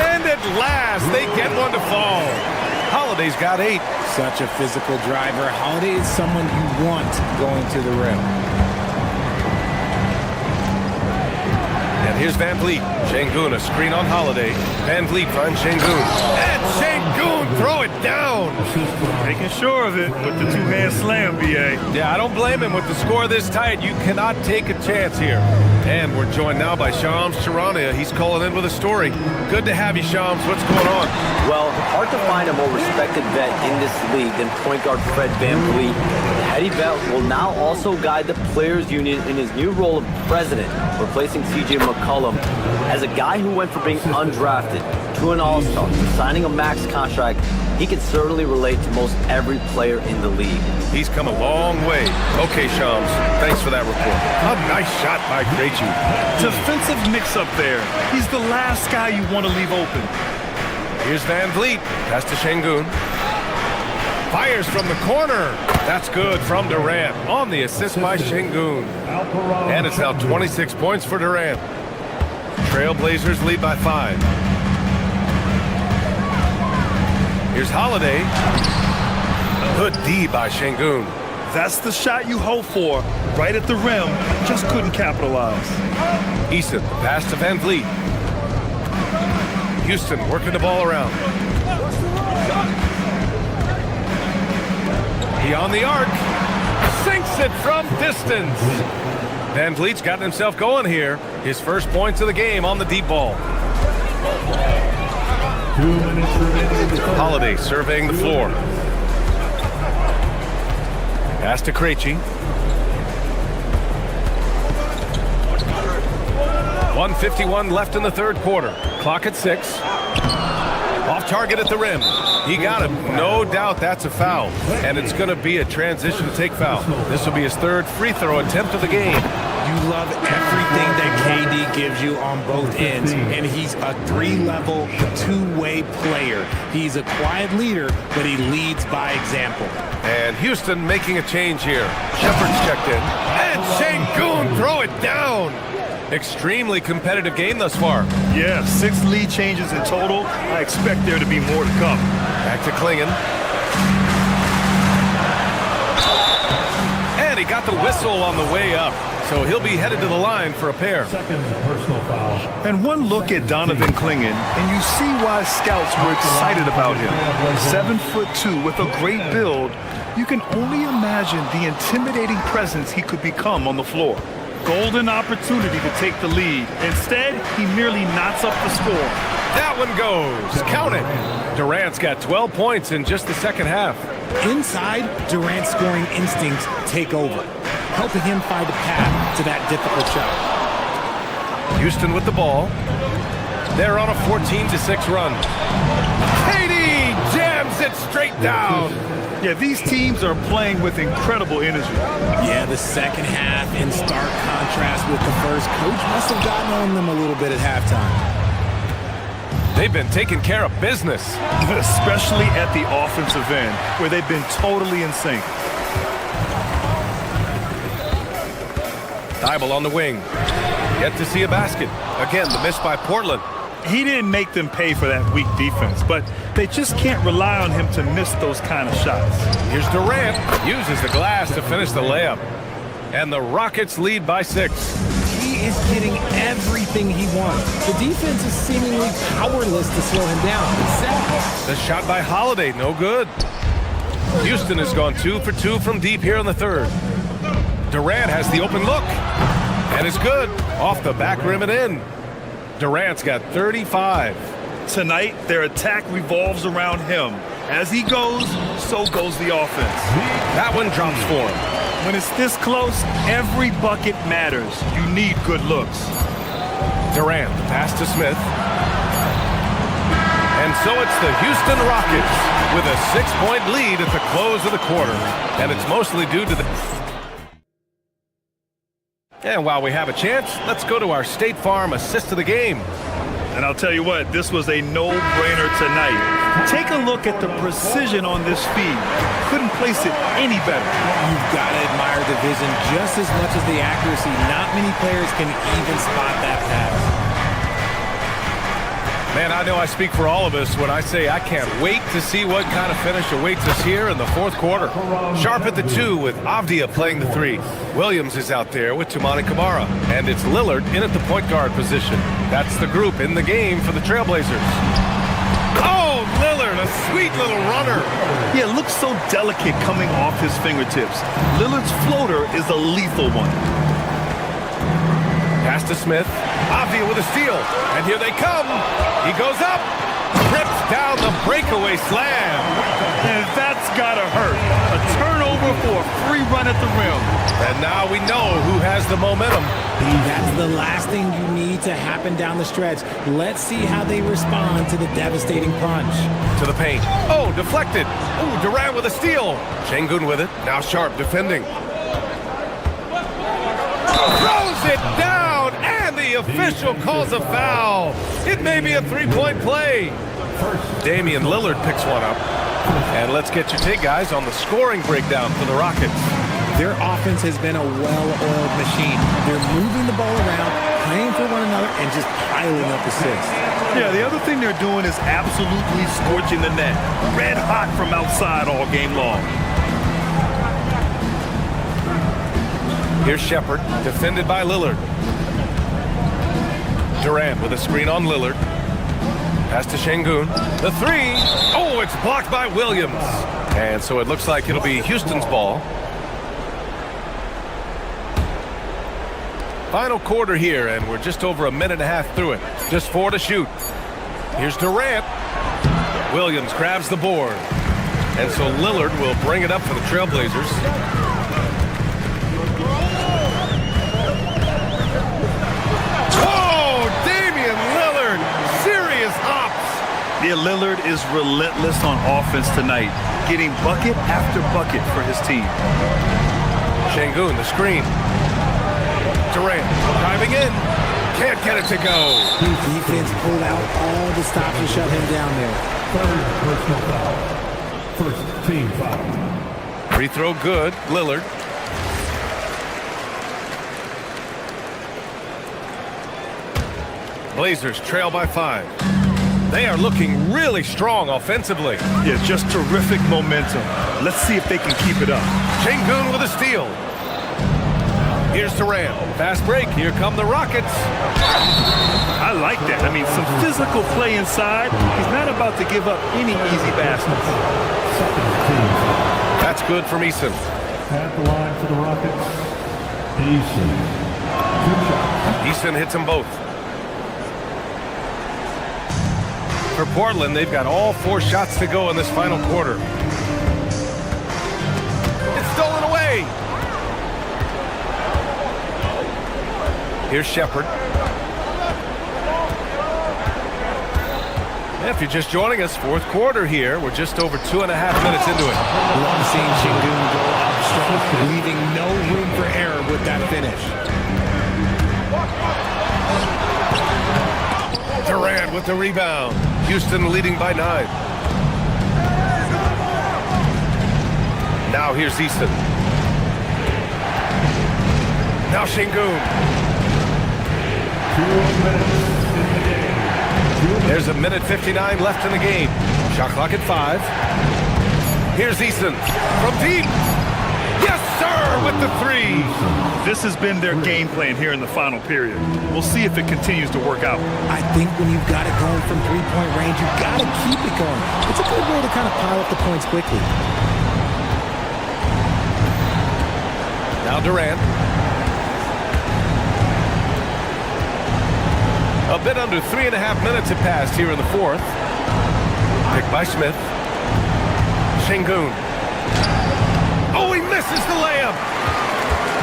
And at last, they get one to fall. Holiday's got 8. Such a physical driver. Holiday is someone you want going to the rim. And here's Van Vliet. Şengün, a screen on Holiday. Van Vliet finds Şengün. And Şengün, throw it down. Making sure of it with the two-hand slam, B.A. Yeah, I don't blame him with the score this tight. You cannot take a chance here. And we're joined now by Shams Charania. He's calling in with a story. Good to have you, Shams. What's going on? Well, hard to find a more respected vet in this league than point guard Fred VanVleet. Eddie Vet will now also guide the Players Union in his new role of president, replacing TJ McCollum. As a guy who went from being undrafted to an all-star to signing a max contract, he can certainly relate to most every player in the league. He's come a long way. Okay, Shams, thanks for that report. A nice shot by Krejci. Defensive mix-up there. He's the last guy you want to leave open. Here's Van Vliet. Pass to Şengün. Fires from the corner. That's good from Durant on the assist by Şengün. And it's now 26 points for Durant. Trailblazers lead by 5. Here's Holiday. Good D by Şengün. That's the shot you hope for. Right at the rim. Just couldn't capitalize. Eason, pass to Van Vliet. Houston working the ball around. He on the arc. Sinks it from distance. Van Vliet's gotten himself going here. His first points of the game on the deep ball. 2 minutes remaining in the third. Holiday surveying the floor. Pass to Krejci. 1:51 left in the third quarter. Clock at 6. Off target at the rim. He got him. No doubt that's a foul. And it's going to be a transition take foul. This will be his third free throw attempt of the game. You love everything that KD gives you on both ends, and he's a three-level, two-way player. He's a quiet leader, but he leads by example. And Houston making a change here. Shepard's checked in. And Şengün, throw it down. Extremely competitive game thus far. Yeah, 6 lead changes in total. I expect there to be more to come. Back to Klingon. And he got the whistle on the way up. So he'll be headed to the line for a pair. Second personal foul. And one look at Donovan Klingon, and you see why scouts were excited about him. 7'2" with a great build. You can only imagine the intimidating presence he could become on the floor. Golden opportunity to take the lead. Instead, he merely knots up the score. That one goes. Count it. Durant's got 12 points in just the second half. Inside, Durant's scoring instincts take over, helping him find a path to that difficult shot. Houston with the ball. They're on a 14-6 run. KD jams it straight down. Yeah, these teams are playing with incredible energy. Yeah, the second half in stark contrast with the first. Coach must have gotten on them a little bit at halftime. They've been taking care of business. Especially at the offensive end, where they've been totally in sync. Thibault on the wing. Yet to see a basket. Again, the miss by Portland. He didn't make them pay for that weak defense, but they just can't rely on him to miss those kind of shots. Here's Durant. Uses the glass to finish the layup. And the Rockets lead by 6. He is getting everything he wants. The defense is seemingly powerless to slow him down. The shot by Holiday, no good. Houston has gone 2 for 2 from deep here in the third. Durant has the open look. And it's good. Off the back rim and in. Durant's got 35. Tonight, their attack revolves around him. As he goes, so goes the offense. That one drops for him. When it's this close, every bucket matters. You need good looks. Durant, pass to Smith. And so it's the Houston Rockets with a 6-point lead at the close of the quarter. And it's mostly due to the... And while we have a chance, let's go to our State Farm assist of the game. And I'll tell you what, this was a no-brainer tonight. Take a look at the precision on this feed. Couldn't place it any better. You've got to admire the vision just as much as the accuracy. Not many players can even spot that pass. Man, I know I speak for all of us when I say I can't wait to see what kind of finish awaits us here in the fourth quarter. Sharp at the 2 with Avdia playing the 3. Williams is out there with Toumani Camara. And it's Lillard in at the point guard position. That's the group in the game for the Trailblazers. Oh, Lillard, a sweet little runner. Yeah, it looks so delicate coming off his fingertips. Lillard's floater is a lethal one. Pass to Smith. Avdia with a steal. And here they come. He goes up. Rips down the breakaway slam. And that's gotta hurt. A turnover for a free run at the rim. And now we know who has the momentum. That's the last thing you need to happen down the stretch. Let's see how they respond to the devastating punch. To the paint. Oh, deflected. Oh, Durant with a steal. Şengün with it. Now Sharp defending. Throws it down, and the official calls a foul. It may be a three-point play. Damian Lillard picks one up. And let's get your take, guys, on the scoring breakdown for the Rockets. Their offense has been a well-oiled machine. They're moving the ball around, playing for one another, and just piling up assists. Yeah, the other thing they're doing is absolutely scorching the net. Red hot from outside all game long. Here's Shepard, defended by Lillard. Durant with a screen on Lillard. Pass to Şengün. The 3. Oh, it's blocked by Williams. And so it looks like it'll be Houston's ball. Final quarter here, and we're just over a minute and a half through it. Just 4 to shoot. Here's Durant. Williams grabs the board. And so Lillard will bring it up for the Trailblazers. Yeah, Lillard is relentless on offense tonight, getting bucket after bucket for his team. Şengün, the screen. Durant driving in. Can't get it to go. Defense pulled out all the stops to shut him down there. Third personal foul. First team foul. Free throw good. Lillard. Blazers trail by 5. They are looking really strong offensively. Yeah, just terrific momentum. Let's see if they can keep it up. Şengün with a steal. Here's Durant. Fast break. Here come the Rockets. I like that. I mean, some physical play inside. He's not about to give up any easy baskets. That's good from Eason. At the line for the Rockets, Eason. Eason hits them both. For Portland, they've got all 4 shots to go in this final quarter. It's stolen away. Here's Shepard. If you're just joining us, fourth quarter here. We're just over 2.5 minutes into it. Love seeing Şengün go up strong, leaving no room for error with that finish. Durant with the rebound. Houston leading by 9. Now here's Easton. Now Şengün. 2 minutes in the game. There's a minute 59 left in the game. Shot clock at 5. Here's Easton from deep. Yes, sir, with the 3. This has been their game plan here in the final period. We'll see if it continues to work out. I think when you've got it going from three-point range, you've got to keep it going. It's a good way to kind of pile up the points quickly. Now Durant. A bit under 3.5 minutes have passed here in the fourth. Picked by Smith. Şengün. Oh, he misses the layup.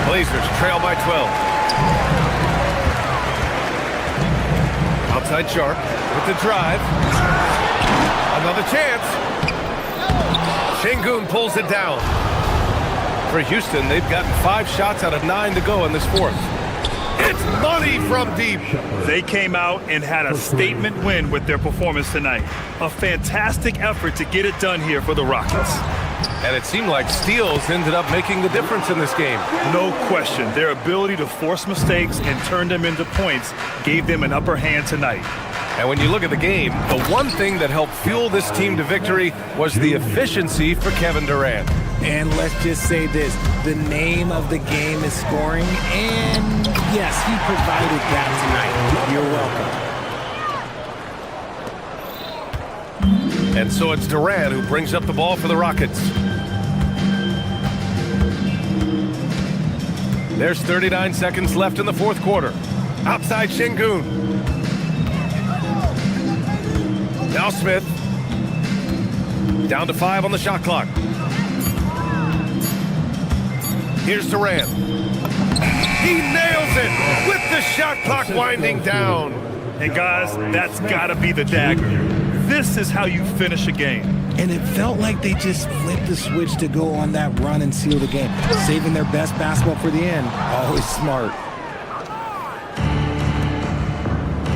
Blazers trail by 12. Outside Sharp with the drive. Another chance. Şengün pulls it down. For Houston, they've gotten 5 shots out of 9 to go in this fourth. It's money from deep. They came out and had a statement win with their performance tonight. A fantastic effort to get it done here for the Rockets. And it seemed like steals ended up making the difference in this game. No question. Their ability to force mistakes and turn them into points gave them an upper hand tonight. And when you look at the game, the one thing that helped fuel this team to victory was the efficiency for Kevin Durant. And let's just say this, the name of the game is scoring, and yes, he provided that tonight. You're welcome. And so it's Durant who brings up the ball for the Rockets. There's 39 seconds left in the fourth quarter. Outside Şengün. Now Smith. Down to 5 on the shot clock. Here's Durant. He nails it with the shot clock winding down. And guys, that's got to be the dagger. This is how you finish a game. And it felt like they just flipped the switch to go on that run and seal the game, saving their best basketball for the end. Always smart.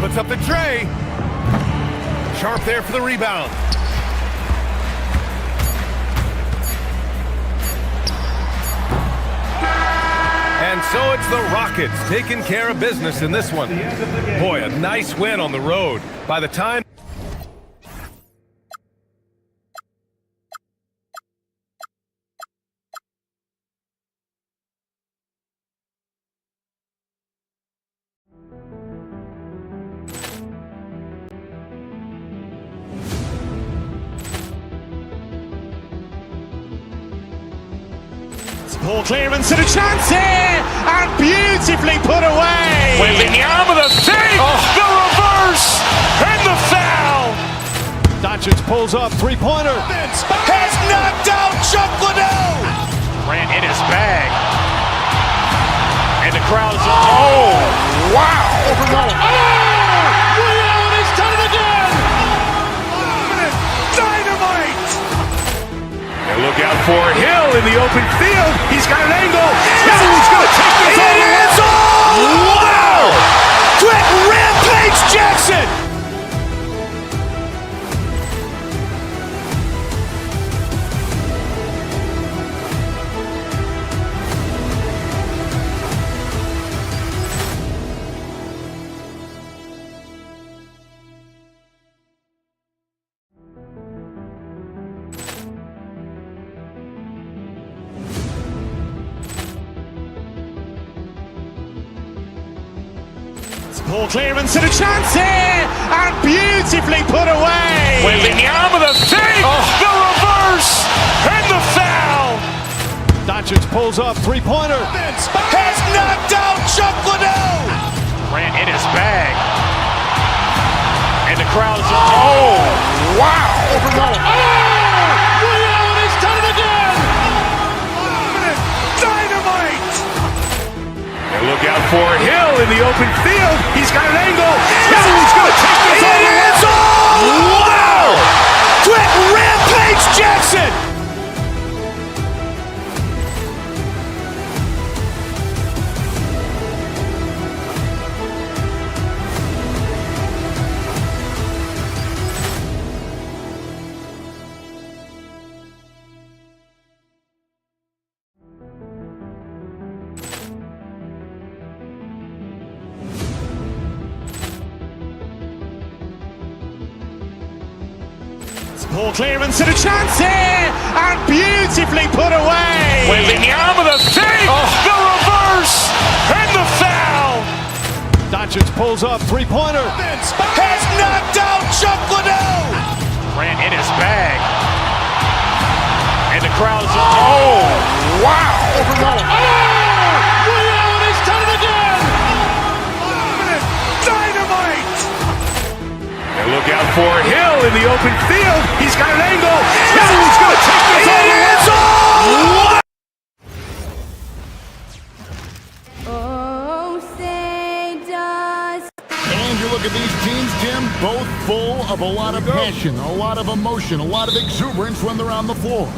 Puts up the tray. Sharp there for the rebound. And so it's the Rockets taking care of business in this one. Boy, a nice win on the road. By the time Ball clearance and a chance here, and beautifully put away. Wembanyama the save, the reverse, and the foul. Doncic pulls up, three-pointer. Has knocked out Chuck Liddell. Ran in his bag. And the crowd is, oh, wow. Liddell has done it again. Dynamite. And look out for Hill in the open field. He's got an angle. He's going to take this all the way. Wow! Quick Rampage Jackson. Ball clearance and a chance here, and beautifully put away. Wembanyama the save, the reverse, and the foul. Doncic pulls up, three-pointer. Has knocked out Chuck Liddell. Ran in his bag. And the crowd is, oh, wow. Liddell has done it again. Dynamite. And look out for Hill in the open field. He's got an angle. He's going to take this all the way. Wow! Quick Rampage Jackson. Ball clearance and a chance here, and beautifully put away. Wembanyama the save, the reverse, and the foul. Doncic pulls up, three-pointer. Has knocked out Chuck Liddell. Ran in his bag. And the crowd is, oh, wow. Liddell has done it again. Dynamite. And look out for Hill in the open field. He's got an angle. He's going to take this all the way. And you look at these teams, Jim, both full of a lot of passion, a lot of emotion, a lot of exuberance when they're on the floor.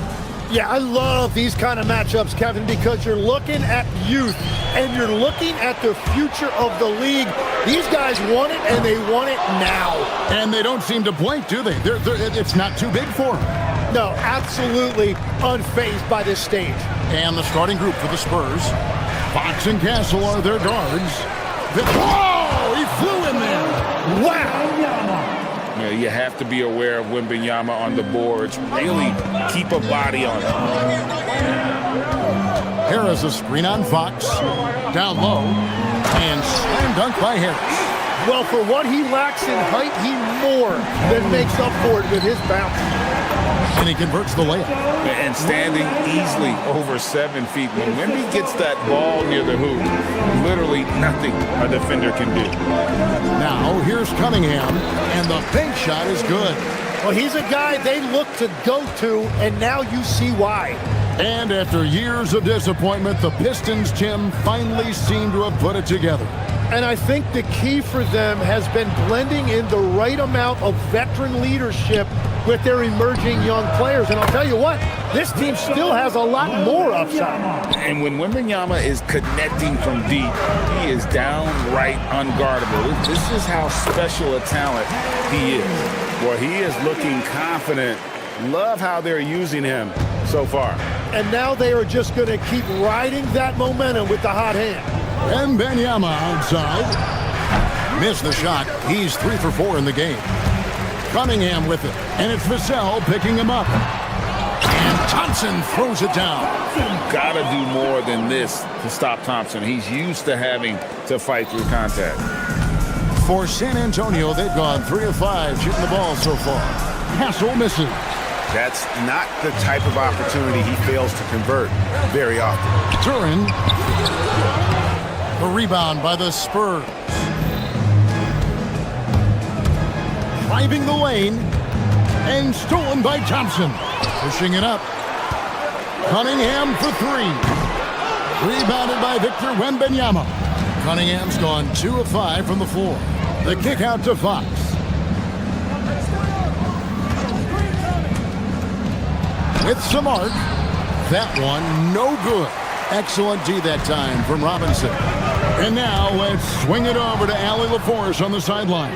Yeah, I love these kind of matchups, Kevin, because you're looking at youth and you're looking at the future of the league. These guys want it, and they want it now. And they don't seem to blink, do they? It's not too big for them. No, absolutely unfazed by this stage. And the starting group for the Spurs, Fox and Castle are their guards. Whoa! Oh, he flew in there. Wow. You know, you have to be aware of Wembanyama on the boards. Really keep a body on him. Harris a screen on Fox. Down low. And slam dunk by Harris. Well, for what he lacks in height, he more than makes up for it with his bounce. And he converts the layup. And standing easily over 7 feet. When Wemby gets that ball near the hoop, literally nothing a defender can do. Now, here's Cunningham, and the bank shot is good. Well, he's a guy they look to go to, and now you see why. And after years of disappointment, the Pistons, Tim, finally seem to have put it together. And I think the key for them has been blending in the right amount of veteran leadership with their emerging young players. And I'll tell you what, this team still has a lot more upside. And when Wembanyama is connecting from deep, he is downright unguardable. This is how special a talent he is. Well, he is looking confident. Love how they're using him so far. And now they are just going to keep riding that momentum with the hot hand. Wembanyama outside. Missed the shot. He's 3 for 4 in the game. Cunningham with it. And it's Vassell picking him up. And Thompson throws it down. Got to do more than this to stop Thompson. He's used to having to fight through contact. For San Antonio, they've gone 3 of 5 shooting the ball so far. Hassel misses. That's not the type of opportunity he fails to convert very often. Turin. The rebound by the Spurs. Driving the lane. And stolen by Thompson. Pushing it up. Cunningham for 3. Rebounded by Victor Wembanyama. Cunningham's gone 2 of 5 from the floor. The kick out to Fox. With some arc. That one no good. Excellent D that time from Robinson. And now let's swing it over to Allie LaForce on the sideline.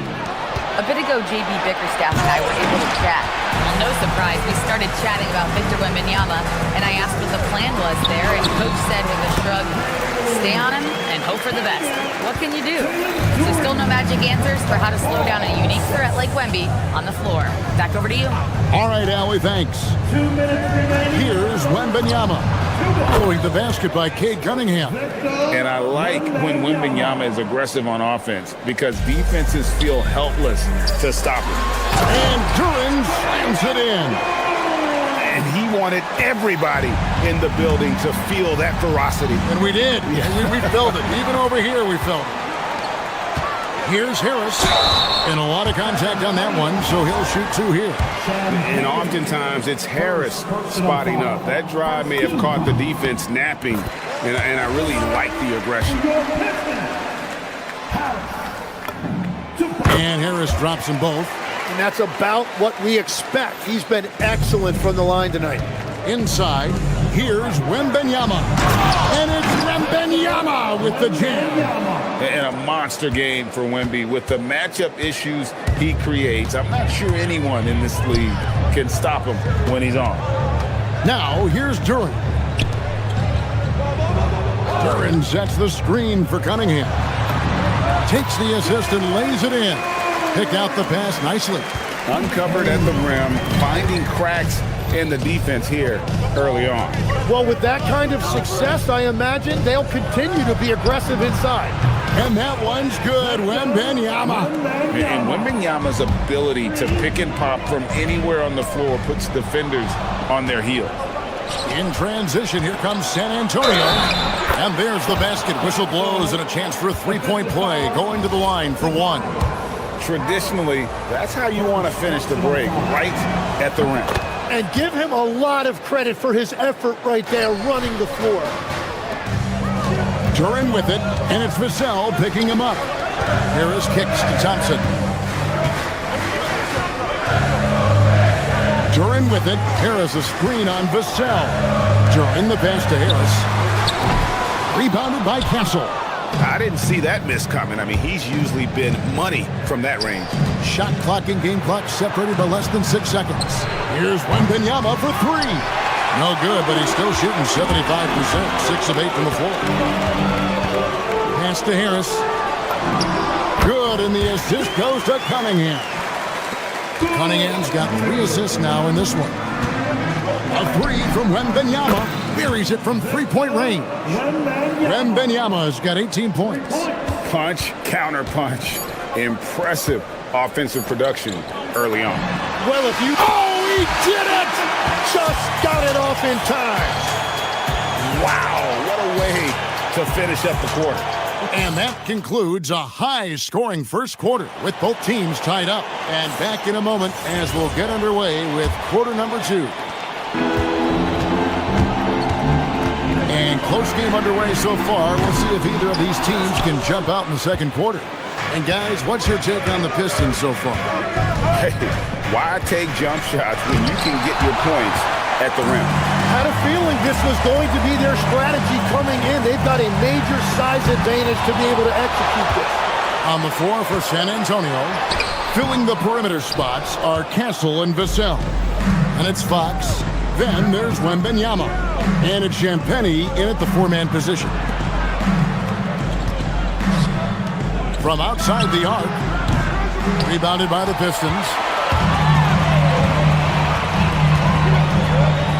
A bit ago, JB Bickerstaff and I were able to chat. Well, no surprise, we started chatting about Victor Wembanyama, and I asked what the plan was there, and Coach said with a shrug, stay on him and hope for the best. What can you do? So still no magic answers for how to slow down a unique threat like Wemby on the floor. Back over to you. All right, Allie, thanks. 2 minutes remaining. Here's Wembanyama. Following the basket by Cade Cunningham. And I like when Wembanyama is aggressive on offense because defenses feel helpless to stop him. And Turin slams it in. And he wanted everybody in the building to feel that ferocity. And we did. We felt it. Even over here, we felt it. Here's Harris. And a lot of contact on that one, so he'll shoot 2 here. And oftentimes it's Harris spotting up. That drive may have caught the defense napping, and I really like the aggression. And Harris drops them both. And that's about what we expect. He's been excellent from the line tonight. Inside, here's Wembanyama. And it's Wembanyama with the jam. And a monster game for Wemby with the matchup issues he creates. I'm not sure anyone in this league can stop him when he's on. Now, here's Duran. Duran sets the screen for Cunningham. Takes the assist and lays it in. Pick out the pass nicely. Uncovered at the rim, finding cracks in the defense here early on. Well, with that kind of success, I imagine they'll continue to be aggressive inside. And that one's good, Wembanyama. And Wembanyama's ability to pick and pop from anywhere on the floor puts defenders on their heels. In transition, here comes San Antonio. And there's the basket. Whistle blows and a chance for a three-point play. Going to the line for 1. Traditionally, that's how you want to finish the break, right at the rim. And give him a lot of credit for his effort right there running the floor. Duran with it, and it's Vassell picking him up. Harris kicks to Thompson. Duran with it. Harris a screen on Vassell. Duran the pass to Harris. Rebounded by Castle. I didn't see that miss coming. I mean, he's usually been money from that range. Shot clock and game clock separated by less than 6 seconds. Here's Wembanyama for 3. No good, but he's still shooting 75%. 6 of 8 from the floor. Pass to Harris. Good, and the assist goes to Cunningham. Cunningham's got 3 assists now in this one. A 3 from Wembanyama. Buries it from three-point range. Wembanyama's got 18 points. Punch, counter punch. Impressive offensive production early on. Well, if you... Oh, he did it! Just got it off in time. Wow, what a way to finish up the quarter. And that concludes a high-scoring first quarter with both teams tied up. And back in a moment as we'll get underway with quarter number 2. And close game underway so far. We'll see if either of these teams can jump out in the second quarter. And guys, what's your take on the Pistons so far? Hey, why take jump shots when you can get your points at the rim? Had a feeling this was going to be their strategy coming in. They've got a major size advantage to be able to execute this. On the floor for San Antonio, filling the perimeter spots are Castle and Vassell. And it's Fox. Then there's Wembanyama. And it's Champagnie in at the 4-man position. From outside the arc, rebounded by the Pistons.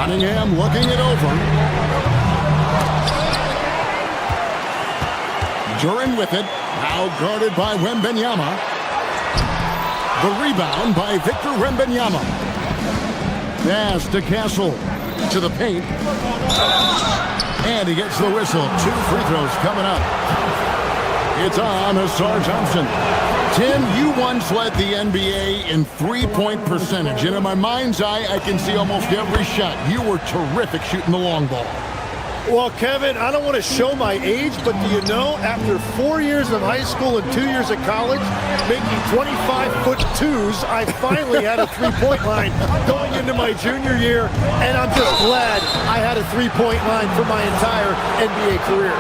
Cunningham looking it over. Duran with it, now guarded by Wembanyama. The rebound by Victor Wembanyama. Pass to Castle, to the paint. And he gets the whistle. 2 free throws coming up. It's on Asar Thompson. Tim, you once led the NBA in three-point percentage, and in my mind's eye, I can see almost every shot. You were terrific shooting the long ball. Well, Kevin, I don't want to show my age, but do you know, after 4 years of high school and 2 years of college, making 25-foot-2s, I finally had a three-point line going into my junior year, and I'm just glad I had a three-point line for my entire NBA career.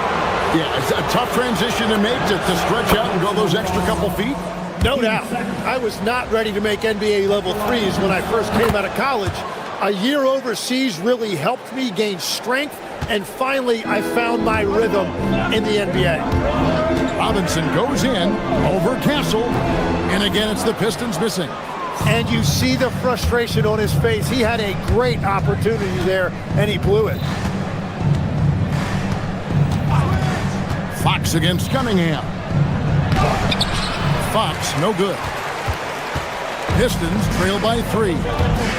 Yeah, it's a tough transition to make to stretch out and go those extra couple feet. No doubt. I was not ready to make NBA level threes when I first came out of college. A year overseas really helped me gain strength, and finally I found my rhythm in the NBA. Robinson goes in over Castle, and again it's the Pistons missing. And you see the frustration on his face. He had a great opportunity there, and he blew it. Fox against Cunningham. Fox, no good. Pistons trail by 3.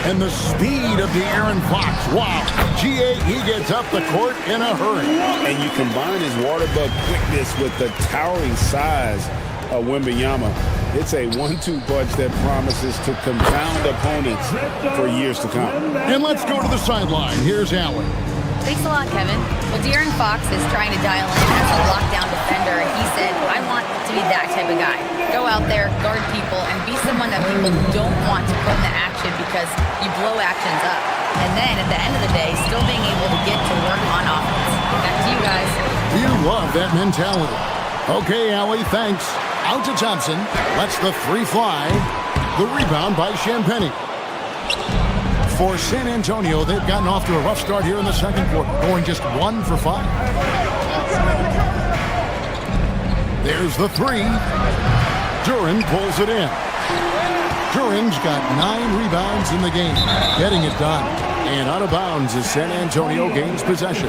And the speed of the Aaron Fox. Wow. G.A., he gets up the court in a hurry. And you combine his water bug quickness with the towering size of Wembanyama. It's a 1-2 punch that promises to confound opponents for years to come. And let's go to the sideline. Here's Allen. Thanks a lot, Kevin. Well, De'Aaron Fox is trying to dial in as a lockdown defender, and he said, I want to be that type of guy. Go out there, guard people, and be someone that people don't want to put in the action because you blow actions up. And then, at the end of the day, still being able to get to work on offense. Back to you guys. You love that mentality. Okay, Allie, thanks. Out to Thompson. Lets the 3 fly. The rebound by Champagnie. For San Antonio, they've gotten off to a rough start here in the second quarter, going just 1 for 5. There's the 3. Duran pulls it in. Duran's got 9 rebounds in the game, getting it done. And out of bounds as San Antonio gains possession.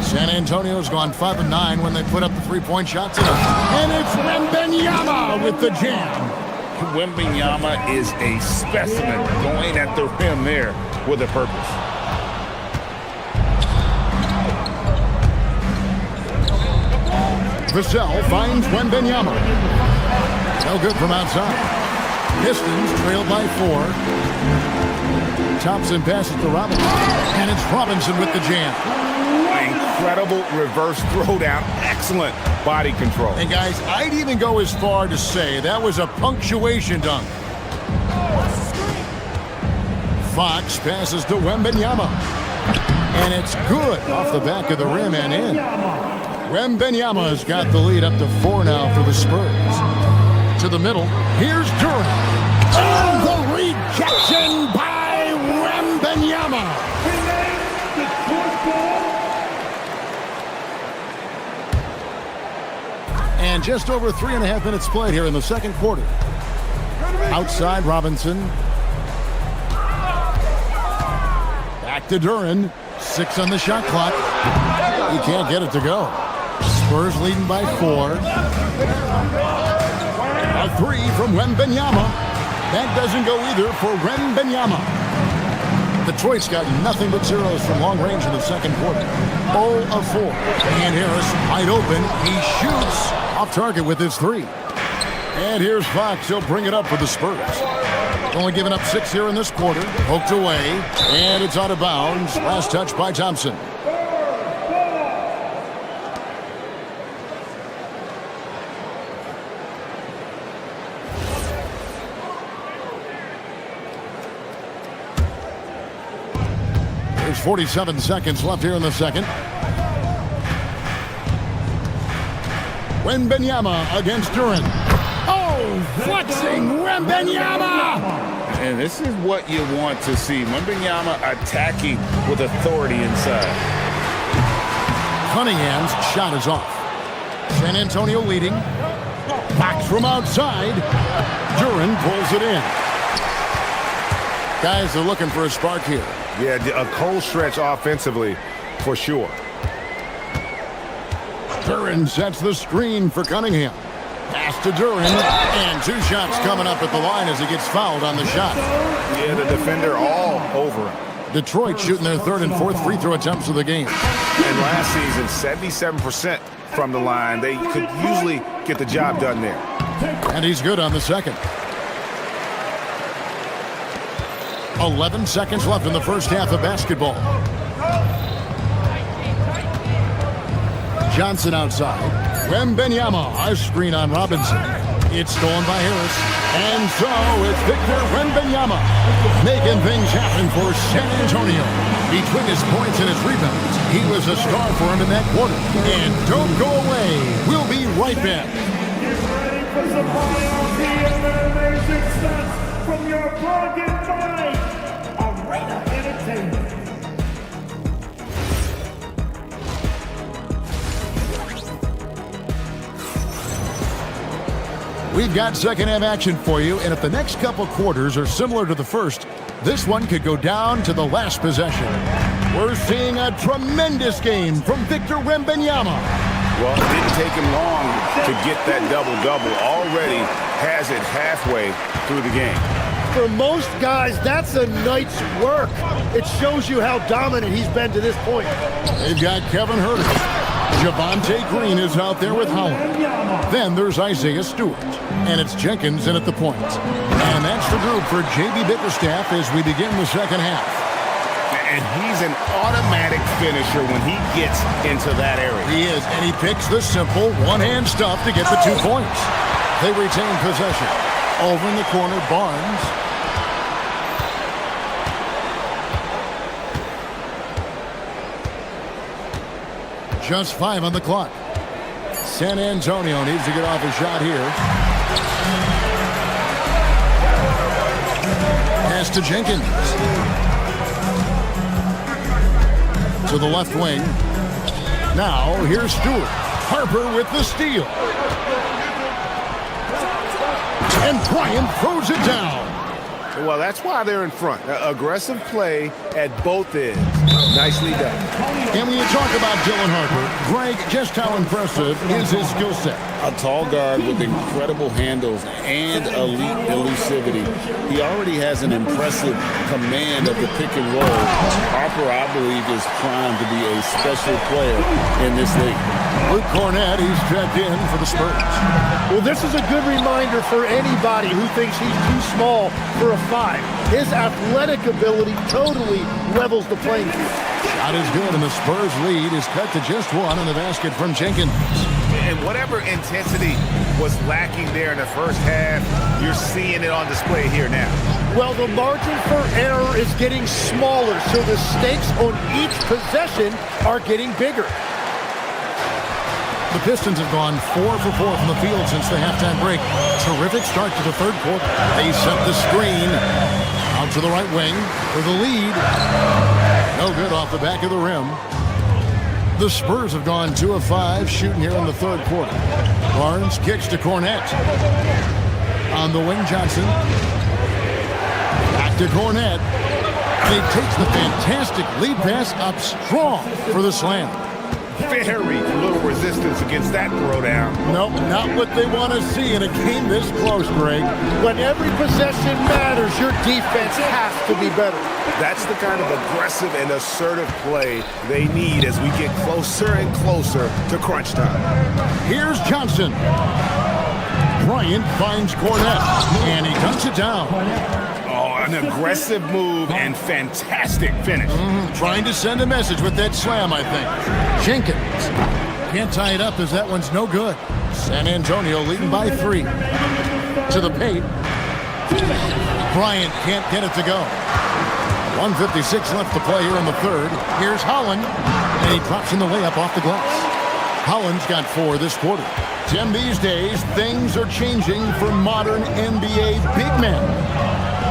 San Antonio's gone 5 of 9 when they put up the 3-point shots. And it's Wembanyama with the jam. Wembanyama is a specimen going at the rim there with a purpose. Vassell finds Wembanyama. No good from outside. Pistons trail by 4. Thompson passes to Robinson. And it's Robinson with the jam. Incredible reverse throwdown. Excellent body control. And guys, I'd even go as far to say that was a punctuation dunk. Fox passes to Wembanyama. And it's good off the back of the rim and in. Wembanyama's got the lead up to 4 now for the Spurs. To the middle. Here's Duran. Oh, the rejection by Wembanyama. And just over 3.5 minutes played here in the second quarter. Outside Robinson. Back to Duran. 6 on the shot clock. He can't get it to go. Spurs leading by 4. A 3 from Wembanyama. That doesn't go either for Wembanyama. Detroit's got nothing but zeros from long range in the second quarter. 0 of 4. And Harris wide open. He shoots off target with his 3. And here's Fox. He'll bring it up for the Spurs. Only giving up 6 here in this quarter. Poked away. And it's out of bounds. Last touch by Thompson. There's 47 seconds left here in the second. Wembanyama against Duran. Oh, flexing Wembanyama! And this is what you want to see. Wembanyama attacking with authority inside. Cunningham's shot is off. San Antonio leading. Fox from outside. Duran pulls it in. Guys are looking for a spark here. Yeah, a cold stretch offensively for sure. Duran sets the screen for Cunningham. Pass to Duran, and 2 shots coming up at the line as he gets fouled on the shot. Yeah, the defender all over him. Detroit shooting their 3rd and 4th free throw attempts of the game. And last season, 77% from the line. They could usually get the job done there. And he's good on the second. 11 seconds left in the first half of basketball. Johnson outside. Wembanyama, a screen on Robinson. It's stolen by Harris. And so it's Victor Wembanyama making things happen for San Antonio. Between his points and his rebounds, he was a star for him in that quarter. And don't go away. We'll be right back. Get ready for some amazing stunts from your bargain buy. Arena Entertainment. We've got second half action for you, and if the next couple quarters are similar to the first, this one could go down to the last possession. We're seeing a tremendous game from Victor Wembanyama. Well, it didn't take him long to get that double-double. Already has it halfway through the game. For most guys, that's a night's work. It shows you how dominant he's been to this point. They've got Kevin Huerter. Javonte Green is out there with Howard. Then there's Isaiah Stewart. And it's Jenkins in at the point. And that's the group for J.B. Bickerstaff as we begin the second half. And he's an automatic finisher when he gets into that area. He is, and he picks the simple one-hand stuff to get the 2 points. They retain possession. Over in the corner, Barnes. Just 5 on the clock. San Antonio needs to get off a shot here. Pass to Jenkins. To the left wing. Now, here's Stewart. Harper with the steal. And Bryant throws it down. Well, that's why they're in front. Aggressive play at both ends. Nicely done. And when you talk about Dylan Harper, Greg, just how impressive is his skill set? A tall guard with incredible handles and elite elusivity. He already has an impressive command of the pick and roll. Harper, I believe, is primed to be a special player in this league. Luke Cornett, he's checked in for the Spurs. Well, this is a good reminder for anybody who thinks he's too small for a 5. His athletic ability totally levels the playing field. Shot is good, and the Spurs lead is cut to just 1 on the basket from Jenkins. And whatever intensity was lacking there in the first half, you're seeing it on display here now. Well, the margin for error is getting smaller, so the stakes on each possession are getting bigger. The Pistons have gone 4 for 4 from the field since the halftime break. Terrific start to the third quarter. They set the screen out to the right wing for the lead. No good off the back of the rim. The Spurs have gone 2 of 5 shooting here in the third quarter. Barnes kicks to Cornette. On the wing, Johnson. Back to Cornette. And he takes the fantastic lead pass up strong for the slam. Very little resistance against that throwdown. Nope, not what they want to see in a game this close, Greg. When every possession matters, your defense has to be better. That's the kind of aggressive and assertive play they need as we get closer and closer to crunch time. Here's Johnson. Bryant finds Cornette, and he dunks it down. Oh, an aggressive move and fantastic finish. Trying to send a message with that slam, I think. Jenkins can't tie it up as that one's no good. San Antonio leading by 3. To the paint. Bryant can't get it to go. 1:56 left to play here in the third. Here's Holland, and he drops in the layup off the glass. Holland's got 4 this quarter. Tim, these days, things are changing for modern NBA big men.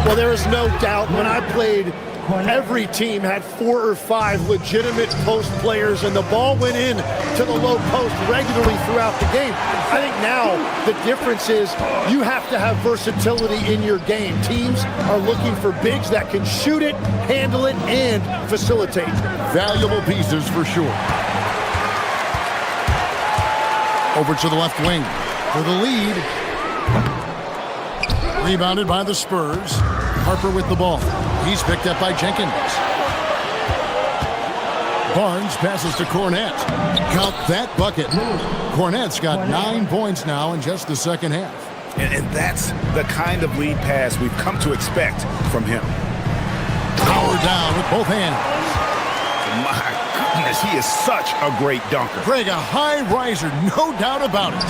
Well, there is no doubt when I played, every team had 4 or 5 legitimate post players, and the ball went in to the low post regularly throughout the game. I think now the difference is you have to have versatility in your game. Teams are looking for bigs that can shoot it, handle it, and facilitate. Valuable pieces for sure. Over to the left wing for the lead. Rebounded by the Spurs. Harper with the ball. He's picked up by Jenkins. Barnes passes to Cornette. Count that bucket. Cornette's got 9 points now in just the second half. And that's the kind of lead pass we've come to expect from him. Power down with both hands. My goodness, he is such a great dunker. Greg, a high riser, no doubt about it.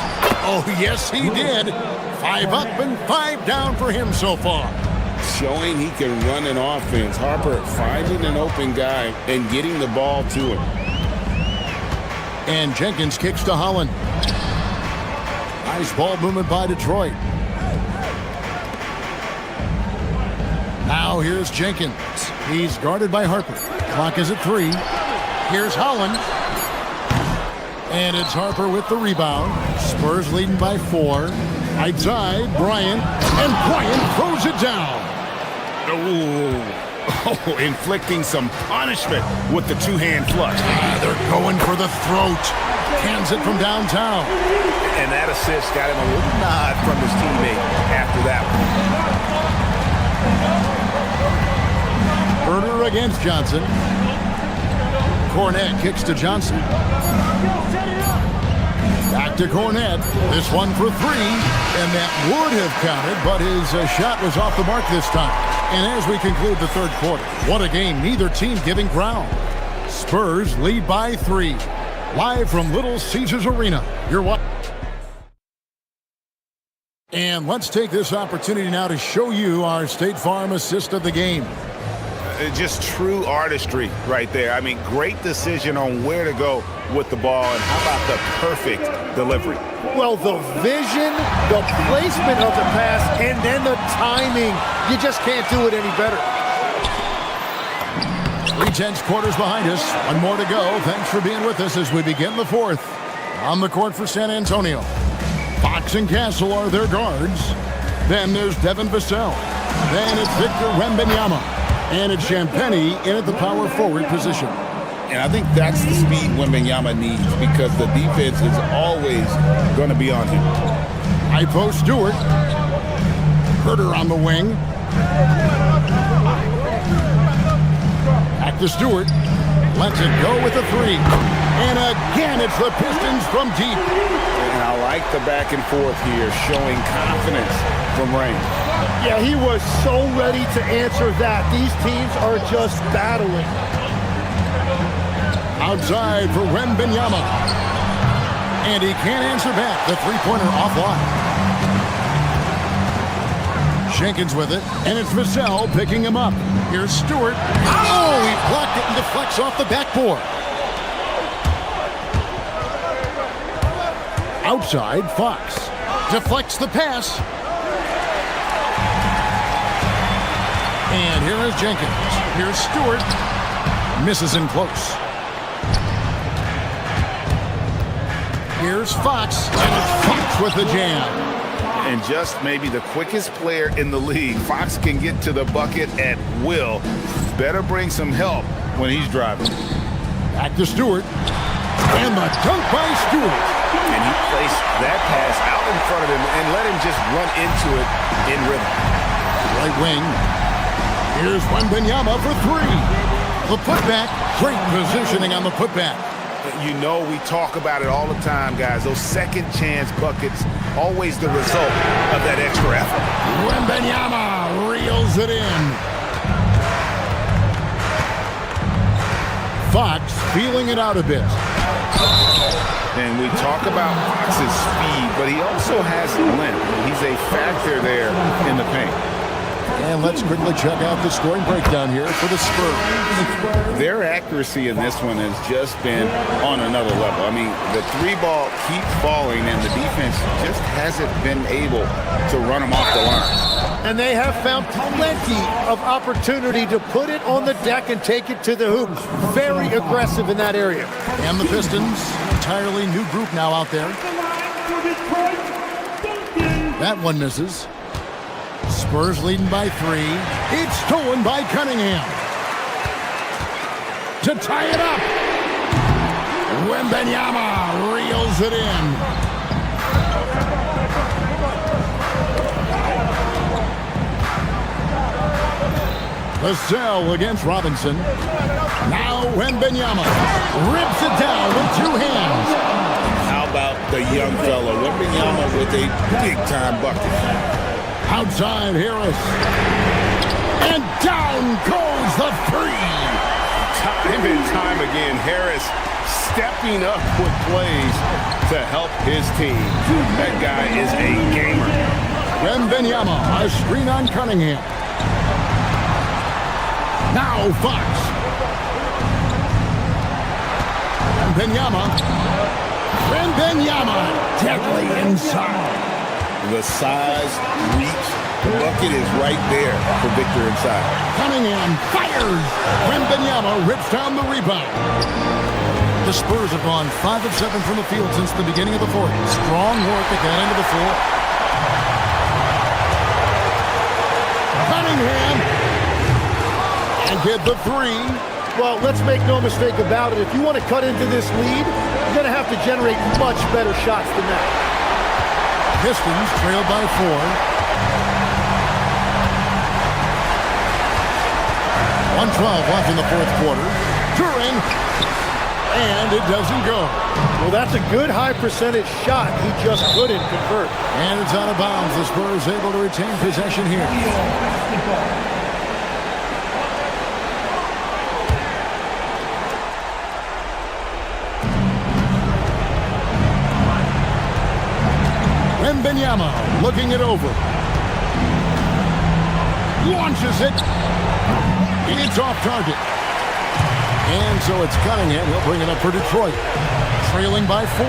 Oh, yes, he did. 5 up and 5 down for him so far. Showing he can run an offense. Harper finding an open guy and getting the ball to him. And Jenkins kicks to Holland. Nice ball movement by Detroit. Now here's Jenkins. He's guarded by Harper. Clock is at 3. Here's Holland. And it's Harper with the rebound. Spurs leading by 4. Outside, Bryant. And Bryant throws it down. Oh, inflicting some punishment with the two-hand flush. They're going for the throat. Hands it from downtown. And that assist got him a little nod from his teammate after that one. Herder against Johnson. Cornette kicks to Johnson. Back to Cornette. This one for 3. And that would have counted, but his shot was off the mark this time. And as we conclude the third quarter, what a game, neither team giving ground. Spurs lead by 3. Live from Little Caesars Arena. You're what? And let's take this opportunity now to show you our State Farm assist of the game. Just true artistry right there. I mean, great decision on where to go with the ball, and how about the perfect delivery? Well, the vision, the placement of the pass, and then the timing. You just can't do it any better. 3/10 quarters behind us. 1 more to go. Thanks for being with us as we begin the fourth. On the court for San Antonio, Fox and Castle are their guards. Then there's Devin Vassell. Then it's Victor Wembanyama. And it's Champagnie in at the power forward position. And I think that's the speed Wembanyama needs, because the defense is always going to be on him. High post Stewart. Herder on the wing. Back to Stewart. Lets it go with a 3. And again, it's the Pistons from deep. And I like the back and forth here, showing confidence from range. Yeah, he was so ready to answer that. These teams are just battling. Outside for Wembanyama. And he can't answer back. The three-pointer offline. Jenkins with it. And it's Vassell picking him up. Here's Stewart. Oh, he blocked it and deflects off the backboard. Outside, Fox. Deflects the pass. And here is Jenkins. Here's Stewart. Misses in close. Here's Fox, and it's Fox with the jam. And just maybe the quickest player in the league. Fox can get to the bucket at will. Better bring some help when he's driving. Back to Stewart. And the dunk by Stewart. And he placed that pass out in front of him and let him just run into it in rhythm. Right wing. Here's Wembanyama for three. The putback. Great positioning on the putback. You know we talk about it all the time, guys. Those second chance buckets, always the result of that extra effort. Wembanyama reels it in. Fox feeling it out a bit. And we talk about Fox's speed, but he also has length. He's a factor there in the paint. And let's quickly check out the scoring breakdown here for the Spurs. Their accuracy in this one has just been on another level. I mean, the three ball keeps falling, and the defense just hasn't been able to run them off the line. And they have found plenty of opportunity to put it on the deck and take it to the hoop. Very aggressive in that area. And the Pistons, entirely new group now out there. That one misses. Spurs leading by three. It's stolen by Cunningham. To tie it up. Wembanyama reels it in. Vassell against Robinson. Now Wembanyama rips it down with two hands. How about the young fella, Wembanyama, with a big-time bucket. Outside Harris. And down goes the three. Time and time again, Harris stepping up with plays to help his team. That guy is a gamer. Wembanyama, a screen on Cunningham. Now Fox. Wembanyama, deadly inside. The size, reach, the bucket is right there for Victor inside. Cunningham fires. Wembanyama rips down the rebound. The Spurs have gone 5 of 7 from the field since the beginning of the fourth. Strong work at that end of the floor. Cunningham. And get the three. Well, let's make no mistake about it. If you want to cut into this lead, you're going to have to generate much better shots than that. Pistons trailed by 4. 1:12 left in the fourth quarter. Turin, and it doesn't go. Well, that's a good high percentage shot. He just couldn't convert. And it's out of bounds. The Spurs able to retain possession here. Wembanyama looking it over. Launches it. It's off target. And so it's Cunningham. He'll bring it up for Detroit. Trailing by 4.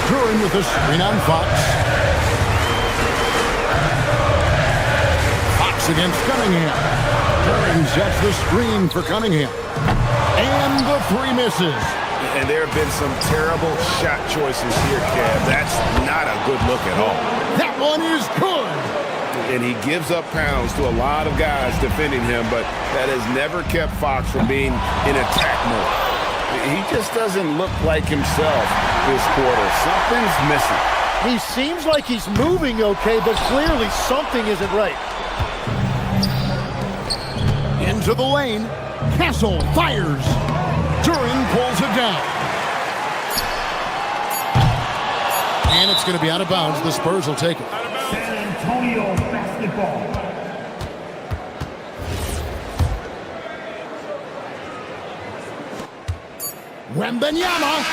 Turin with the screen on Fox. Fox against Cunningham. Turin sets the screen for Cunningham. And the three misses. And there have been some terrible shot choices here, Kev. That's not a good look at all. That one is good. And he gives up pounds to a lot of guys defending him, but that has never kept Fox from being in attack mode. He just doesn't look like himself this quarter. Something's missing. He seems like he's moving okay, but clearly something isn't right. Into the lane. Castle fires. Turin pulls it down. And it's going to be out of bounds. The Spurs will take it. San Antonio basketball. Wembanyama.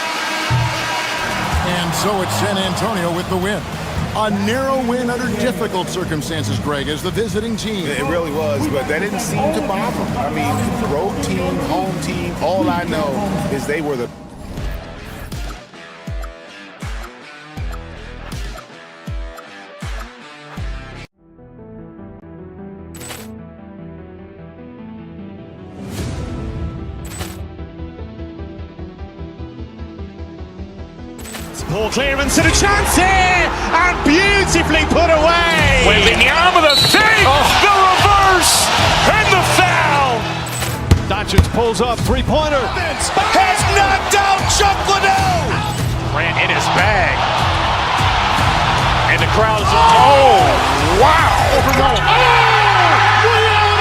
And so it's San Antonio with the win. A narrow win under difficult circumstances, Greg, as the visiting team. It really was, but that didn't seem to bother them. I mean, road team, home team, all I know is they were the Ball clearance and a chance here, and beautifully put away. Wembanyama the save, the reverse, and the foul. Doncic pulls up, three-pointer. Has knocked out Chuck Liddell. Grant in his bag. And the crowd is, oh, wow.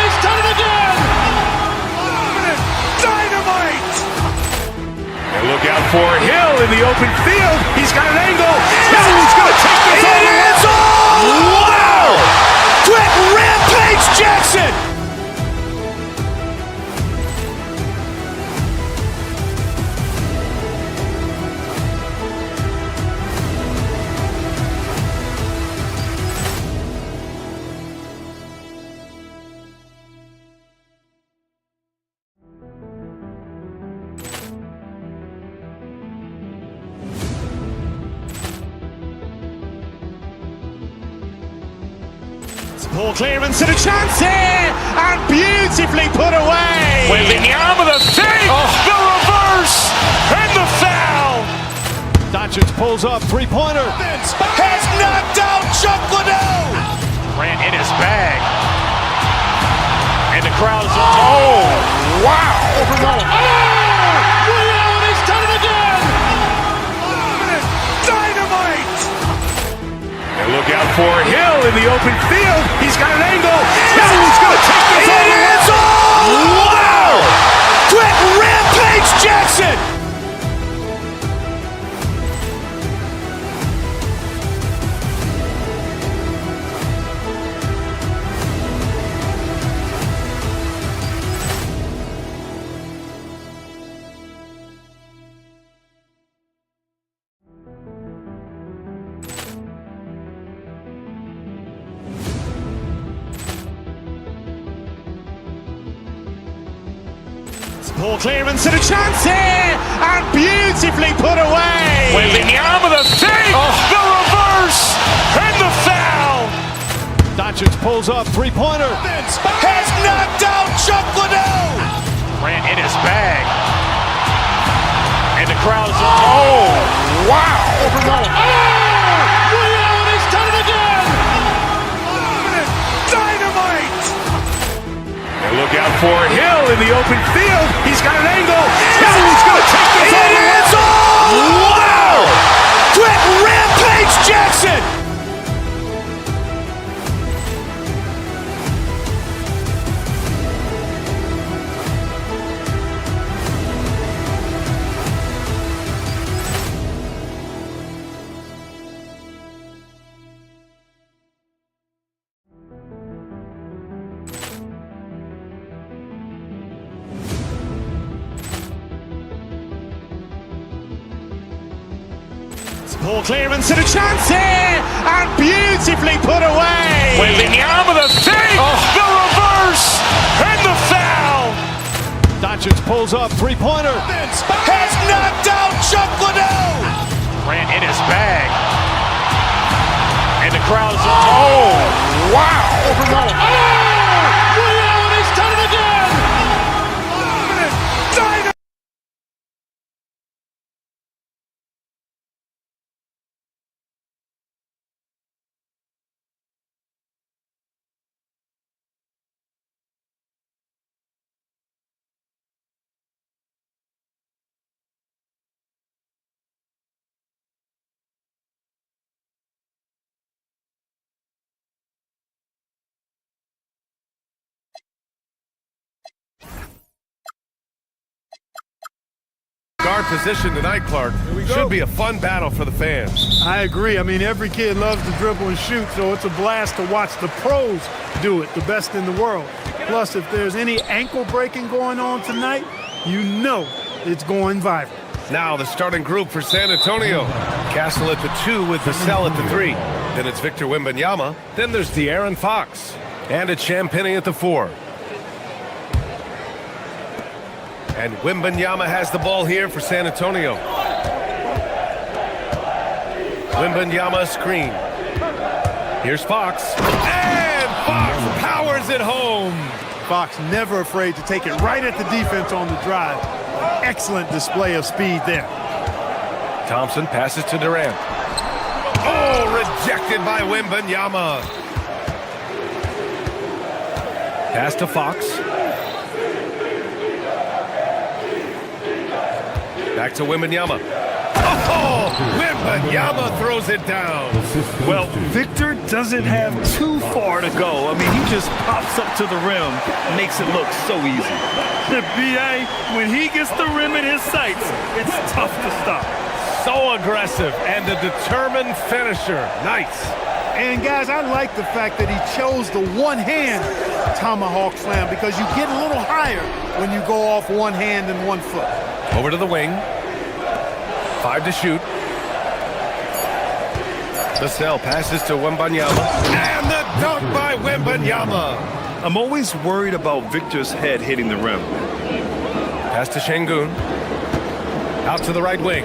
He's done it again. Dynamite. And look out for Hill in the open field. He's got an angle. Hill's going to take this all the way. Wow! Quick Rampage Jackson. Ball clearance and a chance here, and beautifully put away. Wembanyama the save, the reverse, and the foul. Doncic pulls up, three-pointer. Has knocked out Chuck Liddell. Grant in his bag. And the crowd is, oh, wow. He's done it again. Dynamite. And look out for Hill in the open field. He's got an angle. Hill's going to take this all the way. Wow! Quick Rampage Jackson. Ball clearance and a chance here, and beautifully put away. Wembanyama the save, the reverse, and the foul. Doncic pulls up, three-pointer. Has knocked out Chuck Liddell. Grant in his bag. And the crowd is, oh, wow. He's done it again. Dynamite. And look out for Hill in the open field. He's got an angle. Hill's going to take this all the way. Wow! Quick Rampage Jackson. Ball clearance and a chance here, and beautifully put away. Wembanyama the save, the reverse, and the foul. Doncic pulls up, three-pointer. Has knocked out Chuck Liddell. Grant in his bag. And the crowd is, oh, wow. He's done it again. Dynamite. Guard position tonight, Clark. Should be a fun battle for the fans. I agree. I mean, every kid loves to dribble and shoot, so it's a blast to watch the pros do it, the best in the world. Plus, if there's any ankle breaking going on tonight, you know it's going viral. Now the starting group for San Antonio. Castle at the 2 with Vassell at the 3. Then it's Victor Wembanyama. Then there's De'Aaron Fox. And it's Champagnie at the 4. And Wembanyama has the ball here for San Antonio. Wembanyama screen. Here's Fox. And Fox powers it home. Fox never afraid to take it right at the defense on the drive. Excellent display of speed there. Thompson passes to Durant. Oh, rejected by Wembanyama. Pass to Fox. Back to Wembanyama. Oh, Wembanyama throws it down. Well, Victor doesn't have too far to go. I mean, he just pops up to the rim, makes it look so easy. The BA, when he gets the rim in his sights, it's tough to stop. So aggressive and a determined finisher. Nice. And guys, I like the fact that he chose the one-hand tomahawk slam because you get a little higher when you go off one hand and 1 foot. Over to the wing. 5 to shoot. Vassell passes to Wembanyama. And the dunk by Wembanyama. I'm always worried about Victor's head hitting the rim. Pass to Şengün. Out to the right wing.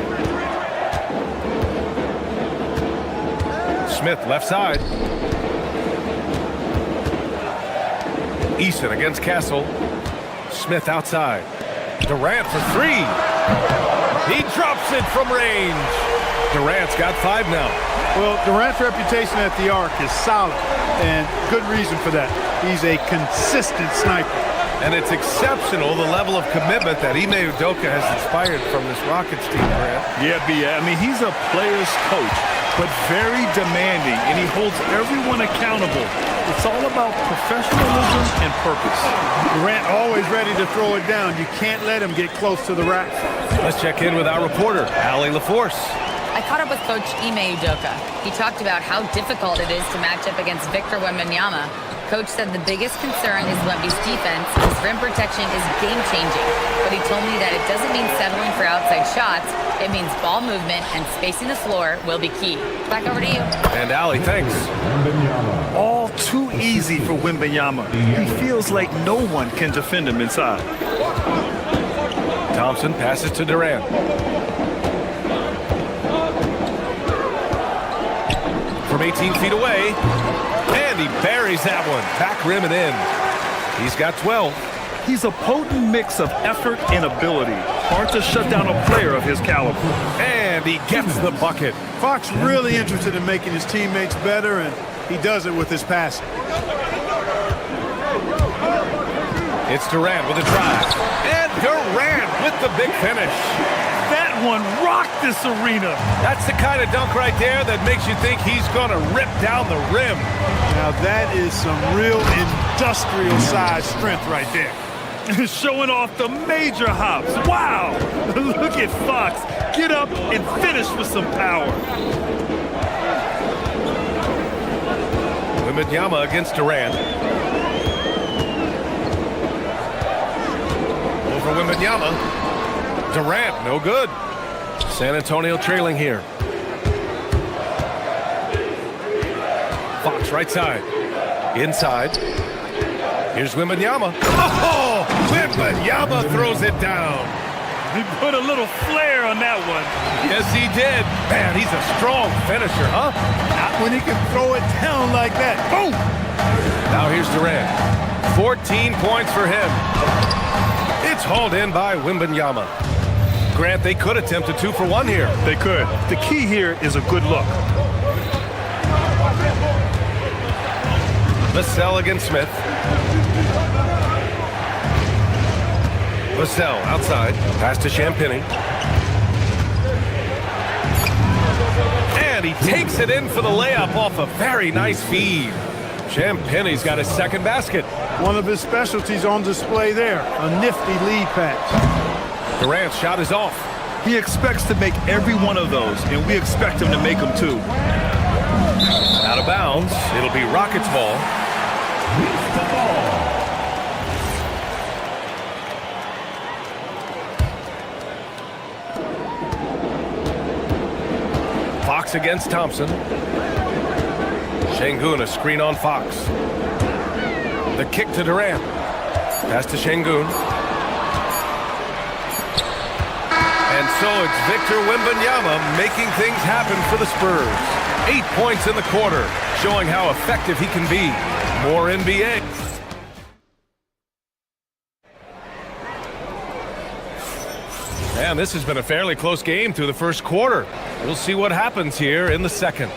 Smith left side. Eason against Castle. Smith outside. Durant for 3. He drops it from range. Durant's got 5 now. Well, Durant's reputation at the arc is solid, and good reason for that. He's a consistent sniper. And it's exceptional, the level of commitment that Ime Udoka has inspired from this Rockets team, Durant. Yeah, I mean, he's a player's coach, but very demanding, and he holds everyone accountable. It's all about professionalism and purpose. Durant always ready to throw it down. You can't let him get close to the rack. Let's check in with our reporter, Allie LaForce. I caught up with Coach Ime Udoka. He talked about how difficult it is to match up against Victor Wembanyama. Coach said the biggest concern is Wemby's defense. His rim protection is game-changing, but he told me that it doesn't mean settling for outside shots. It means ball movement and spacing the floor will be key. Back over to you. And Allie, thanks. All too easy for Wembanyama. He feels like no one can defend him inside. Thompson passes to Durant. From 18 feet away, and he buries that one. Back rim and in. He's got 12. He's a potent mix of effort and ability. Hard to shut down a player of his caliber. And he gets the bucket. Fox really interested in making his teammates better, and he does it with his passing. It's Durant with a drive. And Durant with the big finish. That one rocked this arena. That's the kind of dunk right there that makes you think he's going to rip down the rim. Now that is some real industrial size strength right there. Showing off the major hops. Wow! Look at Fox. Get up and finish with some power. Wembanyama against Durant. Over Wembanyama. Durant, no good. San Antonio trailing here. Fox right side. Inside. Here's Wembanyama. Oh! Wembanyama throws it down. He put a little flair on that one. Yes, he did. Man, he's a strong finisher, huh? Not when he can throw it down like that. Boom! Now here's Durant. 14 points for him. It's hauled in by Wembanyama. Grant, they could attempt a 2 for 1 here. They could. The key here is a good look. Vassell against Smith. Vassell outside. Pass to Champagny. And he takes it in for the layup off a very nice feed. Champagny's got his second basket. One of his specialties on display there. A nifty lead pass. Durant's shot is off. He expects to make every one of those, and we expect him to make them too. Out of bounds. It'll be Rockets ball. Fox against Thompson. Şengün, a screen on Fox. The kick to Durant. Pass to Şengün. And so it's Victor Wembanyama making things happen for the Spurs. 8 points in the quarter, showing how effective he can be. More NBA. And this has been a fairly close game through the first quarter. We'll see what happens here in the second.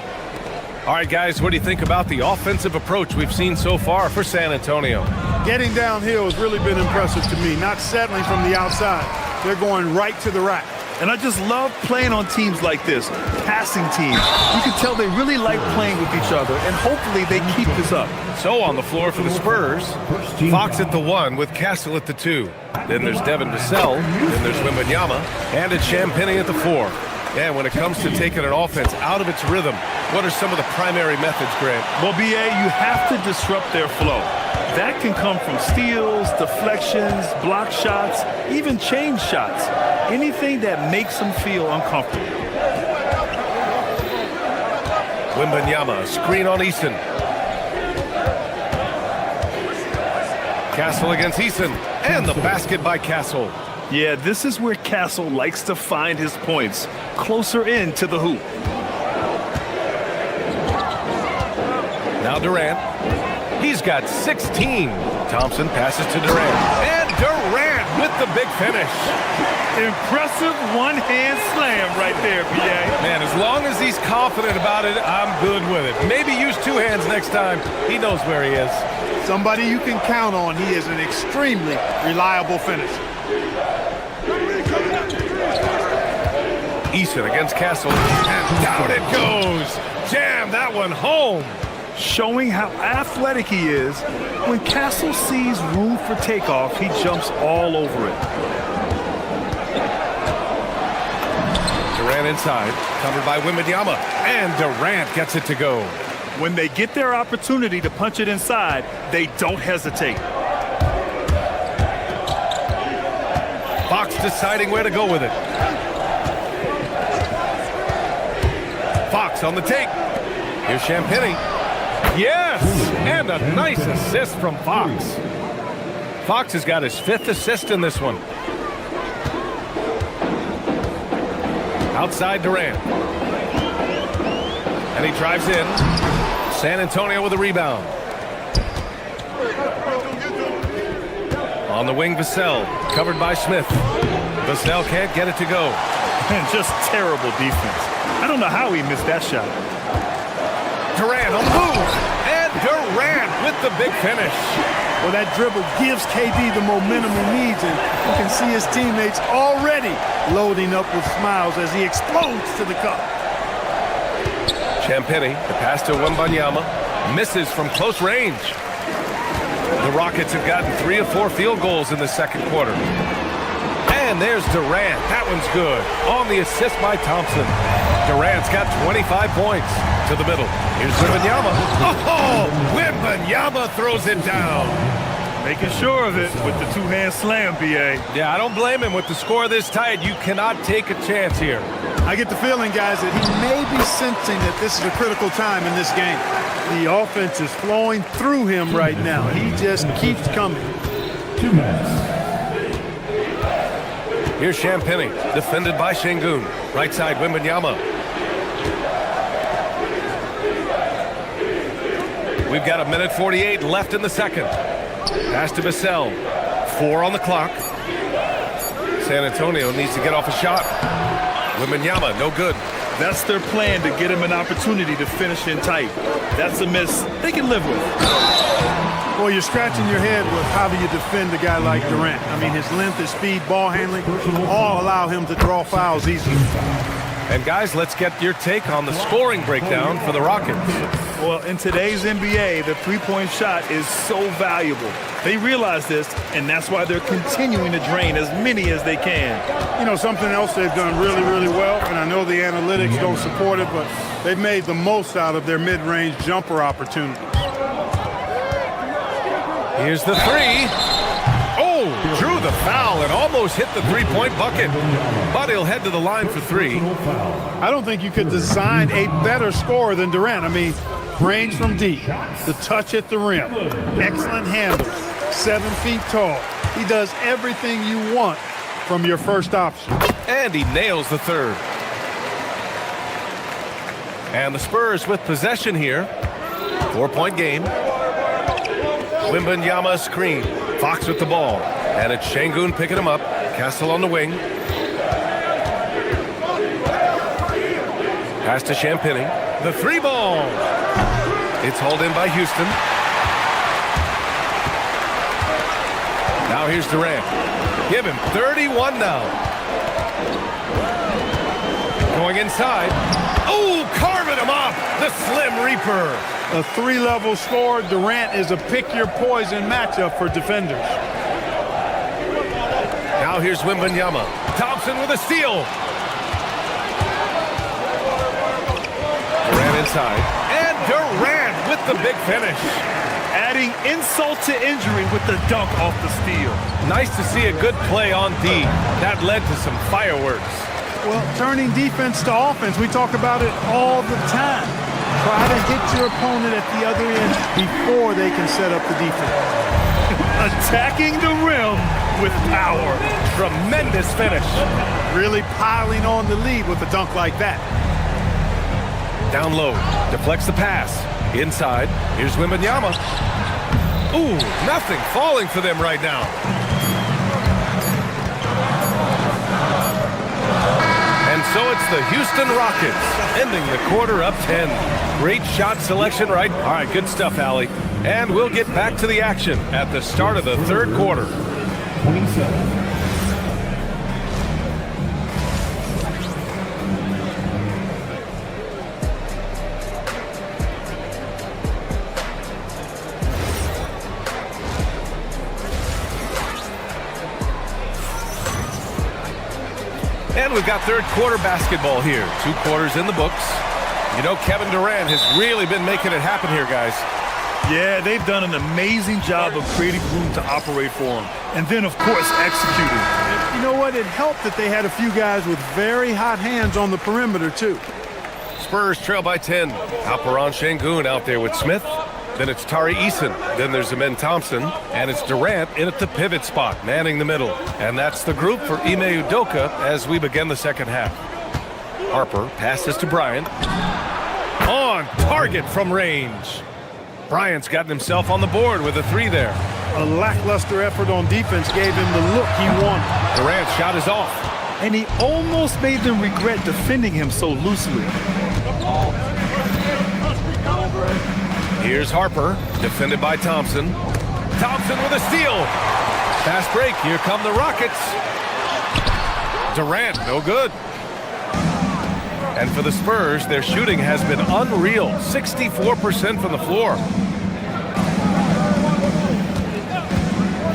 All right, guys, what do you think about the offensive approach we've seen so far for San Antonio? Getting downhill has really been impressive to me, not settling from the outside. They're going right to the rack. And I just love playing on teams like this, passing teams. You can tell they really like playing with each other, and hopefully they keep this up. So on the floor for the Spurs, Fox at the 1 with Castle at the 2. Then there's Devin Vassell, then there's Wembanyama, and it's Champagnie at the 4. And when it comes to taking an offense out of its rhythm, what are some of the primary methods, Grant? Well, BA, you have to disrupt their flow. That can come from steals, deflections, block shots, even change shots. Anything that makes them feel uncomfortable. Wembanyama, screen on Eason. Castle against Eason, and the basket by Castle. Yeah, this is where Castle likes to find his points, closer in to the hoop. Now Durant. He's got 16. Thompson passes to Durant. And Durant with the big finish. Impressive one-hand slam right there, BA. Man, as long as he's confident about it, I'm good with it. Maybe use two hands next time. He knows where he is. Somebody you can count on. He is an extremely reliable finisher. Eason against Castle. And down it goes. Jam that one home. Showing how athletic he is. When Castle sees room for takeoff, he jumps all over it. Durant inside, covered by Wembanyama, and Durant gets it to go. When they get their opportunity to punch it inside, they don't hesitate. Fox deciding where to go with it. Fox on the take. Here's Champagnie. Yes! And a nice assist from Fox. Fox has got his 5th assist in this one. Outside Durant. And he drives in. San Antonio with a rebound. On the wing, Vassell. Covered by Smith. Vassell can't get it to go. And just terrible defense. I don't know how he missed that shot. Durant on the move. And Durant with the big finish. Well, that dribble gives KD the momentum he needs, and you can see his teammates already loading up with smiles as he explodes to the cup. Champagnie, the pass to Wembanyama, misses from close range. The Rockets have gotten 3 of 4 field goals in the second quarter. And there's Durant. That one's good. On the assist by Thompson. Durant's got 25 points. To the middle. Here's Wembanyama. Oh, Wembanyama throws it down. Making sure of it with the two-hand slam, BA. Yeah, I don't blame him. With the score this tight, you cannot take a chance here. I get the feeling, guys, that he may be sensing that this is a critical time in this game. The offense is flowing through him right now. He just keeps coming. 2 minutes. Here's Champagnie, defended by Şengün. Right side, Wembanyama. We've got 1:48 left in the second. Pass to Vassell. 4 on the clock. San Antonio needs to get off a shot. Wembanyama, no good. That's their plan, to get him an opportunity to finish in tight. That's a miss they can live with. Well, you're scratching your head with how do you defend a guy like Durant. I mean, his length, his speed, ball handling, all allow him to draw fouls easily. And guys, let's get your take on the scoring breakdown for the Rockets. Well, in today's NBA, the three-point shot is so valuable. They realize this, and that's why they're continuing to drain as many as they can. You know, something else they've done really, really well, and I know the analytics don't support it, but they've made the most out of their mid-range jumper opportunities. Here's the 3. Oh, drew the foul and almost hit the three-point bucket. But he'll head to the line for 3. I don't think you could design a better scorer than Durant. I mean, range from deep, the touch at the rim, excellent handle, 7 feet tall. He does everything you want from your first option. And he nails the 3rd. And the Spurs with possession here. 4-point game. Wembanyama screen. Fox with the ball. And it's Şengün picking him up. Castle on the wing. Pass to Champagny. The three ball. It's hauled in by Houston. Now here's Durant. Give him 31 now. Going inside. Oh, carving him up. The Slim Reaper. A three-level score. Durant is a pick-your-poison matchup for defenders. Now here's Wembanyama. Thompson with a steal. Durant inside. And Durant with the big finish. Adding insult to injury with the dunk off the steal. Nice to see a good play on D. That led to some fireworks. Well, turning defense to offense, we talk about it all the time. Try to hit your opponent at the other end before they can set up the defense. Attacking the rim with power. Tremendous finish. Really piling on the lead with a dunk like that. Down low. Deflects the pass. Inside. Here's Wembanyama. Ooh, nothing falling for them right now. And so it's the Houston Rockets ending the quarter up 10. Great shot selection, right? All right, good stuff, Allie. And we'll get back to the action at the start of the third quarter. 27. And we've got third quarter basketball here. 2 quarters in the books. You know, Kevin Durant has really been making it happen here, guys. Yeah, they've done an amazing job of creating room to operate for him. And then, of course, executing. You know what? It helped that they had a few guys with very hot hands on the perimeter, too. Spurs trail by 10. Alperon Şengün out there with Smith. Then it's Tari Eason. Then there's Amen Thompson. And it's Durant in at the pivot spot, manning the middle. And that's the group for Ime Udoka as we begin the second half. Harper passes to Bryant. On target from range. Bryant's gotten himself on the board with a 3 there. A lackluster effort on defense gave him the look he wanted. Durant's shot is off. And he almost made them regret defending him so loosely. Here's Harper, defended by Thompson. Thompson with a steal. Fast break, here come the Rockets. Durant, no good. And for the Spurs, their shooting has been unreal. 64% from the floor.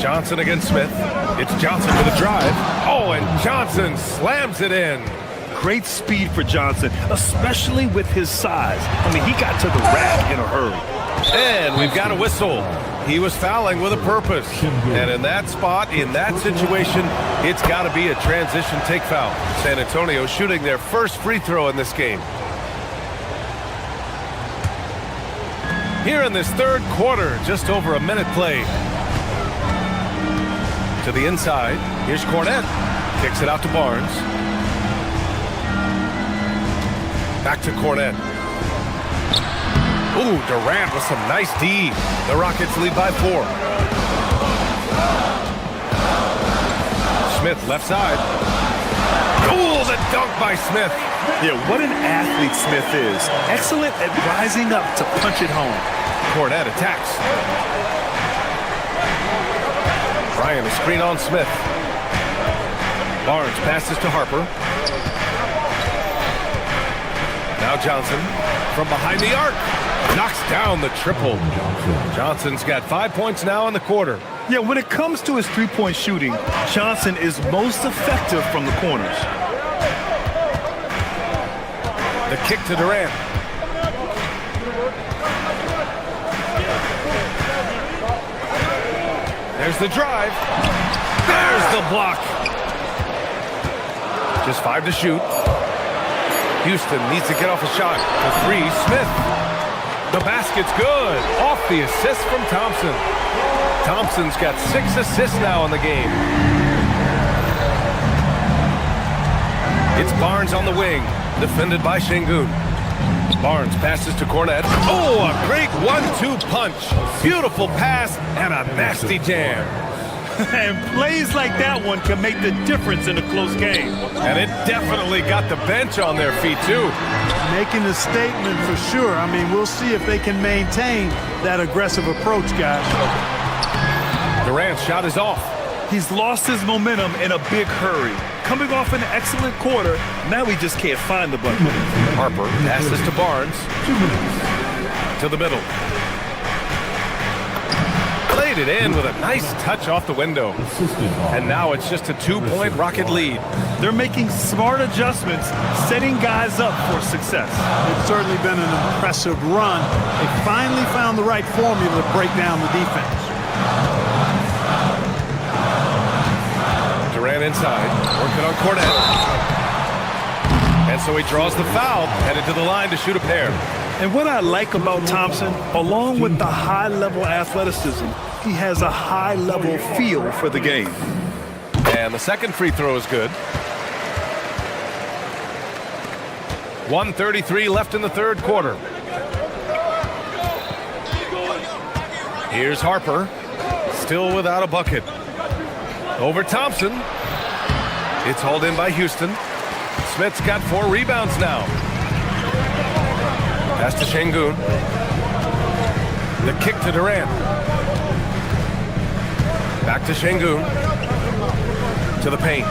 Johnson against Smith. It's Johnson with a drive. Oh, and Johnson slams it in. Great speed for Johnson, especially with his size. I mean, he got to the rack in a hurry. And we've got a whistle. He was fouling with a purpose. And in that spot, in that situation, it's got to be a transition take foul. San Antonio shooting their first free throw in this game. Here in this third quarter, just over a minute played. To the inside, here's Cornette. Kicks it out to Barnes. Back to Cornette. Ooh, Durant with some nice D. The Rockets lead by 4. Smith left side. Ooh, the dunk by Smith. Yeah, what an athlete Smith is. Excellent at rising up to punch it home. Cornette attacks. Bryant a screen on Smith. Barnes passes to Harper. Now Johnson from behind the arc. Knocks down the triple. Johnson's got 5 points now in the quarter. Yeah, when it comes to his three-point shooting, Johnson is most effective from the corners. The kick to Durant. There's the drive. There's the block. Just 5 to shoot. Houston needs to get off a shot. The 3, Smith. The basket's good. Off the assist from Thompson. Thompson's got 6 assists now in the game. It's Barnes on the wing, defended by Şengün. Barnes passes to Cornette. Oh, a great 1-2 punch. Beautiful pass and a nasty jam. And plays like that one can make the difference in a close game. And it definitely got the bench on their feet, too. Making a statement for sure. I mean, we'll see if they can maintain that aggressive approach, guys. Durant's shot is off. He's lost his momentum in a big hurry. Coming off an excellent quarter, now he just can't find the bucket. Harper passes to Barnes. To the middle. Laid it in with a nice touch off the window. And now it's just a 2-point Rocket lead. They're making smart adjustments, setting guys up for success. It's certainly been an impressive run. They finally found the right formula to break down the defense. Durant inside, working on Cornette. And so he draws the foul, headed to the line to shoot a pair. And what I like about Thompson, along with the high-level athleticism, he has a high-level feel for the game. And the second free throw is good. 1:33 left in the third quarter. Here's Harper, still without a bucket. Over Thompson. It's hauled in by Houston. Smith's got 4 rebounds now. Pass to Şengün. The kick to Durant. Back to Şengün. To the paint.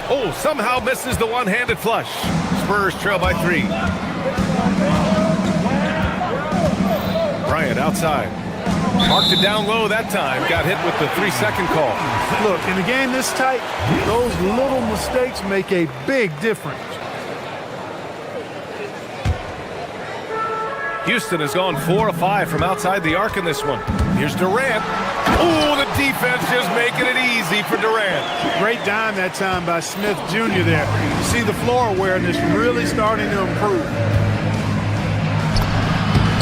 Oh, somehow misses the one-handed flush. Spurs trail by 3. Bryant outside. Marked it down low that time. Got hit with the 3-second call. Look, in a game this tight, those little mistakes make a big difference. Houston has gone 4 of 5 from outside the arc in this one. Here's Durant. Oh, the defense just making it easy for Durant. Great dime that time by Smith Jr. there. You see the floor awareness really starting to improve.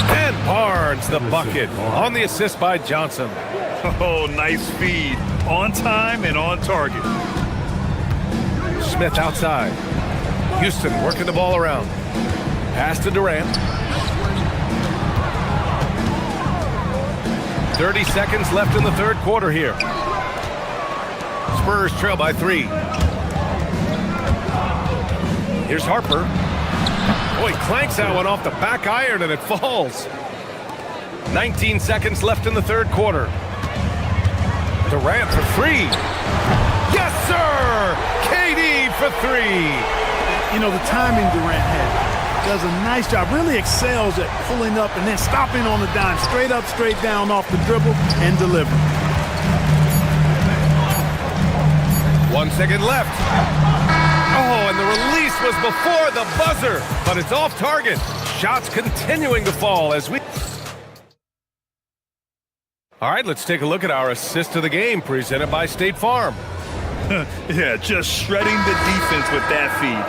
And Barnes the bucket on the assist by Johnson. Oh, nice feed. On time and on target. Smith outside. Houston working the ball around. Pass to Durant. 30 seconds left in the third quarter here. Spurs trail by 3. Here's Harper. Oh, he clanks that one off the back iron and it falls. 19 seconds left in the third quarter. Durant for 3. Yes, sir! KD for 3. You know, the timing Durant had. Does a nice job, really excels at pulling up and then stopping on the dime, straight up, straight down off the dribble and deliver. 1 second left. Oh, and the release was before the buzzer, but it's off target. Shots continuing to fall as we... All right, let's take a look at our assist of the game presented by State Farm. Yeah, just shredding the defense with that feed.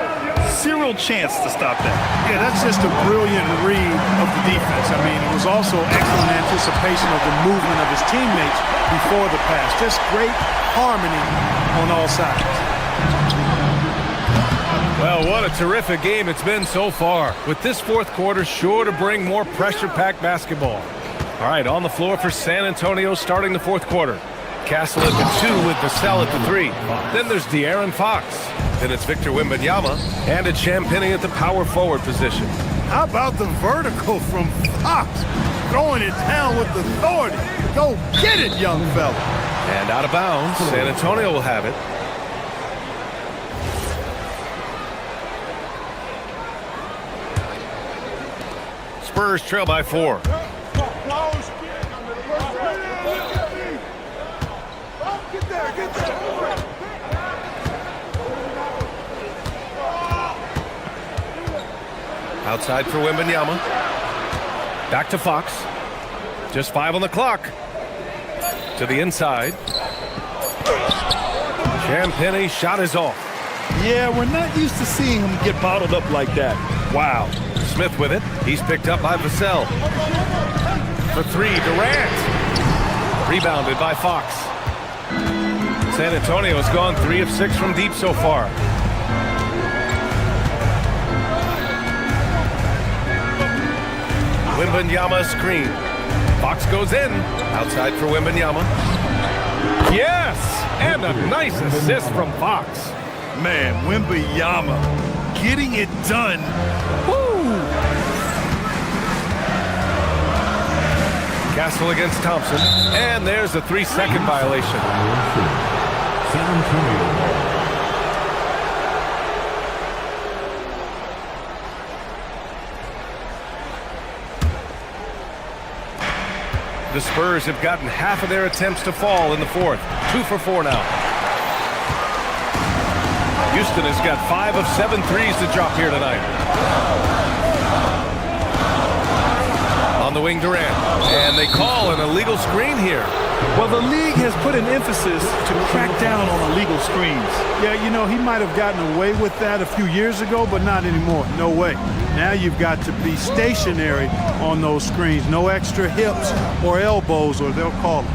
Zero chance to stop that. Yeah, that's just a brilliant read of the defense. I mean, it was also excellent anticipation of the movement of his teammates before the pass. Just great harmony on all sides. Well, what a terrific game it's been so far, with this fourth quarter sure to bring more pressure-packed basketball. All right, on the floor for San Antonio starting the fourth quarter. Castle at the 2 with Vassell at the 3. Then there's De'Aaron Fox. Then it's Victor Wembanyama and it's Champagnie at the power forward position. How about the vertical from Fox? Throwing it down with authority. Go get it, young fella. And out of bounds, San Antonio will have it. Spurs trail by 4. Outside for Wembanyama. Back to Fox. Just 5 on the clock. To the inside. Champagnie shot is off. Yeah, we're not used to seeing him get bottled up like that. Wow. Smith with it. He's picked up by Vassell. For 3, Durant. Rebounded by Fox. San Antonio has gone 3 of 6 from deep so far. Wembanyama screen. Fox goes in. Outside for Wembanyama. Yes! And a nice assist from Fox. Man, Wembanyama getting it done. Woo! Castle against Thompson. And there's a 3-second violation. San Antonio. The Spurs have gotten half of their attempts to fall in the fourth. 2 for 4 now. Houston has got 5 of 7 threes to drop here tonight. On the wing, Durant. And they call an illegal screen here. Well, the league has put an emphasis to crack down on illegal screens. Yeah, you know, he might have gotten away with that a few years ago, but not anymore. No way. Now you've got to be stationary on those screens. No extra hips or elbows, or they'll call them.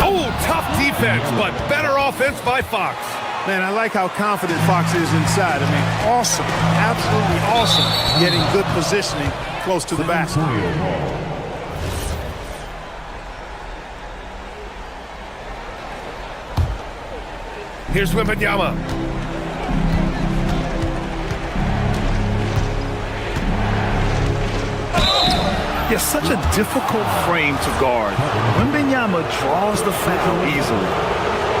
Oh, tough defense, but better offense by Fox. Man, I like how confident Fox is inside. I mean, awesome. Absolutely awesome. Getting good positioning close to the basket. Here's Wembanyama. Yeah, such a difficult frame to guard. Wembanyama draws the foul easily.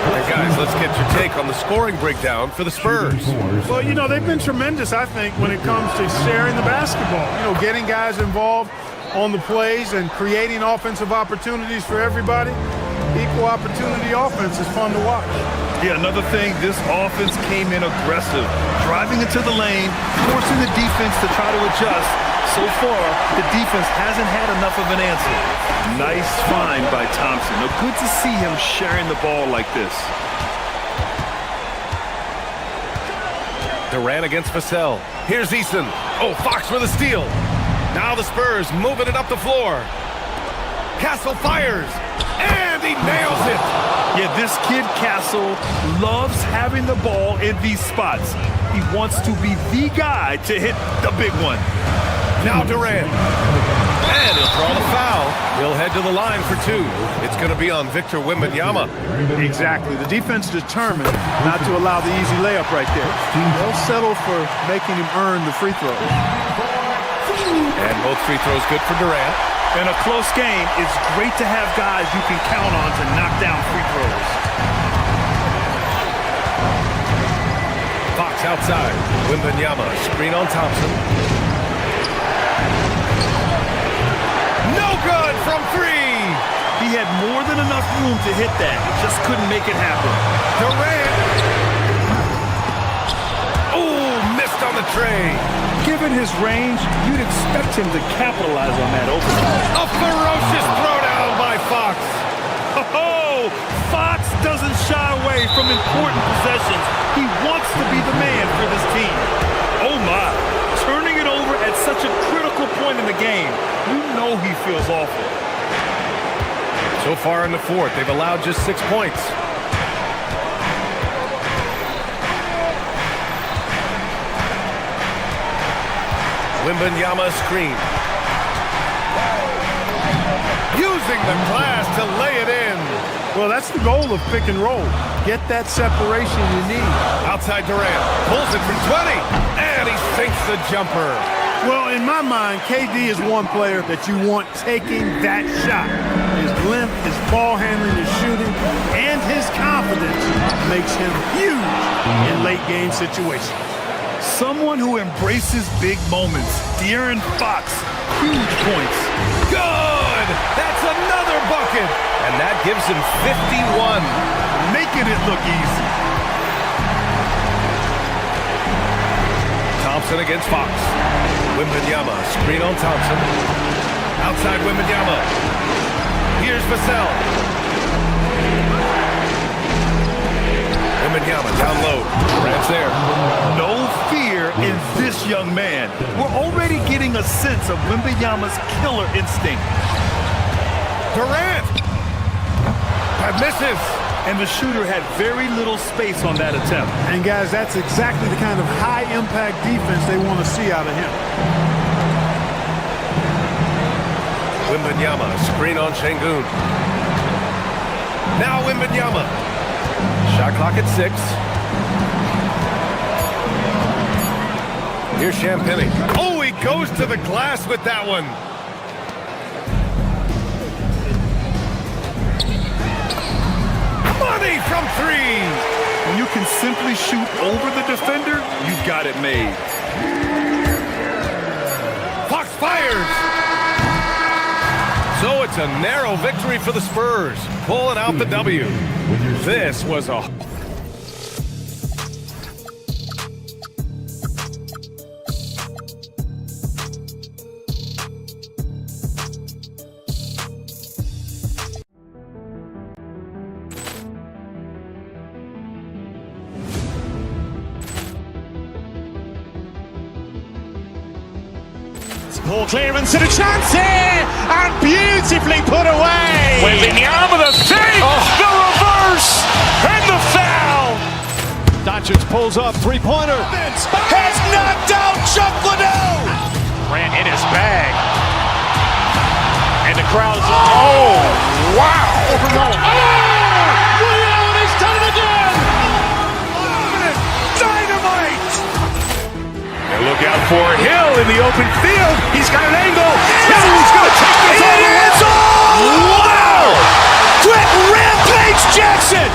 Hey guys, let's get your take on the scoring breakdown for the Spurs. Well, you know, they've been tremendous, I think, when it comes to sharing the basketball. You know, getting guys involved on the plays and creating offensive opportunities for everybody. Equal opportunity offense is fun to watch. Yeah, another thing, this offense came in aggressive, driving into the lane, forcing the defense to try to adjust. So far, the defense hasn't had enough of an answer. Nice find by Thompson. Now, good to see him sharing the ball like this. Durant against Vassell. Here's Eason. Oh, Fox for the steal. Now the Spurs moving it up the floor. Castle fires, and he nails it. Yeah, this kid Castle loves having the ball in these spots. He wants to be the guy to hit the big one. Now Durant. And he'll draw the foul. He'll head to the line for 2. It's going to be on Victor Wembanyama. Exactly. The defense determined not to allow the easy layup right there. They'll settle for making him earn the free throw. And both free throws good for Durant. In a close game, it's great to have guys you can count on to knock down free throws. Fox outside. Wembanyama, screen on Thompson. No good from 3. He had more than enough room to hit that. Just couldn't make it happen. Durant. Oh, missed on the tray. Given his range, you'd expect him to capitalize on that opening. A ferocious throwdown by Fox. Oh, Fox doesn't shy away from important possessions. He wants to be the man for this team. Oh my, turning it over at such a critical point in the game. You know he feels awful. So far in the fourth, they've allowed just 6 points. Wembanyama screen. Using the glass to lay it in. Well, that's the goal of pick and roll. Get that separation you need. Outside Durant. Pulls it from 20. And he sinks the jumper. Well, in my mind, KD is one player that you want taking that shot. His length, his ball handling, his shooting, and his confidence makes him huge in late game situations. Someone who embraces big moments. De'Aaron Fox, huge points. Good! That's another bucket! And that gives him 51. Making it look easy. Thompson against Fox. Wembanyama, screen on Thompson. Outside Wembanyama. Here's Vassell. Wembanyama down low. Durant's there. No fear in this young man. We're already getting a sense of Wembanyama's killer instinct. Durant! That misses. And the shooter had very little space on that attempt. And guys, that's exactly the kind of high-impact defense they want to see out of him. Wembanyama, screen on Şengün. Now Wembanyama. Shot clock at 6. Here's Champagny. Oh, he goes to the glass with that one. Money from 3. When you can simply shoot over the defender, you've got it made. Fox fires. So it's a narrow victory for the Spurs, pulling out the W. This was a... Ball clearance and a chance here, and beautifully put away. Wembanyama the save, the reverse, and the foul. Doncic pulls up, three-pointer. Has knocked out Chuck Liddell. Ran in his bag. And the crowd is... Oh, wow. Liddell has done it again. Dynamite. And look out for Hill in the open field. He's got an angle. Hill's going to take this all the way. Wow! Quick Rampage Jackson.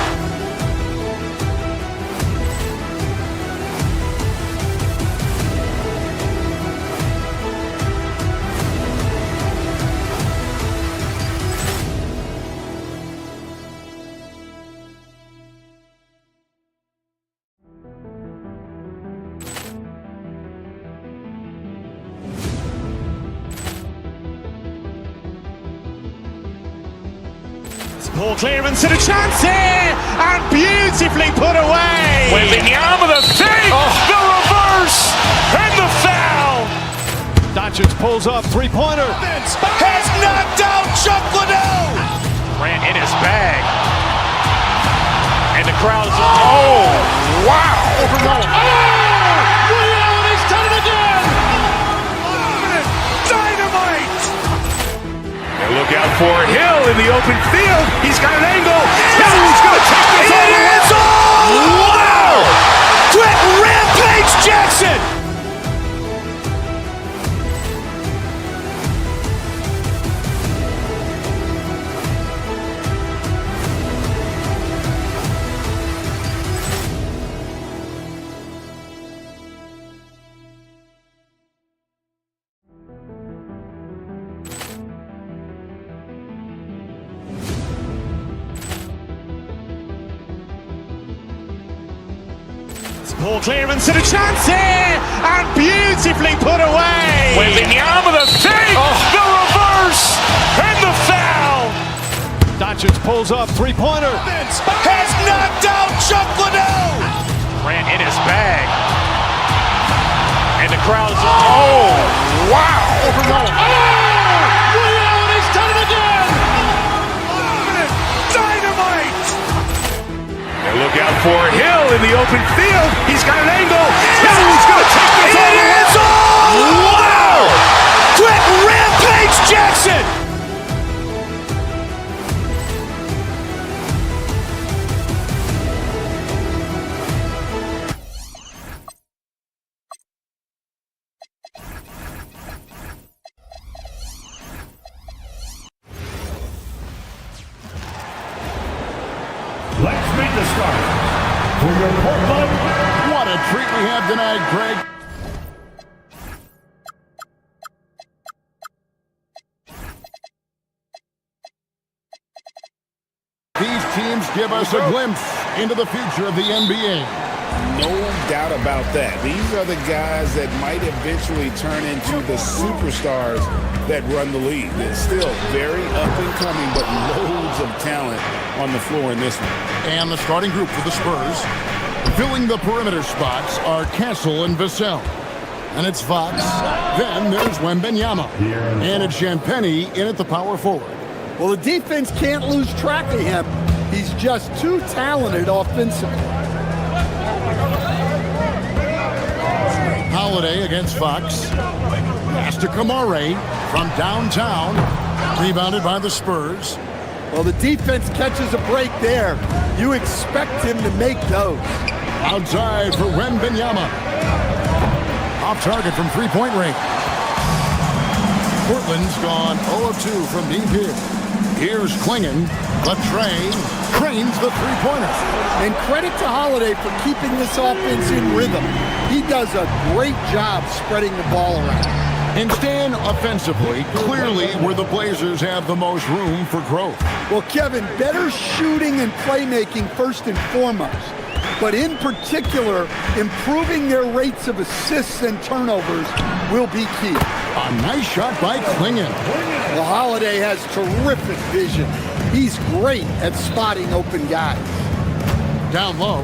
Ball clearance and a chance here, and beautifully put away. Wembanyama the save, the reverse, and the foul. Doncic pulls up, three-pointer. Has knocked out Chuck Liddell. Ran in his bag. And the crowd is... Oh, wow. Liddell has done it again. Dynamite. And look out for Hill in the open field. He's got an angle. Hill's going to take this all the way. Wow! Quick Rampage Jackson. Ball clearance and a chance here, and beautifully put away. Wembanyama the save, the reverse, and the foul. Doncic pulls up, three-pointer. Has knocked out Chuck Liddell. Ran in his bag. And the crowd is... Oh, wow. Liddell has done it again. Dynamite. And look out for Hill in the open field. He's got an angle. Hill's going to take this all the way. Wow! Quick Rampage Jackson. Let's meet the starters. For your Portland. What a treat we have tonight, Greg. These teams give us a glimpse into the future of the NBA. No doubt about that. These are the guys that might eventually turn into the superstars that run the league. They're still very up and coming, but loads of talent on the floor in this one. And the starting group for the Spurs, filling the perimeter spots, are Castle and Vassell. And it's Fox. Then there's Wembanyama. And it's Champagny in at the power forward. Well, the defense can't lose track of him. He's just too talented offensively. Holiday against Fox. Pass to Kamare from downtown. Rebounded by the Spurs. Well, the defense catches a break there. You expect him to make those. Outside for Wembanyama. Off target from three-point range. Portland's gone 0 of 2 from deep here. Here's Klingon. Latrey cranes the three-pointer. And credit to Holiday for keeping this offense in rhythm. He does a great job spreading the ball around. And Stan, offensively, clearly where the Blazers have the most room for growth. Well, Kevin, better shooting and playmaking first and foremost. But in particular, improving their rates of assists and turnovers will be key. A nice shot by Klingon. Well, Holiday has terrific vision. He's great at spotting open guys. Down low,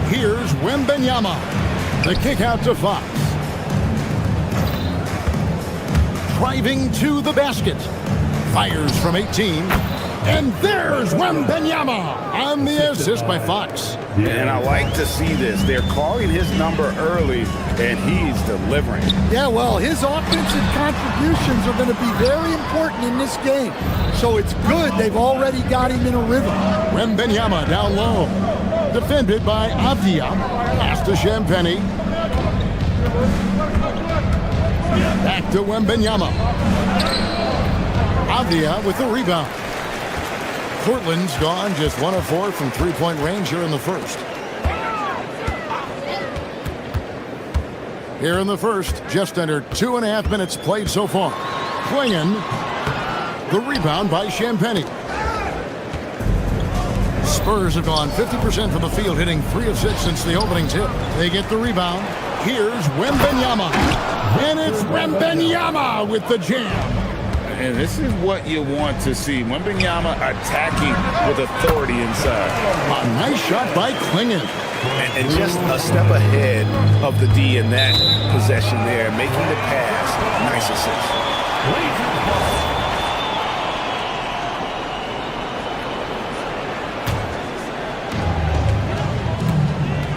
here's Wembanyama. The kick out to Fox. Driving to the basket. Fires from 18. And there's Wembanyama on the assist by Fox. And I like to see this. They're calling his number early, and he's delivering. Yeah, well, his offensive contributions are going to be very important in this game. So it's good they've already got him in a rhythm. Wembanyama down low. Defended by Avdia. Pass to Champagny. Back to Wembanyama. Avdia with the rebound. Portland's gone just 1 of 4 from three-point range here in the first. Here in the first, just under 2.5 minutes played so far. Klingon, the rebound by Champagny. Spurs have gone 50% from the field, hitting 3 of 6 since the opening tip. They get the rebound. Here's Wembanyama. And it's Wembanyama with the jam. And this is what you want to see. Wembanyama attacking with authority inside. A nice shot by Klingon. And just a step ahead of the D in that possession there, making the pass. Nice assist.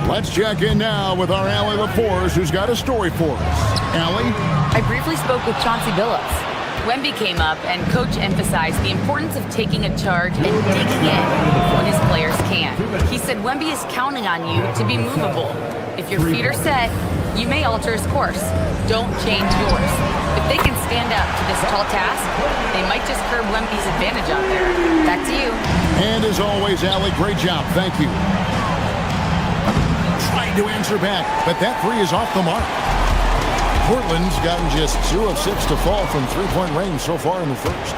Let's check in now with our Allie LaForce, who's got a story for us. Allie? I briefly spoke with Chauncey Billups. Wemby came up, and Coach emphasized the importance of taking a charge and digging in when his players can. He said Wemby is counting on you to be movable. If your feet are set, you may alter his course. Don't change yours. If they can stand up to this tall task, they might just curb Wemby's advantage out there. Back to you. And as always, Allie, great job. Thank you. Trying to answer back, but that three is off the mark. Portland's gotten just 2 of 6 to fall from three-point range so far in the first.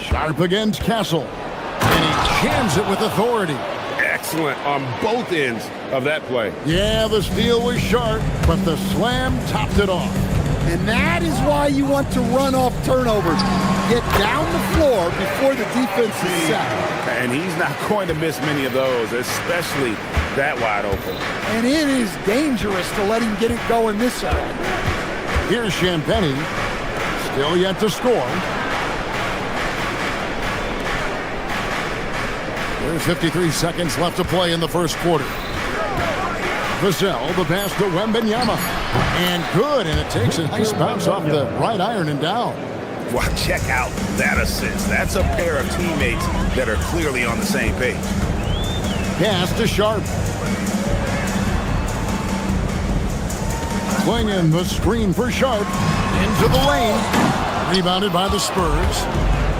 Sharp against Castle. And he jams it with authority. Excellent on both ends of that play. Yeah, the steal was sharp, but the slam topped it off. And that is why you want to run off turnovers. Get down the floor before the defense is set. And he's not going to miss many of those, especially that wide open. And it is dangerous to let him get it going this side. Here's Champagny. Still yet to score. There's 53 seconds left to play in the first quarter. Vassell, the pass to Wembanyama. And good, and it takes a nice bounce off the right iron and down. Well, check out that assist. That's a pair of teammates that are clearly on the same page. Pass to Sharp. Klingon, the screen for Sharp. Into the lane. Rebounded by the Spurs.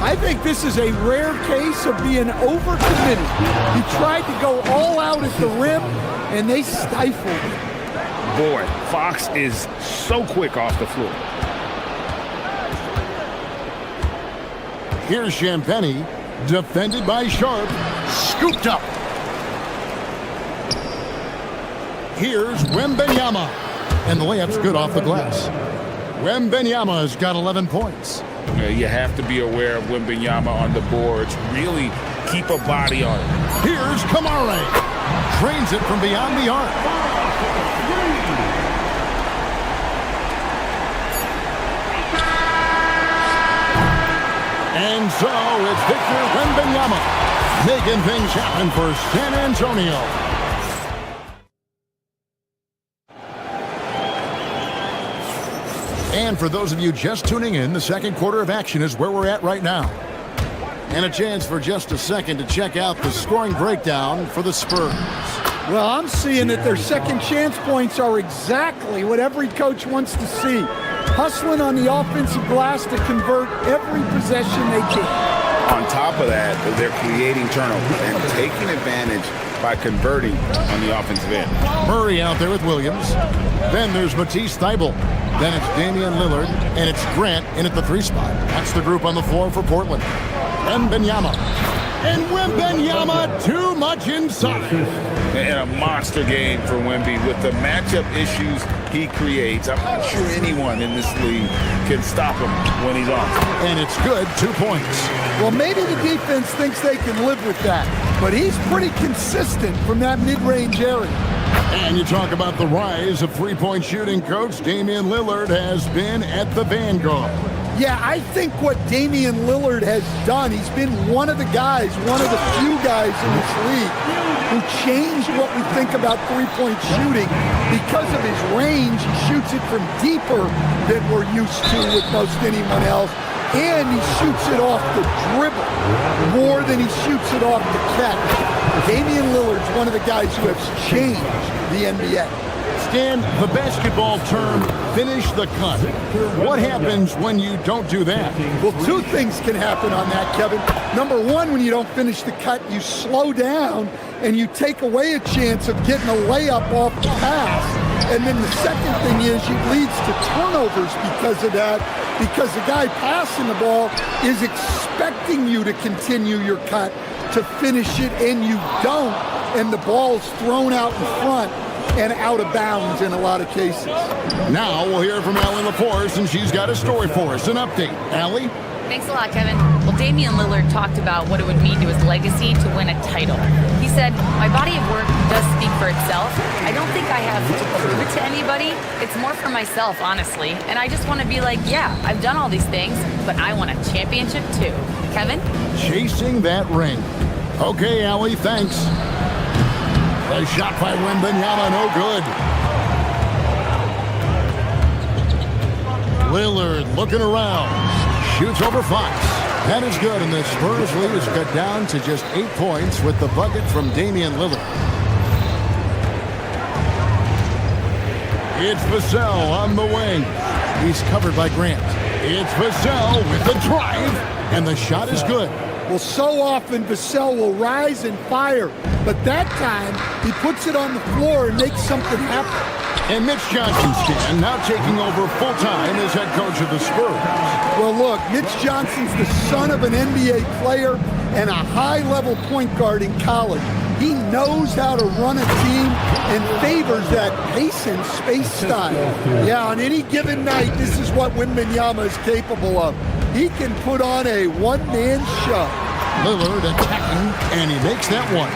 I think this is a rare case of being overcommitted. He tried to go all out at the rim, and they stifled him. Boy, Fox is so quick off the floor. Here's Champagny, defended by Sharp, scooped up. Here's Wembanyama, and the layup's good off the glass. Wembanyama's got 11 points. You have to be aware of Wembanyama on the boards. Really keep a body on it. Here's Kamare, trains it from beyond the arc. And so it's Victor Wembanyama making things happen for San Antonio. And for those of you just tuning in, the second quarter of action is where we're at right now. And a chance for just a second to check out the scoring breakdown for the Spurs. Well, I'm seeing that their second chance points are exactly what every coach wants to see. Hustling on the offensive glass to convert every possession they can. On top of that, they're creating turnovers and taking advantage by converting on the offensive end. Murray out there with Williams. Then there's Matisse Thybulle. Then it's Damian Lillard, and it's Grant in at the 3 spot. That's the group on the floor for Portland. Wembanyama. And Wembanyama, too much inside. And a monster game for Wemby with the matchup issues he creates. I'm not sure anyone in this league can stop him when he's on. And it's good, 2 points. Well, maybe the defense thinks they can live with that, but he's pretty consistent from that mid-range area. And you talk about the rise of three-point shooting, Coach. Damian Lillard has been at the vanguard. Yeah, I think what Damian Lillard has done, he's been one of the guys, one of the few guys in this league who changed what we think about three-point shooting. Because of his range, he shoots it from deeper than we're used to with most anyone else. And he shoots it off the dribble more than he shoots it off the catch. Damian Lillard's one of the guys who has changed the NBA. Stan, the basketball term, finish the cut. What happens when you don't do that? Well, 2 things can happen on that, Kevin. Number 1, when you don't finish the cut, you slow down and you take away a chance of getting a layup off the pass. And then the second thing is it leads to turnovers because of that, because the guy passing the ball is expecting you to continue your cut, to finish it, and you don't, and the ball's thrown out in front and out of bounds in a lot of cases. Now we'll hear from Allie LaForce, and she's got a story for us. An update. Allie? Thanks a lot, Kevin. Well, Damian Lillard talked about what it would mean to his legacy to win a title. He said, my body of work does speak for itself. I don't think I have to prove it to anybody. It's more for myself, honestly. And I just want to be like, yeah, I've done all these things, but I want a championship too. Kevin? Chasing that ring. Okay, Allie, thanks. A shot by Wembanyama, no good. Lillard looking around. Shoots over Fox. That is good, and the Spurs lead is cut down to just 8 points with the bucket from Damian Lillard. It's Vassell on the wing. He's covered by Grant. It's Vassell with the drive, and the shot is good. Well, so often Vassell will rise and fire, but that time he puts it on the floor and makes something happen. And Mitch Johnson's Stan now taking over full-time as head coach of the Spurs. Well, look, Mitch Johnson's the son of an NBA player and a high-level point guard in college. He knows how to run a team and favors that pace and space style. Yeah, on any given night, this is what Wembanyama is capable of. He can put on a one-man show. Lillard attacking, and he makes that one.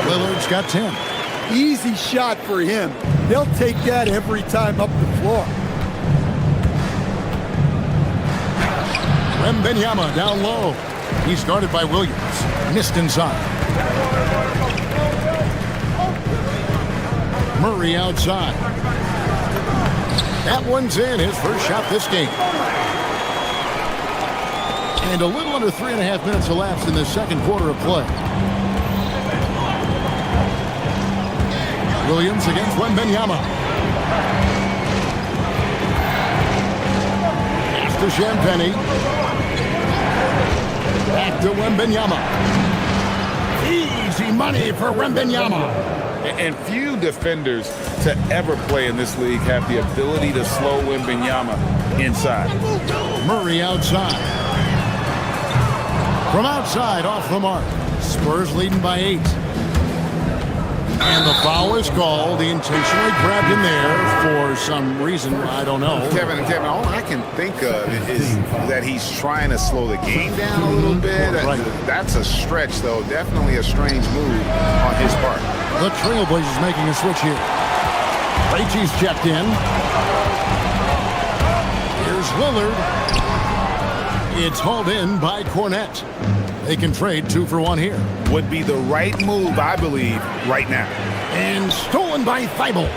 Lillard's got 10. Easy shot for him. They'll take that every time up the floor. Wembanyama down low. He's guarded by Williams. Missed inside. Murray outside. That one's in. His first shot this game. And a little under 3.5 minutes elapsed in the second quarter of play. Williams against Wembanyama. Pass to Champagny. Back to Wembanyama. Easy money for Wembanyama. And few defenders to ever play in this league have the ability to slow Wembanyama inside. Murray outside. From outside, off the mark. Spurs leading by 8. And the foul is called. He intentionally grabbed him there for some reason. I don't know. Kevin, all I can think of is that he's trying to slow the game down a little bit. Right. That's a stretch, though. Definitely a strange move on his part. The Trailblazers making a switch here. Krejci's checked in. Here's Lillard. It's hauled in by Cornette. They can trade 2 for 1 here. Would be the right move, I believe, right now. And stolen by Thybulle.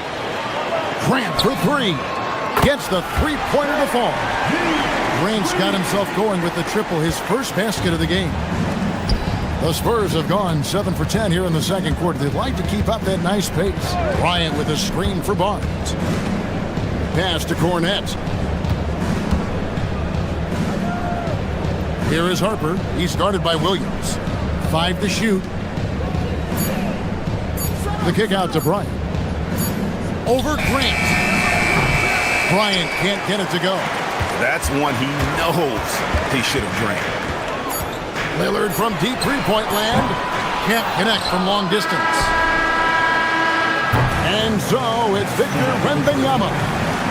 Grant for 3. Gets the three-pointer to fall. Grant's got himself going with the triple, his first basket of the game. The Spurs have gone 7 for 10 here in the second quarter. They'd like to keep up that nice pace. Bryant with a screen for Barnes. Pass to Cornette. Here is Harper. He's guarded by Williams. 5 to shoot. The kick out to Bryant. Over Grant. Bryant can't get it to go. That's one he knows he should have drained. Lillard from deep three-point land. Can't connect from long distance. And so it's Victor Wembanyama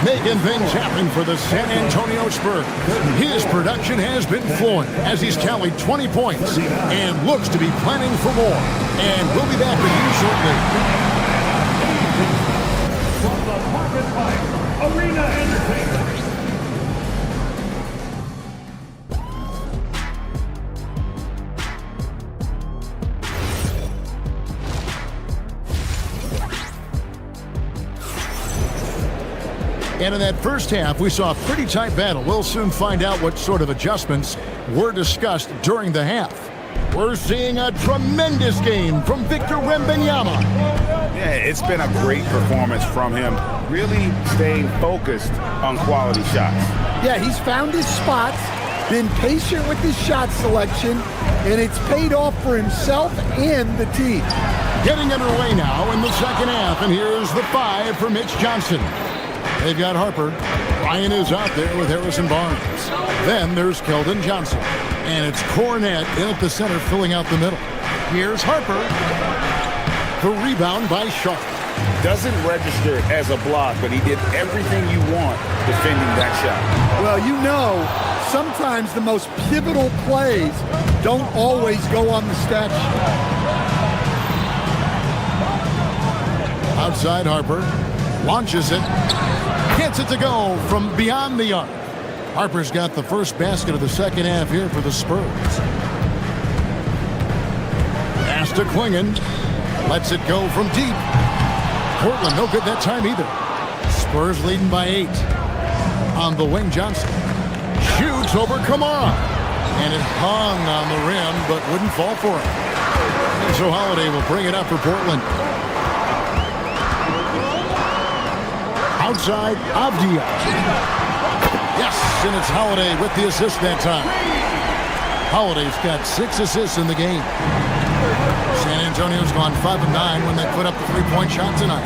making things happen for the San Antonio Spurs. His production has been flowing as he's tallied 20 points and looks to be planning for more. And we'll be back with you shortly. From the Market Life Arena Entertainment. And in that first half, we saw a pretty tight battle. We'll soon find out what sort of adjustments were discussed during the half. We're seeing a tremendous game from Victor Wembanyama. Yeah, it's been a great performance from him, really staying focused on quality shots. Yeah, he's found his spots, been patient with his shot selection, and it's paid off for himself and the team. Getting underway now in the second half, and here's the 5 for Mitch Johnson. They've got Harper. Ryan is out there with Harrison Barnes. Then there's Keldon Johnson. And it's Cornette in at the center, filling out the middle. Here's Harper. The rebound by Sharp. Doesn't register as a block, but he did everything you want defending that shot. Well, you know, sometimes the most pivotal plays don't always go on the stat sheet. Outside Harper. Launches it. Gets it to go from beyond the arc. Harper's got the first basket of the second half here for the Spurs. Pass to Klingon. Lets it go from deep. Portland no good that time either. Spurs leading by 8. On the wing, Johnson. Shoots over Kamara. And it hung on the rim, but wouldn't fall for him. And so Holiday will bring it up for Portland. Outside, Avdia. Yes, and it's Holiday with the assist that time. Holiday's got 6 assists in the game. San Antonio's gone 5 of 9 when they put up the three-point shot tonight.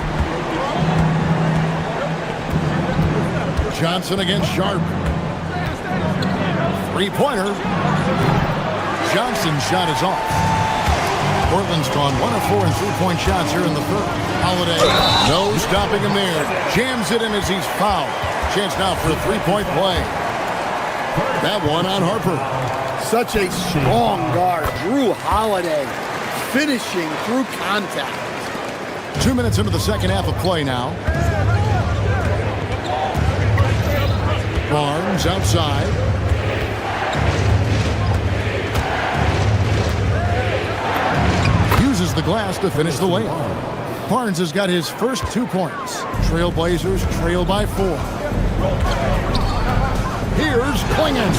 Johnson against Sharp. Three-pointer. Johnson's shot is off. Portland's gone 1 of 4 in three-point shots here in the third. Holiday, no stopping him there. Jams it in as he's fouled. Chance now for a three-point play. That one on Harper. Such a strong guard. Drew Holiday finishing through contact. 2 minutes into the second half of play now. Barnes outside. Uses the glass to finish the layup. Barnes has got his first 2 points. Trailblazers trail by 4. Here's Klingon.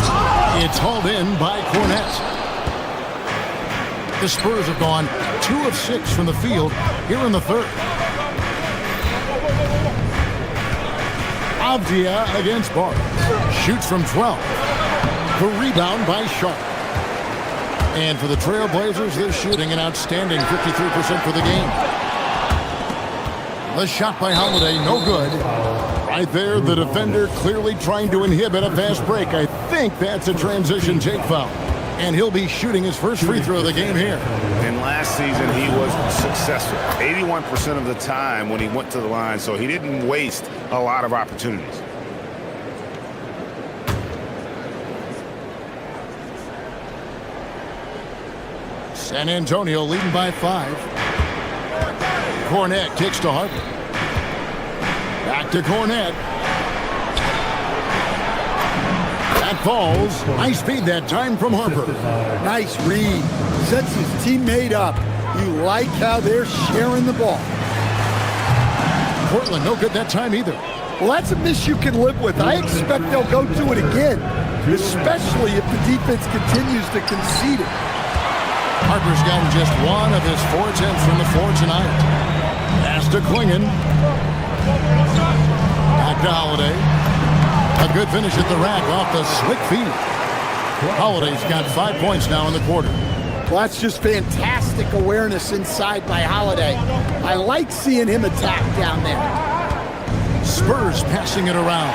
It's hauled in by Cornette. The Spurs have gone 2 of 6 from the field here in the third. Avdia against Barnes. Shoots from 12. The rebound by Sharp. And for the Trailblazers, they're shooting an outstanding 53% for the game. The shot by Holiday, no good. Right there, the defender clearly trying to inhibit a fast break. I think that's a transition take foul. And he'll be shooting his first free throw of the game here. And last season, he was successful 81% of the time when he went to the line, so he didn't waste a lot of opportunities. San Antonio leading by 5. Cornette kicks to Harper. Back to Cornette. That falls. Nice feed that time from Harper. Nice read. Sets his teammate up. You like how they're sharing the ball. Portland no good that time either. Well, that's a miss you can live with. I expect they'll go to it again, especially if the defense continues to concede it. Harper's gotten just one of his 4 attempts from the floor tonight. Pass to Klingon. Back to Holiday. A good finish at the rack off the slick feed. Holiday's got 5 points now in the quarter. Well, that's just fantastic awareness inside by Holiday. I like seeing him attack down there. Spurs passing it around.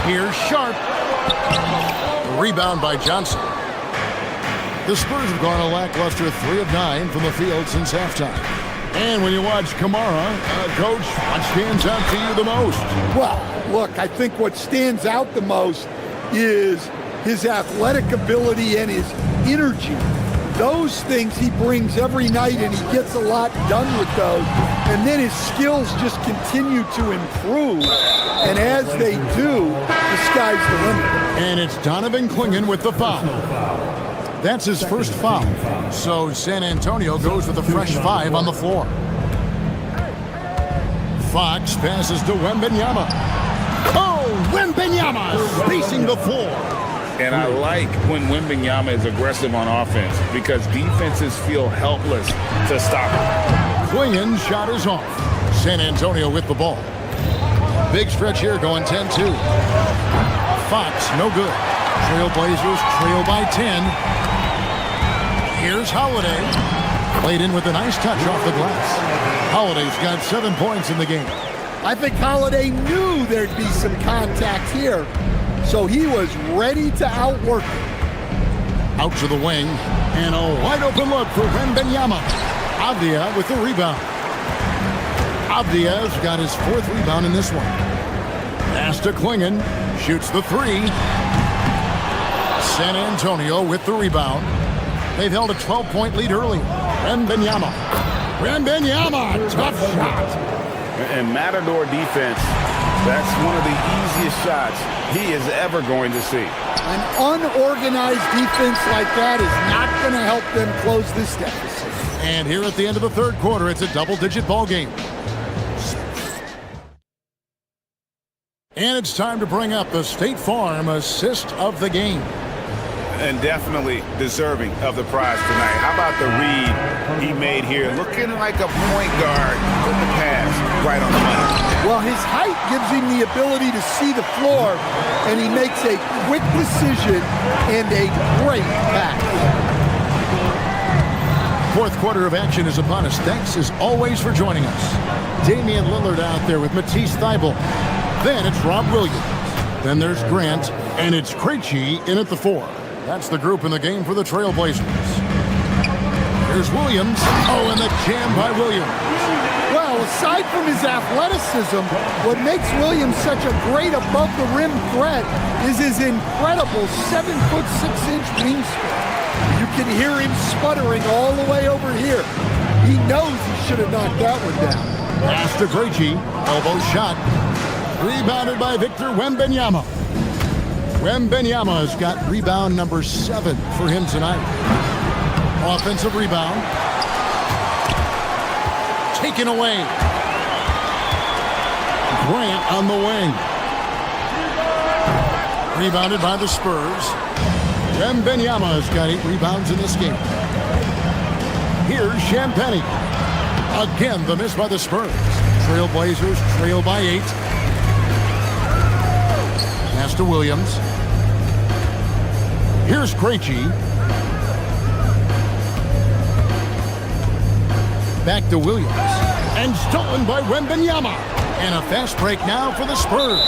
Here's Sharp. Rebound by Johnson. The Spurs have gone a lackluster 3 of 9 from the field since halftime. And when you watch Kamara, Coach, what stands out to you the most? Well, look, I think what stands out the most is his athletic ability and his energy. Those things he brings every night, and he gets a lot done with those. And then his skills just continue to improve. And as they do, the sky's the limit. And it's Donovan Klingon with the foul. That's his first foul. So San Antonio goes with a fresh 5 on the floor. Fox passes to Wembanyama. Oh, Wembanyama spacing the floor. And I like when Wembanyama is aggressive on offense because defenses feel helpless to stop him. Klingon shot is off. San Antonio with the ball. Big stretch here going 10-2. Fox, no good. Trailblazers trail by 10. Here's Holiday. Played in with a nice touch off the glass. Holiday's got 7 points in the game. I think Holiday knew there'd be some contact here, so he was ready to outwork it. Out to the wing, and a wide open look for Wembanyama. Avdia with the rebound. Avdia's got his 4th rebound in this one. Pass to Klingon, shoots the 3. San Antonio with the rebound. They've held a 12-point lead early. Wembanyama. Wembanyama, tough shot. And Matador defense, that's one of the easiest shots he is ever going to see. An unorganized defense like that is not going to help them close this deficit. And here at the end of the 3rd quarter, it's a double-digit ball game. And it's time to bring up the State Farm assist of the game. And definitely deserving of the prize tonight. How about the read he made here? Looking like a point guard with the pass right on the money. Well, his height gives him the ability to see the floor, and he makes a quick decision and a great pass. 4th quarter of action is upon us. Thanks as always for joining us. Damian Lillard out there with Matisse Thybulle. Then it's Rob Williams. Then there's Grant, and it's Krejci in at the 4. That's the group in the game for the Trailblazers. Here's Williams. Oh, and the jam by Williams. Well, aside from his athleticism, what makes Williams such a great above-the-rim threat is his incredible 7'6" wingspan. You can hear him sputtering all the way over here. He knows he should have knocked that one down. Pass to Krejci. Elbow shot. Rebounded by Victor Wembanyama. Wembanyama's got rebound number 7 for him tonight. Offensive rebound. Taken away. Grant on the wing. Rebounded by the Spurs. Wembanyama's got 8 rebounds in this game. Here's Champagnie. Again, the miss by the Spurs. Trailblazers trail by 8. Pass to Williams. Here's Krejci. Back to Williams. And stolen by Wembanyama. And a fast break now for the Spurs.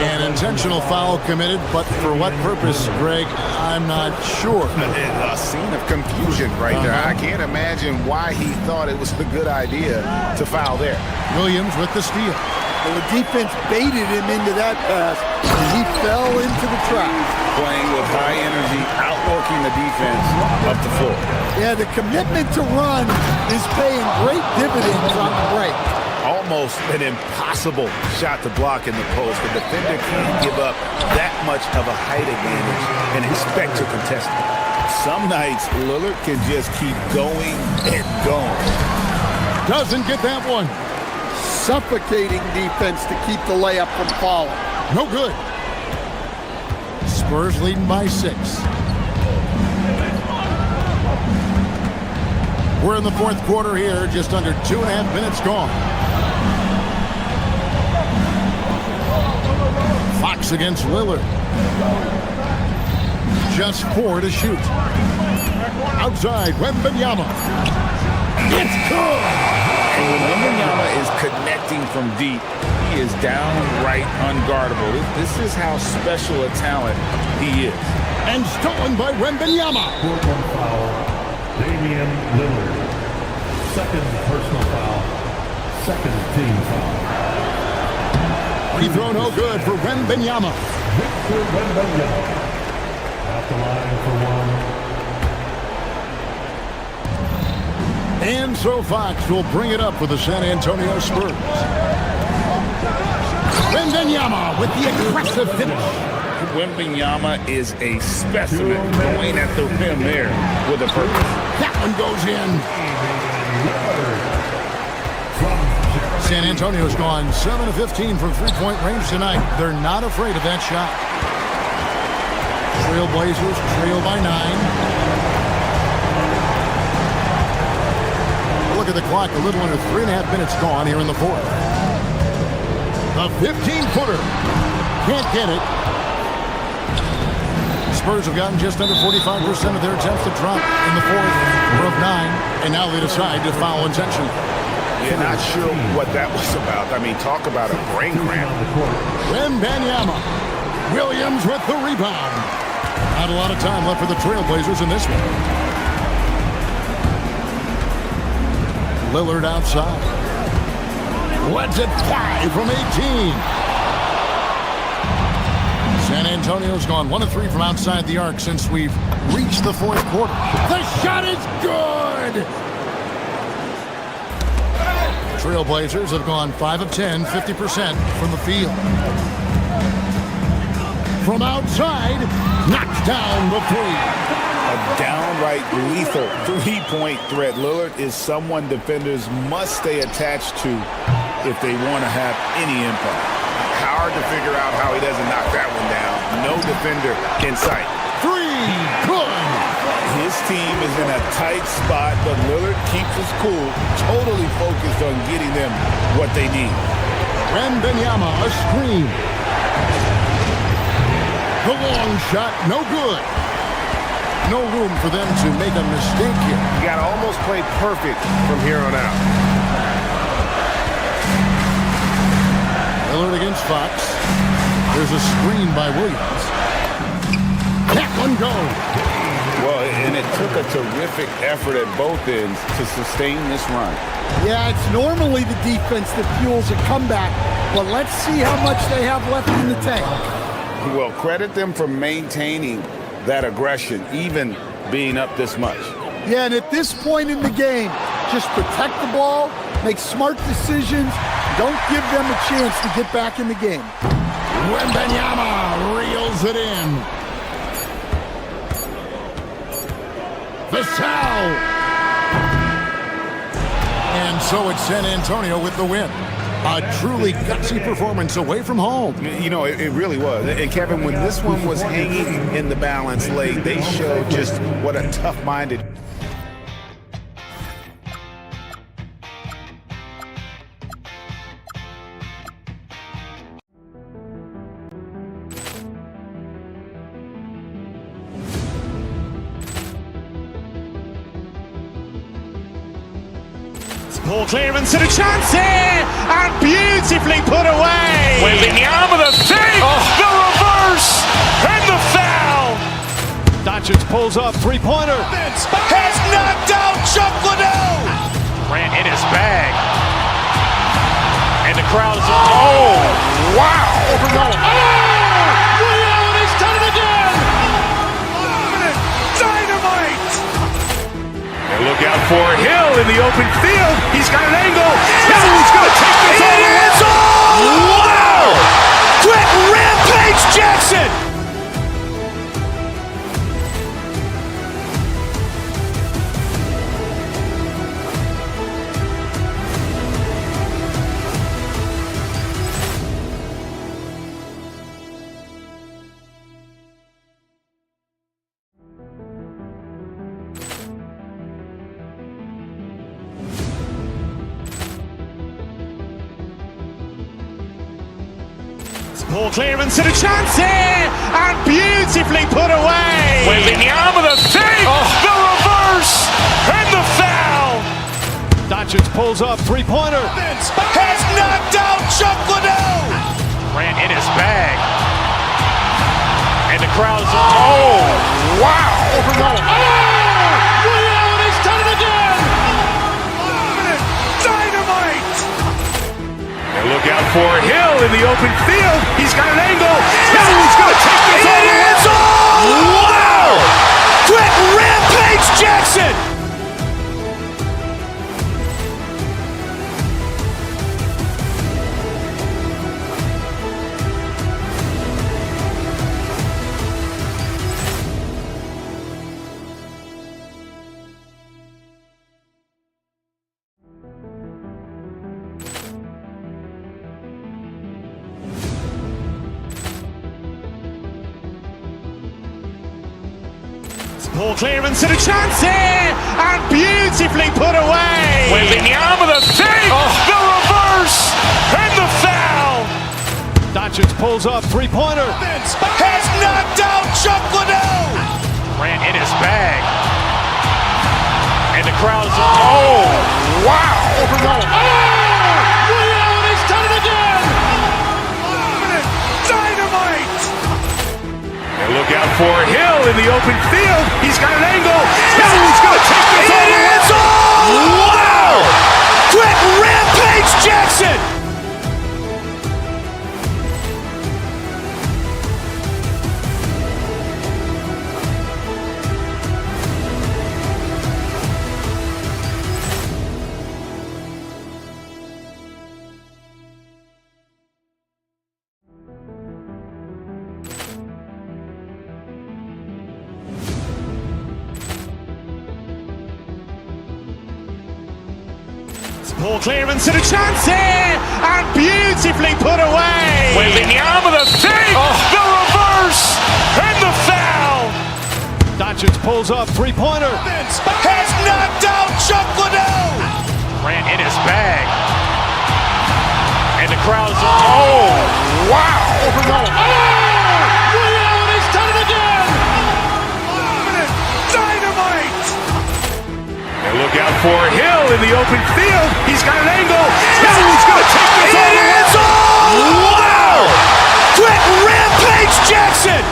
An intentional foul committed, but for what purpose, Greg? I'm not sure. A scene of confusion right there. I can't imagine why he thought it was a good idea to foul there. Williams with the steal. Well, the defense baited him into that pass, and he fell into the trap. Playing with high energy, outworking the defense up the floor. Yeah, the commitment to run is paying great dividends on the break. Almost an impossible shot to block in the post. The defender can't give up that much of a height advantage and expect to contest it. Some nights, Lillard can just keep going and going. Doesn't get that one. suffocating defense to keep the layup from falling. No good. Spurs leading by 6. We're in the fourth quarter here, just under 2.5 minutes gone. Fox against Lillard. Just 4 to shoot. Outside, Wembanyama. It's good! And when Wembanyama is connecting from deep, he is downright unguardable. This is how special a talent he is. And stolen by Wembanyama. Fourth foul, Damian Lillard. Second personal foul. Second team foul. Free throw no good for Wembanyama. Victor Wembanyama. At the line for one. And so Fox will bring it up for the San Antonio Spurs. Wembanyama with the aggressive finish. Wembanyama is a specimen going at the rim there with a purpose. That one goes in. San Antonio's gone 7 of 15 from three-point range tonight. They're not afraid of that shot. Trailblazers trail by 9. Look at the clock, a little under 3.5 minutes gone here in the fourth. The 15-footer. Can't get it. Spurs have gotten just under 45% of their attempts to drop in the fourth. We're of 9, and now they decide to foul intentionally. Yeah, not sure what that was about. I mean, talk about a brain cramp. Wembanyama. Williams with the rebound. Not a lot of time left for the Trailblazers in this one. Lillard outside. Lets it fly from 18. San Antonio's gone 1 of 3 from outside the arc since we've reached the fourth quarter. The shot is good! Trailblazers have gone 5 of 10, 50% from the field. From outside, knocks down the 3. A downright lethal three-point threat. Lillard is someone defenders must stay attached to if they want to have any impact. Hard to figure out how he doesn't knock that one down. No defender in sight. 3, good! His team is in a tight spot, but Lillard keeps his cool, totally focused on getting them what they need. Wembanyama, a screen. The long shot, no good. No room for them to make a mistake here. You got to almost play perfect from here on out. Lillard against Fox. There's a screen by Williams. That one goes. Well, and it took a terrific effort at both ends to sustain this run. Yeah, it's normally the defense that fuels a comeback, but let's see how much they have left in the tank. Well, credit them for maintaining that aggression, even being up this much. Yeah, and at this point in the game, just protect the ball, make smart decisions, don't give them a chance to get back in the game. Wembanyama reels it in. Vassell. And so it's San Antonio with the win. A truly gutsy performance away from home. You know, it really was. And Kevin, when this one was hanging in the balance late, they showed just what a tough-minded. Ball clearance and a chance here, and beautifully put away. Wembanyama the save, the reverse, and the foul. Doncic pulls up, three-pointer. Has knocked out Chuck Liddell. Grant in his bag, and the crowd is. Oh, wow! Reality's done it again. Dynamite. Look out for Hill in the open field. He's got an angle. He's going to take this all the way. Wow! Quick Rampage Jackson. Ball clearance and a chance here, and beautifully put away. Wembanyama the save, the reverse, and the foul. Doncic pulls up, three-pointer. Has knocked out Chuck Liddell. Grant in his bag. And the crowd's wow. Ray Allen has done it again. Dynamite. And look out for Hill in the open field. He's got an angle. He's going to take this all the way. Wow. Quick Rampage Jackson. Ball clearance and a chance here, and beautifully put away. Wembanyama the save, the reverse, and the foul. Doncic pulls up, three-pointer. Has knocked out Chuck Liddell. Grant in his bag. And the crowd's wow. Ray Allen has done it again. Dynamite. And look out for Hill in the open field. He's got an angle. He's going to take this all the way. Wow! Quick Rampage Jackson. Ball clearance and a chance here, and beautifully put away. Wembanyama the save, the reverse, and the foul. Doncic pulls up, three-pointer. Has knocked out Chuck Liddell. Grant in his bag. And the crowd's wow. Ray Allen has done it again. Dynamite. And look out for Hill in the open field. He's got an angle. He's going to take this all the way. Wow! Quick Rampage Jackson.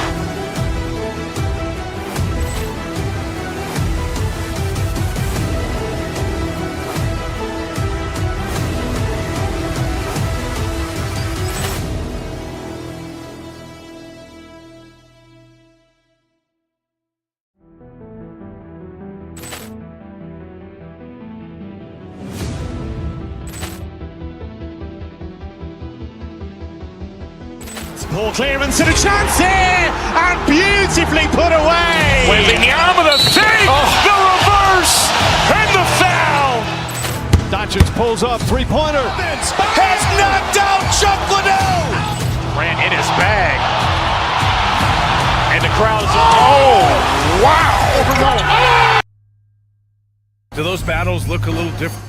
Ball clearance and a chance here, and beautifully put away. Wembanyama the save, the reverse, and the foul. Doncic pulls up, three-pointer. Has knocked out Chuck Liddell. Grant in his bag. And the crowd's wow. Do those battles look a little different?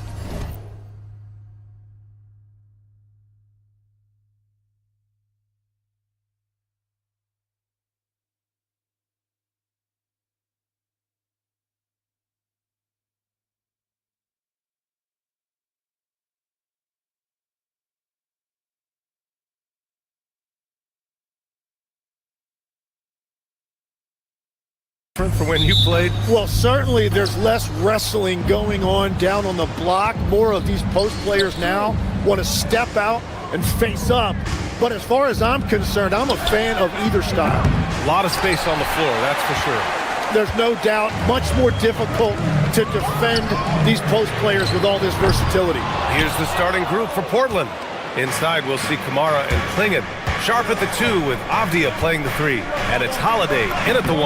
For when you played? Well, certainly there's less wrestling going on down on the block. More of these post players now want to step out and face up. But as far as I'm concerned, I'm a fan of either style. A lot of space on the floor, that's for sure. There's no doubt much more difficult to defend these post players with all this versatility. Here's the starting group for Portland. Inside, we'll see Kamara and Klingon. Sharp at the 2 with Avdia playing the 3. And it's Holiday in at the 1.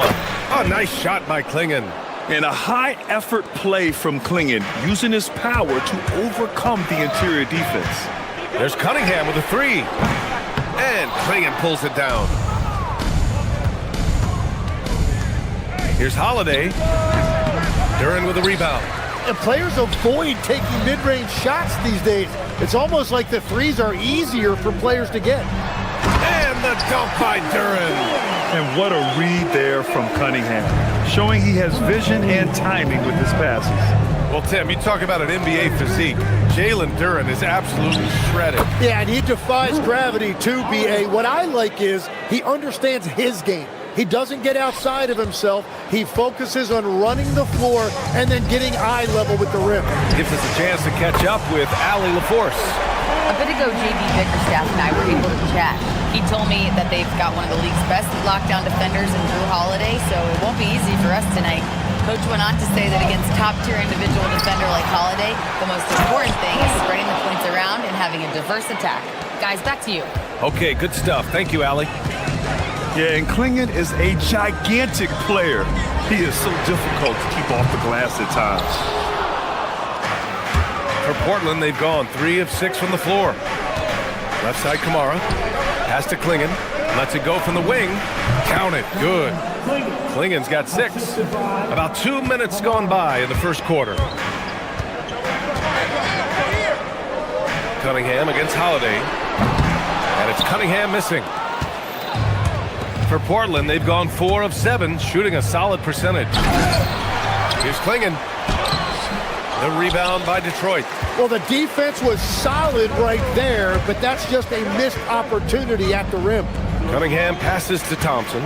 Oh, nice shot by Klingon. And a high-effort play from Klingon, using his power to overcome the interior defense. There's Cunningham with a 3. And Klingon pulls it down. Here's Holiday. Duran with a rebound. And players avoid taking mid-range shots these days. It's almost like the threes are easier for players to get. And the a dunk by Duren. And what a read there from Cunningham, showing he has vision and timing with his passes. Well, Tim, you talk about an NBA physique. Jalen Duren is absolutely shredded. Yeah, and he defies gravity too, B.A. What I like is he understands his game. He doesn't get outside of himself. He focuses on running the floor and then getting eye level with the rim. Gives us a chance to catch up with Allie LaForce. A bit ago, J.B. Bickerstaff and I were able to chat. He told me that they've got one of the league's best lockdown defenders in Drew Holiday, so it won't be easy for us tonight. Coach went on to say that against top-tier individual defender like Holiday, the most important thing is spreading the points around and having a diverse attack. Guys, back to you. Okay, good stuff. Thank you, Allie. Yeah, and Clingan is a gigantic player. He is so difficult to keep off the glass at times. For Portland, they've gone 3 of 6 from the floor. Left side, Kamara. Pass to Clingan. Lets it go from the wing. Count it. Good. Clingan's got 6. About 2 minutes gone by in the first quarter. Cunningham against Holiday. And it's Cunningham missing. For Portland, they've gone 4 of 7, shooting a solid percentage. Here's Clingan. The rebound by Detroit. Well, the defense was solid right there, but that's just a missed opportunity at the rim. Cunningham passes to Thompson.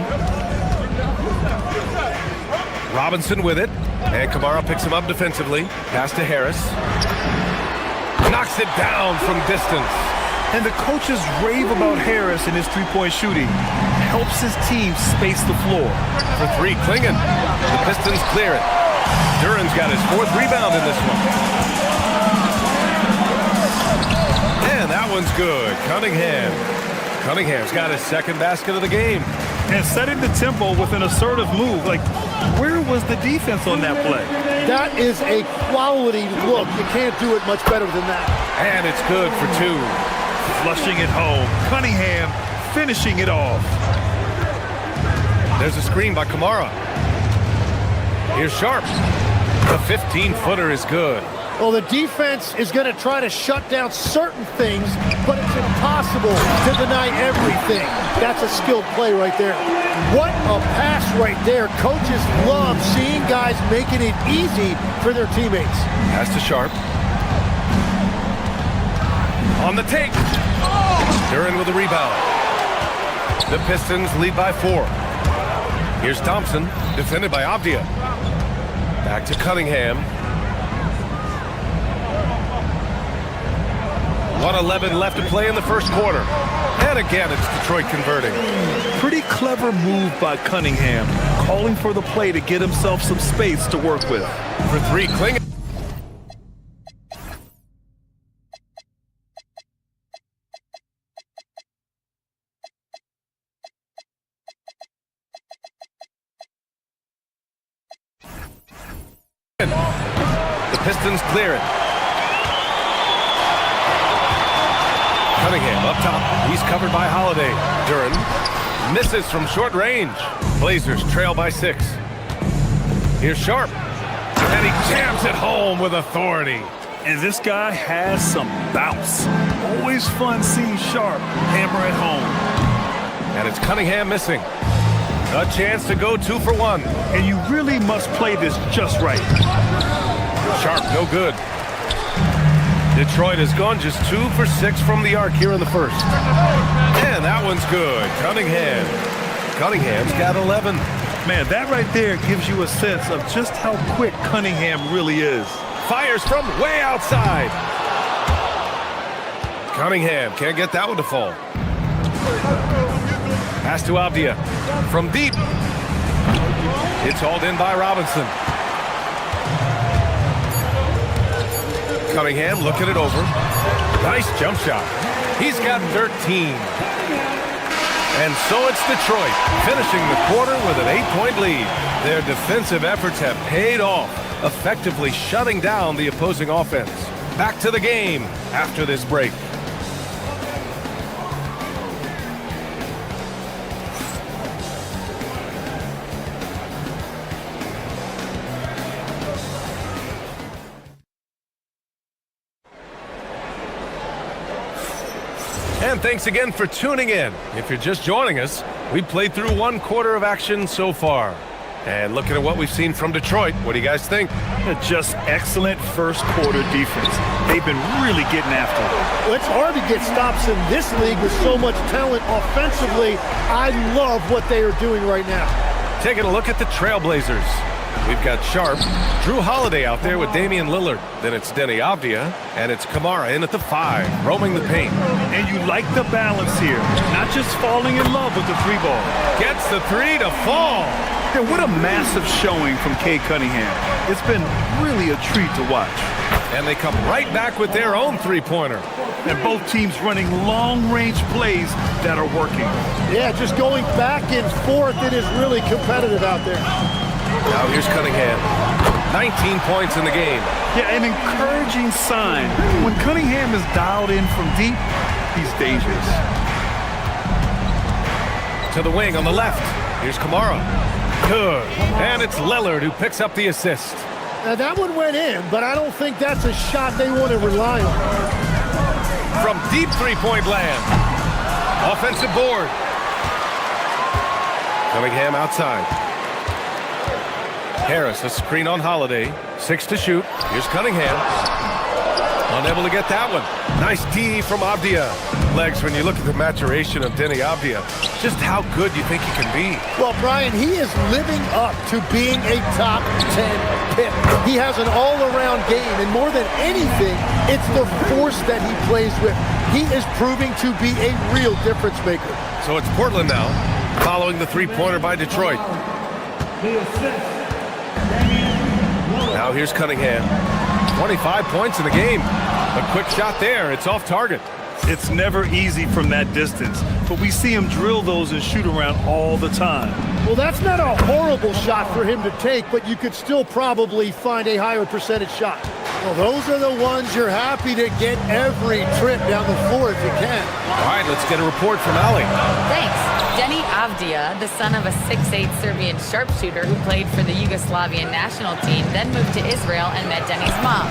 Robinson with it. And Kamara picks him up defensively. Pass to Harris. Knocks it down from distance. And the coaches rave about Harris and his three-point shooting. Helps his team space the floor. For 3, Clingan. The Pistons clear it. Duren's got his 4th rebound in this one. And that one's good. Cunningham's got his 2nd basket of the game. And setting the tempo with an assertive move. Like, where was the defense on that play? That is a quality look. You can't do it much better than that. And it's good for 2. Flushing it home. Cunningham finishing it off. There's a screen by Kamara. Here's Sharp. The 15-footer is good. Well, the defense is going to try to shut down certain things, but it's impossible to deny everything. That's a skilled play right there. What a pass right there. Coaches love seeing guys making it easy for their teammates. Pass to Sharp. On the take. Duren with a rebound. The Pistons lead by 4. Here's Thompson, defended by Avdia. Back to Cunningham. 1:11 left to play in the first quarter. And again, it's Detroit converting. Pretty clever move by Cunningham, calling for the play to get himself some space to work with. For 3, Clingan. The Pistons clear it. Cunningham up top. He's covered by Holiday. Duren misses from short range. Blazers trail by 6. Here's Sharp. And he jams it home with authority. And this guy has some bounce. Always fun seeing Sharp hammer it home. And it's Cunningham missing. A chance to go 2 for 1. And you really must play this just right. Sharp, no good. Detroit has gone just 2 for 6 from the arc here in the first. And that one's good. Cunningham's got 11. Man, that right there gives you a sense of just how quick Cunningham really is. Fires from way outside. Cunningham can't get that one to fall. Pass to Avdia from deep. It's hauled in by Robinson. Cunningham looking it over. Nice jump shot. He's got 13. And so it's Detroit finishing the quarter with an 8-point lead. Their defensive efforts have paid off, effectively shutting down the opposing offense. Back to the game after this break. And thanks again for tuning in. If you're just joining us, we played through 1 quarter of action so far. And looking at what we've seen from Detroit, what do you guys think? Just excellent first quarter defense. They've been really getting after it. Well, it's hard to get stops in this league with so much talent offensively. I love what they are doing right now. Taking a look at the Trailblazers. We've got Sharp, Drew Holiday out there with Damian Lillard. Then it's Denny Avdia, and it's Kamara in at the 5, roaming the paint. And you like the balance here. Not just falling in love with the 3-ball. Gets the 3 to fall. Yeah, what a massive showing from Cade Cunningham. It's been really a treat to watch. And they come right back with their own 3-pointer. And both teams running long-range plays that are working. Yeah, just going back and forth, it is really competitive out there. Now here's Cunningham. 19 points in the game. Yeah, an encouraging sign. When Cunningham is dialed in from deep, he's dangerous. To the wing on the left. Here's Kamara. Good. And it's Lillard who picks up the assist. Now that one went in, but I don't think that's a shot they want to rely on. From deep 3-point land. Offensive board. Cunningham outside. Harris, a screen on Holiday. 6 to shoot. Here's Cunningham. Unable to get that one. Nice D from Avdia. Legs, when you look at the maturation of Denny Avdia, just how good you think he can be. Well, Brian, he is living up to being a top 10 pick. He has an all-around game, and more than anything, it's the force that he plays with. He is proving to be a real difference maker. So it's Portland now, following the 3-pointer by Detroit. Now here's Cunningham. 25 points in the game. A quick shot there. It's off target. It's never easy from that distance, but we see him drill those and shoot around all the time. Well, that's not a horrible shot for him to take, but you could still probably find a higher percentage shot. Well, those are the ones you're happy to get every trip down the floor if you can. All right, let's get a report from Ali. Thanks. Denny Avdia, the son of a 6'8 Serbian sharpshooter who played for the Yugoslavian national team, then moved to Israel and met Denny's mom.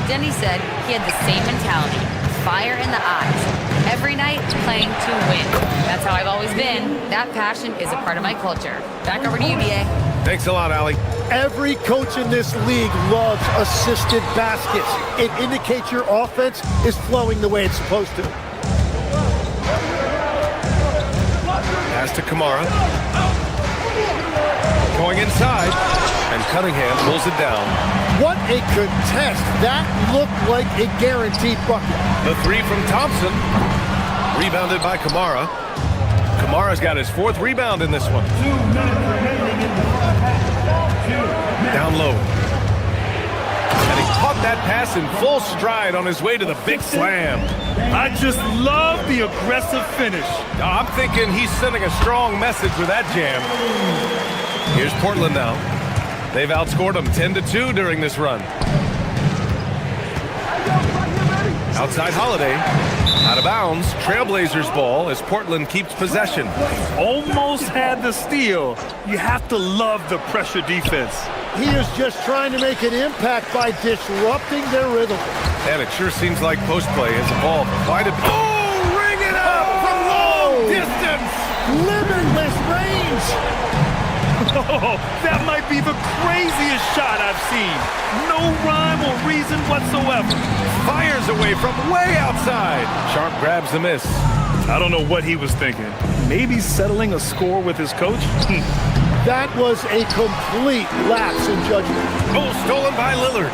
Denny said he had the same mentality, fire in the eyes. Every night playing to win. That's how I've always been. That passion is a part of my culture. Back over to you, BA. Thanks a lot, Ali. Every coach in this league loves assisted baskets. It indicates your offense is flowing the way it's supposed to. Pass to Kamara. Going inside, and Cunningham pulls it down. What a contest. That looked like a guaranteed bucket. The 3 from Thompson. Rebounded by Kamara. Kamara's got his 4th rebound in this one. Down low. And he caught that pass in full stride on his way to the big slam. I just love the aggressive finish. I'm thinking he's sending a strong message with that jam. Here's Portland now. They've outscored them 10-2 during this run. Outside Holiday. Out of bounds. Trailblazers ball as Portland keeps possession. Almost had the steal. You have to love the pressure defense. He is just trying to make an impact by disrupting their rhythm. And it sure seems like post play has evolved quite a bit. Oh, ring it up from long distance. Limitless range. Oh, that might be the craziest shot I've seen. No rhyme or reason whatsoever. Fires away from way outside. Sharp grabs the miss. I don't know what he was thinking. Maybe settling a score with his coach? That was a complete lapse in judgment. Oh, stolen by Lillard.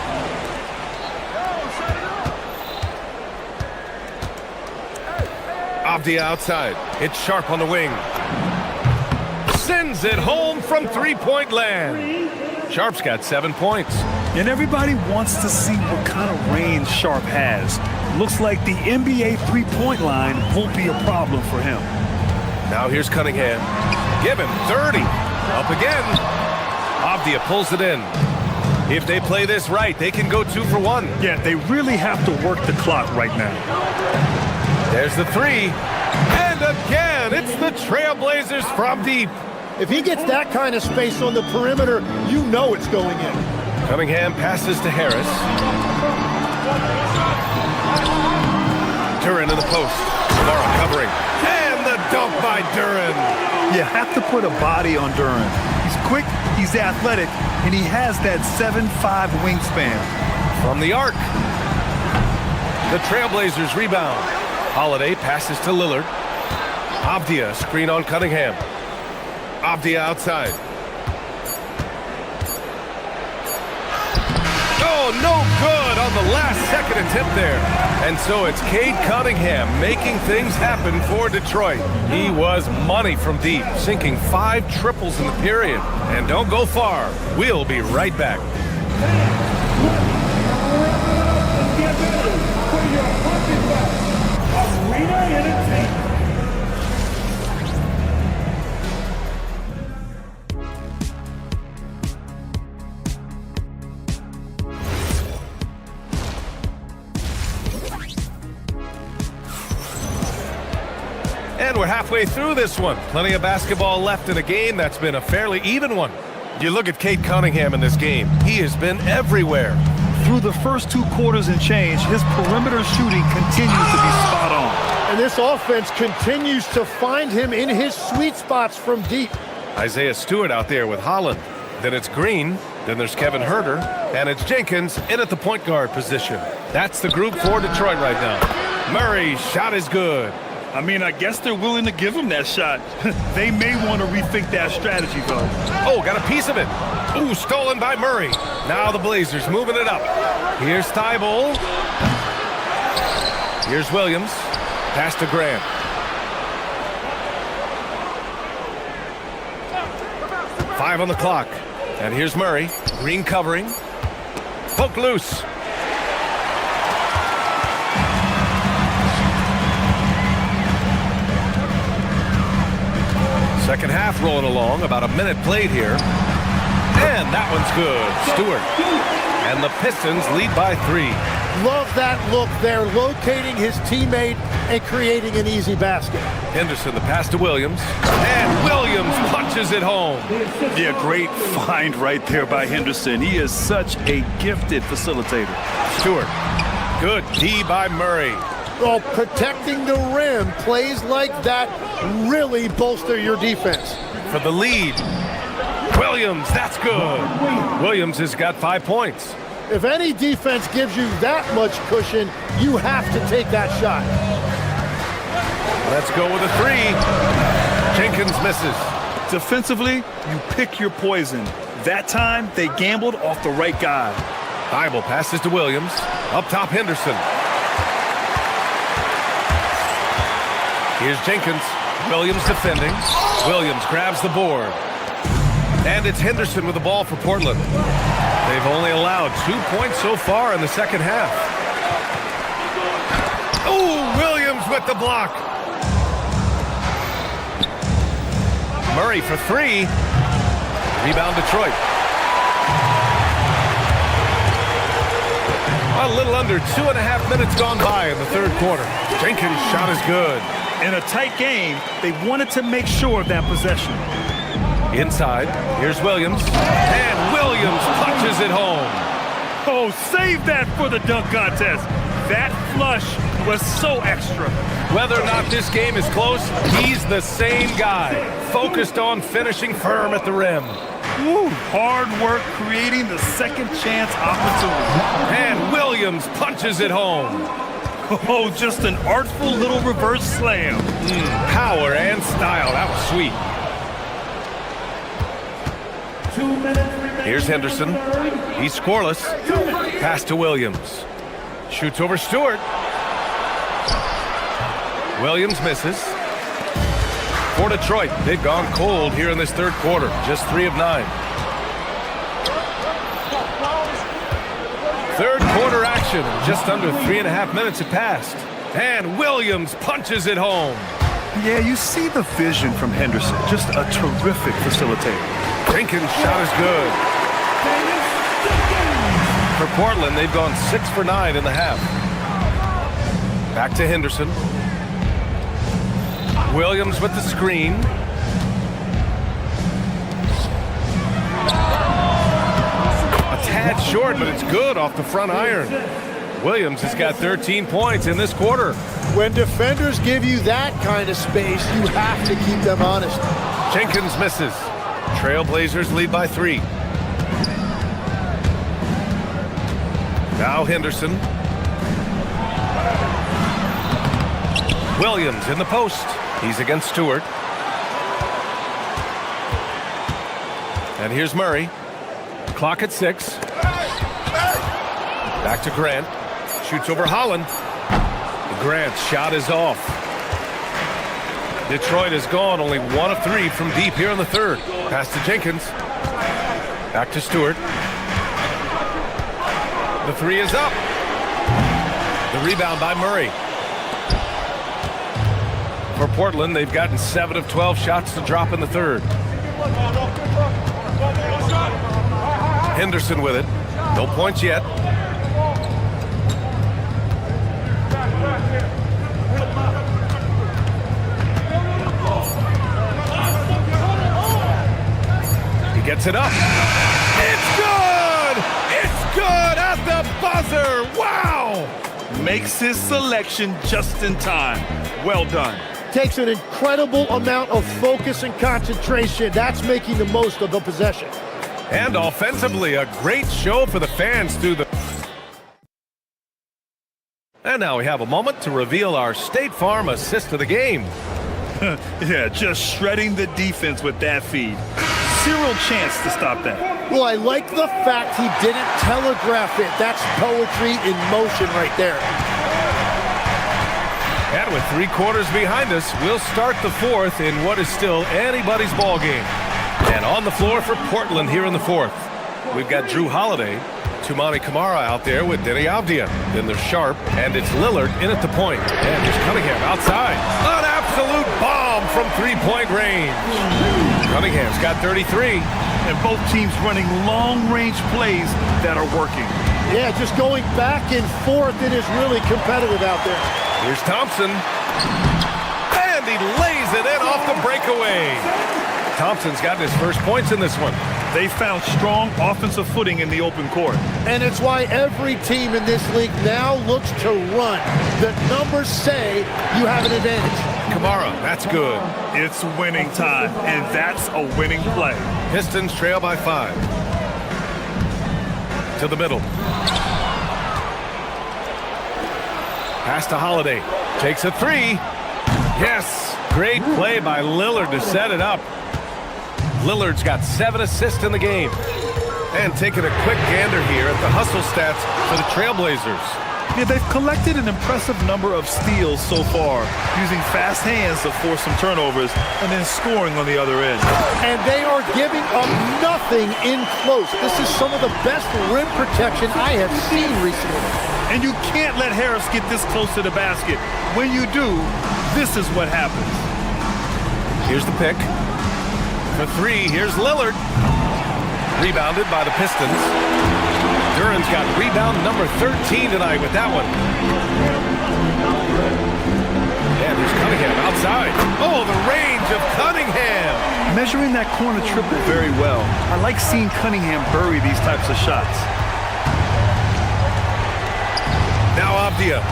Avdia outside. It's Sharp on the wing. Sends it home from 3-point land. Sharp's got 7 points. And everybody wants to see what kind of range Sharp has. Looks like the NBA 3-point line won't be a problem for him. Now here's Cunningham. Give him 30. Up again. Avdia pulls it in. If they play this right, they can go 2 for 1. Yeah, they really have to work the clock right now. There's the 3. And again, it's the Trailblazers from deep. If he gets that kind of space on the perimeter, you know it's going in. Cunningham passes to Harris. Turin in the post. Navarro covering. And the dunk by Duran. You have to put a body on Duran. He's quick, he's athletic, and he has that 7'5" wingspan. From the arc. The Trailblazers rebound. Holiday passes to Lillard. Avdia screen on Cunningham. Avdia outside. Oh, no good on the last-second attempt there. And so it's Cade Cunningham making things happen for Detroit. He was money from deep, sinking 5 triples in the period. And don't go far. We'll be right back. Get ready for your Hockey Fight Arena Entertainment. And we're halfway through this one. Plenty of basketball left in a game that's been a fairly even one. You look at Cade Cunningham in this game. He has been everywhere. Through the first 2 quarters and change, his perimeter shooting continues to be spot on. And this offense continues to find him in his sweet spots from deep. Isaiah Stewart out there with Holland. Then it's Green. Then there's Kevin Huerter. And it's Jenkins in at the point guard position. That's the group for Detroit right now. Murray's shot is good. I mean, I guess they're willing to give him that shot. They may want to rethink that strategy, though. Oh, got a piece of it. Ooh, stolen by Murray. Now the Blazers moving it up. Here's Thibault. Here's Williams. Pass to Grant. Five on the clock. And here's Murray. Green covering. Poke loose. Second half rolling along, about a minute played here. And that one's good. Stewart. And the Pistons lead by 3. Love that look there, locating his teammate and creating an easy basket. Henderson, the pass to Williams. And Williams punches it home. Yeah, great find right there by Henderson. He is such a gifted facilitator. Stewart. Good D by Murray. Well, protecting the rim, plays like that really bolster your defense. For the lead. Williams, that's good. Williams has got 5 points. If any defense gives you that much cushion, you have to take that shot. Let's go with a 3. Jenkins misses. Defensively, you pick your poison. That time, they gambled off the right guy. Thibault passes to Williams. Up top, Henderson. Here's Jenkins. Williams defending. Williams grabs the board. And it's Henderson with the ball for Portland. They've only allowed 2 points so far in the second half. Oh, Williams with the block. Murray for 3. Rebound Detroit. A little under 2.5 minutes gone by in the third quarter. Jenkins' shot is good. In a tight game, they wanted to make sure of that possession. Inside, here's Williams. And Williams punches it home. Oh, save that for the dunk contest. That flush was so extra. Whether or not this game is close, he's the same guy. Focused on finishing firm at the rim. Woo, hard work creating the second chance opportunity. And Williams punches it home. Oh, just an artful little reverse slam. Power and style. That was sweet. 2 minutes remaining. Here's Henderson. He's scoreless. Pass to Williams. Shoots over Stewart. Williams misses. For Detroit, they've gone cold here in this third quarter. Just 3 of 9. Third quarter action. Just under 3.5 minutes have passed. And Williams punches it home. Yeah, you see the vision from Henderson. Just a terrific facilitator. Jenkins' shot is good. For Portland, they've gone 6 for 9 in the half. Back to Henderson. Williams with the screen. A tad short, but it's good off the front iron. Williams has got 13 points in this quarter. When defenders give you that kind of space, you have to keep them honest. Jenkins misses. Trailblazers lead by 3. Now Henderson. Williams in the post. He's against Stewart. And here's Murray. Clock at 6. Back to Grant. Shoots over Holland. Grant's shot is off. Detroit has gone only 1 of 3 from deep here in the third. Pass to Jenkins. Back to Stewart. The 3 is up. The rebound by Murray. For Portland, they've gotten 7 of 12 shots to drop in the third. Henderson with it. No points yet. He gets it up. It's good! It's good at the buzzer! Wow! Makes his selection just in time. Well done. Takes an incredible amount of focus and concentration. That's making the most of the possession. And offensively, a great show for the fans through the... And now we have a moment to reveal our State Farm assist of the game. Yeah, just shredding the defense with that feed. Zero chance to stop that. Well, I like the fact he didn't telegraph it. That's poetry in motion right there. And with 3 quarters behind us, we'll start the fourth in what is still anybody's ball game. And on the floor for Portland here in the fourth, we've got Drew Holiday, Toumani Camara out there with Denny Avdia. Then there's Sharp, and it's Lillard in at the point. And there's Cunningham outside. An absolute bomb from 3-point range. Cunningham's got 33. And both teams running long-range plays that are working. Yeah, just going back and forth. It is really competitive out there. Here's Thompson. And he lays it in off the breakaway. Thompson's gotten his first points in this one. They found strong offensive footing in the open court. And it's why every team in this league now looks to run. The numbers say you have an advantage. Camara, that's good. It's winning time, and that's a winning play. Pistons trail by 5. To the middle. Pass to Holiday. Takes a 3. Yes. Great play by Lillard to set it up. Lillard's got 7 assists in the game. And taking a quick gander here at the hustle stats for the Trailblazers. Yeah, they've collected an impressive number of steals so far, using fast hands to force some turnovers and then scoring on the other end. And they are giving up nothing in close. This is some of the best rim protection I have seen recently. And you can't let Harris get this close to the basket. When you do, this is what happens. Here's the pick. For 3, here's Lillard. Rebounded by the Pistons. Duran's got rebound number 13 tonight with that one. And there's Cunningham outside. Oh, the range of Cunningham. Measuring that corner triple very well. I like seeing Cunningham bury these types of shots. Now Avdia.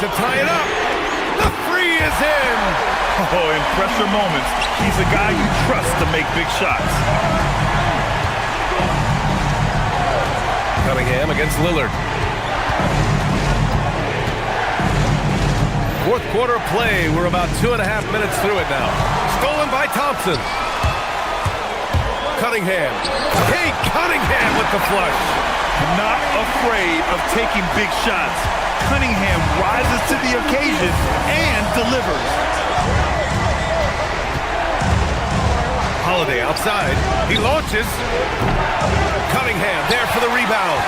To tie it up. The 3 is in. Oh, in pressure moments, he's a guy you trust to make big shots. Cunningham against Lillard. Fourth quarter of play. We're about 2.5 minutes through it now. Stolen by Thompson. Cunningham. Kate Cunningham with the flush. Not afraid of taking big shots. Cunningham rises to the occasion and delivers. Holiday outside. He launches. Cunningham there for the rebound.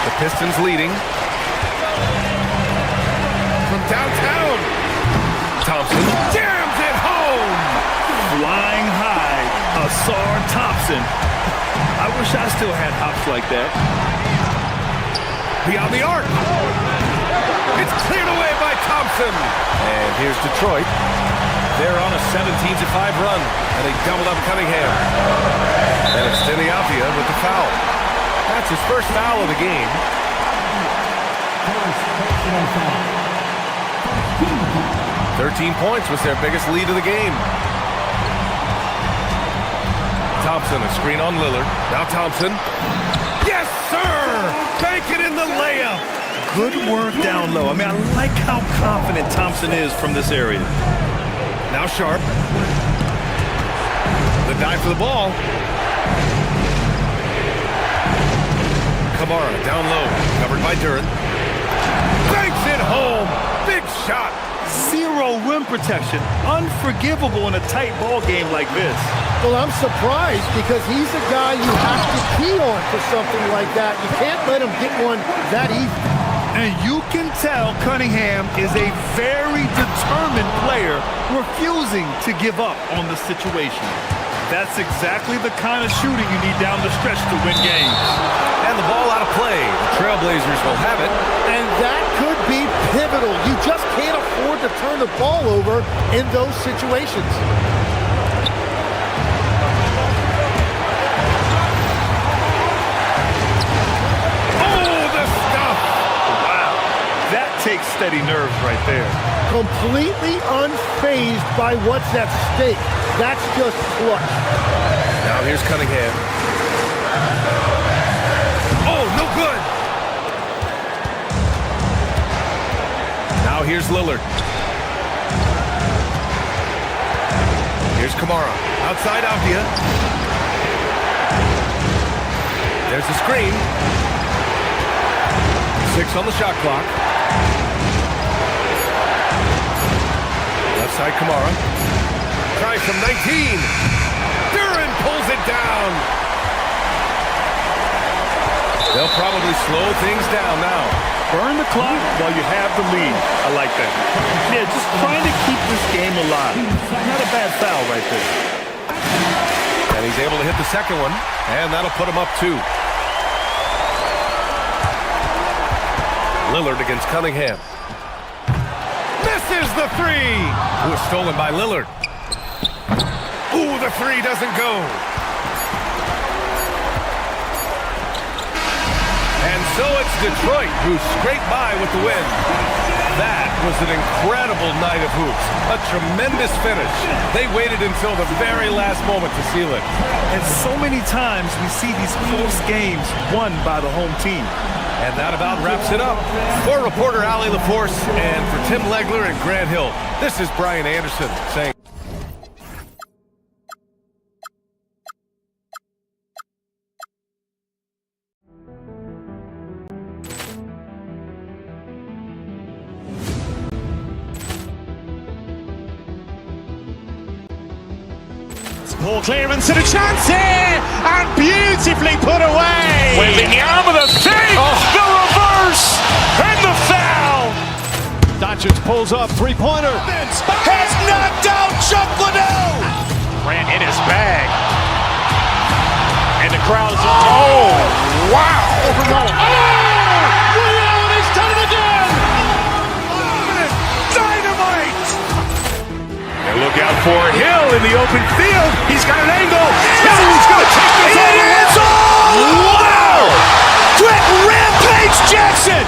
The Pistons leading. From downtown. Thompson jams it home. Flying high, Asar Thompson. I wish I still had hops like that. Beyond the arc. It's cleared away by Thompson. And here's Detroit. They're on a 17-5 run, and they doubled up Cunningham. And it's Afia with the foul. That's his first foul of the game. 13 points was their biggest lead of the game. Thompson, a screen on Lillard. Now Thompson. Yes, sir! Bank it in the layup. Good work down low. I mean, I like how confident Thompson is from this area. Now Sharp. The dive for the ball. Kamara down low, covered by Duran. Banks it home. Big shot. Zero rim protection. Unforgivable in a tight ball game like this. Well, I'm surprised because he's a guy you have to key on for something like that. You can't let him get one that easy. And you can tell Cunningham is a very determined player, refusing to give up on the situation. That's exactly the kind of shooting you need down the stretch to win games. And the ball out of play. The Trailblazers will have it. And that could be pivotal. You just can't afford to turn the ball over in those situations. Takes steady nerves right there. Completely unfazed by what's at stake. That's just clutch. Now here's Cunningham. Oh, no good. Now here's Lillard. Here's Kamara. Outside Afia. There's the screen. 6 on the shot clock. Left side Kamara. Try from 19. Duran pulls it down. They'll probably slow things down now. Burn the clock while you have the lead. I like that. Yeah, just trying to keep this game alive. Not a bad foul right there. And he's able to hit the second one, and that'll put him up 2. Lillard against Cunningham. Misses the 3! It was stolen by Lillard. Ooh, the 3 doesn't go. And so it's Detroit who scraped by with the win. That was an incredible night of hoops. A tremendous finish. They waited until the very last moment to seal it. And so many times we see these close games won by the home team. And that about wraps it up. For reporter Ali LaForce and for Tim Legler and Grant Hill, this is Brian Anderson saying... Ball clearance and a chance here, and beautifully put away. Wembanyama the save, the reverse, and the foul. Doncic pulls up, three-pointer. Has knocked out Chuck Liddell. Ran in his bag. And the crowd is... Oh, wow. Liddell, and he's done it again. Dynamite. And look out for Hill in the open field. He's got an angle. He's going to take this all the way. Wow! Quick Rampage Jackson.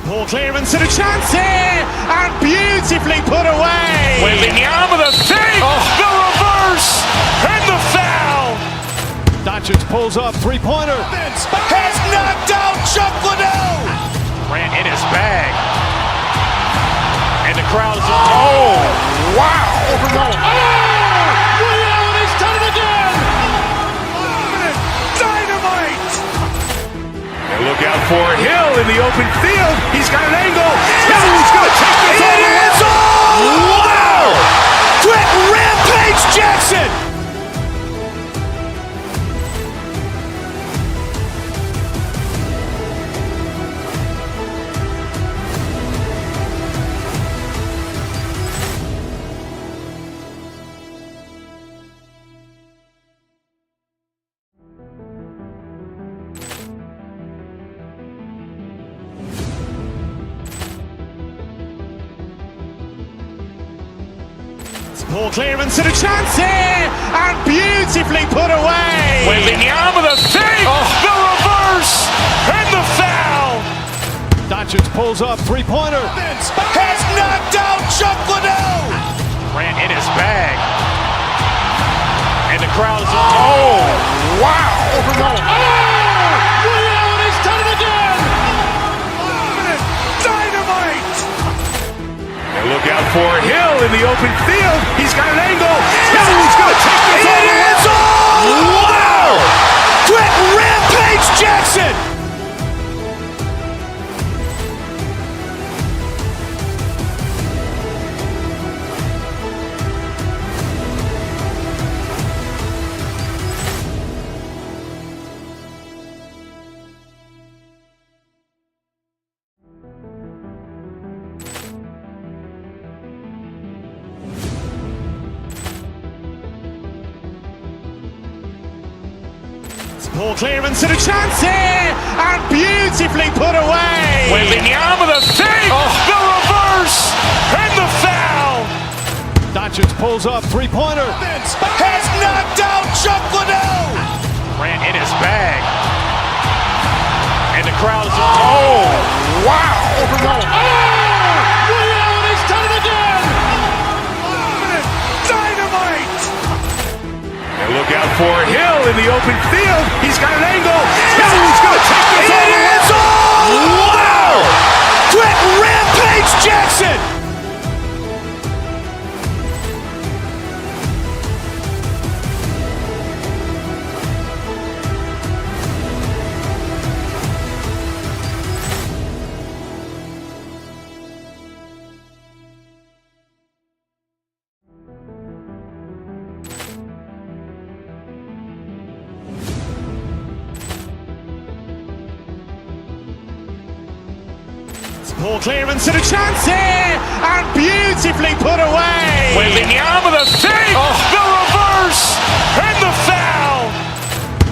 Ball clearance and a chance here, and beautifully put away. Wembanyama the save, the reverse, and the foul. Doncic pulls up, three-pointer. Has knocked out Chuck Liddell. Ran in his bag. And the crowd is... Oh, wow. Liddell, and he's done it again. Dynamite. And look out for Hill in the open field. He's got an angle. He's going to take this all the way. Wow! Quick Rampage Jackson. Ball clearance and a chance here, and beautifully put away. Wembanyama the fake, the reverse, and the foul. Doncic pulls up, three-pointer. Has knocked out Chuck Liddell. Grant in his bag. And the crowd is... Oh, wow. Will Allen has done it again. Dynamite. And look out for Hill in the open field. He's got an angle. Hill's going to take this all the way. Wow. Quick Rampage Jackson. Ball clearance and a chance here, and beautifully put away. Wembanyama the fake, the reverse, and the foul. Doncic pulls up, three-pointer. Has knocked out Chuck Liddell. Grant in his bag. And the crowd is... Oh, wow. Will Allen has done it again. Dynamite. And look out for Hill in the open field. He's got an angle. Hill's going to take this all the way. Wow! Quick Rampage Jackson. Ball clearance and a chance here, and beautifully put away. Wembanyama the fake, the reverse, and the foul.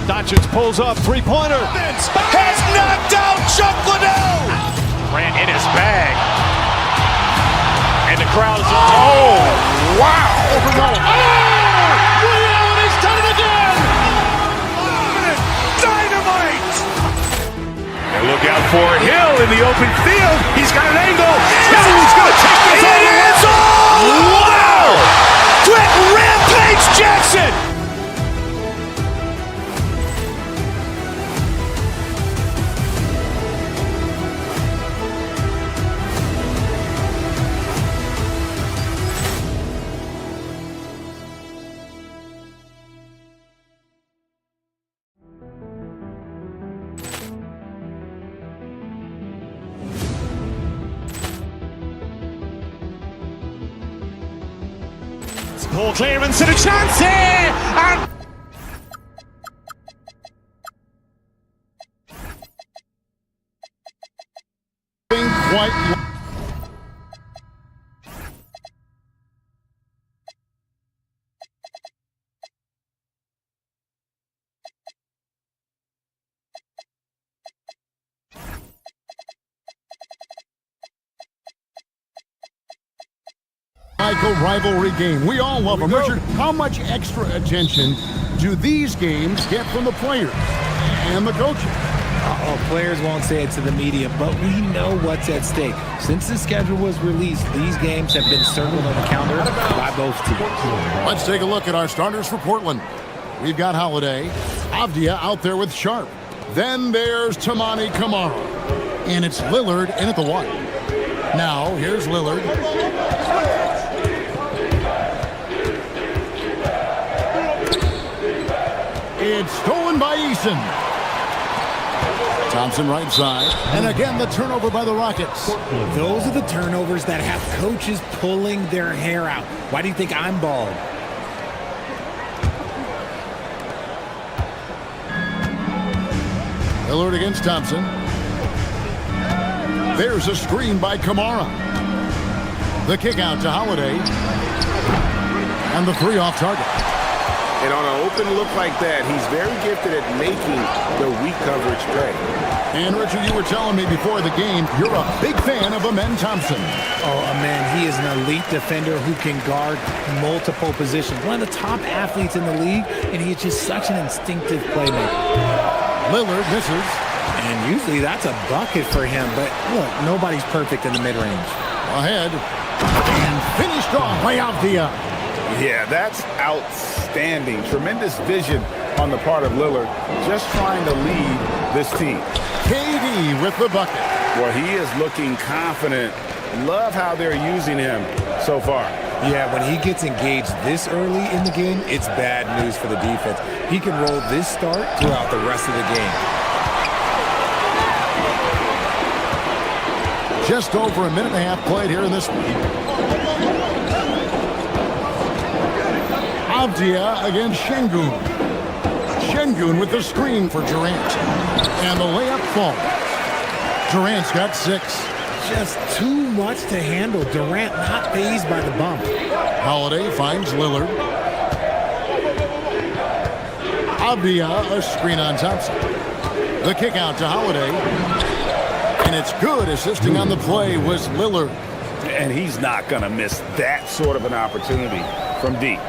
Doncic pulls up, three-pointer. Has knocked out Chuck Liddell. Grant in his bag. And the crowd is... Oh, wow. Will Allen has done it again. Dynamite. And look out for Hill in the open field. He's got an angle. Hill's going to take this all the way. Wow! Quick Rampage Jackson. Ball clearance and a chance here, and... Quite... rivalry game. We all love them. Richard, how much extra attention do these games get from the players and the coaches? Players won't say it to the media, but we know what's at stake. Since the schedule was released, these games have been circled on the calendar by both teams. Let's take a look at our starters for Portland. We've got Holiday, Avdia out there with Sharp. Then there's Tamani Kamara. And it's Lillard in at the one. Now, here's Lillard. It's stolen by Eason. Thompson right side. And again, the turnover by the Rockets. Those are the turnovers that have coaches pulling their hair out. Why do you think I'm bald? Lillard against Thompson. There's a screen by Kamara. The kick out to Holiday. And the three off target. And on an open look like that, he's very gifted at making the weak coverage pay. And Richard, you were telling me before the game, you're a big fan of Amen Thompson. Oh, man, he is an elite defender who can guard multiple positions. One of the top athletes in the league, and he is just such an instinctive playmaker. Lillard misses. And usually that's a bucket for him, but look, nobody's perfect in the mid-range. Ahead. And finished off by Avdia. Yeah, that's outstanding. Tremendous vision on the part of Lillard, just trying to lead this team. KD with the bucket. Well, he is looking confident. Love how they're using him so far. Yeah, when he gets engaged this early in the game, it's bad news for the defense. He can roll this start throughout the rest of the game. Just over a minute and a half played here in this one. Avdia against Şengün. Şengün with the screen for Durant. And the layup falls. Durant's got 6. Just too much to handle. Durant not fazed by the bump. Holiday finds Lillard. Avdia, a screen on Thompson. The kick out to Holiday. And it's good. Assisting on the play was Lillard. And he's not going to miss that sort of an opportunity from deep.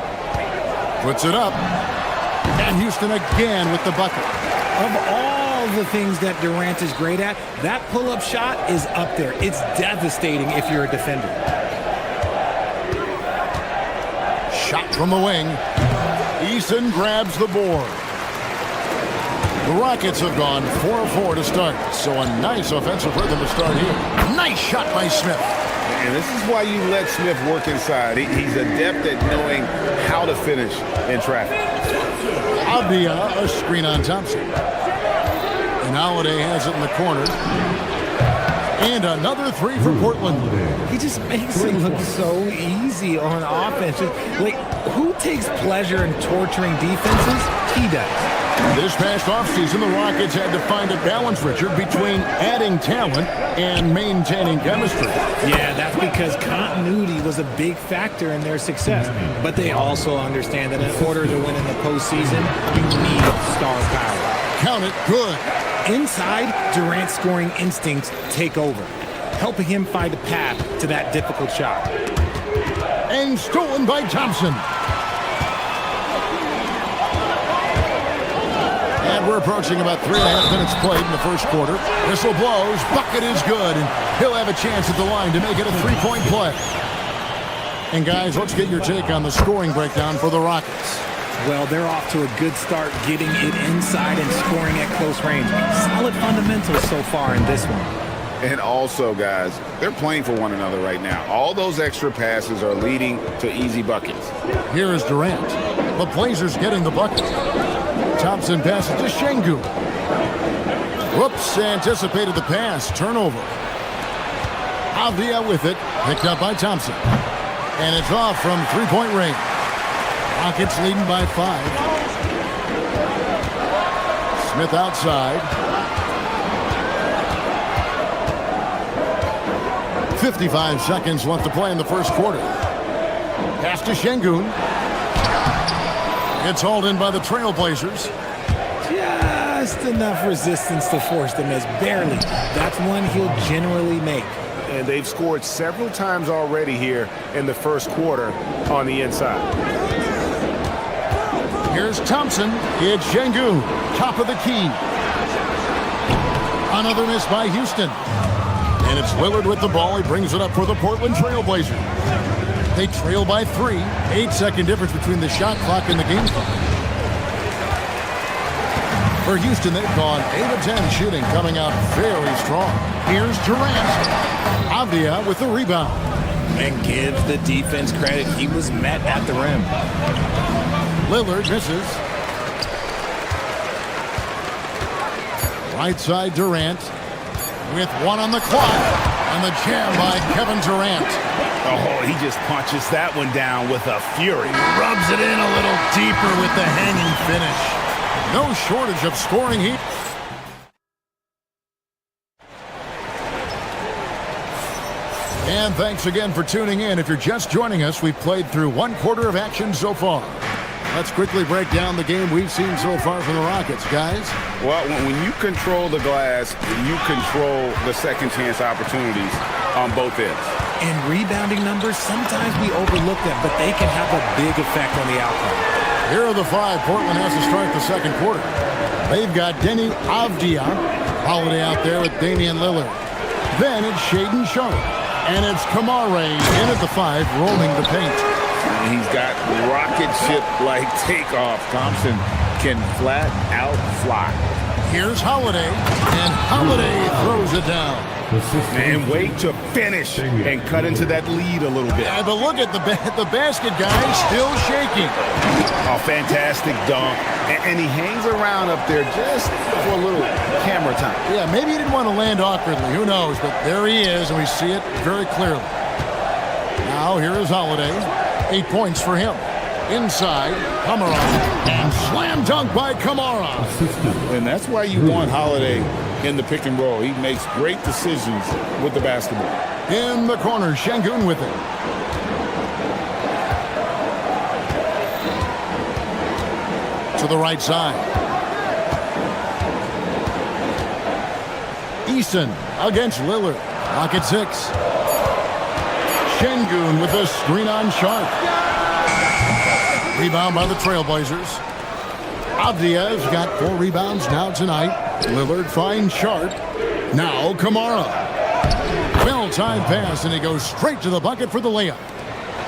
Puts it up. And Houston again with the bucket. Of all the things that Durant is great at, that pull-up shot is up there. It's devastating if you're a defender. Shot from the wing. Eason grabs the board. The Rockets have gone 4-4 to start, so a nice offensive rhythm to start here. Nice shot by Smith. And this is why you let Smith work inside. He's adept at knowing how to finish in traffic. Avdia, a screen on Thompson. And Holiday has it in the corner. And another 3 for Portland. He just makes it look so easy on offense. Like, who takes pleasure in torturing defenses? He does. This past offseason, the Rockets had to find a balance, Richard, between adding talent and maintaining chemistry. Yeah, that's because continuity was a big factor in their success. But they also understand that in order to win in the postseason, you need star power. Count it, good. Inside, Durant's scoring instincts take over, helping him find a path to that difficult shot. And stolen by Thompson. And we're approaching about 3.5 minutes played in the first quarter. Whistle blows, bucket is good, and he'll have a chance at the line to make it a 3-point play. And guys, let's get your take on the scoring breakdown for the Rockets. Well, they're off to a good start getting it inside and scoring at close range. Solid fundamentals so far in this one. And also, guys, they're playing for one another right now. All those extra passes are leading to easy buckets. Here is Durant. The Blazers getting the bucket. Thompson passes to Şengün. Whoops, anticipated the pass. Turnover. Avdia with it. Picked up by Thompson. And it's off from three-point range. Rockets leading by 5. Smith outside. 55 seconds left to play in the first quarter. Pass to Şengün. It's hauled in by the Trailblazers. Just enough resistance to force the miss. Barely. That's one he'll generally make. And they've scored several times already here in the first quarter on the inside. Here's Thompson. It's Şengün. Top of the key. Another miss by Houston. And it's Lillard with the ball. He brings it up for the Portland Trailblazers. They trail by 3. 8-second difference between the shot clock and the game clock. For Houston, they've gone 8 of 10 shooting, coming out very strong. Here's Durant. Avdia with the rebound. And gives the defense credit. He was met at the rim. Lillard misses. Right side Durant with 1 on the clock. And the jam by Kevin Durant. Oh, he just punches that one down with a fury. Rubs it in a little deeper with the hanging finish. No shortage of scoring heat. And thanks again for tuning in. If you're just joining us, we've played through 1 quarter of action so far. Let's quickly break down the game we've seen so far from the Rockets, guys. Well, when you control the glass, you control the second chance opportunities on both ends. And rebounding numbers, sometimes we overlook them, but they can have a big effect on the outcome. Here are the 5 Portland has to start the second quarter. They've got Denny Avdia, Holiday out there with Damian Lillard. Then it's Shaedon Sharpe, and it's Kamare in at the 5, roaming the paint. And he's got rocket ship-like takeoff. Thompson can flat out fly. Here's Holiday, and Holiday throws it down. And wait to finish and cut into that lead a little bit. Yeah, but look at the basket guy still shaking. A fantastic dunk. And he hangs around up there just for a little camera time. Yeah, maybe he didn't want to land awkwardly. Who knows? But there he is, and we see it very clearly. Now, here is Holiday. 8 points for him. Inside, Kamara. And slam dunk by Kamara. And that's why you want Holiday in the pick and roll. He makes great decisions with the basketball. In the corner, Şengün with it. To the right side. Eason against Lillard. Rocket 6. Şengün with a screen on Sharpe. Rebound by the Trailblazers. Avdia's got 4 rebounds now tonight. Lillard finds Sharpe. Now Kamara. Well-timed pass, and he goes straight to the bucket for the layup.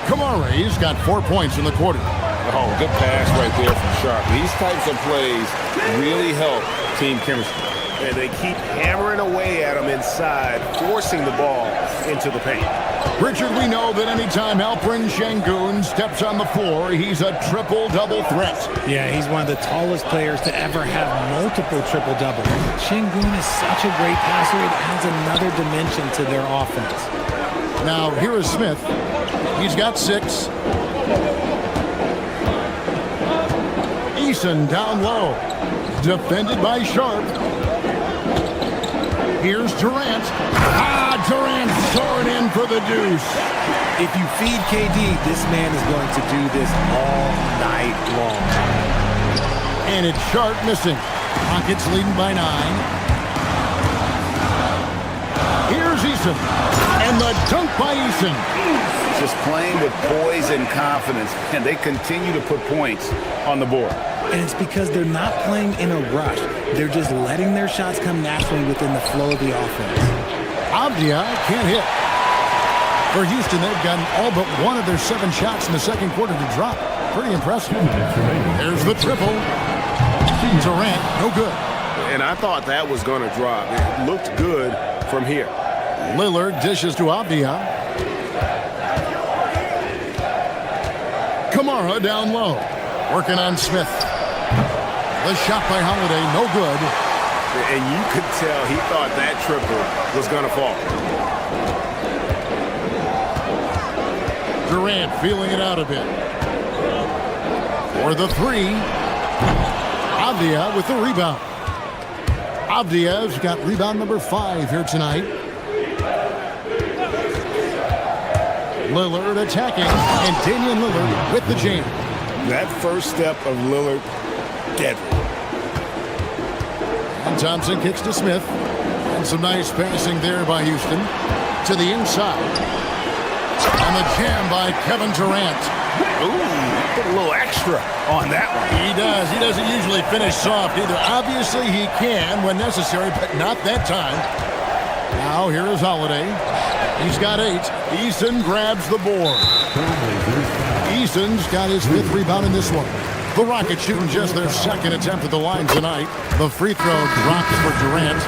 Kamare's got 4 points in the quarter. Oh, good pass right there from Sharpe. These types of plays really help team chemistry. And they keep hammering away at him inside, forcing the ball into the paint. Richard, we know that anytime Alperen Şengün steps on the floor, he's a triple-double threat. Yeah, he's one of the tallest players to ever have multiple triple-doubles. Şengün is such a great passer, it adds another dimension to their offense. Now, here is Smith. He's got 6. Eason down low. Defended by Sharpe. Here's Durant. Durant soaring in for the deuce. If you feed KD, this man is going to do this all night long. And it's Sharpe missing. Rockets leading by 9. Here's Eason. And the dunk by Eason. Just playing with poise and confidence, and they continue to put points on the board. And it's because they're not playing in a rush. They're just letting their shots come naturally within the flow of the offense. Avdia can't hit. For Houston, they've gotten all but one of their 7 shots in the second quarter to drop. Pretty impressive. There's the triple. Durant, no good. And I thought that was going to drop. It looked good from here. Lillard dishes to Avdia. Kamara down low. Working on Smith. The shot by Holiday, no good. And you could tell he thought that triple was going to fall. Durant feeling it out a bit. For the 3. Avdia with the rebound. Avdia's got rebound number 5 here tonight. Lillard attacking, and Damian Lillard with the jam. That first step of Lillard, deadly. And Thompson kicks to Smith. And some nice passing there by Houston. To the inside. And the jam by Kevin Durant. Ooh, put a little extra on that one. He does. He doesn't usually finish soft either. Obviously, he can when necessary, but not that time. Now, here is Holiday. He's got 8. Eason grabs the board. Eason's got his 5th rebound in this one. The Rockets shooting just their 2nd attempt at the line tonight. The free throw drops for Durant.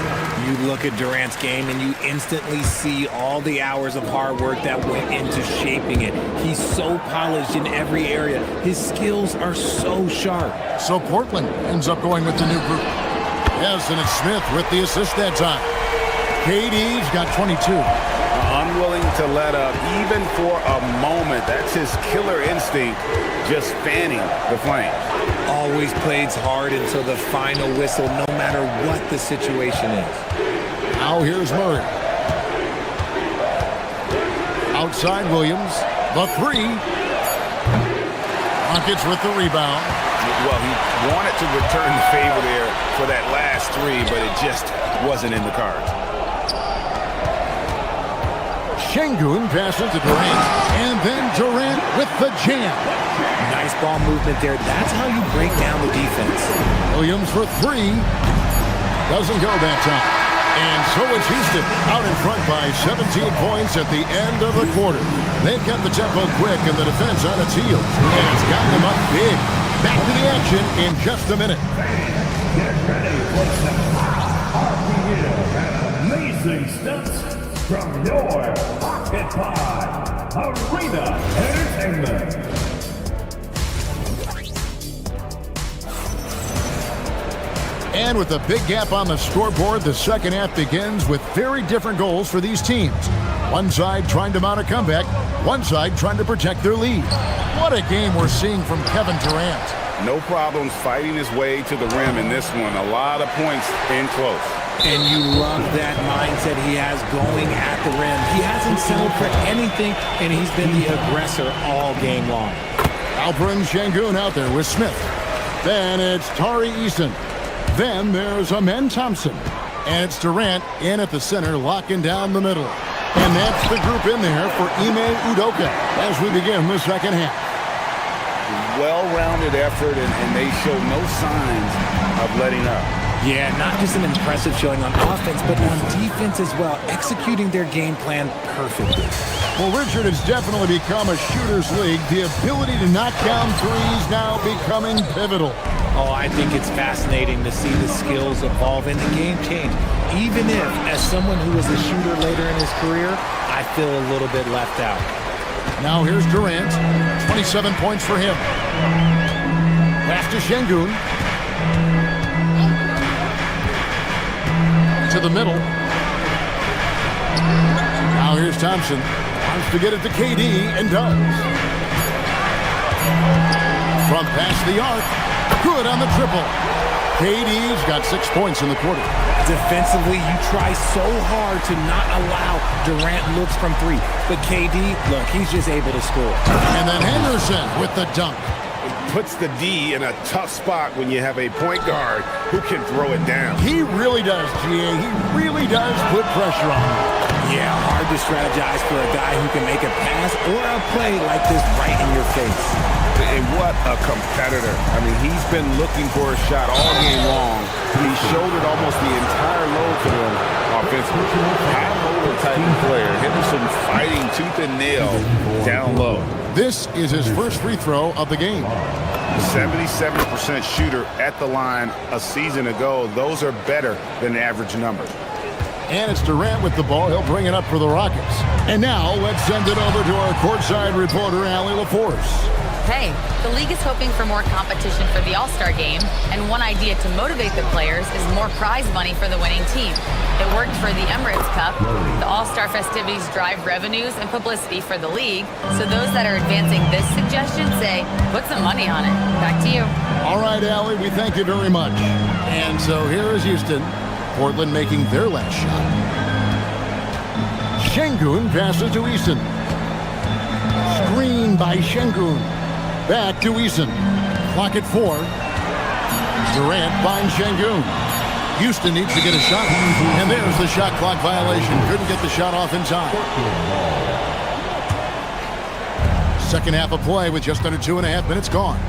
You look at Durant's game and you instantly see all the hours of hard work that went into shaping it. He's so polished in every area. His skills are so sharp. So Portland ends up going with the new group. Yes, and it's Smith with the assist that time. KD's got 22. Unwilling to let up even for a moment. That's his killer instinct, just fanning the flame. Always plays hard until the final whistle, no matter what the situation is. Now here's Murray. Outside Williams, the 3. Rockets with the rebound. Well, he wanted to return the favor there for that last three, but it just wasn't in the cards. Şengün passes to Durant, and then Durant with the jam. Nice ball movement there. That's how you break down the defense. Williams for three. Doesn't go that time. And so it's Houston out in front by 17 points at the end of the quarter. They've got the tempo quick and the defense on its heels. And it's gotten them up big. Back to the action in just a minute. Get ready for some RPM and amazing stunts from your Occupy Arena Entertainment. And with a big gap on the scoreboard, the second half begins with very different goals for these teams. One side trying to mount a comeback, one side trying to protect their lead. What a game we're seeing from Kevin Durant. No problems fighting his way to the rim in this one. A lot of points in close. And you love that mindset he has going at the rim. He hasn't settled for anything, and he's been the aggressor all game long. Alperen Şengün out there with Smith. Then it's Tari Eason. Then there's Amen Thompson. And it's Durant in at the center, locking down the middle. And that's the group in there for Ime Udoka as we begin the second half. Well-rounded effort, and they show no signs of letting up. Yeah, not just an impressive showing on offense, but on defense as well, executing their game plan perfectly. Well, Richard, it's definitely become a shooter's league. The ability to knock down threes now becoming pivotal. Oh, I think it's fascinating to see the skills evolve and the game change. Even if, as someone who was a shooter later in his career, I feel a little bit left out. Now here's Durant. 27 points for him. Pass to Şengün. To the middle. Now here's Thompson. Wants to get it to KD and does. From past the arc. Good on the triple. KD's got 6 points in the quarter. Defensively, you try so hard to not allow Durant looks from three. But KD, look, he's just able to score. And then Henderson with the dunk. Puts the D in a tough spot when you have a point guard who can throw it down. He really does, GA. He really does put pressure on him. Yeah, hard to strategize for a guy who can make a pass or a play like this right in your face. And what a competitor. I mean, he's been looking for a shot all game long. He shouldered almost the entire load for them offensively. High-lower type of player. Henderson fighting tooth and nail down low. This is his first free throw of the game. 77% shooter at the line a season ago. Those are better than the average numbers. And it's Durant with the ball. He'll bring it up for the Rockets. And now let's send it over to our courtside reporter, Allie LaForce. Hey, the league is hoping for more competition for the All-Star game, and one idea to motivate the players is more prize money for the winning team. It worked for the Emirates Cup. The All-Star festivities drive revenues and publicity for the league, so those that are advancing this suggestion say, put some money on it. Back to you. All right, Allie, we thank you very much. And so here is Houston. Portland making their last shot. Şengün passes to Eason. Screen by Şengün. Back to Eason. Clock at 4. Durant finds Şengün. Houston needs to get a shot. And there's the shot clock violation. Couldn't get the shot off in time. Second half of play with just under 2.5 minutes gone.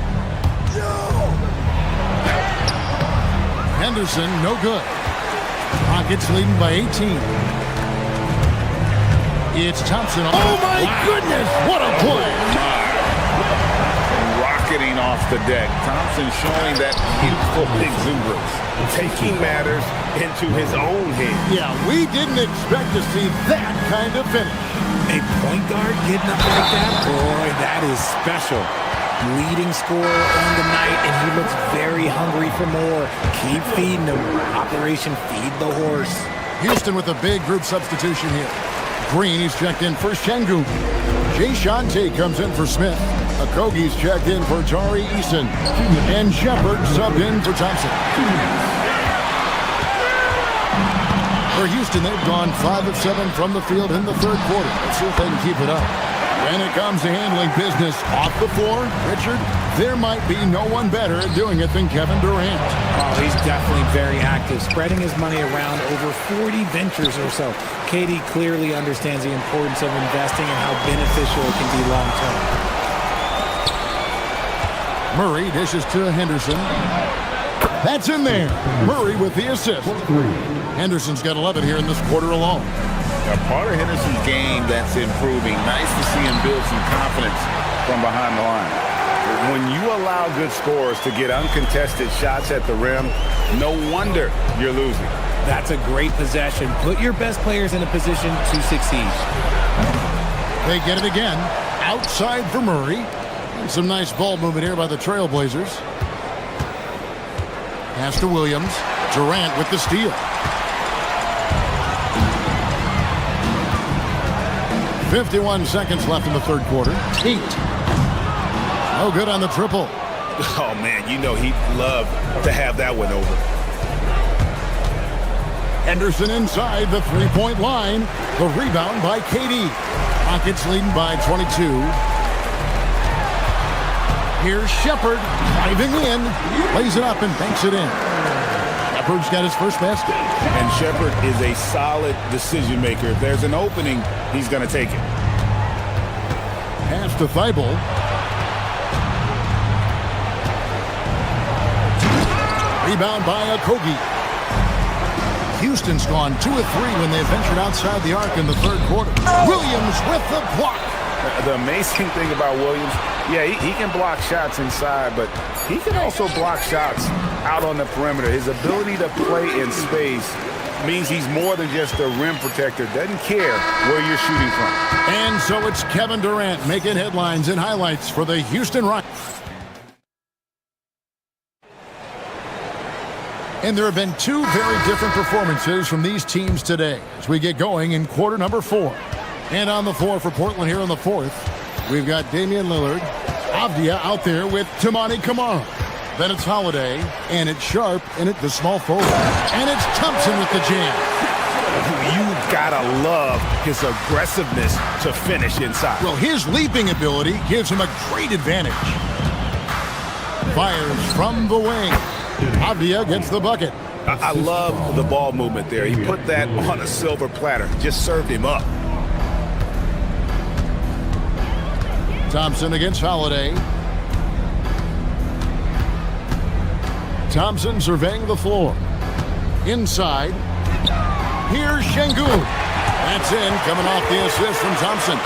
Henderson, no good. Rockets leading by 18. It's Thompson. Oh, my goodness. What a play. Rocketing off the deck. Thompson showing that youthful exuberance. Taking matters into his own hands. Yeah, we didn't expect to see that kind of finish. A point guard getting up like that? Boy, that is special. Leading scorer on the night, and he looks very hungry for more. Keep feeding him. Operation Feed the Horse. Houston with a big group substitution here. Green is checked in for Şengün. Jae'Sean Tate comes in for Smith. Okogie's checked in for Tari Eason. And Shepard subbed in for Thompson. For Houston, they've gone 5 of 7 from the field in the third quarter. Let's see if they can keep it up. When it comes to handling business off the floor, Richard, there might be no one better at doing it than Kevin Durant. Oh, he's definitely very active, spreading his money around over 40 ventures or so. KD clearly understands the importance of investing and how beneficial it can be long-term. Murray dishes to Henderson. That's in there. Murray with the assist. Henderson's got 11 here in this quarter alone. A part of Henderson's game that's improving. Nice to see him build some confidence from behind the line. When you allow good scorers to get uncontested shots at the rim, no wonder you're losing. That's a great possession. Put your best players in a position to succeed. They get it again. Outside for Murray. And some nice ball movement here by the Trailblazers. Pass to Williams. Durant with the steal. 51 seconds left in the third quarter. Heat. No good on the triple. Oh, man, you know he'd love to have that one over. Henderson inside the three-point line. The rebound by KD. Rockets leading by 22. Here's Shepherd driving in. Lays it up and banks it in. Shepherd's got his first basket. And Shepherd is a solid decision maker. If there's an opening, he's going to take it. Pass to Thibault. Rebound by Okogie. Houston's gone 2 of 3 when they ventured outside the arc in the third quarter. Williams with the block. The amazing thing about Williams, yeah, he can block shots inside, but he can also block shots out on the perimeter. His ability to play in space means he's more than just a rim protector. Doesn't care where you're shooting from. And so it's Kevin Durant making headlines and highlights for the Houston Rockets. And there have been 2 very different performances from these teams today as we get going in quarter number 4. And on the floor for Portland here in the 4th, we've got Damian Lillard, Avdia out there with Tamani Kamara. Then it's Holiday, and it's Sharp, and it's the small forward. And it's Thompson with the jam. You gotta love his aggressiveness to finish inside. Well, his leaping ability gives him a great advantage. Fires from the wing. Avdia gets the bucket. I love the ball movement there. He put that on a silver platter. Just served him up. Thompson against Holiday. Thompson surveying the floor. Inside. Here's Şengün. That's in, coming off the assist from Thompson.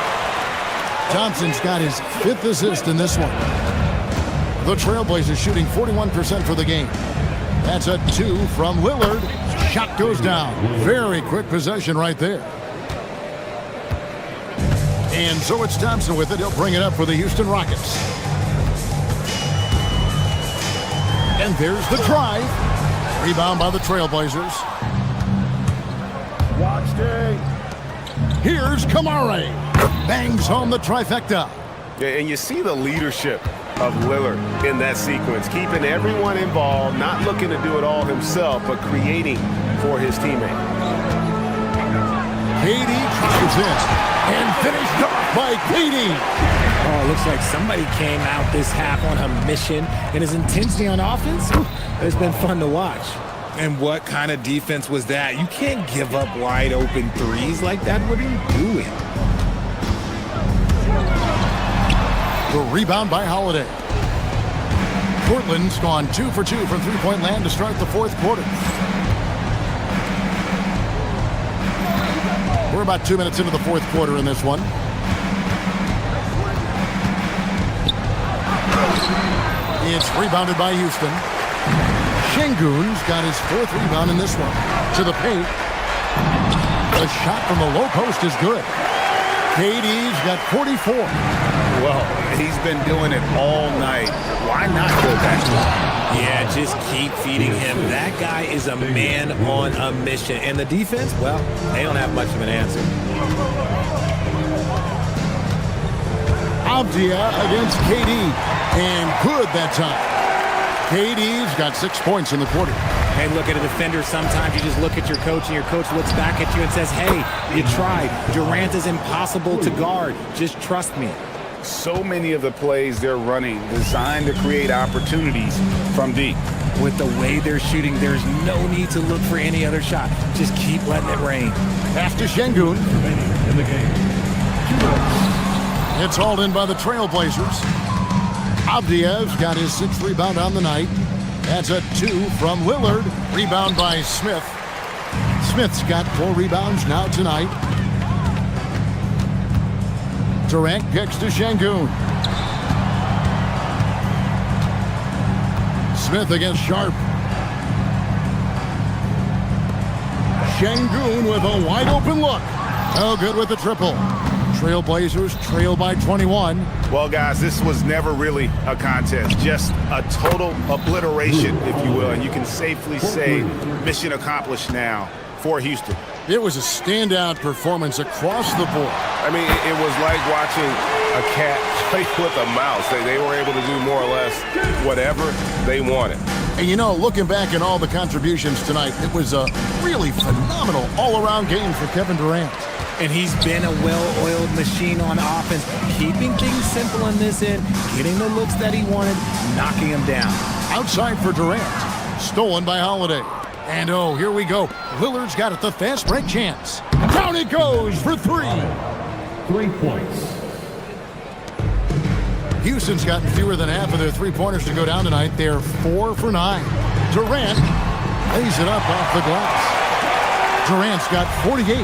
Thompson's got his 5th assist in this one. The Trailblazers shooting 41% for the game. That's a 2 from Lillard. Shot goes down. Very quick possession right there. And so it's Thompson with it. He'll bring it up for the Houston Rockets. And there's the drive. Rebound by the Trailblazers. Watch day. Here's Kamara. Bangs home the trifecta. Yeah, and you see the leadership of Lillard in that sequence, keeping everyone involved, not looking to do it all himself, but creating for his teammate. KD drives in and finished off by KD. Oh, it looks like somebody came out this half on a mission, and his intensity on offense, it's been fun to watch. And what kind of defense was that? You can't give up wide open threes like that. What are you doing? The rebound by Holiday. Portland's gone 2 for 2 from three-point land to start the 4th quarter. We're about 2 minutes into the 4th quarter in this one. It's rebounded by Houston. Şengün's got his 4th rebound in this one. To the paint. The shot from the low post is good. KD's got 44. Well, he's been doing it all night. Why not go back to him? Yeah, just keep feeding him. That guy is a man on a mission. And the defense, well, they don't have much of an answer. Avdia against KD. And good that time. KD's got 6 points in the quarter. Hey, look at a defender. Sometimes you just look at your coach and your coach looks back at you and says, hey, you tried. Durant is impossible to guard. Just trust me. So many of the plays they're running designed to create opportunities from deep. With the way they're shooting, there's no need to look for any other shot. Just keep letting it rain. Pass to Şengün. In the game. It's hauled in by the Trailblazers. Avdiev's got his 6th rebound on the night. That's a 2 from Lillard. Rebound by Smith. Smith's got 4 rebounds now tonight. Durant kicks to Şengün. Smith against Sharp. Şengün with a wide open look. No good with the triple. Trailblazers trail by 21. Well, guys, this was never really a contest, just a total obliteration, if you will. And you can safely say mission accomplished now for Houston. It was a standout performance across the board. I mean, it was like watching a cat play with a mouse. They were able to do more or less whatever they wanted. And you know, looking back at all the contributions tonight, it was a really phenomenal all-around game for Kevin Durant. And he's been a well-oiled machine on offense, keeping things simple on this end, getting the looks that he wanted, knocking them down. Outside for Durant. Stolen by Holiday. And oh, here we go. Lillard's got it, the fast break chance. Down it goes for 3. 3 points. Houston's gotten fewer than half of their three-pointers to go down tonight. They're 4 for 9. Durant lays it up off the glass. Durant's got 48.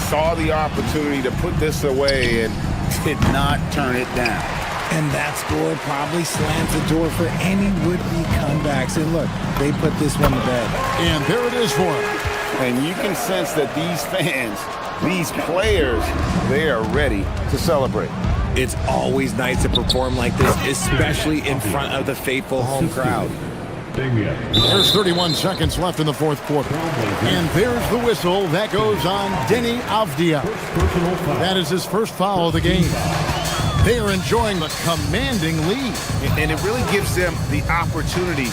Saw the opportunity to put this away and did not turn it down. And that score probably slams the door for any would-be comebacks. And look, they put this one to bed. And there it is for him. And you can sense that these fans, these players, they are ready to celebrate. It's always nice to perform like this, especially in front of the faithful home crowd. There's 31 seconds left in the fourth quarter. And there's the whistle. That goes on Deni Avdija. That is his first foul of the game. They are enjoying the commanding lead. And it really gives them the opportunity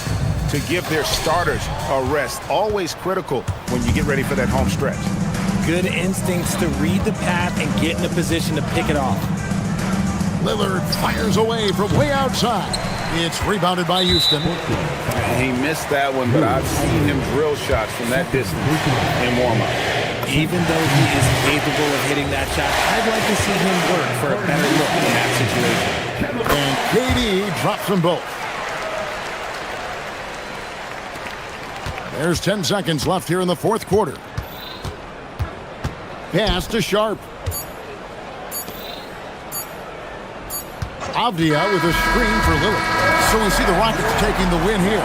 to give their starters a rest. Always critical when you get ready for that home stretch. Good instincts to read the path and get in a position to pick it off. Lillard fires away from way outside. It's rebounded by Houston. He missed that one, but I've seen him drill shots from that distance in warm-up. Even though he is capable of hitting that shot, I'd like to see him work for a better look in that situation. And KD drops them both. There's 10 seconds left here in the fourth quarter. Pass to Sharp. Avdija with a screen for Lillard. So we see the Rockets taking the win here.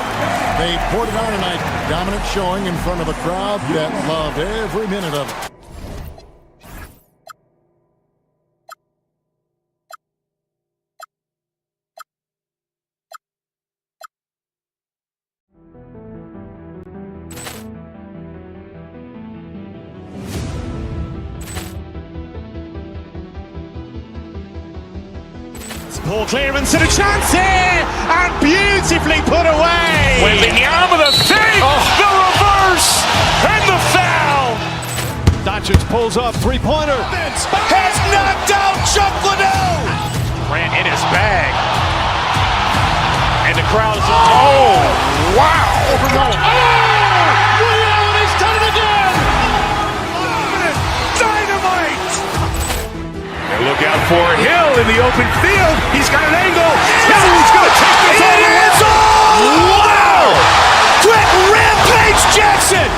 They poured it on tonight. Dominant showing in front of a crowd that loved every minute of it. Poor clearance and a chance here, and beautifully put away. Wembanyama the save, the reverse, and the foul. Doncic pulls up, three-pointer. Has knocked out Chuck Liddell. Grant in his bag, and the crowd is. Oh, wow! He's done it again. Dynamite. Look out for Hill in the open field. He's got an angle. He's going to take this all the way. Wow! Quentin Rampage Jackson.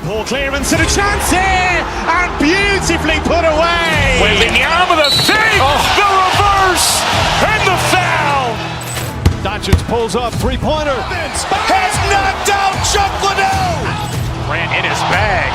Poor clearance and a chance here, and beautifully put away. Wembanyama the save, the reverse, and the foul. Doncic pulls up, three-pointer. Has knocked out Chuck Liddell. Grant in his bag,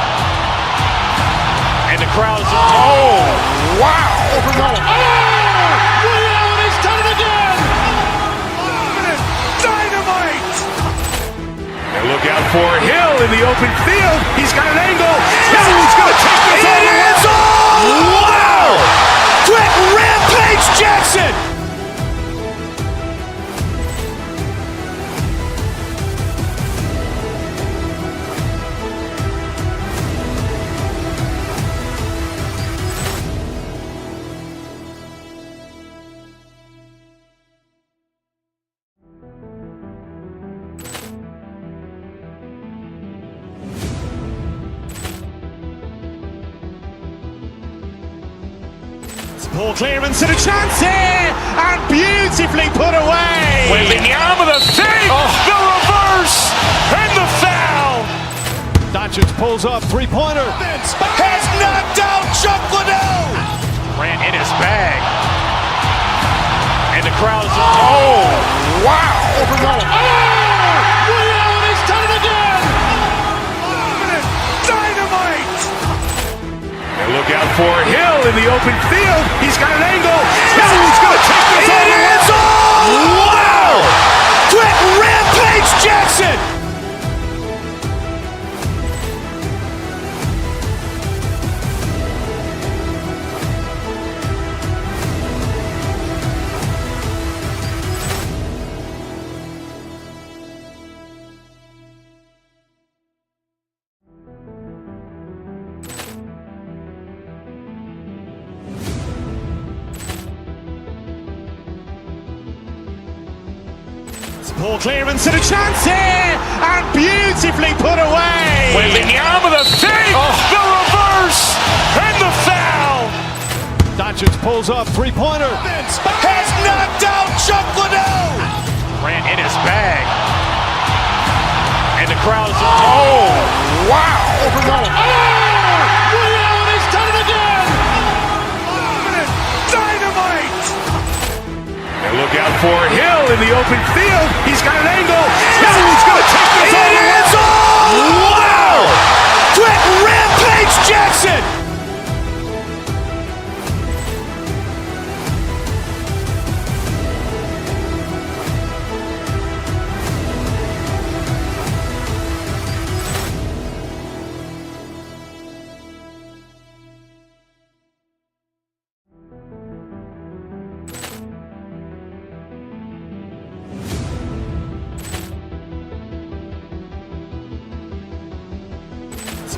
out for Hill in the open field. He's got an angle. Hill's going to take this all the way. Wow! Quick rampage Jackson! Ball clearance and a chance here, and beautifully put away. Wembanyama the save, the reverse, and the foul. Doncic pulls up, three-pointer. Has knocked out Chuck Liddell. Ran in his bag, and the crowd is wow! Overrun. Leon has done it again. Dynamite. And look out for Hill in the open field. He's got an angle. Hill's going to take this all the way. Wow! Quick rampage Jackson! Ball clearance and a chance here, and beautifully put away. Wembanyama the save, the reverse, and the foul. Doncic pulls up, three-pointer. Has knocked out Chuck Liddell. Ran in his bag, and the crowd is wow! Overrun. Leon has done it again. Dynamite. And look out for Hill in the open field. He's got an angle. Hill's going to take this all the way. Wow! Quick rampage Jackson!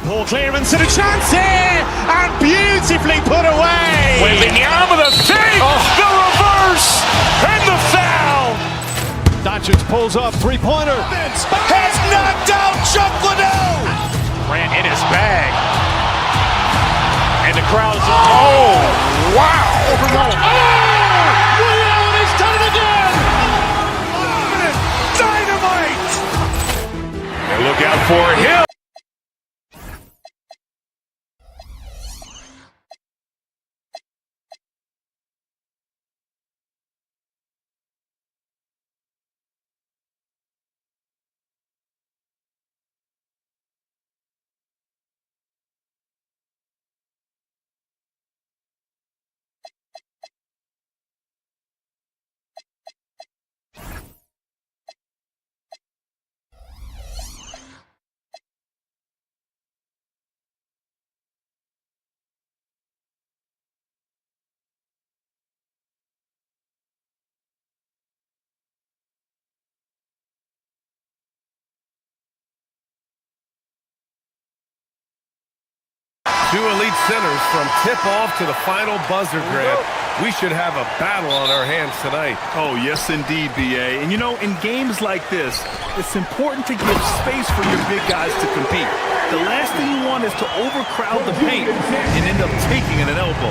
Ball clearance and a chance here, and beautifully put away. Wembanyama the save, the reverse, and the foul. Doncic pulls up, three-pointer. Has knocked out Chuck Liddell. Ran in his bag, and the crowd is wow! Overrun. Leon has done it again. Dynamite. And look out for Hill. Two elite centers from tip-off to the final buzzer, Grant. We should have a battle on our hands tonight. Oh, yes, indeed, B.A. And, you know, in games like this, it's important to give space for your big guys to compete. The last thing you want is to overcrowd the paint and end up taking an elbow.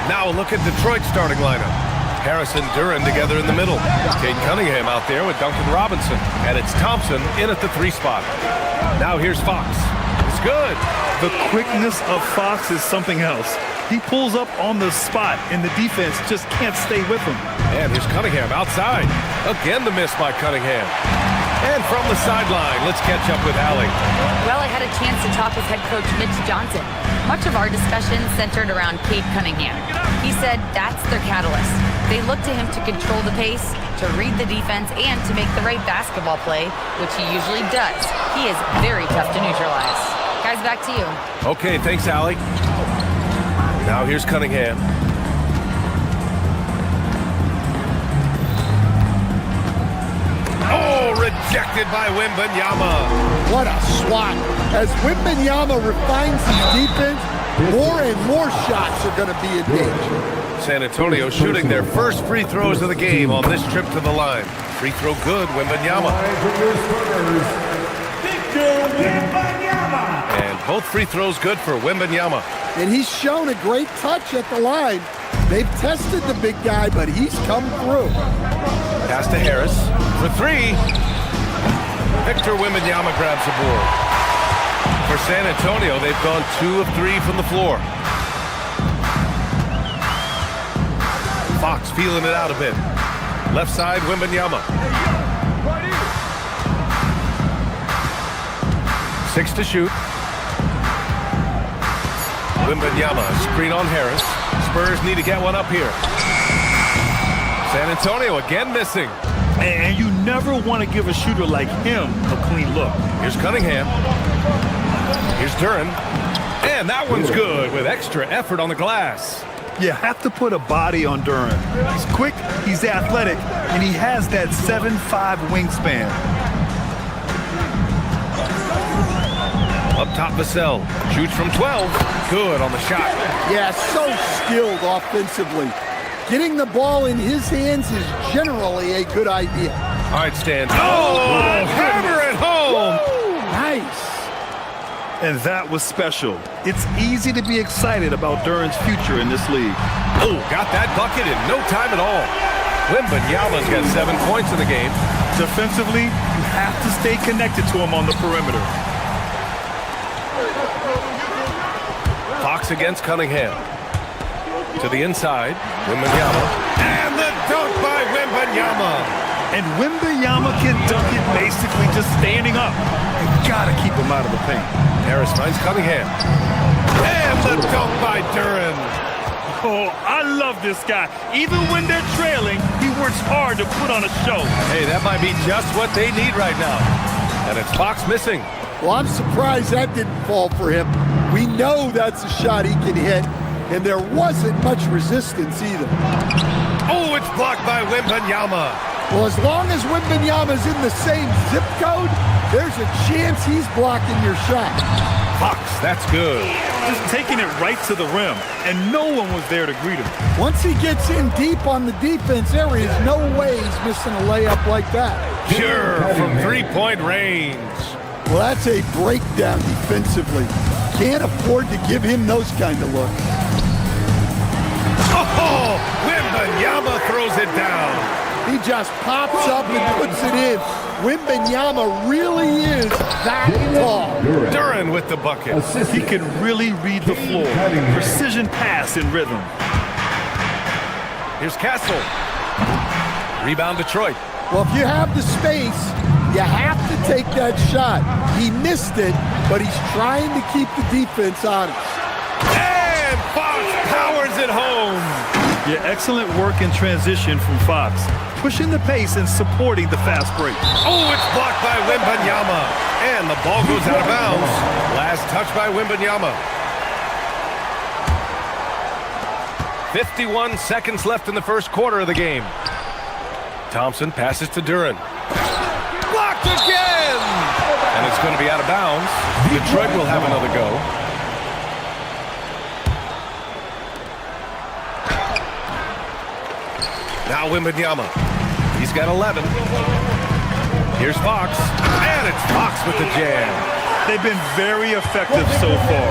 Now look at Detroit's starting lineup. Harris and Duran together in the middle. Cade Cunningham out there with Duncan Robinson. And it's Thompson in at the 3 spot. Now here's Fox. It's good. The quickness of Fox is something else. He pulls up on the spot, and the defense just can't stay with him. And here's Cunningham outside. Again the miss by Cunningham. And from the sideline, let's catch up with Allie. Well, I had a chance to talk with head coach Mitch Johnson. Much of our discussion centered around Cade Cunningham. He said that's their catalyst. They look to him to control the pace, to read the defense, and to make the right basketball play, which he usually does. He is very tough to neutralize. Guys, back to you. Okay, thanks, Allie. Now here's Cunningham. Oh, rejected by Wembanyama. What a swat. As Wembanyama refines his defense, more and more shots are going to be in danger. San Antonio shooting their first free throws of the game on this trip to the line. Free throw good, Wembanyama. And both free throws good for Wembanyama. And he's shown a great touch at the line. They've tested the big guy, but he's come through. Pass to Harris for three. Victor Wembanyama grabs the board. For San Antonio, they've gone 2 of 3 from the floor. Fox feeling it out a bit. Left side, Wembanyama. 6 to shoot. Wembanyama, screen on Harris. Spurs need to get one up here. San Antonio again missing. And you never want to give a shooter like him a clean look. Here's Cunningham. Here's Duren. And that one's good with extra effort on the glass. You have to put a body on Duren. He's quick, he's athletic, and he has that 7'5" wingspan. Up top, Vassell shoots from 12. Good on the shot. Yeah, so skilled offensively. Getting the ball in his hands is generally a good idea. All right, Stan. Oh, hammer it home. Woo, nice. And that was special. It's easy to be excited about Duren's future in this league. Oh, got that bucket in no time at all. Wembanyama's got 7 points in the game. Defensively, you have to stay connected to him on the perimeter. Fox against Cunningham. To the inside, Wembanyama. And the dunk by Wembanyama. And Wembanyama can dunk it basically just standing up. You gotta keep him out of the paint. Harris finds Cunningham. And the dunk by Duren. Oh, I love this guy. Even when they're trailing, he works hard to put on a show. Hey, that might be just what they need right now. And it's Fox missing. Well, I'm surprised that didn't fall for him. We know that's a shot he can hit, and there wasn't much resistance either. Oh, it's blocked by Wembanyama. Well, as long as Wembanyama's in the same zip code, there's a chance he's blocking your shot. Fox, that's good. Just taking it right to the rim, and no one was there to greet him. Once he gets in deep on the defense, there is no way he's missing a layup like that. Pure from three-point range. Well, that's a breakdown defensively. Can't afford to give him those kind of looks. Oh, Wembanyama throws it down. He just pops up and puts it in. Wembanyama really is that tall. Duren with the bucket. He can really read the floor. Precision pass in rhythm. Here's Castle. Rebound Detroit. Well, if you have the space, you have to take that shot. He missed it, but he's trying to keep the defense honest. And Fox powers it home. Yeah, excellent work in transition from Fox. Pushing the pace and supporting the fast break. Oh, it's blocked by Wembanyama. And the ball goes out of bounds. Last touch by Wembanyama. 51 seconds left in the first quarter of the game. Thompson passes to Duren. Blocked again! And it's going to be out of bounds. Detroit will have another go. Now Wembanyama. He's got 11. Here's Fox. And it's Fox with the jam. They've been very effective so far.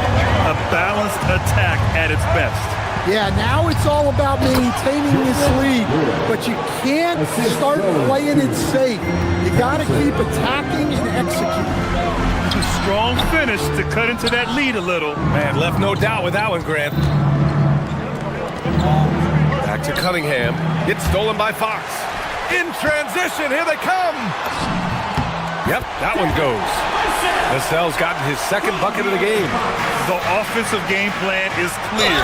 A balanced attack at its best. Yeah, now it's all about maintaining this lead, but you can't start playing it safe. You got to keep attacking and executing. A strong finish to cut into that lead a little. Man, left no doubt with that one, Grant. Back to Cunningham. It's stolen by Fox. In transition, here they come. Yep, that one goes. Vassell's gotten his second bucket of the game. The offensive game plan is clear.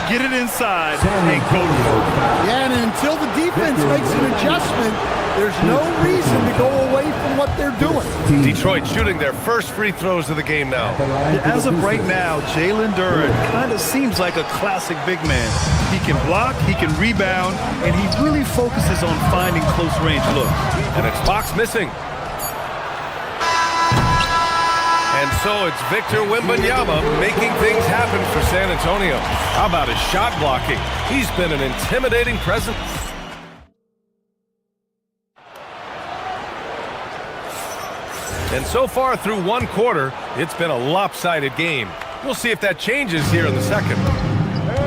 Get it inside and go to work. Yeah, and until the defense makes an adjustment, there's no reason to go away from what they're doing. Detroit shooting their first free throws of the game now. As of right now, Jalen Duren kind of seems like a classic big man. He can block, he can rebound, and he really focuses on finding close-range looks. And it's Fox missing. And so it's Victor Wembanyama making things happen for San Antonio. How about his shot blocking? He's been an intimidating presence. And so far through one quarter, it's been a lopsided game. We'll see if that changes here in the second.